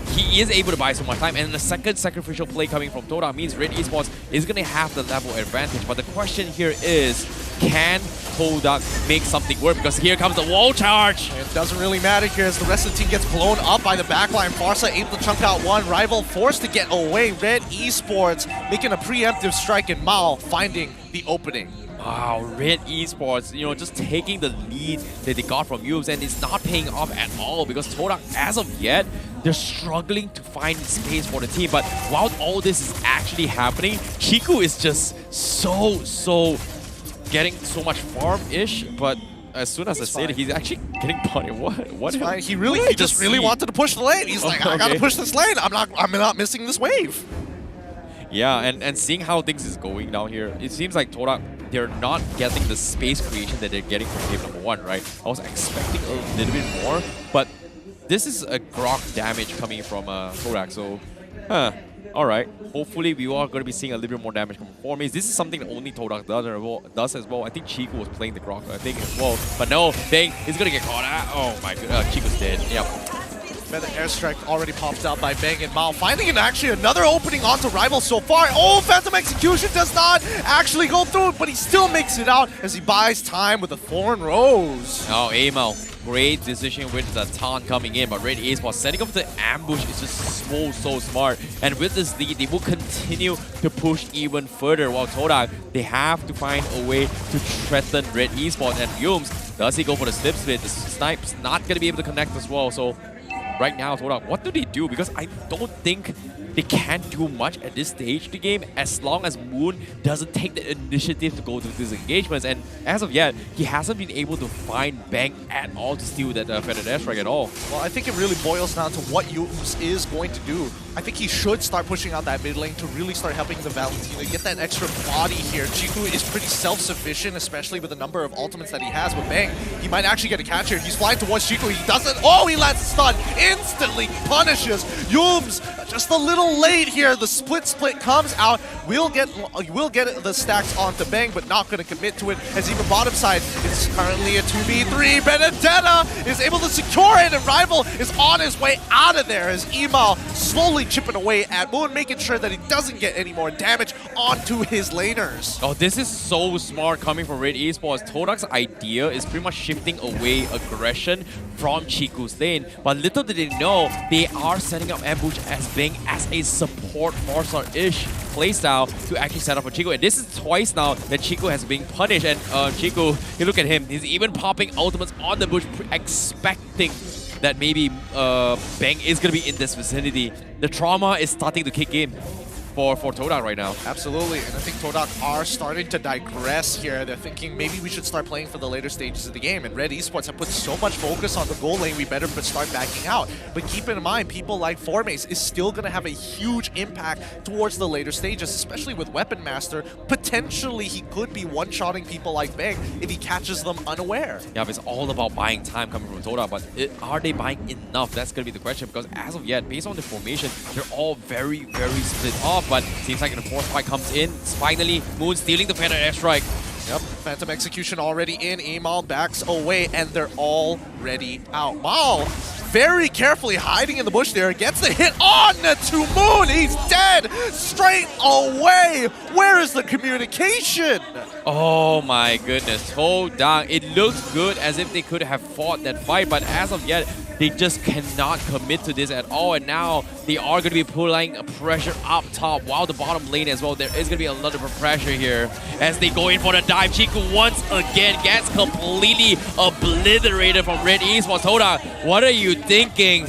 L: he is able to buy so much time, and the second sacrificial play coming from Todak means Red Esports is going to have the level advantage. But the question here is, can Todak make something work? Because here comes the wall charge.
K: It doesn't really matter here as the rest of the team gets blown up by the backline. Farsa able to chunk out one. Rival forced to get away. Red Esports making a preemptive strike, and Mao finding the opening.
L: Wow, Red Esports, just taking the lead that they got from Yums, and it's not paying off at all because Todak, as of yet, they're struggling to find space for the team. But while all this is actually happening, Chiku is just so getting so much farm-ish, but as soon as I say it, he's actually getting punished. What?
K: He just really wanted to push the lane. He's like, I gotta push this lane. I'm not missing this wave.
L: Yeah, and seeing how things is going down here, it seems like Todak, they're not getting the space creation that they're getting from game number 1, right? I was expecting a little bit more, but this is a grok damage coming from Todak, so alright. Hopefully we are going to be seeing a little bit more damage coming from Formaze. This is something that only Todak does as well. I think Chico was playing the grok, I think, as well. But no, Bang is going to get caught out. Oh my god, Chico's dead. Yep.
K: The airstrike already popped out by Bang and Mao. Finding actually another opening onto Rival so far. Oh, Phantom Execution does not actually go through, but he still makes it out as he buys time with a Thorn Rose.
L: Oh, Amel. Great decision with the taunt coming in, but Red Esports setting up the ambush is just so smart. And with this lead, they will continue to push even further, while Todak, they have to find a way to threaten Red Esports. And Yums, does he go for the slip split? The snipe's not going to be able to connect as well, so right now, Todak, what do they do? Because I don't think they can do much at this stage of the game as long as Moon doesn't take the initiative to go to these engagements. And as of yet, he hasn't been able to find Bang at all to steal that feathered airstrike at all.
K: Well, I think it really boils down to what Yums is going to do. I think he should start pushing out that mid lane to really start helping the Valentina get that extra body here. Chiku is pretty self-sufficient, especially with the number of ultimates that he has with Bang. He might actually get a catch here. He's flying towards Chiku. He doesn't. Oh, he lets stun. Instantly punishes Yums. Just a little late here. The split comes out. We'll get the stacks onto Bang, but not going to commit to it. As even bottom side, it's currently a 2v3. Benedetta is able to secure it, and Rival is on his way out of there as Emal slowly chipping away at Moon, making sure that he doesn't get any more damage onto his laners.
L: Oh, this is so smart coming from Red Esports. Todak's idea is pretty much shifting away aggression from Chiku's lane, but little did they know, they are setting up ambush as Bang as a support Forcer-ish playstyle to actually set up for Chico. And this is twice now that Chico has been punished, and Chico, you look at him, he's even popping ultimates on the bush, expecting that maybe Bang is going to be in this vicinity. The trauma is starting to kick in for Todak right now.
K: Absolutely, and I think Todak are starting to digress here. They're thinking maybe we should start playing for the later stages of the game, and Red Esports have put so much focus on the goal lane, we better start backing out. But keep in mind, people like Formaze is still going to have a huge impact towards the later stages, especially with Weapon Master. Potentially, he could be one-shotting people like Bang if he catches them unaware.
L: Yeah, but it's all about buying time coming from Todak, but are they buying enough? That's going to be the question, because as of yet, based on the formation, they're all very split off. But seems like the fourth fight comes in. Finally, Moon stealing the feathered airstrike.
K: Yep, Phantom Execution already in. Amal backs away, and they're already out. Mal very carefully hiding in the bush there. Gets the hit on to Moon. He's dead straight away. Where is the communication?
L: Oh my goodness. Todak. It looks good as if they could have fought that fight, but as of yet, They just cannot commit to this at all, and now they are going to be pulling pressure up top while the bottom lane as well. There is going to be a lot of pressure here as they go in for the dive. Chiku once again gets completely obliterated from Red Esports. Todak, what are you thinking?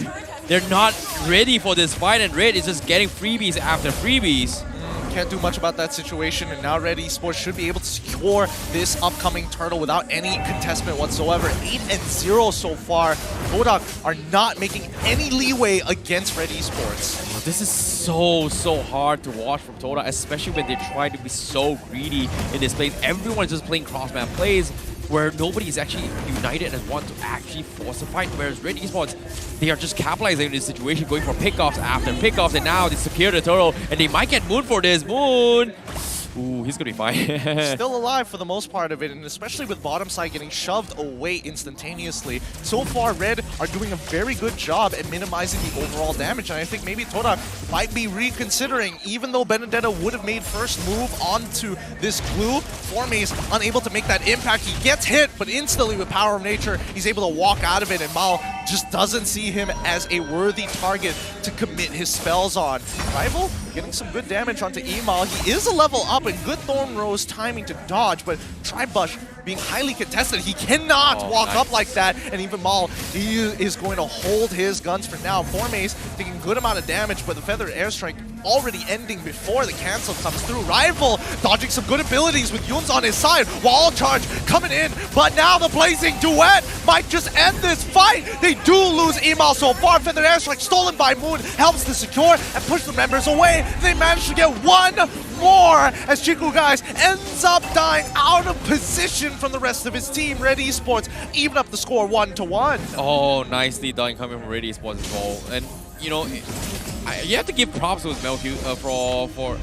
L: They're not ready for this fight, and Red is just getting freebies after freebies.
K: Can't do much about that situation, and now Red Esports should be able to secure this upcoming turtle without any contestment whatsoever. 8-0 so far. Todak are not making any leeway against Red Esports.
L: This is so hard to watch from Todak, especially when they try to be so greedy in this place. Everyone's just playing cross-map plays where nobody is actually united and want to actually force a fight, whereas Red Esports, they are just capitalizing on this situation, going for pickoffs after pickoffs, and now they secure the turtle, and they might get Moon for this. Moon! Ooh, he's gonna be fine.
K: Still alive for the most part of it, and especially with bottom side getting shoved away instantaneously. So far, Red are doing a very good job at minimizing the overall damage, and I think maybe Todak might be reconsidering, even though Benedetta would have made first move onto this glue. Formaze unable to make that impact. He gets hit, but instantly with Power of Nature, he's able to walk out of it, and Mal just doesn't see him as a worthy target to commit his spells on. Rival getting some good damage onto Emal. He is a level up, and good Thorn Rose timing to dodge, but Tribush being highly contested. He cannot walk up like that, and even Mal, he is going to hold his guns for now. Formaze taking a good amount of damage, but the Feathered Airstrike already ending before the cancel comes through. Rival dodging some good abilities with Yuns on his side. Wall charge coming in, but now the Blazing Duet might just end this fight. They do lose Emal so far. Feathered Airstrike stolen by Moon helps to secure and push the members away. They manage to get one more as Chiku guys ends up dying out of position from the rest of his team. Red Esports even up the score 1-1.
L: Oh, nicely done coming from Red Esports as well. And you know, you have to give props with Melq for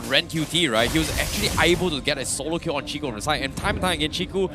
L: Ren QT, right? He was actually able to get a solo kill on Chiku on the side, and time again, Chiku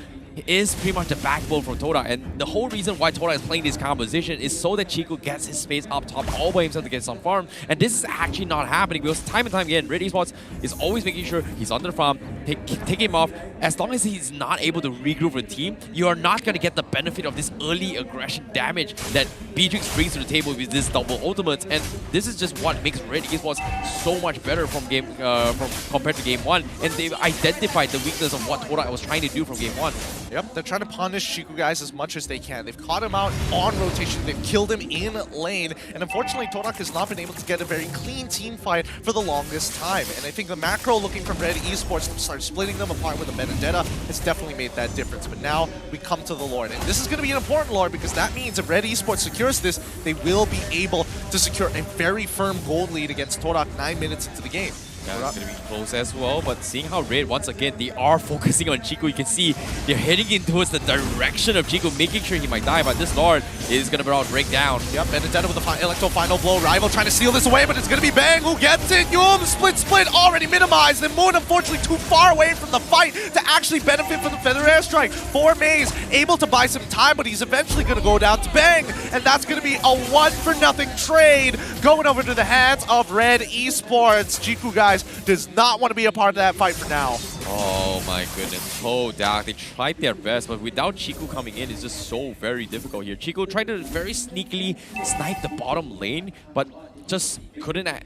L: is pretty much the backbone from Todak, and the whole reason why Todak is playing this composition is so that Chiku gets his space up top all by himself to get some farm, and this is actually not happening because time and time again, Red Esports is always making sure he's under the farm, take him off. As long as he's not able to regroup with the team, you are not going to get the benefit of this early aggression damage that Beatrix brings to the table with this double ultimates, and this is just what makes Red Esports so much better compared to game 1, and they've identified the weakness of what Todak was trying to do from game 1.
K: Yep, they're trying to punish Chiku guys as much as they can. They've caught him out on rotation, they've killed him in lane, and unfortunately Todak has not been able to get a very clean team fight for the longest time. And I think the macro looking from Red Esports to start splitting them apart with the Benedetta has definitely made that difference. But now we come to the Lord, and this is going to be an important Lord because that means if Red Esports secures this, they will be able to secure a very firm gold lead against Todak 9 minutes into the game.
L: Yeah, it's going to be close as well, but seeing how Red, once again, they are focusing on Chiku, you can see they're heading in towards the direction of Chiku, making sure he might die, but this Lord is going to break down.
K: Yep, Benedetta with the Electro final blow. Rival trying to steal this away, but it's going to be Bang who gets it. Yum, split, already minimized, and Moon unfortunately too far away from the fight to actually benefit from the Feather Airstrike. Formaze able to buy some time, but he's eventually going to go down to Bang, and that's going to be a 1-for-0 trade going over to the hands of Red Esports. Chiku guys does not want to be a part of that fight for now.
L: Oh my goodness, Todak, they tried their best, but without Chiku coming in, it's just so very difficult here. Chiku tried to very sneakily snipe the bottom lane, but just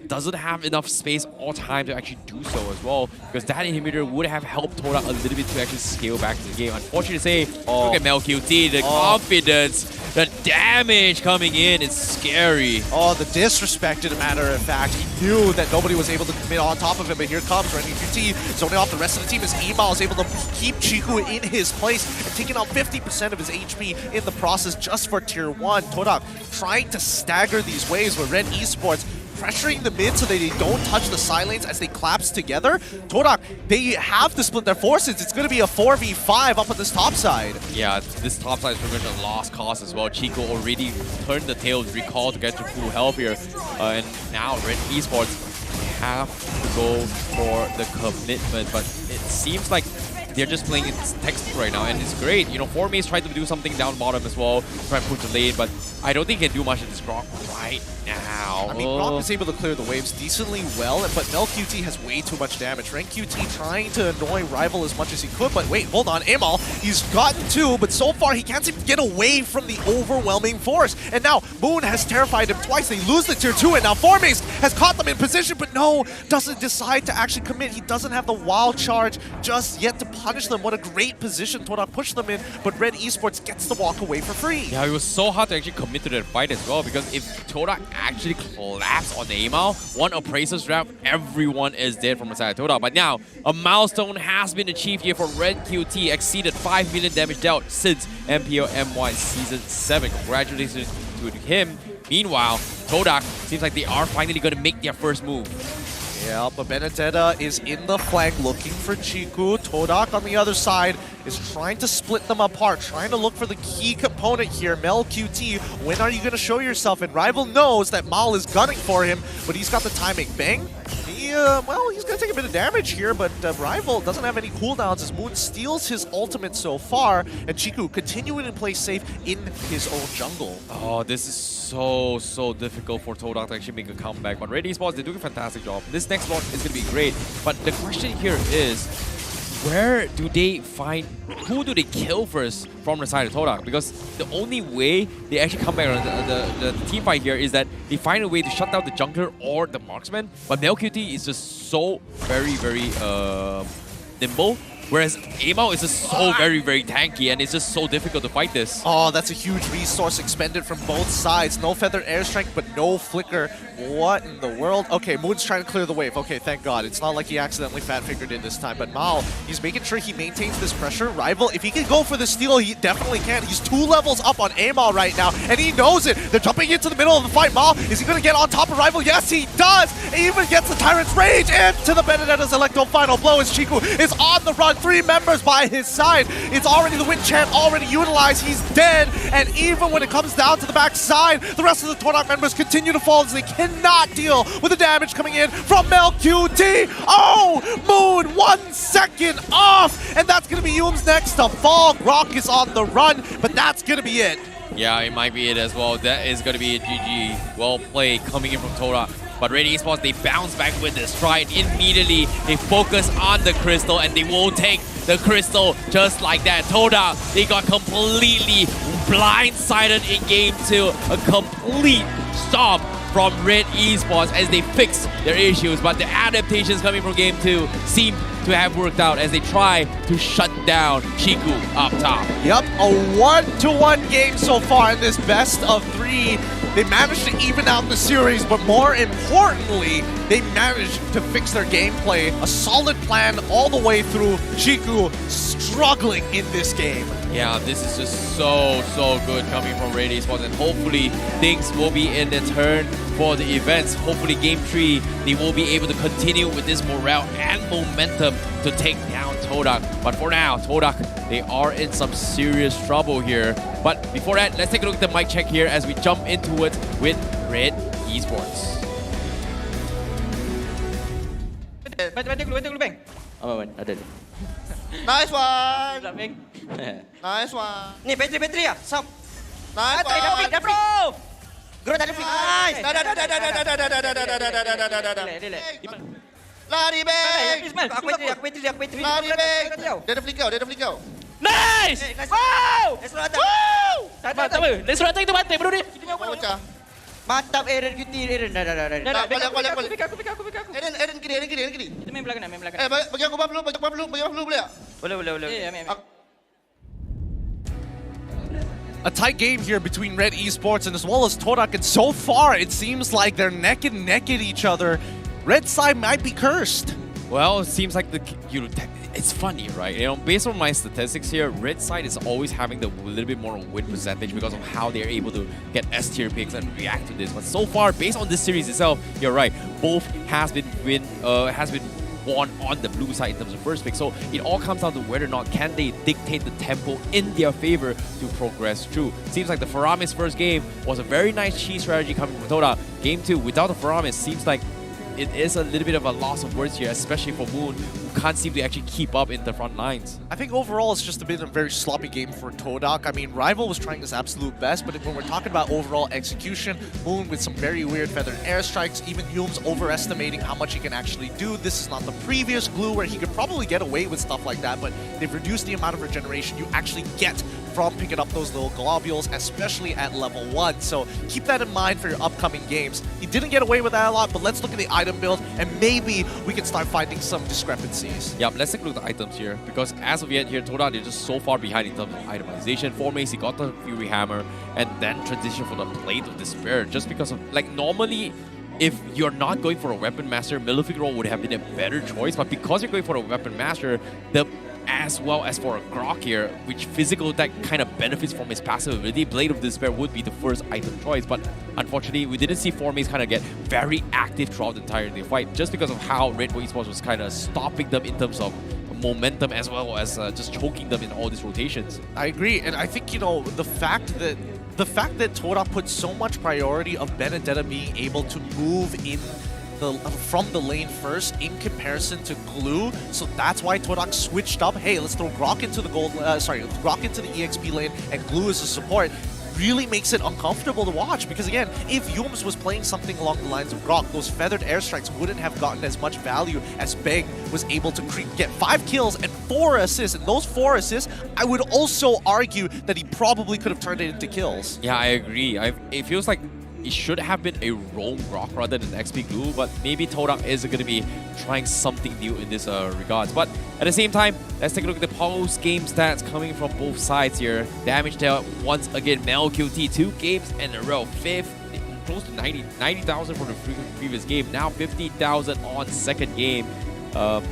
L: doesn't have enough space or time to actually do so as well, because that inhibitor would have helped Todak a little bit to actually scale back to the game. Unfortunately to say, look at Melq, the confidence, the damage coming in is scary.
K: Oh, the disrespect, as a matter of fact. He knew that nobody was able to commit on top of him, but here comes Ren QT zoning off the rest of the team as Emal is able to keep Chiku in his place and taking out 50% of his HP in the process just for tier 1. Todak trying to stagger these waves with Red Esports pressuring the mid so that they don't touch the side lanes as they collapse together. Todak, they have to split their forces. It's going to be a 4v5 up on this top side.
L: Yeah, this top side is pretty much a lost cause as well. Chico already turned the tail, recall to get to full health here. And now Red Esports have to go for the commitment, but it seems like they're just playing its textbook right now, and it's great. You know, Formaze tried to do something down bottom as well, try to push the lane, but I don't think he can do much of this Grok right now.
K: I mean, Grok is able to clear the waves decently well, but MLQT has way too much damage. RenQT trying to annoy Rival as much as he could, but wait, hold on, Amal, he's gotten 2, but so far he can't seem to get away from the overwhelming force. And now Moon has terrified him twice. They lose the tier 2, and now Formace has caught them in position, but no, doesn't decide to actually commit. He doesn't have the wild charge just yet to punish them. What a great position Todak pushed them in, but Red Esports gets to walk away for free.
L: Yeah, it was so hard to actually commit to that fight as well, because if Todak actually collapsed on the Amal, one Appraiser's draft, everyone is dead from the side of Todak. But now, a milestone has been achieved here for Red QT, exceeded 5 million damage dealt since MPL MY Season 7. Congratulations to him. Meanwhile, Todak seems like they are finally going to make their first move.
K: Yeah, but Benedetta is in the flank looking for Chiku. Todak on the other side is trying to split them apart, trying to look for the key component here. MLQT, when are you going to show yourself? And Rival knows that Mal is gunning for him, but he's got the timing. Bang! Well, he's going to take a bit of damage here, but Rival doesn't have any cooldowns as Moon steals his ultimate so far, and Chiku continuing to play safe in his own jungle.
L: Oh, this is so difficult for Todak to actually make a comeback. But Red Esports, they're doing a fantastic job. This next one is going to be great. But the question here is, where do they find, who do they kill first from the side of Todak? Because the only way they actually come back on the team fight here is that they find a way to shut down the jungler or the marksman. But MLQT is just so very nimble. Whereas Amal is just so very tanky, and it's just so difficult to fight this.
K: Oh, that's a huge resource expended from both sides. No Feather Airstrike, but no Flicker. What in the world? Okay, Moon's trying to clear the wave. Okay, thank God. It's not like he accidentally fat-fingered in this time. But Mal, he's making sure he maintains this pressure. Rival, if he can go for the steal, he definitely can. He's 2 levels up on Amal right now, and he knows it. They're jumping into the middle of the fight. Mal, is he going to get on top of Rival? Yes, he does! He even gets the Tyrant's Rage into the Benedetta's Electro final blow as Chiku is on the run. 3 members by his side. It's already the Wind Chant already utilized. He's dead. And even when it comes down to the back side, the rest of the Todak members continue to fall as they cannot deal with the damage coming in from MLQT. Oh, Moon 1 second off. And that's going to be Yoom's next to fall. Grok is on the run, but that's going to be it.
L: Yeah, it might be it as well. That is going to be a GG. Well played coming in from Todak. But Red Esports, they bounce back with the stride immediately. They focus on the crystal, and they will take the crystal just like that. Todak, they got completely blindsided in Game 2. A complete stop from Red Esports as they fix their issues. But the adaptations coming from Game 2 seem to have worked out as they try to shut down Chiku up top.
K: Yep, a 1-1 game so far in this best of 3. They managed to even out the series, but more importantly, they managed to fix their gameplay. A solid plan all the way through. Chiku struggling in this game.
L: Yeah, this is just so good coming from Red Esports, and hopefully things will be in the turn for the events. Hopefully Game 3, they will be able to continue with this morale and momentum to take down Todak. But for now, Todak, they are in some serious trouble here. But before that, let's take a look at the mic check here as we jump into it with Red Esports.
N: Bantu dulu, Bang.
R: Aman, ada.
N: Nice one. Nice one. Ni bateri ya? Sap. Nice one. Dah bro. Guru tak ada flick. Nice. Dah. Lari, Bang. Aku bateri. Lari, Bang. Dia ada flick kau.
D: Nice!
N: Wow!
D: Tak apa. Let's run itu mati bro ni.
N: Mantap Aaron Cutie, Aaron. Dah.
T: Balik.
N: Aku pick.
T: Aaron kiri.
N: Kita main belakang.
T: Bagi aku buff dulu, boleh tak?
N: Boleh.
K: A tight game here between Red Esports and as well as Todak, and so far it seems like they're neck and neck at each other. Red side might be cursed.
L: Well, it seems like it's funny, right? You know, based on my statistics here, Red side is always having the little bit more win percentage because of how they're able to get S tier picks and react to this. But so far, based on this series itself, you're right. Both has been won on the blue side in terms of first pick. So it all comes down to whether or not can they dictate the tempo in their favor to progress through. Seems like the Faramis first game was a very nice cheese strategy coming from Todak. Game 2, without the Faramis, seems like it is a little bit of a loss of words here, especially for Moon, who can't seem to actually keep up in the front lines.
K: I think overall it's just been a very sloppy game for Todak. I mean, Rival was trying his absolute best, but when we're talking about overall execution, Moon with some very weird feathered airstrikes, even Yum's overestimating how much he can actually do. This is not the previous Glue where he could probably get away with stuff like that, but they've reduced the amount of regeneration you actually get from picking up those little globules, especially at level 1. So keep that in mind for your upcoming games. He didn't get away with that a lot, but let's look at the item build and maybe we can start finding some discrepancies.
L: Yeah, let's take a look at the items here, because as of yet here, Todak, they're just so far behind in terms of itemization. For Mace, he got the Fury Hammer and then transition for the Blade of Despair, just because of, like, normally if you're not going for a Weapon Master, Malefic Roll would have been a better choice, but because you're going for a Weapon Master, as well as for a Grok here, which physical attack kind of benefits from his passive ability, Blade of Despair would be the first item choice, but unfortunately we didn't see Formace kind of get very active throughout the entire fight, just because of how Red Esports was kind of stopping them in terms of momentum as well as just choking them in all these rotations.
K: I agree, and I think, you know, the fact that Todak put so much priority of Benedetta being able to move in from the lane first in comparison to Glue, so that's why Todak switched up. Hey, let's throw Grok into the Grok into the EXP lane and Glue as a support. Really makes it uncomfortable to watch, because again, if Yums was playing something along the lines of Grok, those feathered airstrikes wouldn't have gotten as much value as Bang was able to get 5 kills and 4 assists. And those 4 assists, I would also argue that he probably could have turned it into kills.
L: Yeah, I agree. It feels like it should have been a roam Grok rather than XP Glue, but maybe Todak is going to be trying something new in this regards. But at the same time, let's take a look at the post-game stats coming from both sides here. Damage dealt once again, Mel QT 2 games in a row, close to 90,000 for the previous game, now 50,000 on second game.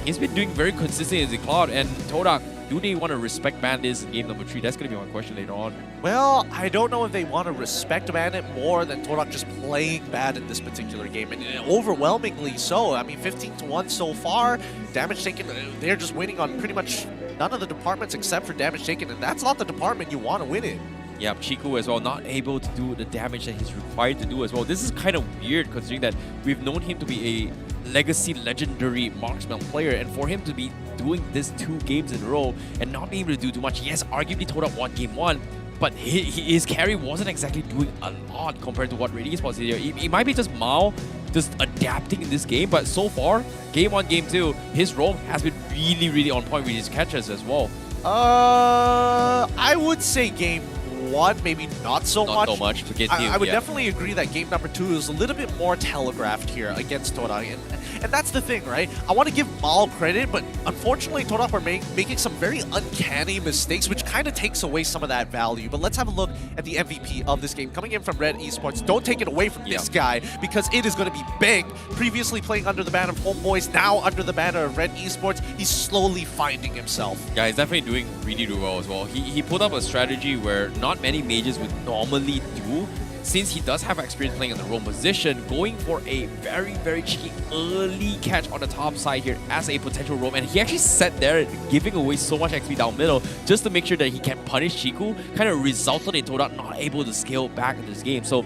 L: He's been doing very consistent as a Cloud, and Todak, do they want to respect ban this in game number 3? That's going to be my question later on.
K: Well, I don't know if they want to respect ban it more than Todak just playing bad in this particular game, and overwhelmingly so. I mean, 15-1 so far. Damage taken, they're just winning on pretty much none of the departments except for damage taken, and that's not the department you want to win in.
L: Yeah, Chiku as well, not able to do the damage that he's required to do as well. This is kind of weird considering that we've known him to be a legacy legendary marksman player, and for him to be doing this 2 games in a row and not being able to do too much. Yes, arguably Todak won game 1, but his carry wasn't exactly doing a lot compared to what Red Esports did here. It might be just Mao just adapting in this game, but so far, game 1, game 2, his roam has been really on point with his catches as well.
K: I would say game 1, maybe not so much. I would definitely agree that game number 2 is a little bit more telegraphed here against Todak. And that's the thing, right? I want to give Mal credit, but unfortunately Todak are making some very uncanny mistakes, which kind of takes away some of that value. But let's have a look at the MVP of this game, coming in from Red Esports. Don't take it away from this guy, because it is going to be Bang. Previously playing under the banner of Homeboys, now under the banner of Red Esports. He's slowly finding himself.
L: Yeah, he's definitely doing really well as well. He put up a strategy where not many mages would normally do, since he does have experience playing in the roam position, going for a very cheeky early catch on the top side here as a potential roam, and he actually sat there giving away so much XP down middle just to make sure that he can punish Chiku, kind of resulted in Todak not able to scale back in this game. So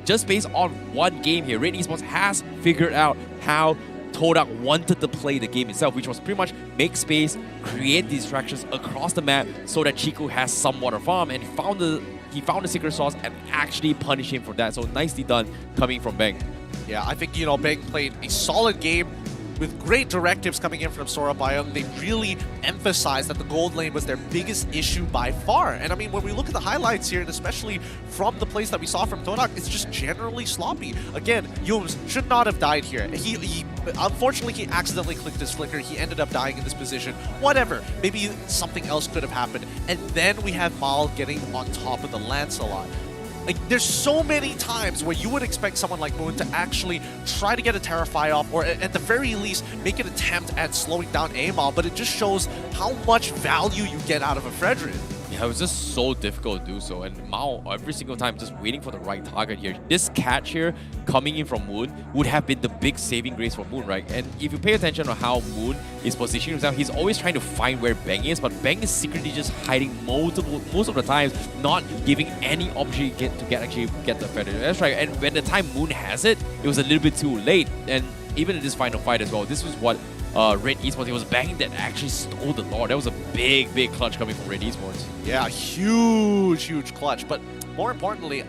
L: just based on one game here, Red Esports has figured out how Todak wanted to play the game itself, which was pretty much make space, create distractions across the map so that Chiku has somewhat of farm, and he found the secret sauce and actually punished him for that. So nicely done coming from Bang.
K: Yeah, I think, you know, Bang played a solid game with great directives coming in from Sora Biome. They really emphasized that the gold lane was their biggest issue by far. And I mean, when we look at the highlights here, and especially from the plays that we saw from Todak, it's just generally sloppy. Again, Yums should not have died here. Unfortunately, he accidentally clicked his flicker. He ended up dying in this position. Whatever. Maybe something else could have happened. And then we have Mal getting on top of the Lancelot. Like, there's so many times where you would expect someone like Moon to actually try to get a Terrify off, or at the very least, make an attempt at slowing down Amal, but it just shows how much value you get out of a Fredrin.
L: Yeah, it was just so difficult to do so, and Mao every single time just waiting for the right target here. This catch here coming in from Moon would have been the big saving grace for Moon, right? And if you pay attention on how Moon is positioning himself, he's always trying to find where Bang is, but Bang is secretly just hiding most of the times, not giving any opportunity to actually get the feather. That's right. And when the time Moon has it, it was a little bit too late, and even in this final fight as well, this was what Red Esports, it was banging that actually stole the Lord. That was a big, big clutch coming from Red Esports.
K: Yeah, huge clutch. But more importantly,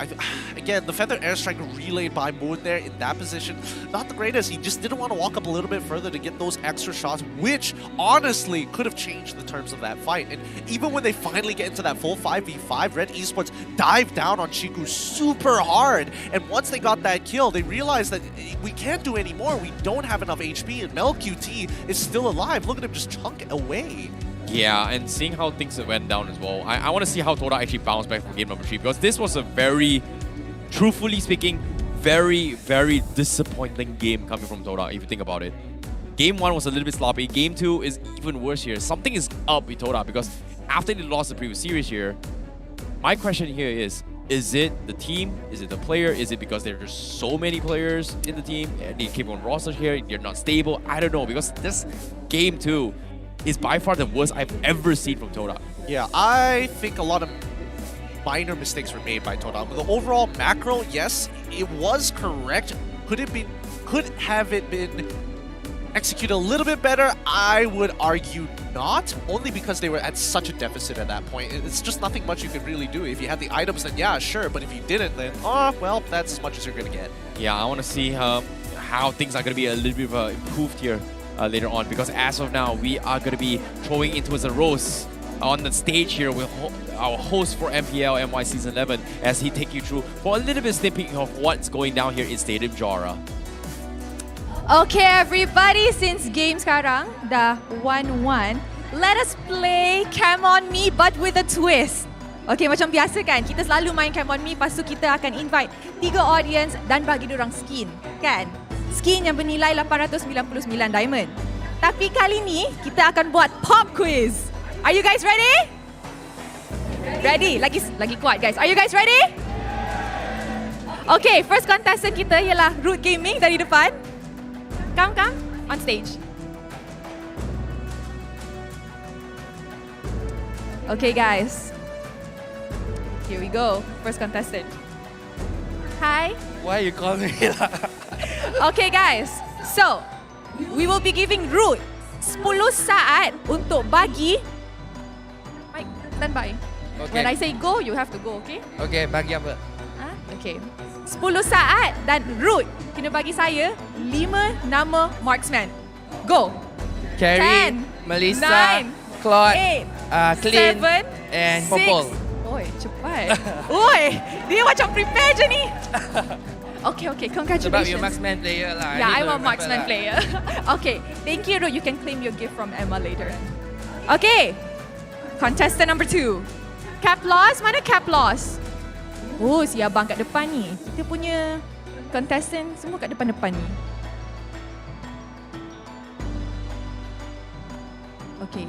K: again, the Feather Airstrike relayed by Moon there in that position, not the greatest. He just didn't want to walk up a little bit further to get those extra shots, which honestly could have changed the terms of that fight. And even when they finally get into that full 5v5, Red Esports dived down on Chiku super hard. And once they got that kill, they realized that we can't do any more. We don't have enough HP, and Mel QT is still alive. Look at him just chunk away.
L: Yeah, and seeing how things went down as well, I want to see how Todak actually bounced back from game number 3, because this was a very, truthfully speaking, very disappointing game coming from Todak, if you think about it. Game 1 was a little bit sloppy. Game 2 is even worse here. Something is up with Todak, because after they lost the previous series here, my question here is it the team? Is it the player? Is it because there are just so many players in the team and they keep on roster here, they're not stable? I don't know, because this Game 2 is by far the worst I've ever seen from Todak.
K: Yeah, I think a lot of minor mistakes were made by Todak. But the overall macro, yes, it was correct. Could have it been executed a little bit better? I would argue not, only because they were at such a deficit at that point. It's just nothing much you could really do. If you had the items, then yeah, sure. But if you didn't, then, oh, well, that's as much as you're going to get.
L: Yeah, I want to see how things are going to be a little bit improved here. Later on, because as of now, we are going to be throwing into a roast on the stage here with our host for MPL MY Season 11 as he take you through for a little bit snippet of what's going down here in Stadium Jara.
M: Okay everybody, since game sekarang dah 1-1, let us play Come On Me but with a twist. Okay, macam biasa kan, kita selalu main Come On Me, lepas tu kita akan invite 3 audience dan bagi diorang skin, kan? Skin yang bernilai 899 diamond. Tapi kali ni kita akan buat pop quiz. Are you guys ready? Ready? Lagi kuat guys. Are you guys ready? Okay, first contestant kita ialah Root Gaming dari depan. Come on stage. Okay guys. Here we go. First contestant. Hi.
U: Why you call me lah?
M: Okay guys, so we will be giving Root 10 saat untuk bagi. Mike, stand by.
U: Okay.
M: When I say go, you have to go, okay?
U: Okay, bagi apa?
M: Okay. 10 saat dan Root kena bagi saya 5 nama marksman. Go.
U: Carrie,
M: 10,
U: Melissa,
M: 9,
U: Claude,
M: 8,
U: Clint,
M: 7,
U: and
M: 6.
U: Popol.
M: Oi, cepat. Oi, dia macam prepare je ni. Okay, congratulations.
U: Sebab you marksman player lah.
M: Yeah, I'm a marksman player. Okay, thank you, Root. You can claim your gift from Emma later. Okay, contestant number 2. Cap loss, mana cap loss? Oh, si abang kat depan ni. Kita punya contestant semua kat depan-depan ni. Okay.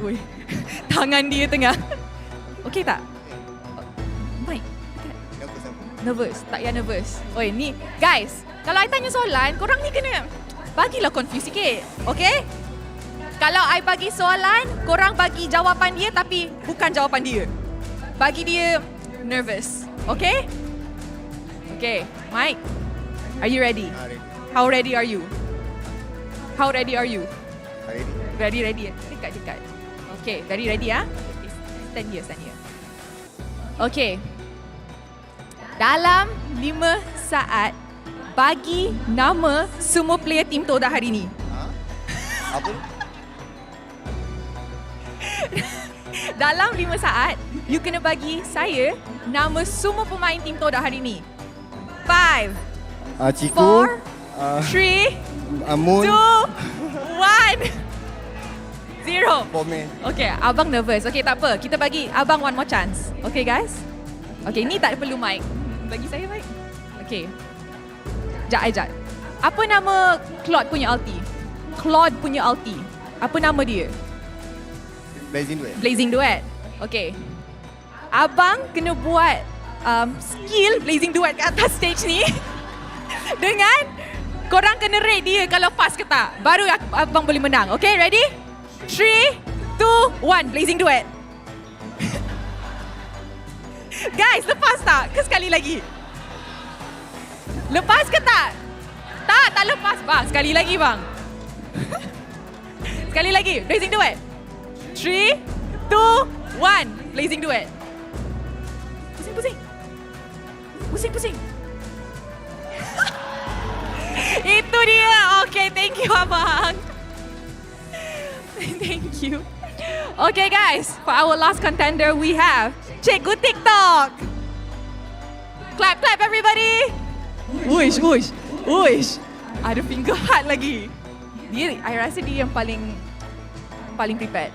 M: Oi, tangan dia tengah. Okay tak? Mike. Nervous, tak payah nervous. Oi, ni guys, kalau I tanya soalan, korang ni kena bagilah confuse sikit, okay? Kalau I bagi soalan, korang bagi jawapan dia tapi bukan jawapan dia. Bagi dia nervous, okay? Okay, Mike, are you ready?
U: Ready.
M: How ready are you? How ready are you?
U: Ready.
M: Ready. Dekat. Okay, very ready ah? Stand here. Okay. Dalam 5 saat, bagi nama semua player tim Todak hari ni.
U: Apa?
M: Dalam 5 saat, you kena bagi saya nama semua pemain tim Todak hari ni. 5,
U: Ciku,
M: 4, 3,
U: Moon,
M: 2, 1, 0.
U: Pomen.
M: Okay, abang nervous. Okay, tak apa. Kita bagi abang one more chance. Okay, guys? Okay, ni tak perlu mic. Bagi saya mic. Okay. Sekejap. Apa nama Claude punya ulti? Apa nama dia? Blazing Duet. Okay. Abang kena buat skill Blazing Duet kat atas stage ni. Dengan korang kena rate dia kalau pass ke tak. Baru abang boleh menang. Okay, ready? 3, 2, 1. Blazing Duet. Guys, lepas tak? Ke sekali lagi? Lepas ke tak? Tak lepas bang. Sekali lagi bang. Sekali lagi. Blazing duet. 3, 2, 1. Blazing duet. Pusing. Itu dia. Okay, thank you abang. Thank you. Okay guys, for our last contender we have Cikgu TikTok. Clap everybody. Uish. Ada finger heart lagi. I rasa dia yang paling prepared.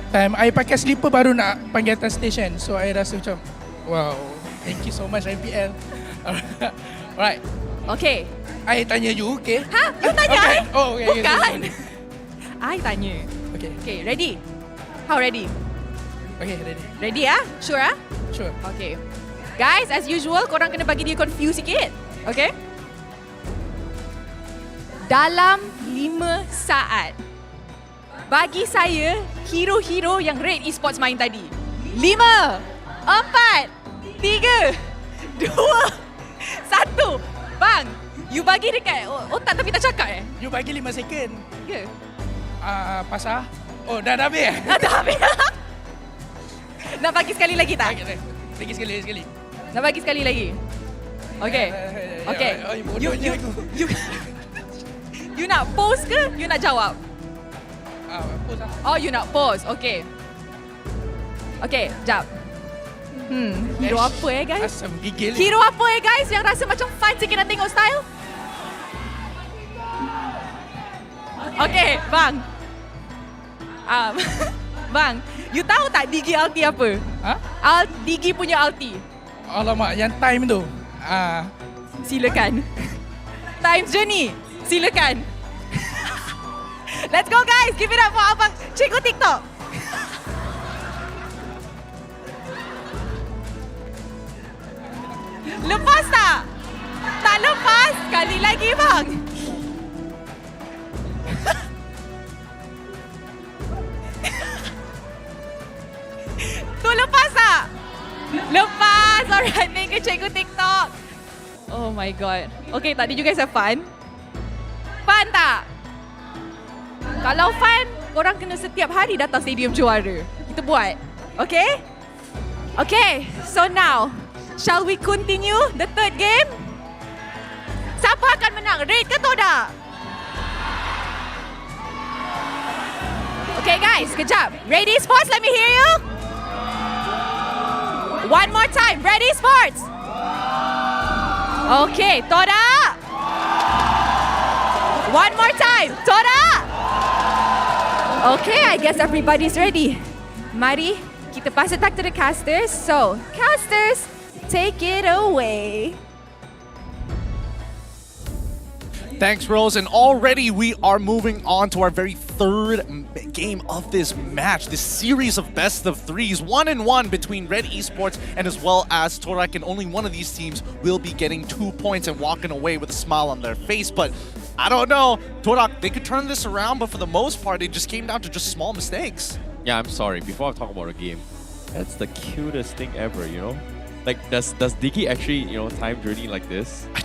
O: Time I pakai slipper baru nak panggil atas station. So I rasa macam wow, thank you so much MPL. Alright.
M: Okay.
O: I tanya you, okay?
M: Ha? You tanya?
O: Okay. Oh, okay.
M: Bukan. I tanya. Okay, ready? How ready?
O: Okay, ready.
M: Ready ah? Sure ah?
O: Sure.
M: Okay. Guys, as usual, korang kena bagi dia confused sikit. Okay? Dalam 5 saat, bagi saya hero-hero yang Red Esports main tadi. 5, 4, 3, 2, 1. Bang, you bagi dekat otak tapi tak cakap
O: You bagi 5 second.
M: Ya.
O: Pasal? Oh, dah habis eh?
M: Dah habis. Nak bagi sekali lagi tak?
O: Bagi sekali.
M: Nak bagi sekali lagi? Okay. Okay. You nak pause ke? You nak jawab?
O: Pause lah.
M: Oh, you nak pause. Okay. Okay, jap. Hero apa guys?
O: Asam gigil.
M: Hero apa guys yang rasa macam fun sikit nak tengok style? Okay, bang. Bang, you tahu tak Digi ulti apa? Digi punya ulti.
O: Alamak, yang time tu.
M: Silakan. Time journey. Silakan. Let's go guys. Give it up for abang Cikgu TikTok. Lepas tak? Tak lepas. Sekali lagi bang. Tu lepas tak? Lepas. Alright, thank you Cikgu TikTok. Oh my god. Okay, tadi you guys have fun? Fun tak? Kalau fun, korang kena setiap hari datang stadium juara. Kita buat. Okay? Okay, so now, shall we continue the third game? Siapa akan menang? Red ke Todak? Okay guys, kejap. Red Esports, let me hear you. One more time, Red Esports. Okay, Todak. One more time, Todak. Okay, I guess everybody's ready. Mari, kita pass it back to the casters. So, casters, take it away.
K: Thanks, Rose. And already we are moving on to our very third game of this match. This series of best of threes, 1-1 between Red Esports and as well as Todak. And only one of these teams will be getting 2 points and walking away with a smile on their face. But I don't know. Todak, they could turn this around, but for the most part, it just came down to just small mistakes.
L: Yeah, I'm sorry. Before I talk about the game, that's the cutest thing ever, you know? Like, does Diggy actually, you know, time journey like this?
K: I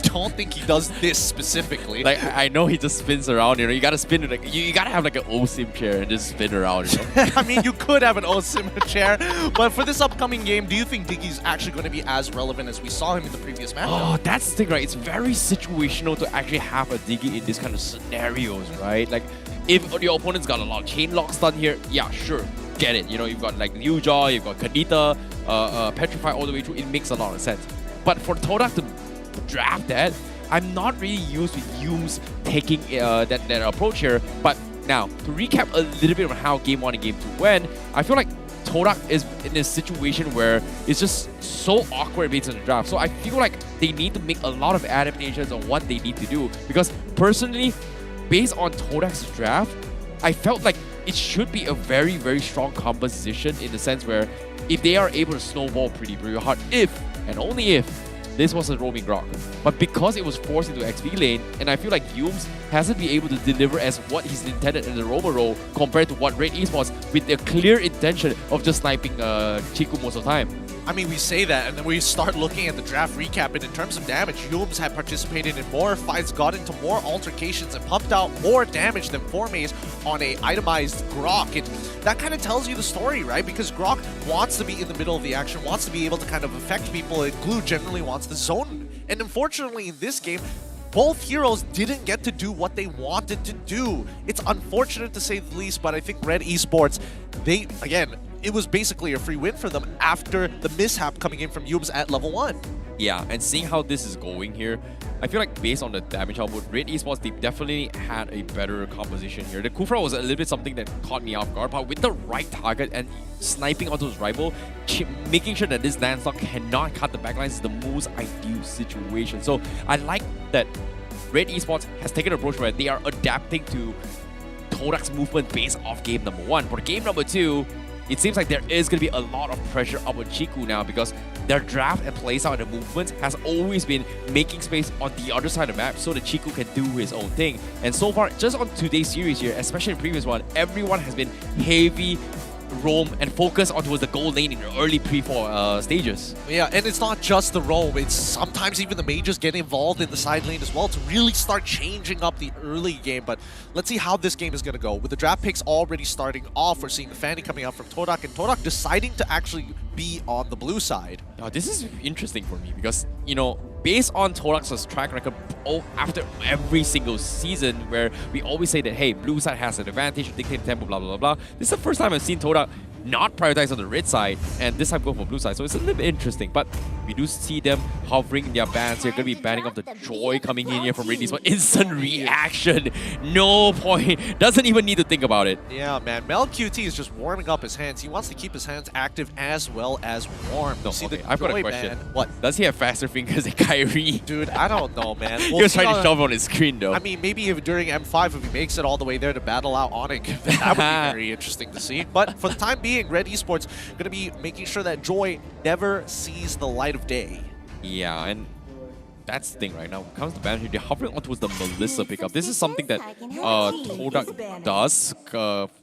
K: don't think he does this specifically.
L: Like, I know he just spins around, you know? You gotta spin it, like, you gotta have like an OSIM chair and just spin around, you know?
K: I mean, you could have an OSIM chair, but for this upcoming game, do you think Diggy's actually going to be as relevant as we saw him in the previous match?
L: Oh, that's the thing, right? It's very situational to actually have a Diggy in this kind of scenarios, right? Like, if your opponent's got a lot of chain lock stun here, yeah, sure, get it. You know, you've got like Liu Jaw, you've got Kadita, Petrify all the way through. It makes a lot of sense. But for Todak to draft that, I'm not really used with Yumes taking that approach here. But now, to recap a little bit on how Game 1 and Game 2 went, I feel like Todak is in a situation where it's just so awkward based on the draft. So I feel like they need to make a lot of adaptations on what they need to do. Because personally, based on Todak's draft, I felt like it should be a very, very strong composition in the sense where if they are able to snowball pretty hard, if and only if this was a roaming rock. But because it was forced into XP lane, and I feel like Yumes hasn't been able to deliver as what he's intended in the roamer role compared to what Red Esports with a clear intention of just sniping Chiku most of the time.
K: I mean, we say that, and then we start looking at the draft recap, and in terms of damage, Yums had participated in more fights, got into more altercations, and pumped out more damage than Formaze on a itemized Grok. And that kind of tells you the story, right? Because Grok wants to be in the middle of the action, wants to be able to kind of affect people, and Glue generally wants the zone. And unfortunately, in this game, both heroes didn't get to do what they wanted to do. It's unfortunate to say the least, but I think Red Esports, they, again, it was basically a free win for them after the mishap coming in from Yums at level 1.
L: Yeah, and seeing how this is going here, I feel like based on the damage output, Red Esports, they definitely had a better composition here. The Kufra was a little bit something that caught me off guard, but with the right target and sniping onto his rival, making sure that this Landstock cannot cut the backlines is the most ideal situation. So I like that Red Esports has taken an approach where they are adapting to Todak's movement based off game number 1. For game number 2, it seems like there is going to be a lot of pressure up on Chiku now because their draft and playstyle and the movement has always been making space on the other side of the map so that Chiku can do his own thing. And so far, just on today's series here, especially in the previous one, everyone has been heavy roam and focus onto the goal lane in the early pre-4 stages.
K: Yeah, and it's not just the roam, it's sometimes even the mages get involved in the side lane as well to really start changing up the early game. But let's see how this game is going to go. With the draft picks already starting off, we're seeing the Fanny coming out from Todak, and Todak deciding to actually be on the blue side.
L: Now, this is interesting for me because, you know, based on Todak's track record after every single season where we always say that, hey, blue side has an advantage, dictate tempo, blah, blah, blah, blah. This is the first time I've seen Todak not prioritize on the red side and this time go for blue side. So it's a little bit interesting, but we do see them hovering in their bans here. Going to be banning off the Joy coming in here from Red Esports. Instant reaction. No point. Doesn't even need to think about it.
K: Yeah, man. Mel QT is just warming up his hands. He wants to keep his hands active as well as warm.
L: No,
K: see
L: okay,
K: the
L: I've got a
K: Joy
L: question.
K: ban. What?
L: Does he have faster fingers than Kyrie?
K: Dude, I don't know, man.
L: He was trying to shove on his screen, though.
K: I mean, maybe if during M5, if he makes it all the way there to battle out Onyx, that would be very interesting to see. But for the time being, Red Esports going to be making sure that Joy never sees the light of day.
L: Yeah, and that's the thing right now. When it comes to banishing, they're hovering onto the Melissa pickup. This is something that Todak does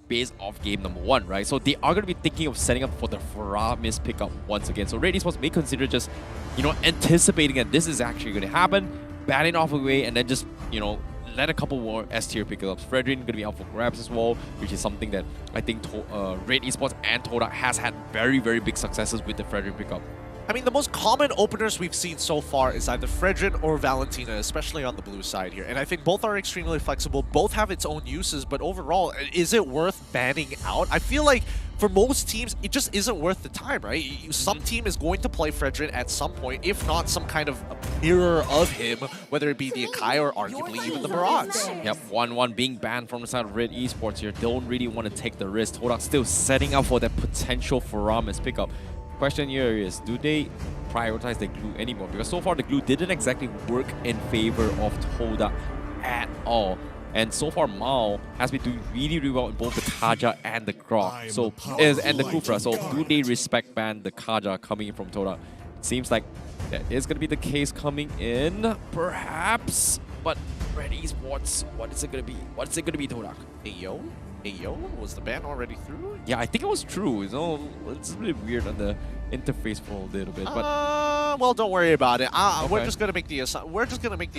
L: based off game number 1, right? So they are going to be thinking of setting up for the Faramis pickup once again. So Red Esports may consider just, you know, anticipating that this is actually going to happen, batting off away, and then just, you know, let a couple more S-tier pickups. Fredrin going to be out for grabs as well, which is something that I think Red Esports and Todak has had very, very big successes with the Fredrin pickup.
K: I mean, the most common openers we've seen so far is either Fredrin or Valentina, especially on the blue side here. And I think both are extremely flexible, both have its own uses, but overall, is it worth banning out? I feel like for most teams, it just isn't worth the time, right? Some team is going to play Fredrin at some point, if not some kind of mirror of him, whether it be the Akai or arguably even the Barats.
L: Yep, 1-1 being banned from the side of Red Esports here. Don't really want to take the risk. Todak still setting up for that potential Faramis pickup. Question here is, do they prioritize the glue anymore? Because so far the glue didn't exactly work in favor of Todak at all. And so far Mao has been doing really, really well in both the Kaja and the Grok. So and the Kufra. So do they respect ban the Kaja coming in from Todak? It seems like that is going to be the case coming in, perhaps. But Red Esports, what is it going to be? What is it going to be, Todak?
K: Ayo? Ayo? Was the ban already through?
L: Yeah, I think it was true. You know, it's a bit weird on the interface for a little bit. But
K: well, don't worry about it.
L: Okay.
K: We're just gonna make the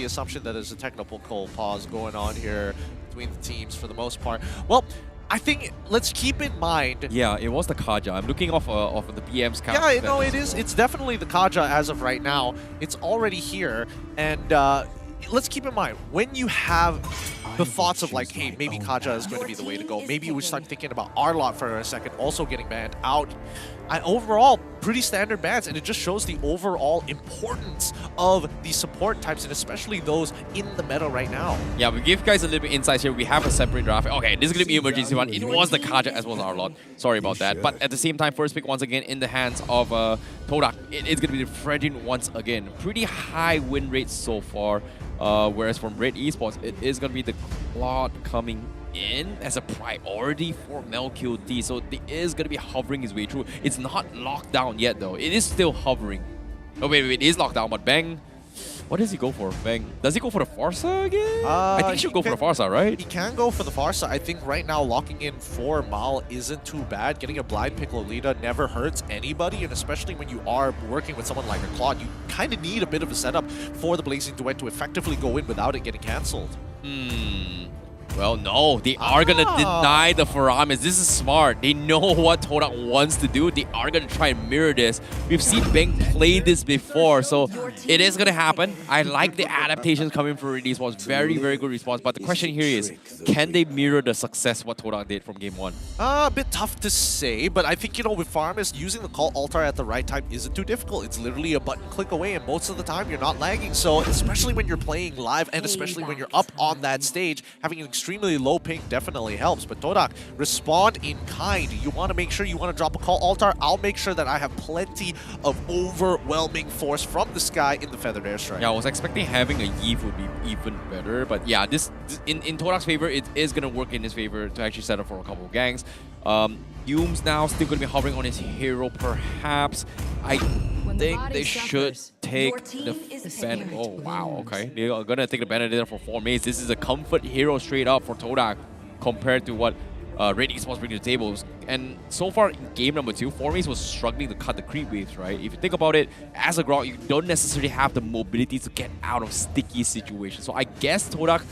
K: assumption that there's a technical pause going on here between the teams for the most part. Well, I think let's keep in mind.
L: Yeah, it was the Kaja. I'm looking off of the BM's count.
K: Yeah, no, it is. It's definitely the Kaja as of right now. It's already here, and let's keep in mind when you have the thoughts of like, hey, maybe Kaja is going to be the way to go. Maybe we start thinking about Arlot for a second, also getting banned out. Overall, pretty standard bans, and it just shows the overall importance of the support types, and especially those in the meta right now.
L: Yeah, we give guys a little bit insights here. We have a separate draft. Okay, this is going to be emergency one. It was the Kaja as well as Arlot. Sorry about that. But at the same time, first pick once again in the hands of Todak. It is going to be the Fredrin once again. Pretty high win rate so far. Whereas from Red Esports, it is going to be the Claude coming in as a priority for MelQT. So it is going to be hovering his way through. It's not locked down yet, though. It is still hovering. Oh, wait, it is locked down, but Bang What does he go for, Bang? Does he go for the Farsa again? I think he should go for the
K: can-
L: Farsa, right?
K: He can go for the Farsa. I think right now locking in 4 Mal isn't too bad. Getting a blind pick Lolita never hurts anybody, and especially when you are working with someone like a Claude, you kind of need a bit of a setup for the Blazing Duet to effectively go in without it getting cancelled.
L: Well, no, they are gonna deny the Faramis. This is smart. They know what Todak wants to do. They are gonna try and mirror this. We've seen Bang play this before, so it is gonna happen. I like the adaptations coming from Red Esports. Very, very good response. But the question here is, can they mirror the success what Todak did from game 1?
K: A bit tough to say, but I think, you know, with Faramis, using the call altar at the right time isn't too difficult. It's literally a button click away, and most of the time you're not lagging. So especially when you're playing live, and especially when you're up on that stage, having an extremely low ping definitely helps. But Todak, respond in kind. You want to make sure you want to drop a call altar. I'll make sure that I have plenty of overwhelming force from the sky in the feathered airstrike.
L: Yeah, I was expecting having a Eve would be even better, but yeah, this in Todak's favor, it is gonna work in his favor to actually set up for a couple of gangs. Yume's now still gonna be hovering on his hero, perhaps. I think they should take the ban. Oh wow, okay. They are gonna take the Benedetta for 4 mates. This is a comfort hero straight up for Todak compared to what Red Esports bring to the tables. And so far in game number 2, 4 mates was struggling to cut the creep waves, right? If you think about it, as a Grok, you don't necessarily have the mobility to get out of sticky situations. So I guess Todak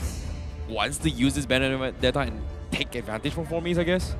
L: wants to use this Benedetta and take advantage from 4 mates, I guess.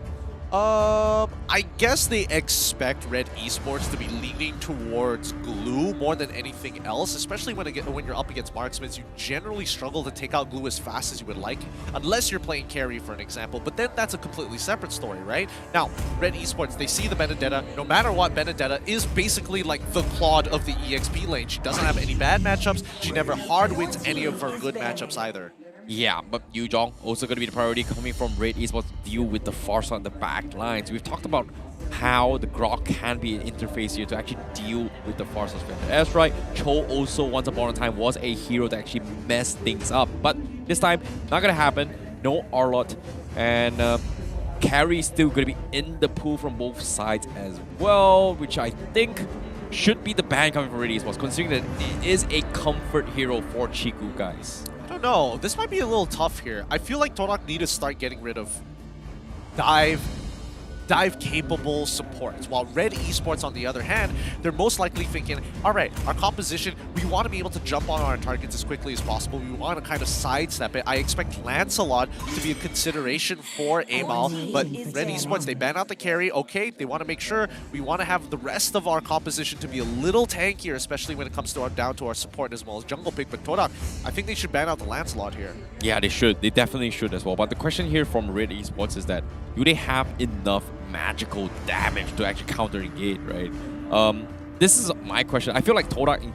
K: I guess they expect Red Esports to be leaning towards glue more than anything else, especially when you're up against marksmen. You generally struggle to take out glue as fast as you would like, unless you're playing carry, for an example. But then that's a completely separate story, right? Now, Red Esports, they see the Benedetta. No matter what, Benedetta is basically like the Claude of the EXP lane. She doesn't have any bad matchups. She never hard wins any of her good matchups either.
L: Yeah, but Yu Jong also going to be the priority coming from Red Esports to deal with the Farsa on the back lines. We've talked about how the Grok can be an interface here to actually deal with the Farsa's vendor. That's right, Cho also once upon a time was a hero that actually messed things up. But this time, not going to happen. No Arlot. And carry is still going to be in the pool from both sides as well, which I think should be the ban coming from Red Esports, considering that it is a comfort hero for Chiku, guys.
K: I don't know. This might be a little tough here. I feel like Todak need to start getting rid of dive-capable supports. While Red Esports, on the other hand, they're most likely thinking, all right, our composition, we want to be able to jump on our targets as quickly as possible. We want to kind of sidestep it. I expect Lancelot to be a consideration for Amal, but Red Esports, they ban out the carry. Okay, they want to make sure we want to have the rest of our composition to be a little tankier, especially when it comes to down to our support as well as jungle pick. But Todak, I think they should ban out the Lancelot here.
L: Yeah, they should. They definitely should as well. But the question here from Red Esports is that, do they have enough magical damage to actually counter engage, right? This is my question. I feel like Todak in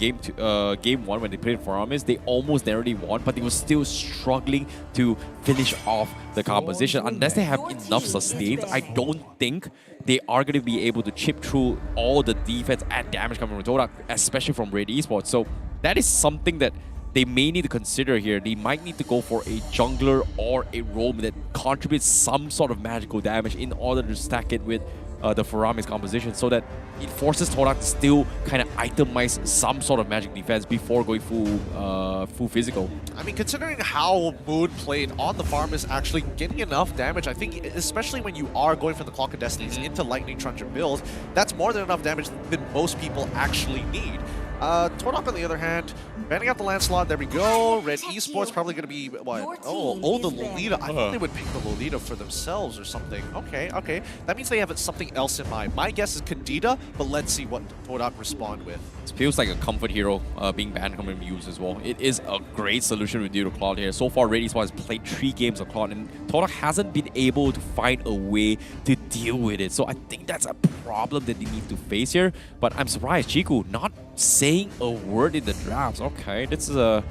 L: game 1 when they played Faramis, they almost narrowly won, but they were still struggling to finish off the composition. Unless they have enough sustains, I don't think they are going to be able to chip through all the defense and damage coming from Todak, especially from Red Esports. So that is something that they may need to consider here. They might need to go for a jungler or a roam that contributes some sort of magical damage in order to stack it with the Faramis composition, so that it forces Todak to still kind of itemize some sort of magic defense before going full physical.
K: I mean, considering how Moon played on the farm is actually getting enough damage, I think, especially when you are going for the Clock of Destinies into Lightning Truncheon builds, that's more than enough damage than most people actually need. Todak, on the other hand, banning out the Lancelot, there we go. Red Esports probably going to be, what? Oh, the Lolita. I thought they would pick the Lolita for themselves or something. Okay. That means they have something else in mind. My guess is Candida, but let's see what Todak respond with.
L: It feels like a comfort hero being banned from being used as well. It is a great solution with due to Claude here. So far, Red Esports has played 3 games of Claude, and Todak hasn't been able to find a way to deal with it. So I think that's a problem that they need to face here. But I'm surprised, Chiku not saying a word in the drafts. Okay, this is a...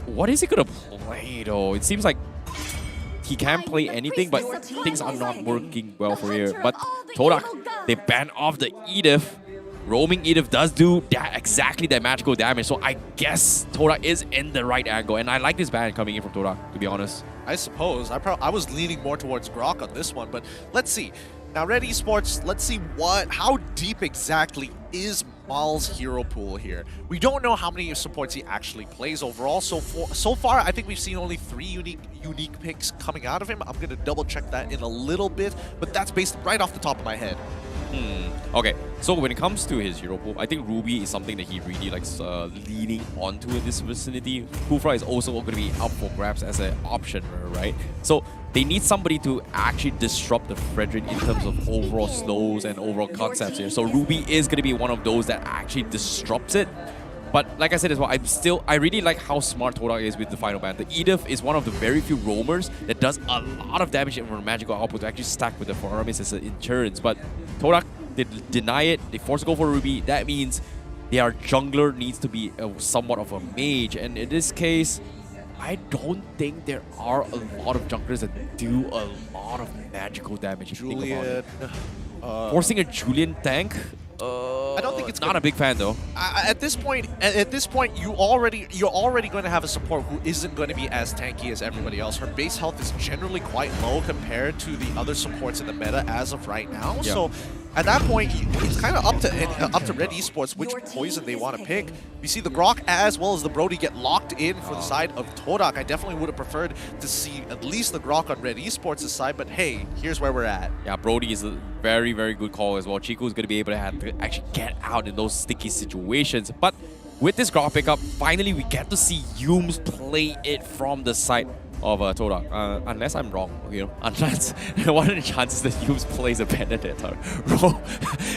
L: What is he gonna play though? It seems like he can play anything, but things are not working well for here. But Todak, they ban off the Edith. Roaming Edith does do exactly that magical damage, so I guess Todak is in the right angle, and I like this ban coming in from Todak, to be honest.
K: I suppose. I was leaning more towards Grok on this one, but let's see. Now, Red Esports, let's see how deep exactly is Mal's hero pool here. We don't know how many supports he actually plays overall. So far, I think we've seen only 3 unique picks coming out of him. I'm going to double check that in a little bit, but that's based right off the top of my head.
L: Okay, so when it comes to his hero pool, I think Ruby is something that he really likes leaning onto in this vicinity. Kufra is also going to be up for grabs as an option, right? So they need somebody to actually disrupt the Frederick in terms of overall slows and overall concepts here. So Ruby is going to be one of those that actually disrupts it. But like I said as well, I really like how smart Todak is with the final ban. The Edith is one of the very few roamers that does a lot of damage from magical output to actually stack with the Foramis as an insurance. But Todak, they deny it, they force to go for Ruby. That means their jungler needs to be somewhat of a mage. And in this case, I don't think there are a lot of junglers that do a lot of magical damage.
K: Julian.
L: Forcing a Julian tank?
K: I don't think it's
L: not a big fan though.
K: At this point, you're already going to have a support who isn't going to be as tanky as everybody else. Her base health is generally quite low compared to the other supports in the meta as of right now.
L: Yeah.
K: So at that point, it's kind of up to Red Esports which poison they want to pick. We see the Grok as well as the Brody get locked in for the side of Todak. I definitely would have preferred to see at least the Grok on Red Esports' side, but hey, here's where we're at.
L: Yeah, Brody is a very, very good call as well. Chico is going to be able to actually get out in those sticky situations. But with this Grok pickup, finally we get to see Yums play it from the side of Todak. Unless I'm wrong, you know. Unless, what are the chances that Yums plays a Benedetta role?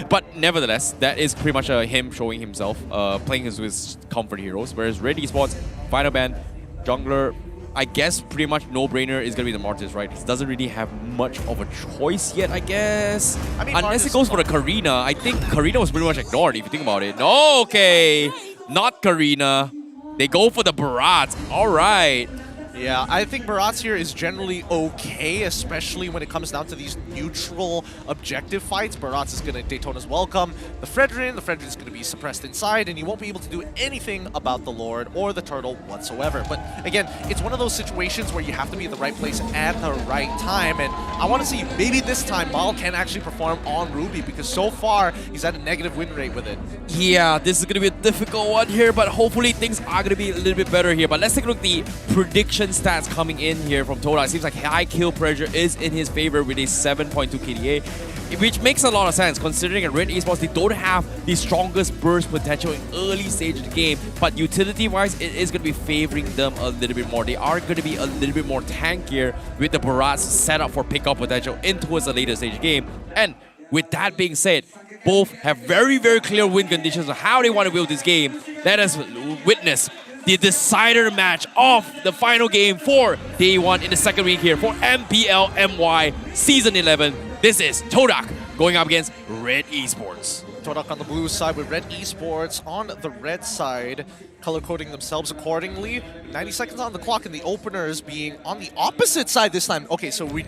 L: But nevertheless, that is pretty much him showing himself, playing with comfort heroes. Whereas Red Esports, final ban, jungler, I guess pretty much no-brainer is going to be the Mortis, right? He doesn't really have much of a choice yet, I guess.
K: I mean,
L: unless it goes for the Karina. I think Karina was pretty much ignored if you think about it. No, okay. Not Karina. They go for the Barat. All right.
K: Yeah, I think Barat's here is generally okay, especially when it comes down to these neutral objective fights. Barat's is going to Daytona's welcome the Fredrin is going to be suppressed inside, and you won't be able to do anything about the Lord or the Turtle whatsoever. But again, it's one of those situations where you have to be at the right place at the right time, and I want to see maybe this time Mal can actually perform on Ruby, because so far he's at a negative win rate with it.
L: Yeah, this is going to be a difficult one here, but hopefully things are going to be a little bit better here. But let's take a look at the prediction stats coming in here from Todak. It seems like high kill pressure is in his favor with a 7.2 KDA, which makes a lot of sense considering at Red Esports they don't have the strongest burst potential in early stage of the game, but utility wise it is going to be favoring them a little bit more. They are going to be a little bit more tankier with the Barats set up for pickup potential in towards the later stage game. And with that being said, both have very, very clear win conditions on how they want to build this game. Let us witness the decider match of the final game for day 1 in the second week here for MPL MY Season 11. This is Todak going up against Red Esports.
K: Todak on the blue side with Red Esports on the red side, color-coding themselves accordingly. 90 seconds on the clock, and the openers being on the opposite side this time. Okay, so we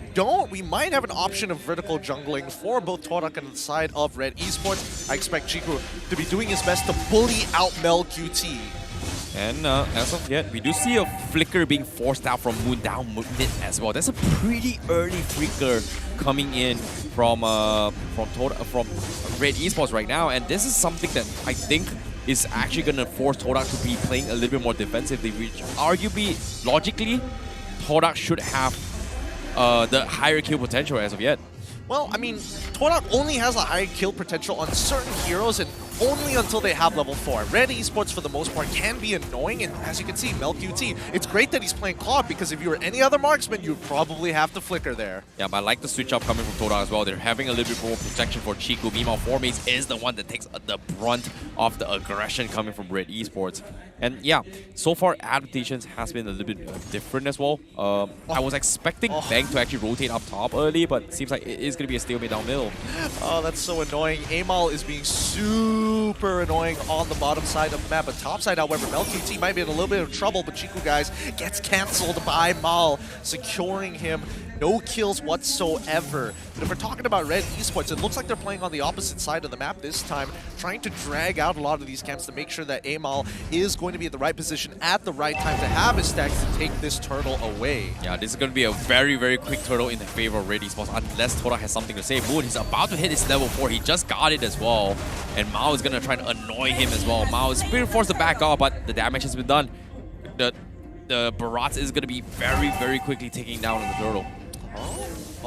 K: might have an option of vertical jungling for both Todak and the side of Red Esports. I expect Chiku to be doing his best to bully out Mel QT.
L: And as of yet, we do see a flicker being forced out from Moon down mid as well. That's a pretty early flicker coming in from Red Esports right now, and this is something that I think is actually going to force Todak to be playing a little bit more defensively, which arguably, logically, Todak should have the higher kill potential as of yet.
K: Well, I mean, Todak only has a high kill potential on certain heroes, and only until they have level 4. Red Esports, for the most part, can be annoying, and as you can see, Mel QT, it's great that he's playing Claude, because if you were any other marksman, you'd probably have to flicker there.
L: Yeah, but I like the switch up coming from Todak as well. They're having a little bit more protection for Chiku. Meanwhile, Formace is the one that takes the brunt of the aggression coming from Red Esports. And yeah, so far, adaptations has been a little bit different as well. I was expecting Bang to actually rotate up top early, but it seems like it is going to be a stalemate down middle.
K: Oh, that's so annoying. Amal is being super super annoying on the bottom side of the map. But top side, however, MLQT might be in a little bit of trouble, but Chiku, guys, gets cancelled by Mal, securing him. No kills whatsoever. But if we're talking about Red Esports, it looks like they're playing on the opposite side of the map this time, trying to drag out a lot of these camps to make sure that Amal is going to be at the right position at the right time to have his stacks to take this turtle away.
L: Yeah, this is going to be a very, very quick turtle in the favor of Red Esports, unless Todak has something to say. Moon, he's about to hit his level 4. He just got it as well. And Mao is going to try and annoy him as well. Mao is being forced to back off, but the damage has been done. The Barat is going to be very, very quickly taking down the turtle.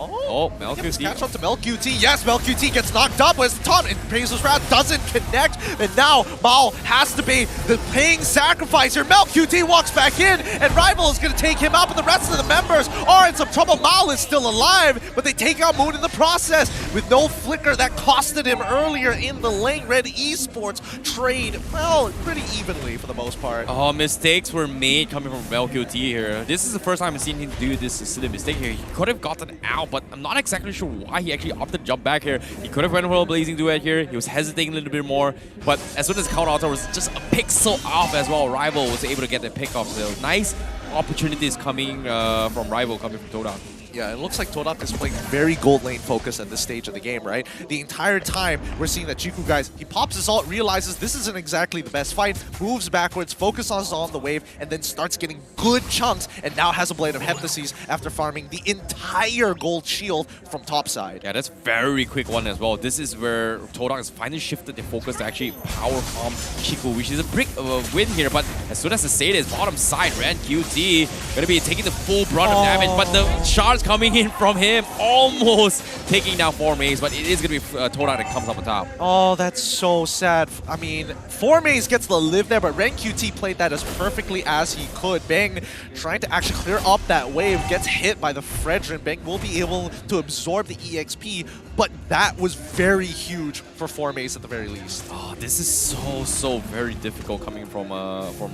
L: Oh, MelQT.
K: Catch up to MelQT. Yes, MelQT gets knocked up. Where's the top? And Praesor's Wrath doesn't connect. And now Mao has to be the paying sacrifice here. MelQT walks back in, and Rival is going to take him out, but the rest of the members are in some trouble. Mao is still alive, but they take out Moon in the process with no flicker that costed him earlier in the lane. Red Esports trade, well, pretty evenly for the most part.
L: Oh, mistakes were made coming from MelQT here. This is the first time I've seen him do this silly mistake here. He could have gotten out, but I'm not exactly sure why he actually opted to jump back here. He could have went for a Blazing Duet here. He was hesitating a little bit more, but as soon as counter altar was just a pixel off as well, Rival was able to get the pick off. So nice opportunities coming from Rival, coming from Todak.
K: Yeah, it looks like Todak is playing very gold lane focus at this stage of the game, right? The entire time we're seeing that Chiku, guys, he pops his ult, realizes this isn't exactly the best fight, moves backwards, focuses on the wave, and then starts getting good chunks, and now has a Blade of Heptases after farming the entire gold shield from topside.
L: Yeah, that's very quick one as well. This is where Todak has finally shifted the focus to actually power calm Chiku, which is a big win here, but as soon as the Sade is bottom side, Red QT gonna be taking the full brunt of damage, but the shards coming in from him, almost taking down 4Maze, but it is going to be Todak that comes up on top.
K: Oh, that's so sad. I mean, 4Maze gets the live there, but Ren QT played that as perfectly as he could. Bang trying to actually clear up that wave, gets hit by the Fredrin. Bang will be able to absorb the EXP, but that was very huge for 4Maze at the very least.
L: Oh, this is so very difficult coming from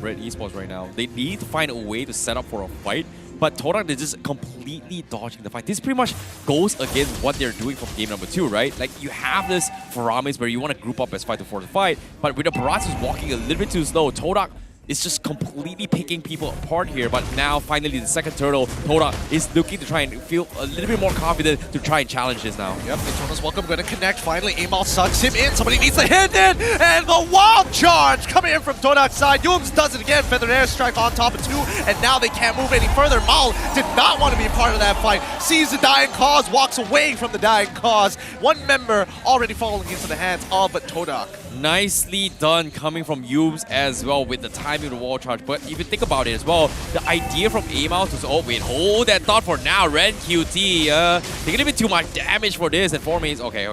L: Red Esports right now. They need to find a way to set up for a fight, but Todak is just completely dodging the fight. This pretty much goes against what they're doing from game number 2, right? Like, you have this Faramis where you want to group up as fight to force the fight, but with the Barats who's walking a little bit too slow, Todak is just completely picking people apart here. But now, finally, the second turtle, Todak is looking to try and feel a little bit more confident to try and challenge this now.
K: Yep, Daytona's welcome, going to connect. Finally, Amal sucks him in. Somebody needs to hit in, and the wild charge coming in from Todak's side. Yums does it again. Feathered Airstrike on top of 2, and now they can't move any further. Mal did not want to be a part of that fight. Sees the dying cause, walks away from the dying cause. One member already falling into the hands of Todak.
L: Nicely done coming from Yums as well with the timing of the wall charge. But if you think about it as well, the idea from Amal to say, oh wait, hold that thought for now, Red QT, they're gonna be too much damage for this, and 4Maze, okay,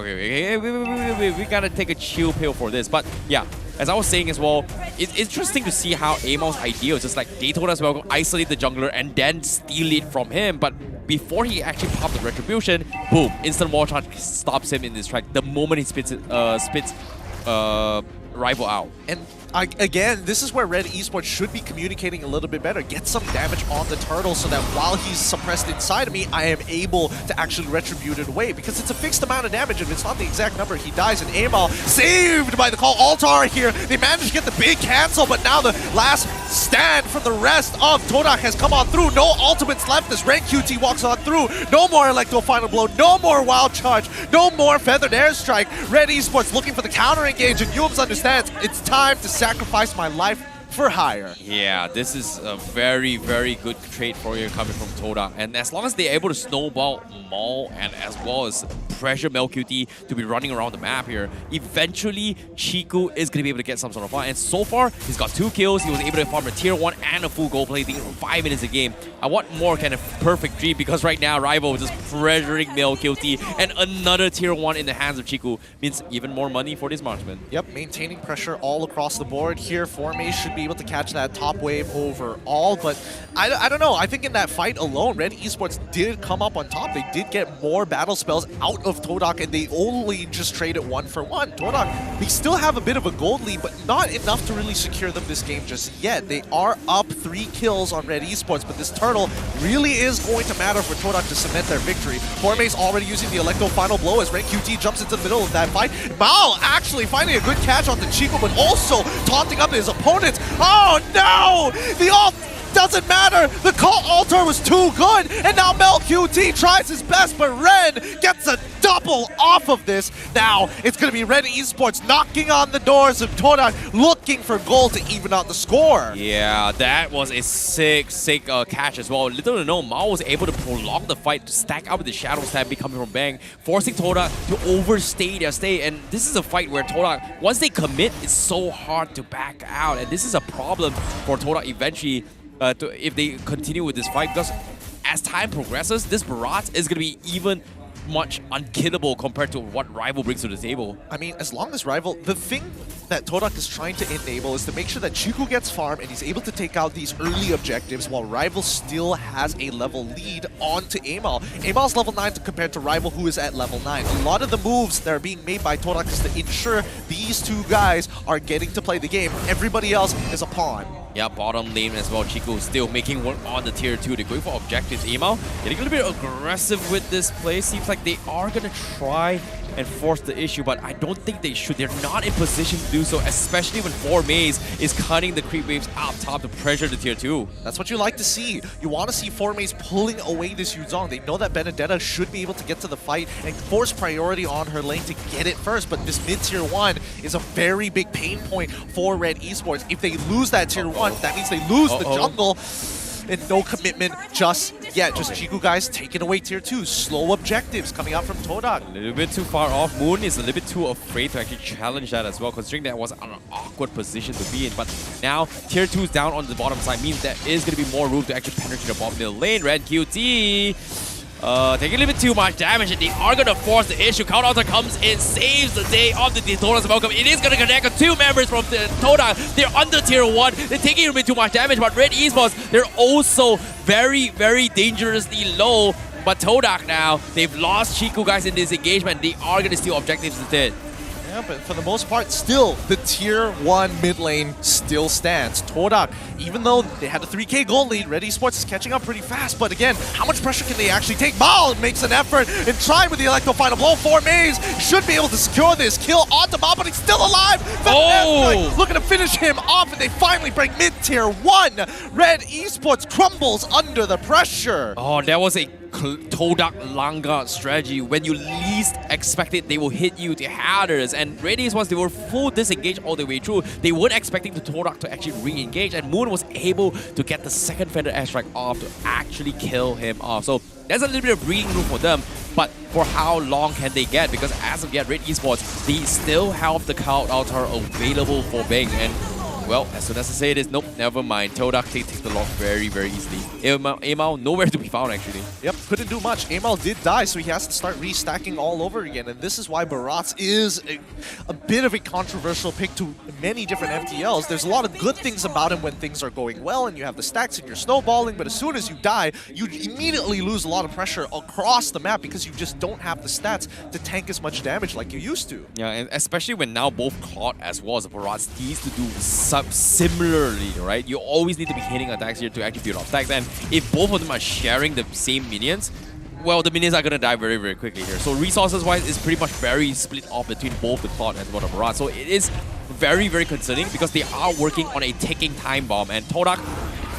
L: we gotta take a chill pill for this. But yeah, as I was saying as well, it's interesting to see how Amal's idea is just like Daytona as well, isolate the jungler and then steal it from him. But before he actually popped the Retribution, boom, instant wall charge stops him in this track the moment he spits Rival out.
K: And again, this is where Red Esports should be communicating a little bit better. Get some damage on the turtle so that while he's suppressed inside of me, I am able to actually retribute it away, because it's a fixed amount of damage. If it's not the exact number, he dies. And Amal saved by the call. Altar here, they managed to get the big cancel, but now the last stand from the rest of Todak has come on through. No ultimates left as Red QT walks on through. No more Electro Final Blow, no more Wild Charge, no more Feathered Airstrike. Red Esports looking for the counter engage, and Yums understands it's time to sacrifice my life for hire.
L: Yeah, this is a very good trade for you coming from Todak. And as long as they're able to snowball Maul and as well as pressure MelQT to be running around the map here, eventually Chiku is going to be able to get some sort of fun. And so far, he's got 2 kills. He was able to farm a tier 1 and a full gold plating in 5 minutes a game. I want more kind of perfect dream, because right now Rival is just pressuring MelQT, and another tier 1 in the hands of Chiku means even more money for this marksman.
K: Yep, maintaining pressure all across the board here. 4Maze should be be able to catch that top wave overall, but I don't know. I think in that fight alone, Red Esports did come up on top. They did get more battle spells out of Todak, and they only just traded 1-for-1. Todak, they still have a bit of a gold lead, but not enough to really secure them this game just yet. They are up 3 kills on Red Esports, but this turtle really is going to matter for Todak to cement their victory. Forme's already using the Electro final blow as Red QT jumps into the middle of that fight. Mao actually finding a good catch on the Chico, but also taunting up his opponents. Oh no! The ult doesn't matter! The call altar was too good, and now Mel QT tries his best, but Ren gets a double off of this. Now, it's going to be Red Esports knocking on the doors of Todak, looking for gold to even out the score.
L: Yeah, that was a sick catch as well. Little to know, Mao was able to prolong the fight to stack up with the Shadow Stab coming from Bang, forcing Todak to overstay their stay. And this is a fight where Todak, once they commit, it's so hard to back out. And this is a problem for Todak eventually if they continue with this fight, because as time progresses, this Barat is going to be even much unkillable compared to what Rival brings to the table.
K: I mean, as long as Rival, the thing that Todak is trying to enable is to make sure that Chiku gets farm and he's able to take out these early objectives while Rival still has a level lead onto Amal. Amal's level 9 compared to Rival, who is at level 9. A lot of the moves that are being made by Todak is to ensure these two guys are getting to play the game. Everybody else is a pawn.
L: Yeah, bottom lane as well. Chico still making work on the tier 2. They're going for objectives. Amal getting a little bit aggressive with this play. Seems like they are going to try and force the issue, but I don't think they should. They're not in position to do so, especially when 4Maze is cutting the creep waves up top to pressure the tier 2.
K: That's what you like to see. You want to see 4Maze pulling away this Yuzong. They know that Benedetta should be able to get to the fight and force priority on her lane to get it first, but this mid-tier 1 is a very big pain point for Red Esports. If they lose that tier 1, that means they lose the jungle. And no commitment just yet. Just Chiku guys taking away tier 2. Slow objectives coming out from Todak.
L: A little bit too far off. Moon is a little bit too afraid to actually challenge that as well, considering that was an awkward position to be in. But now tier 2 is down on the bottom side, means there is going to be more room to actually penetrate the bottom middle lane. Red QT taking a little bit too much damage, and they are going to force the issue. Count Alter comes in, saves the day of the Todak's welcome. It is going to connect with 2 members from the Todak. They're under tier 1. They're taking a little bit too much damage, but Red Esports, they're also very, very dangerously low. But Todak now, they've lost Chiku guys in this engagement. They are going to steal objectives instead.
K: Yeah, but for the most part, still, the tier 1 mid lane still stands. Todak, even though they had a 3k gold lead, Red Esports is catching up pretty fast. But again, how much pressure can they actually take? Mal makes an effort and trying with the Electro final blow. 4Maze should be able to secure this kill onto Mal, but he's still alive.
L: Oh!
K: Looking to finish him off, and they finally break mid-tier 1. Red Esports crumbles under the pressure.
L: Oh, that was a Todak Langa strategy. When you least expect it, they will hit you to headers. And Red Esports, they were full disengage all the way through. They weren't expecting the Todak to actually re-engage, and Moon was able to get the second Fender airstrike off to actually kill him off. So there's a little bit of breathing room for them, but for how long can they get? Because as of yet, Red Esports, they still have the Count Altar available for Bang. And well, as soon as I say this, nope, never mind. Todak takes the loss very, very easily. Amal, nowhere to be found, actually.
K: Yep, couldn't do much. Amal did die, so he has to start restacking all over again. And this is why Barats is a bit of a controversial pick to many different MTLs. There's a lot of good things about him when things are going well and you have the stacks and you're snowballing, but as soon as you die, you immediately lose a lot of pressure across the map because you just don't have the stats to tank as much damage like you used to.
L: Yeah, and especially when now both Claude as well as Barats needs to do similarly, right? You always need to be hitting attacks here to actually build off stacks, and if both of them are sharing the same minions, well, the minions are going to die very, very quickly here. So resources-wise, it's pretty much very split off between both the Claude and the Barats. So it is very, very concerning because they are working on a ticking time bomb, and Todak,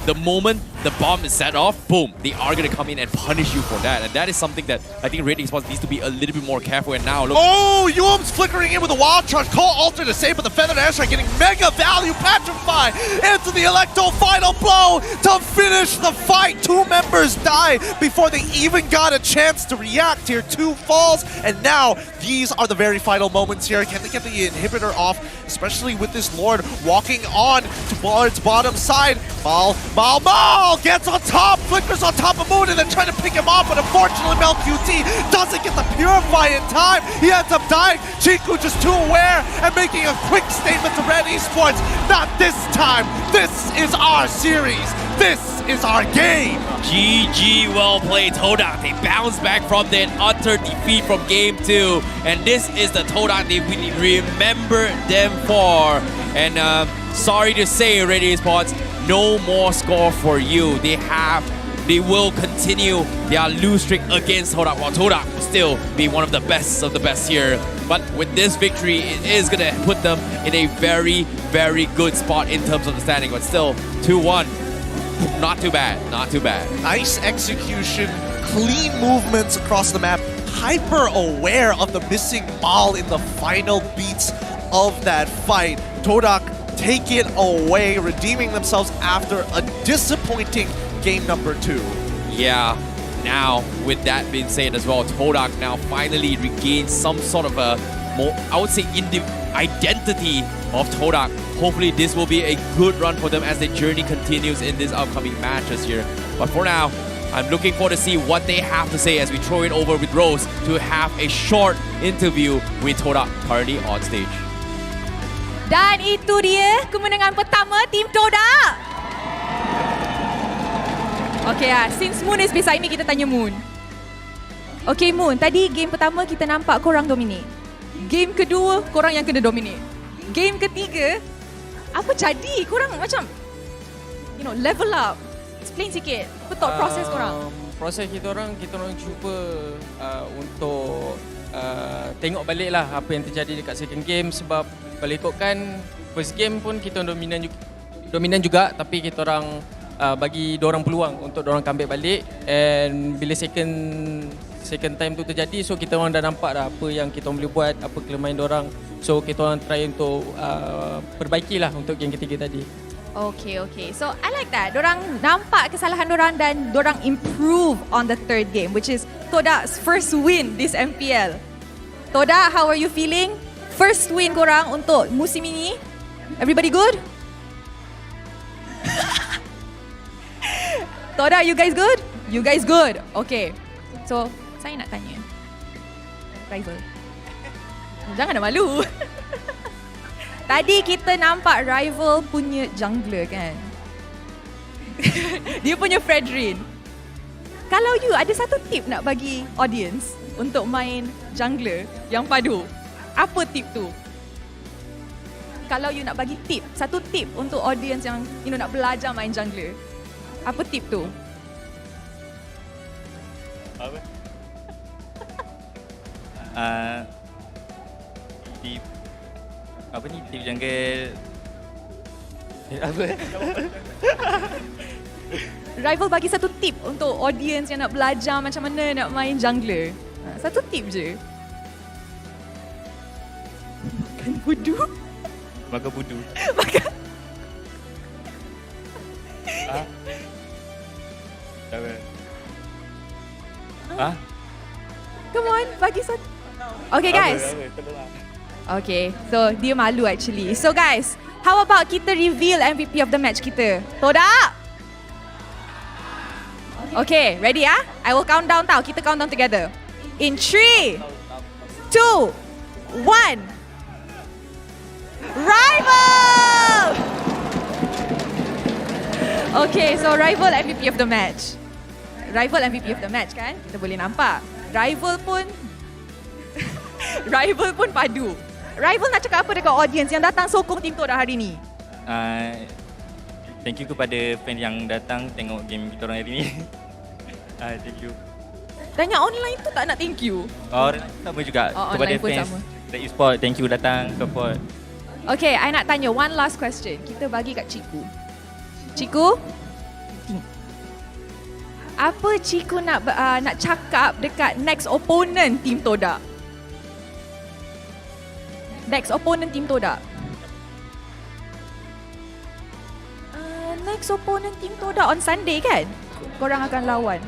L: the moment the bomb is set off, boom, they are going to come in and punish you for that. And that is something that I think Red Esports needs to be a little bit more careful. And now, look.
K: Oh, Yum's flickering in with a wild charge. Call Alter to save, but the Feathered Airstrike getting mega value. Petrify into the Electro final blow to finish the fight. 2 members die before they even got a chance to react. Tier 2 falls, and now these are the very final moments here. Can they get the inhibitor off, especially with this Lord walking on towards bottom side? Mal gets on top, flickers on top of Moon and then trying to pick him off, but unfortunately QT doesn't get the Purify in time. He ends up dying. Chiku just too aware and making a quick statement to Red Esports. Not this time. This is our series. This is our game.
L: GG, well played, Todak. They bounce back from that utter defeat from Game 2. And this is the Todak they really remember them for. And sorry to say, Red Esports, no more score for you. They will continue their lose streak against Todak, while Todak will still be one of the best here. But with this victory, it is going to put them in a very, very good spot in terms of the standing. But still, 2-1. Not too bad, not too bad.
K: Nice execution, clean movements across the map, hyper aware of the missing Mal in the final beats of that fight. Todak take it away, redeeming themselves after a disappointing game number 2.
L: Yeah, now with that being said as well, Todak now finally regains some sort of a more, I would say, identity of Todak. Hopefully this will be a good run for them as their journey continues in these upcoming matches here. But for now, I'm looking forward to see what they have to say as we throw it over with Rose to have a short interview with Todak currently on stage.
M: Dan itu dia kemenangan pertama tim Todak. Okay since Moon is beside me, kita tanya Moon. Okay Moon, tadi game pertama kita nampak korang dominate. Game kedua, korang yang kena dominate. Game ketiga, apa jadi? Korang macam, level up. Explain sikit, apa thought process korang?
U: Proses kita orang cuba untuk tengok balik lah apa yang terjadi dekat second game. Sebab kalau ikutkan first game pun kita dominan juga, tapi kita orang bagi dorang peluang untuk dorang comeback balik. And bila second time tu terjadi, so kita orang dah nampak dah apa yang kita boleh buat, apa kelemahan dorang. So kita orang try untuk perbaikilah untuk game ketiga tadi.
M: Okay. So I like that. Dorang nampak kesalahan dorang dan dorang improve on the third game, which is Todak's first win this MPL. Todak, how are you feeling? First win korang untuk musim ini. Everybody good? Todak, you guys good? You guys good? Okay. So, saya nak tanya. Rival. Jangan dah malu. Tadi kita nampak Rival punya jungler kan? Dia punya Fredrin. Kalau you ada satu tip nak bagi audience untuk main jungler yang padu, apa tip tu? Kalau you nak bagi tip, satu tip untuk audience yang nak belajar main jungler, apa tip tu?
U: Apa? Tip apa ni? Tip jungle apa?
M: Rival bagi satu tip untuk audience yang nak belajar macam mana nak main jungler. Satu tip je. Makan budu.
U: Makan budu.
M: Makan. Come on, bagi satu. Okay guys. Okay, so dia malu actually. So guys, how about kita reveal MVP of the match kita? Todak? Okay, ready ah? I will count down tau. Kita count down together. In 3, 2, 1. Rival! Okay, so Rival MVP of the match. Rival MVP of the match kan? Kita boleh nampak. Rival pun padu. Rival nak cakap apa dekat audience yang datang sokong tim Todak hari ni?
U: Thank you kepada fan yang datang tengok game kita orang hari ni. Thank you.
M: Tanya online tu tak nak thank you?
U: Sama juga kepada fans Red Esports. Thank you datang support.
M: Okay, I nak tanya one last question. Kita bagi kat Ciku. Ciku? Apa Ciku nak cakap dekat next opponent tim Todak? Next opponent tim Todak. Next opponent tim Todak on Sunday kan? Korang akan lawan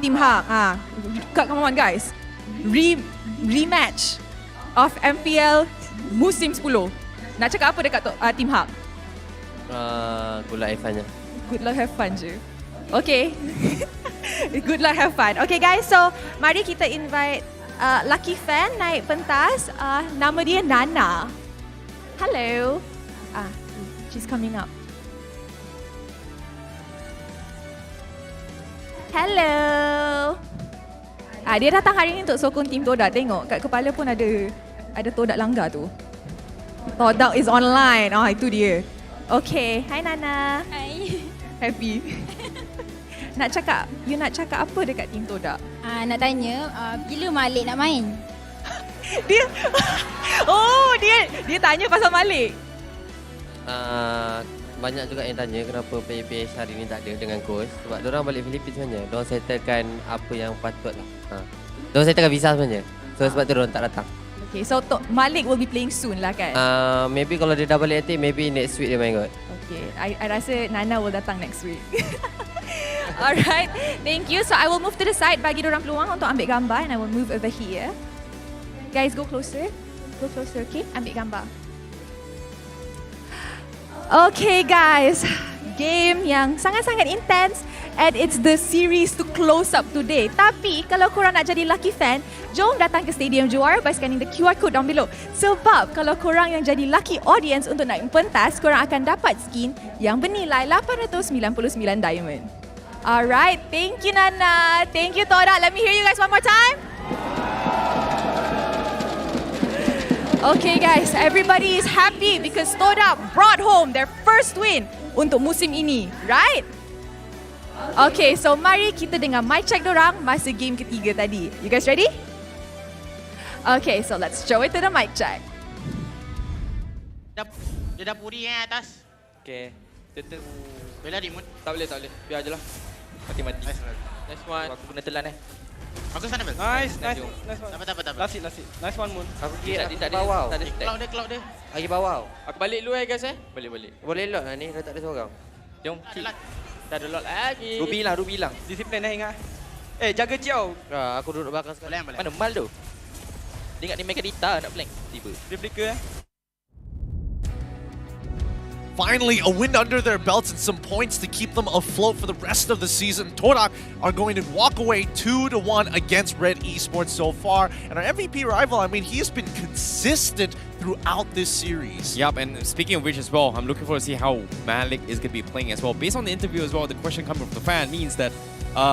M: Tim Hak. Come on guys. Rematch of MPL musim 10. Nak cakap apa dekat Tim Hak?
R: Good luck Irfan je.
M: Good luck, have fun je. Okay. Good luck, have fun. Okay guys, so mari kita invite lucky fan naik pentas. Nama dia Nana. Hello. She's coming up. Hello. Dia datang hari ni untuk sokong tim Todak. Tengok kat kepala pun ada Todak langgar tu. Todak is online. Itu dia. Okay. Hi Nana.
P: Hai.
M: Happy. Nak cakap apa dekat tim Todak?
P: Nak tanya, bila Malik nak main?
M: Dia tanya pasal Malik.
V: Banyak juga yang tanya kenapa PPS hari ni tak ada dengan coach. Sebab diorang balik Filipina sebenarnya. Diorang settlekan apa yang patut lah. Diorang settlekan visa sebenarnya. So sebab tu diorang tak datang.
M: Okay, so Malik will be playing soon lah kan?
V: Maybe kalau dia dah balik nanti, maybe next week dia main kot.
M: Okay, I rasa Nana will datang next week. Alright, thank you. So I will move to the side, bagi diorang peluang untuk ambil gambar, and I will move over here. Guys, go closer. Go closer, okay? Ambil gambar. Okay guys, game yang sangat-sangat intense, and it's the series to close up today. Tapi kalau korang nak jadi lucky fan, jom datang ke Stadium Juara by scanning the QR code down below. Sebab kalau korang yang jadi lucky audience untuk naik pentas, korang akan dapat skin yang bernilai 899 diamond. Alright, thank you Nana, thank you Todak. Let me hear you guys one more time. Okay guys, everybody is happy because Todak brought home their first win untuk musim ini, right? Okay, so mari kita dengar mic check dorang masa game ketiga tadi. You guys ready? Okay, so let's show it to the mic check.
T: Dia dah puri atas.
U: Okay. Tutup.
T: Bela di mood.
U: Tak boleh. Biar je lah. Mati-mati. Nice one. Aku kena telan
T: Bagus sana Bel.
U: Nice one.
T: Dapat.
U: Last hit. Nice one Moon.
V: Aku kira tak bawah.
T: Cloud dia.
V: Lagi bawah.
U: Aku balik dulu guys Balik.
V: Boleh lot lah ni, dah tak ada seorang.
U: Jom. Dah ada lot lagi. Ruby hilang. Disiplin ingat. Jaga Ciao.
V: Aku duduk belakang sekali.
U: Mana Mal tu? Dia ingat ni Megadita nak blank. Tiba. Dia flicker
K: Finally, a win under their belts and some points to keep them afloat for the rest of the season. Todak are going to walk away 2-1 against Red Esports so far. And our MVP rival, I mean, he has been consistent throughout this series.
L: Yep, and speaking of which as well, I'm looking forward to see how Malik is going to be playing as well. Based on the interview as well, the question coming from the fan means that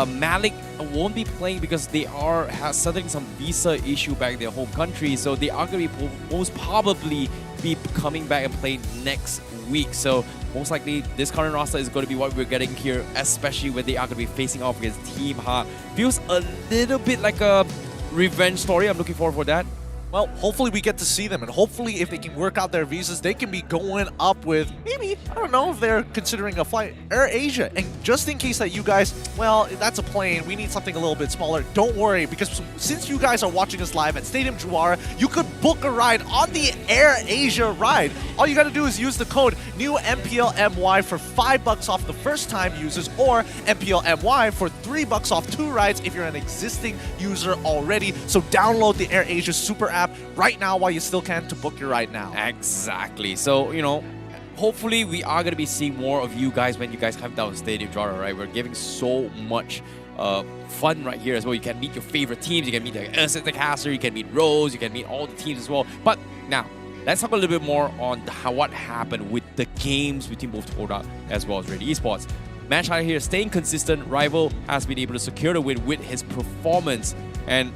L: Malik won't be playing because they are settling some visa issue back in their home country. So they are going to be most probably be coming back and playing next week. So most likely this current roster is going to be what we're getting here, especially when they are going to be facing off against Team Ha. Feels a little bit like a revenge story. I'm looking forward for that.
K: Well, hopefully we get to see them, and hopefully if they can work out their visas, they can be going up with maybe, I don't know if they're considering a flight, Air Asia. And just in case that you guys, well, that's a plane, we need something a little bit smaller, don't worry, because since you guys are watching us live at Stadium Juara, you could book a ride on the Air Asia ride. All you gotta do is use the code new MPL MY for $5 off the first time users, or MPL MY for $3 off 2 rides if you're an existing user already. So download the Air Asia Super app right now while you still can to book your ride now.
L: Exactly. So, you know, hopefully we are going to be seeing more of you guys when you guys come down to Stadium Juara, right? We're giving so much fun right here as well. You can meet your favorite teams. You can meet the Assistant Caster, you can meet Rose, you can meet all the teams as well. But now, let's talk a little bit more on what happened with the games between both Todak as well as Red Esports. Match out here, staying consistent. Rival has been able to secure the win with his performance. And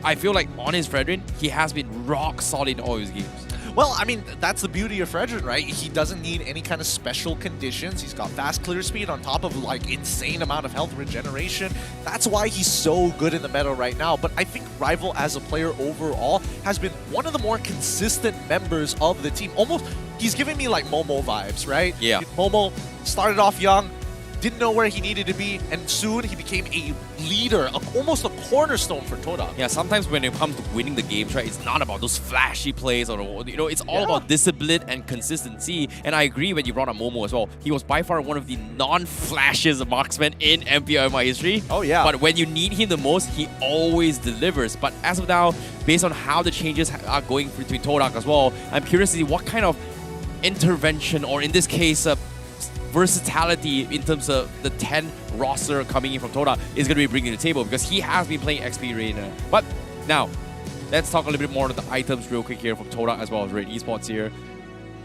L: I feel like on his Fredrin, he has been rock solid in all his games.
K: Well, I mean, that's the beauty of Fredrin, right? He doesn't need any kind of special conditions. He's got fast clear speed on top of like insane amount of health regeneration. That's why he's so good in the meta right now. But I think Rival as a player overall has been one of the more consistent members of the team. Almost, he's giving me like Momo vibes, right?
L: Yeah.
K: Momo started off young, didn't know where he needed to be, and soon he became a leader, almost a cornerstone for Todak.
L: Yeah, sometimes when it comes to winning the games, right, it's not about those flashy plays or, you know, it's all about discipline and consistency. And I agree when you brought up Momo as well. He was by far one of the non-flashes marksmen in MPL MY history.
K: Oh, yeah.
L: But when you need him the most, he always delivers. But as of now, based on how the changes are going between Todak as well, I'm curious to see what kind of intervention, or in this case, versatility in terms of the 10 roster coming in from Todak is going to be bringing to the table, because he has been playing XP Arena. But now, let's talk a little bit more on the items real quick here from Todak as well as Red Esports here.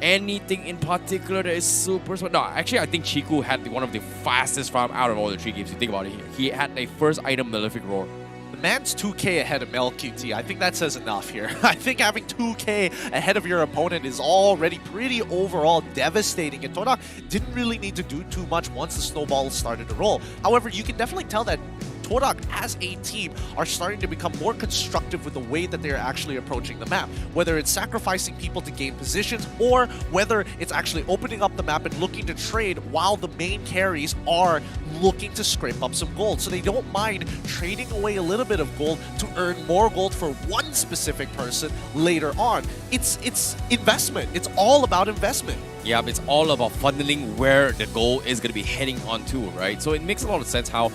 L: Anything in particular that is super smart? No, actually, I think Chiku had one of the fastest farm out of all the 3 games. You think about it here. He had a first item Malefic Roar.
K: The man's 2k ahead of MLQT. I think that says enough here. I think having 2k ahead of your opponent is already pretty overall devastating, and Todak didn't really need to do too much once the snowball started to roll. However, you can definitely tell that Todak as a team are starting to become more constructive with the way that they're actually approaching the map. Whether it's sacrificing people to gain positions, or whether it's actually opening up the map and looking to trade while the main carries are looking to scrape up some gold. So they don't mind trading away a little bit of gold to earn more gold for one specific person later on. It's investment. It's all about investment.
L: Yeah, it's all about funneling where the goal is going to be heading on to, right? So it makes a lot of sense how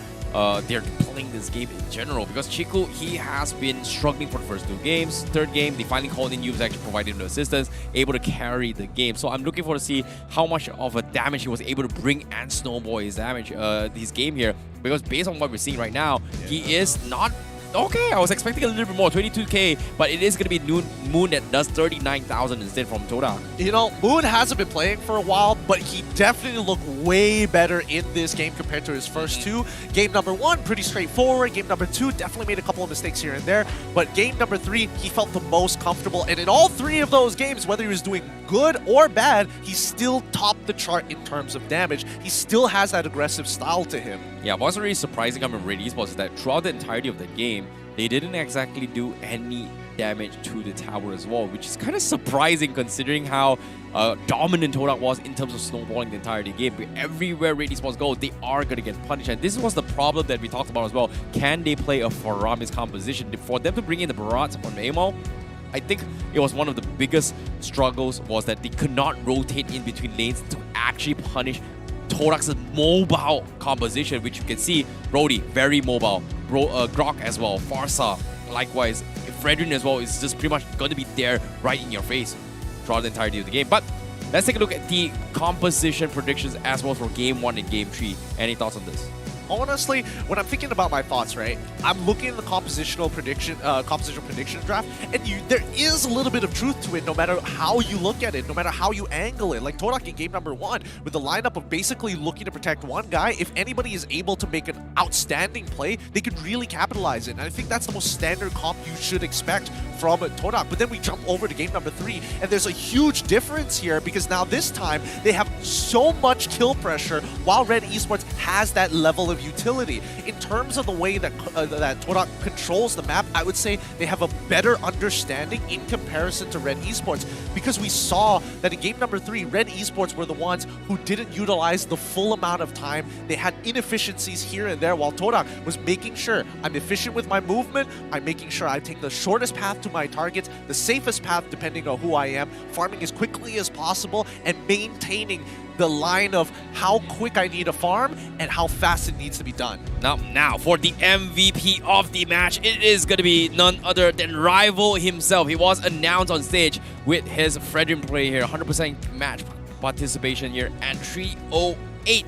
L: they're playing this game in general, because Chiku, he has been struggling for the first 2 games. Third game, they finally called in Yubes, actually provided him the assistance, able to carry the game. So I'm looking forward to see how much of a damage he was able to bring and snowball his damage, his game here, because based on what we're seeing right now, he is not... Okay, I was expecting a little bit more, 22k, but it is going to be Moon that does 39,000 instead from Todak.
K: You know, Moon hasn't been playing for a while, but he definitely looked way better in this game compared to his first 2. Game number 1, pretty straightforward. Game number 2, definitely made a couple of mistakes here and there. But game number 3, he felt the most comfortable. And in all 3 of those games, whether he was doing good or bad, he still topped the chart in terms of damage. He still has that aggressive style to him.
L: Yeah, what's really surprising about Red Esports is that throughout the entirety of the game, they didn't exactly do any damage to the tower as well, which is kind of surprising considering how dominant Todak was in terms of snowballing the entire game. But everywhere Red Esports go, they are going to get punished. And this was the problem that we talked about as well. Can they play a Faramis composition? For them to bring in the Barats on Amo, I think it was one of the biggest struggles was that they could not rotate in between lanes to actually punish Todak's mobile composition, which you can see. Brody, very mobile. Grok as well. Farsa, likewise. Fredrin as well is just pretty much going to be there right in your face throughout the entirety of the game. But let's take a look at the composition predictions as well for Game 1 and Game 3. Any thoughts on this?
K: Honestly, when I'm thinking about my thoughts, right, I'm looking at the compositional prediction draft, and there is a little bit of truth to it no matter how you look at it, no matter how you angle it. Like Todak in game number 1, with the lineup of basically looking to protect one guy, if anybody is able to make an outstanding play, they could really capitalize it. And I think that's the most standard comp you should expect from Todak. But then we jump over to game number 3, and there's a huge difference here, because now this time they have so much kill pressure, while Red Esports has that level of utility. In terms of the way that that Todak controls the map, I would say they have a better understanding in comparison to Red Esports, because we saw that in game number 3, Red Esports were the ones who didn't utilize the full amount of time. They had inefficiencies here and there, while Todak was making sure I'm efficient with my movement, I'm making sure I take the shortest path to my targets, the safest path depending on who I am, farming as quickly as possible, and maintaining the line of how quick I need to farm and how fast it needs to be done.
L: Now for the MVP of the match, it is going to be none other than Rival himself. He was announced on stage with his Fredrin play here, 100% match participation here, and 308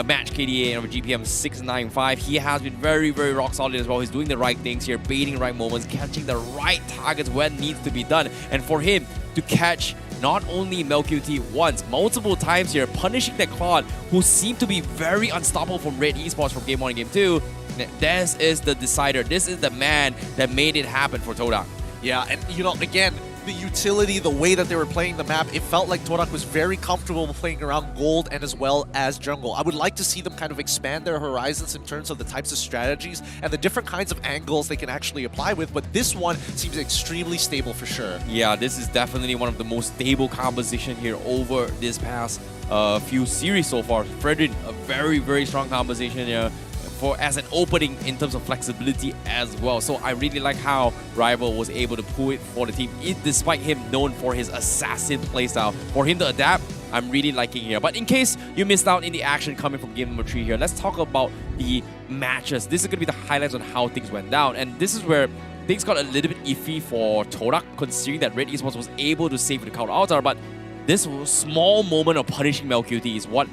L: match KDA over GPM 695. He has been very, very rock solid as well. He's doing the right things here, baiting the right moments, catching the right targets when needs to be done. And for him to catch not only MLQT once, multiple times here, punishing the Claude, who seemed to be very unstoppable from Red Esports from Game 1 and Game 2. This is the decider. This is the man that made it happen for Todak.
K: Yeah, and you know, again, the utility, the way that they were playing the map, it felt like Todak was very comfortable playing around gold and as well as jungle. I would like to see them kind of expand their horizons in terms of the types of strategies and the different kinds of angles they can actually apply with, but this one seems extremely stable for sure.
L: Yeah, this is definitely one of the most stable composition here over this past few series so far. Fredrin, a very, very strong composition here. As an opening in terms of flexibility as well. So I really like how Rival was able to pull it for the team, despite him known for his assassin playstyle. For him to adapt, I'm really liking here. But in case you missed out in the action coming from game number 3 here, let's talk about the matches. This is going to be the highlights on how things went down. And this is where things got a little bit iffy for Todak, considering that Red Esports was able to save the count altar. But this small moment of punishing MLQT is what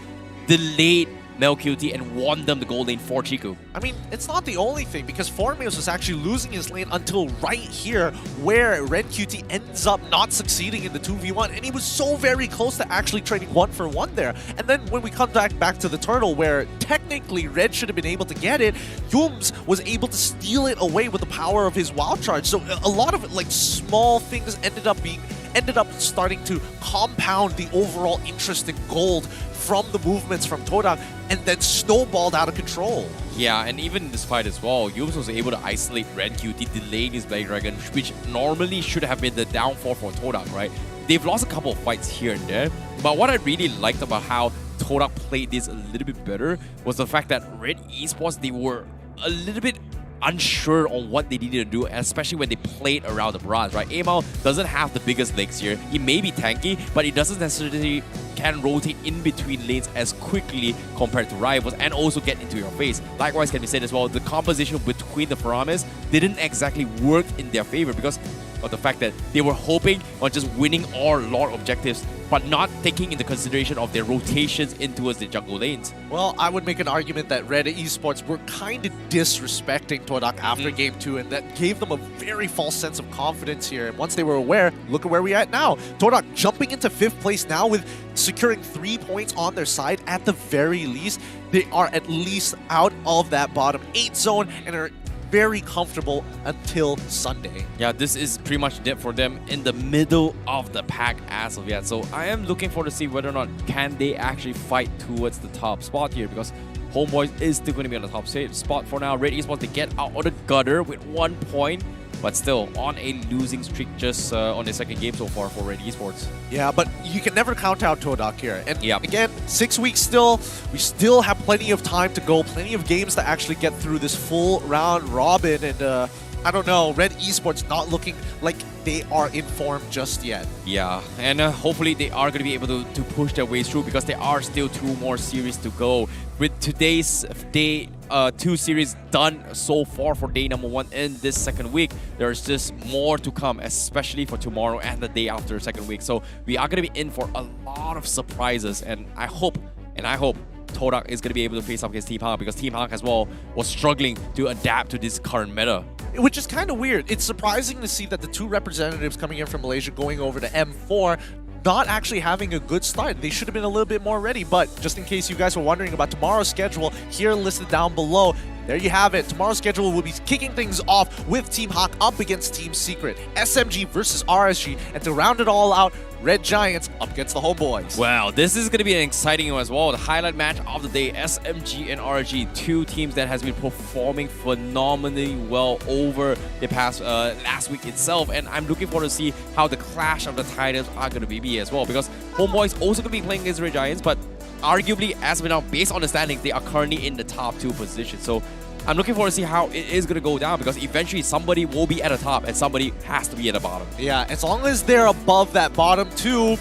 L: delayed MLQT and won them the gold lane for Chiku.
K: I mean, it's not the only thing, because Formios was actually losing his lane until right here, where Red QT ends up not succeeding in the 2v1, and he was so very close to actually trading 1-for-1 there. And then when we come back to the turtle, where technically Red should have been able to get it, Yums was able to steal it away with the power of his wild charge. So a lot of like small things ended up starting to compound the overall interest in gold from the movements from Todak, and then snowballed out of control.
L: Yeah, and even in this fight as well, Yums was able to isolate Red QT, delaying his Blade Dragon, which normally should have been the downfall for Todak, right? They've lost a couple of fights here and there, but what I really liked about how Todak played this a little bit better was the fact that Red Esports, they were a little bit unsure on what they needed to do, especially when they played around the barrage, right? Amal doesn't have the biggest legs here. He may be tanky, but he doesn't necessarily can rotate in between lanes as quickly compared to rivals, and also get into your face. Likewise can be said as well, the composition between the Paramis didn't exactly work in their favor because of the fact that they were hoping on just winning all Lord objectives, but not taking into consideration of their rotations in towards the jungle lanes.
K: Well, I would make an argument that Red Esports were kind of disrespecting Todak after Game 2, and that gave them a very false sense of confidence here. And once they were aware, look at where we're at now. Todak jumping into 5th place now with securing 3 points on their side at the very least. They are at least out of that bottom 8 zone and are very comfortable until Sunday.
L: Yeah, this is pretty much it for them in the middle of the pack as of yet. So I am looking forward to see whether or not can they actually fight towards the top spot here, because Homeboys is still going to be on the top spot for now. Red Esports, they get out of the gutter with 1 point, but still on a losing streak just on the second game so far for Red Esports.
K: Yeah, but you can never count out Todak here. And again, 6 weeks still. We still have plenty of time to go, plenty of games to actually get through this full round robin. And I don't know, Red Esports not looking like they are in form just yet.
L: Yeah, and hopefully they are going to be able to push their way through, because there are still 2 more series to go. With today's day 2 series done so far for day number 1 in this second week, there's just more to come, especially for tomorrow and the day after second week. So we are going to be in for a lot of surprises, and I hope Todak is going to be able to face up against Team Hawk, because Team Hawk as well was struggling to adapt to this current meta.
K: Which is kind of weird. It's surprising to see that the 2 representatives coming in from Malaysia going over to M4 not actually having a good start. They should have been a little bit more ready, but just in case you guys were wondering about tomorrow's schedule, here listed down below, there you have it. Tomorrow's schedule will be kicking things off with Team Hawk up against Team Secret, SMG versus RSG, and to round it all out, Red Giants up against the Homeboys.
L: Wow, this is going to be an exciting one as well. The highlight match of the day, SMG and RSG, 2 teams that has been performing phenomenally well over the past last week itself, and I'm looking forward to see how the clash of the titans are going to be as well, because Homeboys also going to be playing against Red Giants, but arguably, as of now, based on the standings, they are currently in the top 2 positions. So I'm looking forward to see how it is going to go down, because eventually somebody will be at the top and somebody has to be at the bottom.
K: Yeah, as long as they're above that bottom 2,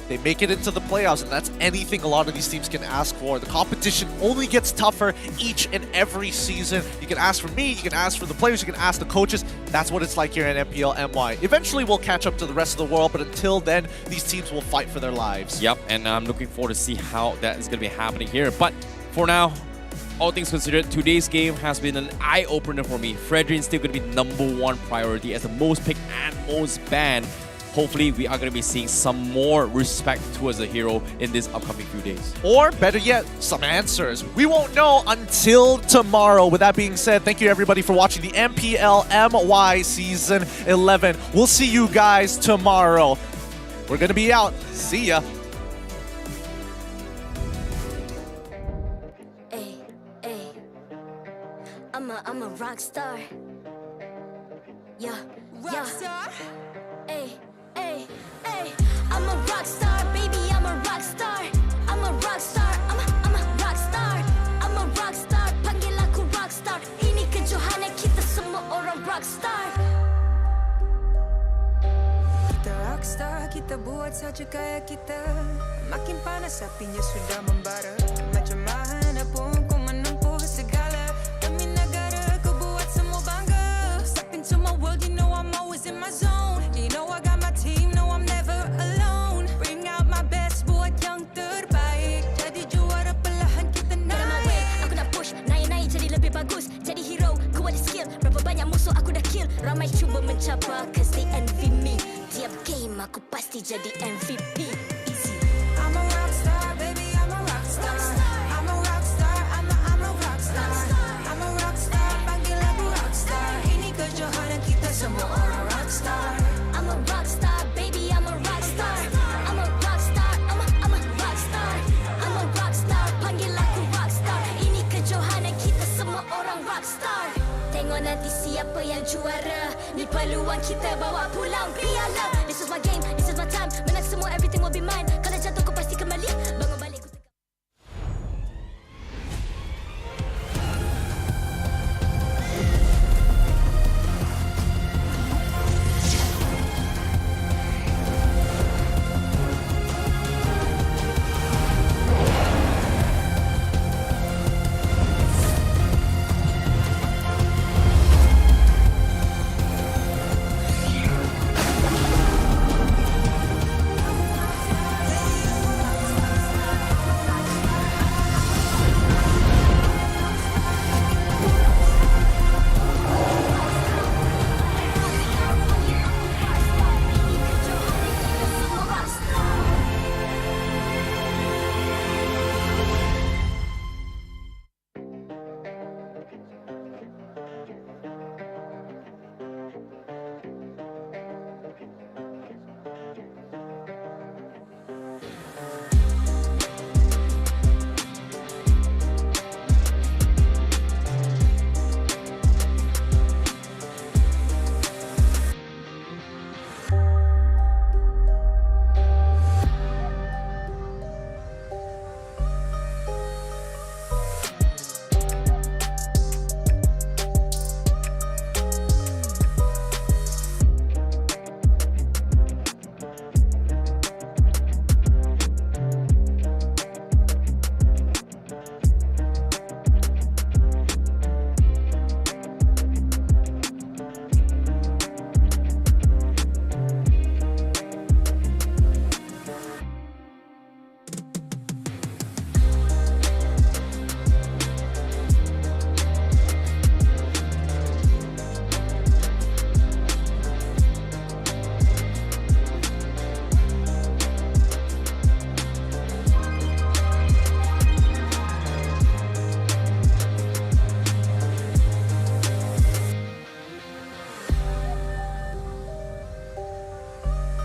K: they make it into the playoffs, and that's anything a lot of these teams can ask for. The competition only gets tougher each and every season. You can ask for me, you can ask for the players, you can ask the coaches. That's what it's like here in MPL MY. Eventually, we'll catch up to the rest of the world, but until then, these teams will fight for their lives.
L: Yep, and I'm looking forward to see how that is going to be happening here. But for now, all things considered, today's game has been an eye-opener for me. Fredrin's still going to be #1 priority as the most picked and most banned. Hopefully, we are going to be seeing some more respect towards the hero in this upcoming few days.
K: Or, better yet, some answers. We won't know until tomorrow. With that being said, thank you everybody for watching the MPL MY Season 11. We'll see you guys tomorrow. We're going to be out. See ya.
H: I'm a rock star. Yeah, rock star. Ay, ay, ay. I'm a rock star, baby. I'm a rock star. I'm a rock star. I'm a rock star. I'm a rock star. Panggil aku rock star. Ini kejohanan kita semua orang rock star.
I: Kita rock star, kita buat saja gaya kita. Makin panas apinya sudah membara. Macam mana pun kau menempuh segala. Demi negara kau buat semua bangga. Step into my world, you know I'm always in my zone. You know I got my team, no I'm never alone. Bring out my best, buat yang terbaik. Jadi juara pelak.
H: nanti jadi MVP. Easy.
I: I'm a rockstar, baby, I'm a rockstar. I'm a rockstar, I'm a rockstar. I'm a rockstar, panggil aku rockstar. Ini kejohanan kita semua orang rockstar.
H: I'm a rockstar, baby, I'm a rockstar. I'm a rockstar, I'm a rockstar. I'm a rockstar, panggil aku rockstar. Ini kejohanan kita semua orang rockstar. Tengok nanti siapa yang juara. Ni peluang kita bawa pulang piala.